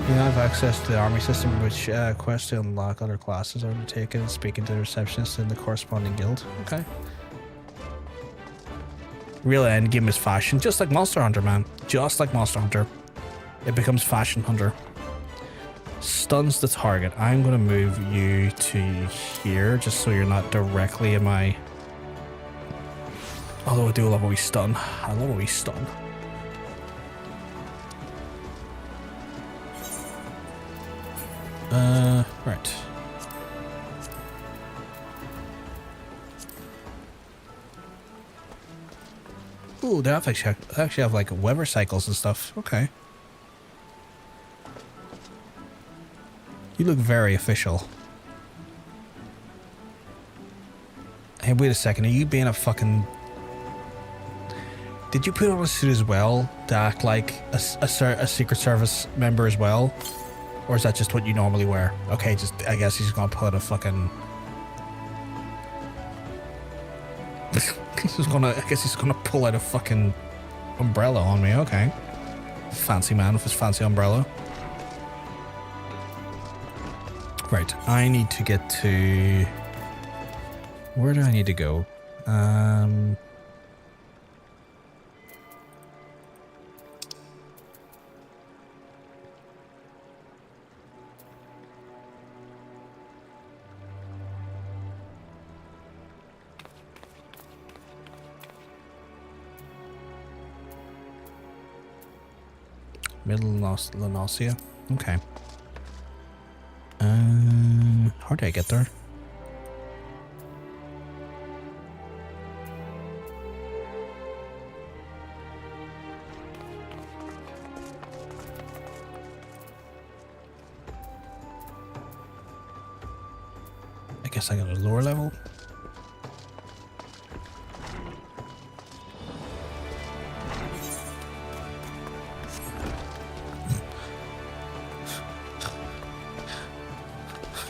You now have access to the army system, which quests to unlock other classes are undertaken, speaking to the receptionist in the corresponding guild. Okay. Real end game is fashion, just like Monster Hunter, man. Just like Monster Hunter. It becomes Fashion Hunter. Stuns the target. I'm going to move you to here, just so you're not directly in my... Although I do love a wee stun. I love a wee stun. Right. Ooh, they actually have like weather cycles and stuff. Okay. You look very official. Hey, wait a second. Are you being a fucking... Did you put on a suit as well to act like a Secret Service member as well? Or is that just what you normally wear? Okay, just I guess he's gonna put a fucking... I guess he's gonna pull out a fucking umbrella on me. Okay. Fancy man with his fancy umbrella. Right, I need to get to... Where do I need to go? Middle Lominsa. Okay. How do I get there? I guess I got a lower level.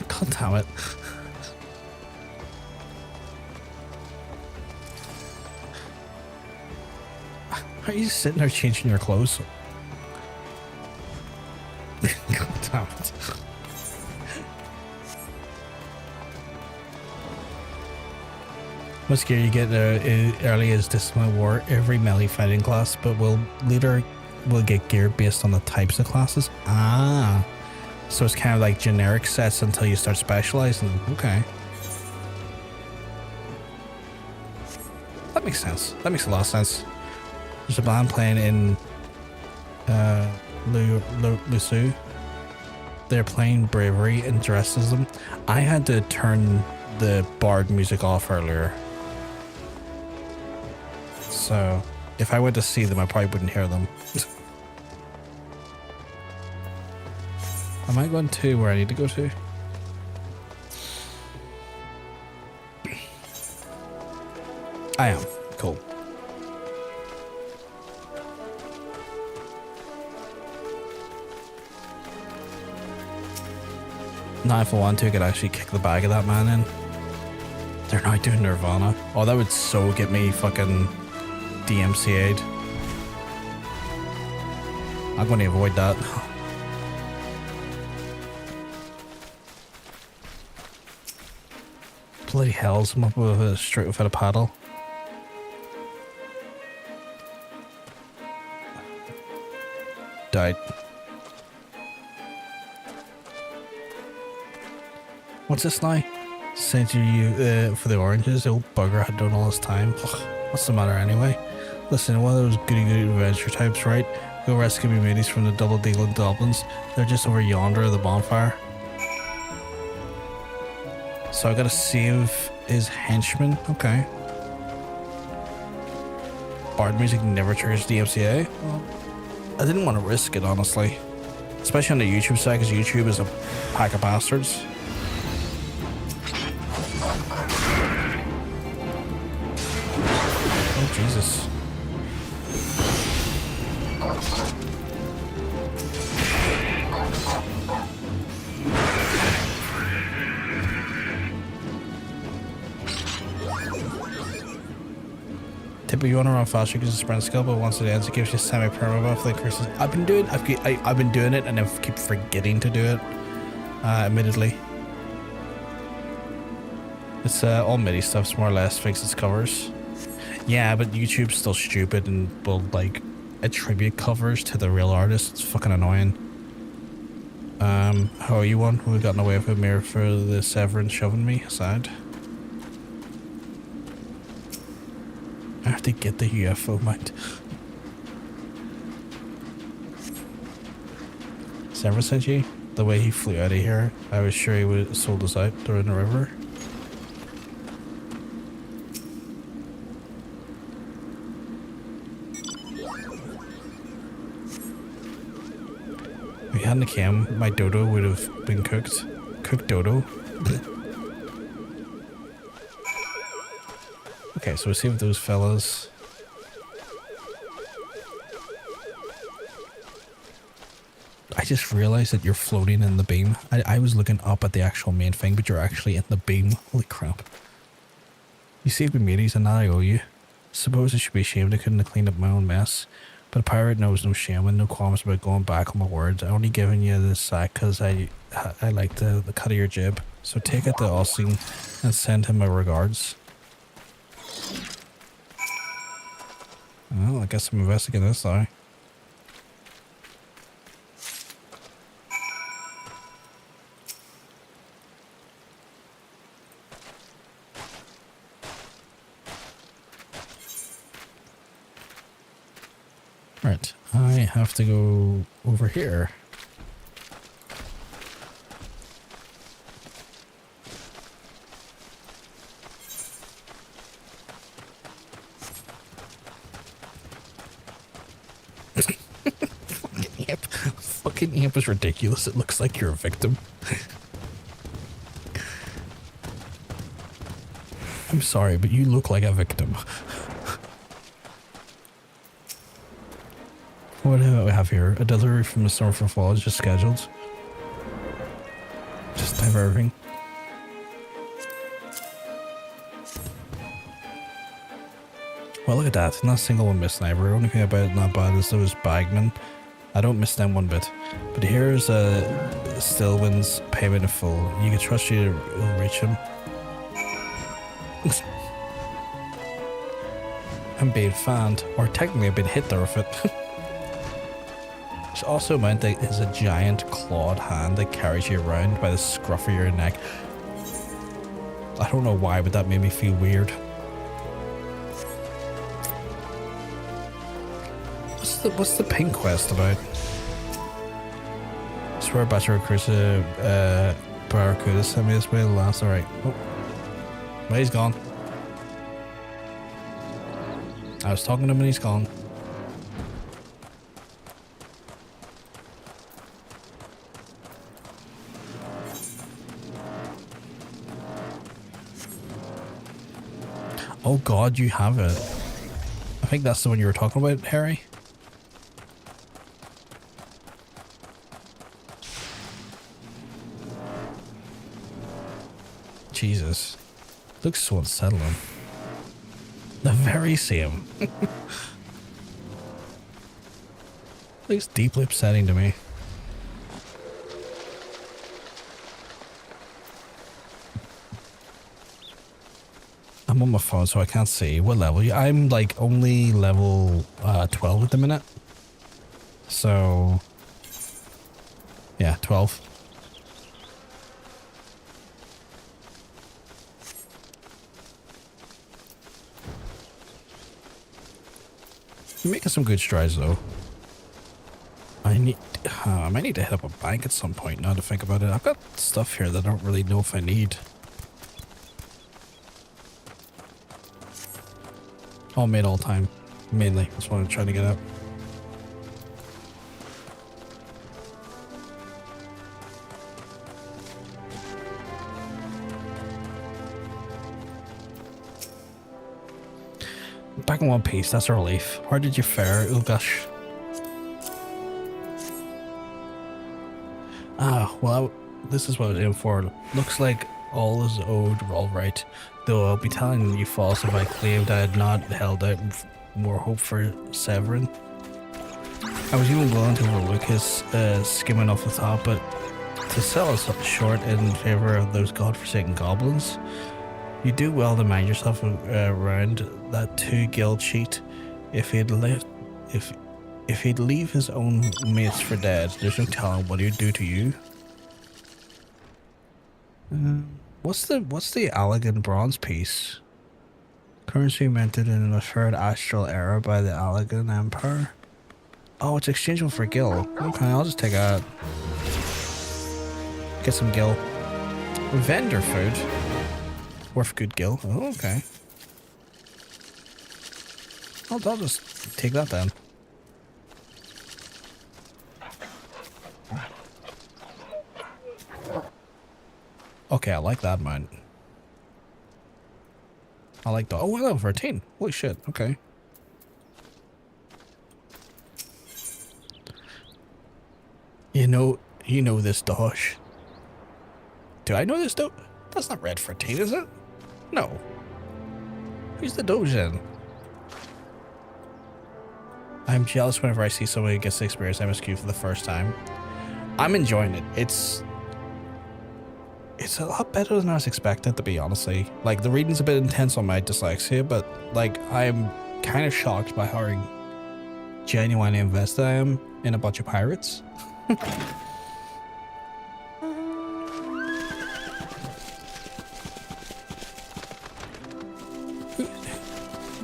God damn it. Are you sitting there changing your clothes? God damn it. What skill you get early is Discipline War, every melee fighting class, but will later will get geared based on the types of classes. Ah, so it's kind of like generic sets until you start specializing. Okay. That makes sense. That makes a lot of sense. There's a band playing in Lusu. They're playing Bravery and dresses them. I had to turn the bard music off earlier. So if I went to see them, I probably wouldn't hear them. Am I going to where I need to go to? I am. Cool. Now if I want to, I could actually kick the bag of that man in. They're now doing Nirvana. Oh, that would so get me fucking DMCA'd. I'm going to avoid that. Bloody hell, I'm up with a straight without a paddle. Died. What's this now? Sent you for the oranges. The old bugger had done all this time. Ugh, what's the matter anyway? Listen, one of those goody adventure types, right? Go rescue me mateys from the double dealing goblins. They're just over yonder at the bonfire. So I gotta save his henchman. Okay. Bard music never triggers DMCA. Well, I didn't want to risk it, honestly. Especially on the YouTube side, because YouTube is a pack of bastards. Oh, Jesus. Typically you want to run faster because it's a sprint skill, but once it ends, it gives you semi-perma buff like curses. I've been doing it and I keep forgetting to do it. Admittedly. It's all MIDI stuff's more or less fixes covers. Yeah, but YouTube's still stupid and will like attribute covers to the real artist. It's fucking annoying. How are you one? We've gotten away with a mirror for the Severin shoving me aside. I have to get the UFO mount. Severin sent you? The way he flew out of here, I was sure he would have sold us out during the river. If we hadn't came, my dodo would have been cooked. Cooked dodo. Okay, so we'll see with those fellas. I just realized that you're floating in the beam. I was looking up at the actual main thing, but you're actually in the beam. Holy crap. You saved me mateys and now I owe you. Suppose I should be ashamed I couldn't have cleaned up my own mess. But a pirate knows no shame and no qualms about going back on my words. I only given you this sack because I like the cut of your jib. So take it to Austin and send him my regards. Well, I guess I'm investigating this now. Right, I have to go over here. Fucking amp is ridiculous. It looks like you're a victim. I'm sorry, but you look like a victim. What do we have here? A delivery from the Somerford Fall is just scheduled. Just diverting. Well, look at that. Not a single one missed neither. Only thing about it not bad is those bagmen. I don't miss them one bit. But here's Stillwind's payment in full. You can trust you to reach him. I'm being fanned, or technically I've been hit there with it. There's also a mount that is a giant clawed hand that carries you around by the scruff of your neck. I don't know why, but that made me feel weird. What's the pink quest about? I swear Barracuda sent me this way last. Alright. Oh. Well, he's gone. I was talking to him and he's gone. Oh god, you have it. I think that's the one you were talking about, Harry. Jesus. Looks so unsettling. The very same. Looks deeply upsetting to me. I'm on my phone, so I can't see what level. I'm like only level 12 at the minute. So, yeah, 12. You're making some good strides, though. I might need to hit up a bank at some point now to think about it. I've got stuff here that I don't really know if I need. All made all time, mainly. That's what I'm trying to get at. Back in one piece, that's a relief. Where did you fare, Ulgash? Ah, well, this is what I was in for. Looks like all is owed all right. Though I'll be telling you false if I claimed I had not held out more hope for Severin. I was even willing to overlook his skimming off the top, but to sell us short in favor of those godforsaken goblins, you do well to mind yourself around that 2 guild cheat. If he'd leave his own mates for dead, there's no telling what he'd do to you. What's the Allegan bronze piece? Currency minted in the third astral era by the Allegan Empire. Oh, it's exchangeable for gil. Okay, I'll just take that. Get some gil. Vendor food. Worth good gil. Oh, okay. I'll just take that then. Okay, I like that mount. I like the... Oh, level 13. Holy shit, okay. You know this Doge. Do I know this Doge? That's not Red 13, is it? No. Who's the Doge then? I'm jealous whenever I see somebody who gets to experience MSQ for the first time. I'm enjoying it. It's a lot better than I was expecting, to be honestly. Like, the reading's a bit intense on my dyslexia, but like, I'm kind of shocked by how genuinely invested I am in a bunch of pirates.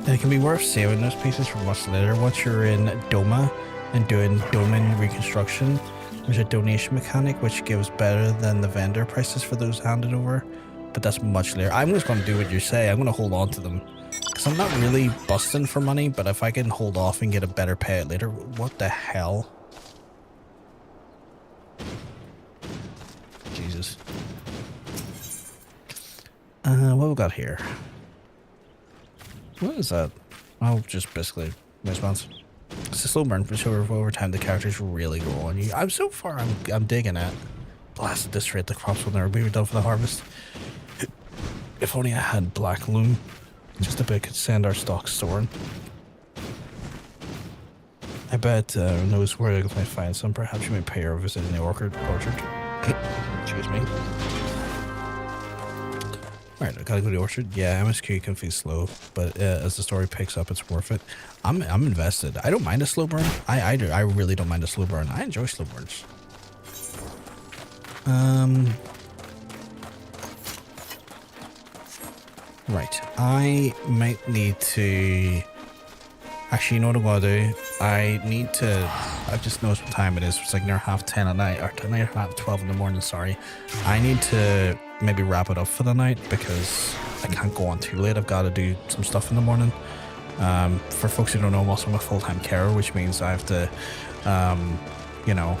It can be worth saving those pieces for much later. Once you're in Doma and doing domain reconstruction, there's a donation mechanic which gives better than the vendor prices for those handed over, but that's much later. I'm just going to do what you say. I'm going to hold on to them because I'm not really busting for money, but if I can hold off and get a better payout later. What the hell? Jesus. What we got here? What is that? Oh, just basically response. It's a slow burn, but over time the characters really grow on you. I'm digging it. Blast at this rate, the crops will never be done for the harvest. If only I had black loom, just a bit could send our stock soaring. I bet knows where I can find some. Perhaps you may pay her a visit in the orchard. Excuse me. Right, I gotta go to the orchard. Yeah, MSQ can feel slow, but as the story picks up, it's worth it. I'm invested. I don't mind a slow burn. I really don't mind a slow burn. I enjoy slow burns. Right, I might need to. Actually, you know what I'm gonna do? I've just noticed what time it is. It's like near 10:30 at night, or near 12 in the morning, sorry. I need to maybe wrap it up for the night because I can't go on too late. I've got to do some stuff in the morning. For folks who don't know, I'm also a full-time carer, which means I have to, you know,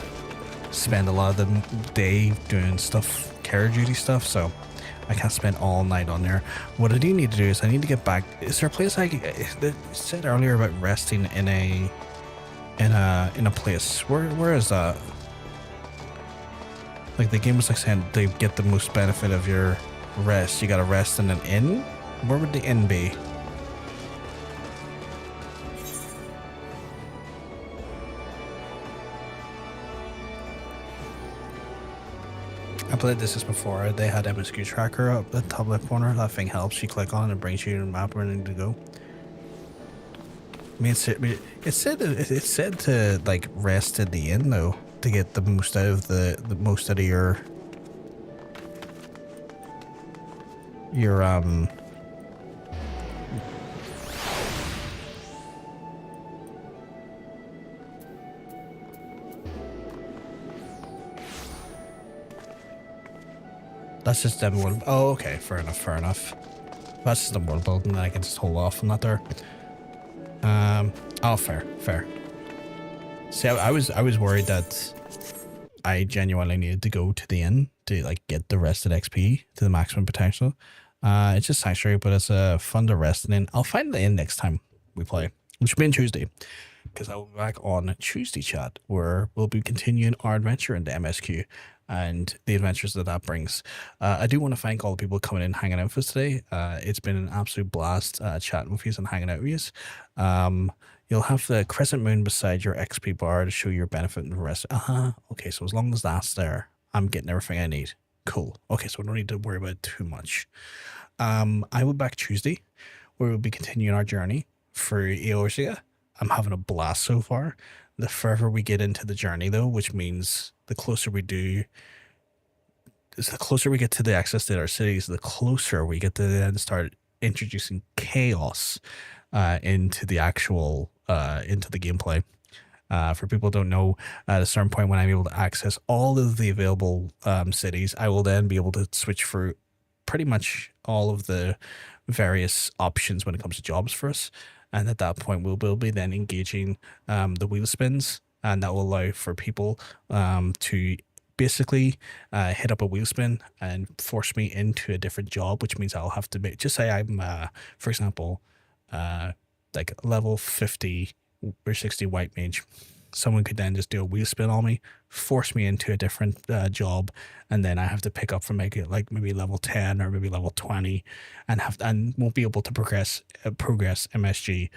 spend a lot of the day doing stuff, care duty stuff, so I can't spend all night on there. What I do need to do is I need to get back. Is there a place it said earlier about resting in a place? Where is that? Like the game was like saying to get the most benefit of your rest, you gotta rest in an inn? Where would the inn be? I played this before. They had MSQ tracker up at the top left corner. That thing helps. You click on it and brings you to the map where you need to go. I mean, it said to like rest in the inn though to get the most out of the most out of your That's just them world. Oh, okay, fair enough, fair enough. That's just the world building that I can just hold off from that there. Oh, fair. See, I was worried that I genuinely needed to go to the inn to like get the rested XP to the maximum potential. It's just sanctuary, but it's fun to rest in. I'll find the inn next time we play, which will be on Tuesday, because I'll be back on Tuesday chat where we'll be continuing our adventure into MSQ and the adventures that brings. I do want to thank all the people coming in, hanging out with us today. It's been an absolute blast chatting with you and hanging out with you. You'll have the crescent moon beside your XP bar to show your benefit and the rest. Okay, so as long as that's there, I'm getting everything I need. Cool. Okay, so we don't need to worry about it too much. I will be back Tuesday, where we'll be continuing our journey for Eorzea. I'm having a blast so far. The further we get into the journey, though, which means the closer we get to the access to our cities, the closer we get to then start introducing chaos into the actual into the gameplay. For people who don't know, at a certain point when I'm able to access all of the available cities, I will then be able to switch through pretty much all of the various options when it comes to jobs for us. And at that point, we'll be then engaging the wheel spins, and that will allow for people to basically hit up a wheel spin and force me into a different job, which means I'll have to make, just say I'm, for example, like level 50 or 60 white mage. Someone could then just do a wheel spin on me, force me into a different job, and then I have to pick up from maybe level 10 or maybe level 20, and won't be able to progress MSQ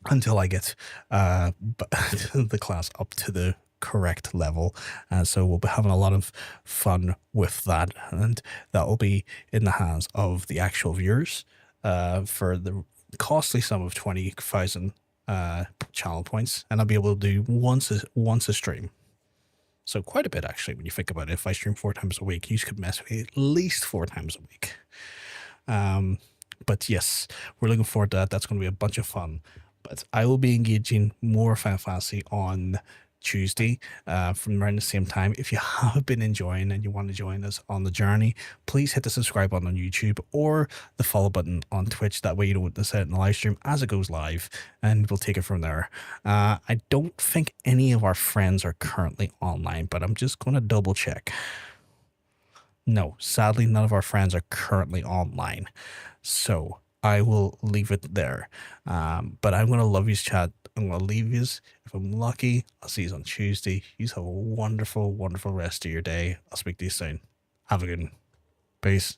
until I get the class up to the correct level. So we'll be having a lot of fun with that, and that will be in the hands of the actual viewers for the costly sum of 20,000 channel points, and I'll be able to do once a stream. So quite a bit, actually, when you think about it. If I stream 4 times a week, you could mess with me at least 4 times a week. But yes, we're looking forward to that. That's going to be a bunch of fun. But I will be engaging more Final Fantasy on Tuesday from around the same time. If you have been enjoying and you want to join us on the journey, please hit the subscribe button on YouTube or the follow button on Twitch. That way you don't miss out in the live stream as it goes live, and we'll take it from there. I don't think any of our friends are currently online, but I'm just going to double check. No, sadly, none of our friends are currently online. So I will leave it there. But I'm going to love you, chat. I'm going to leave you. If I'm lucky, I'll see you on Tuesday. You have a wonderful, wonderful rest of your day. I'll speak to you soon. Have a good one. Peace.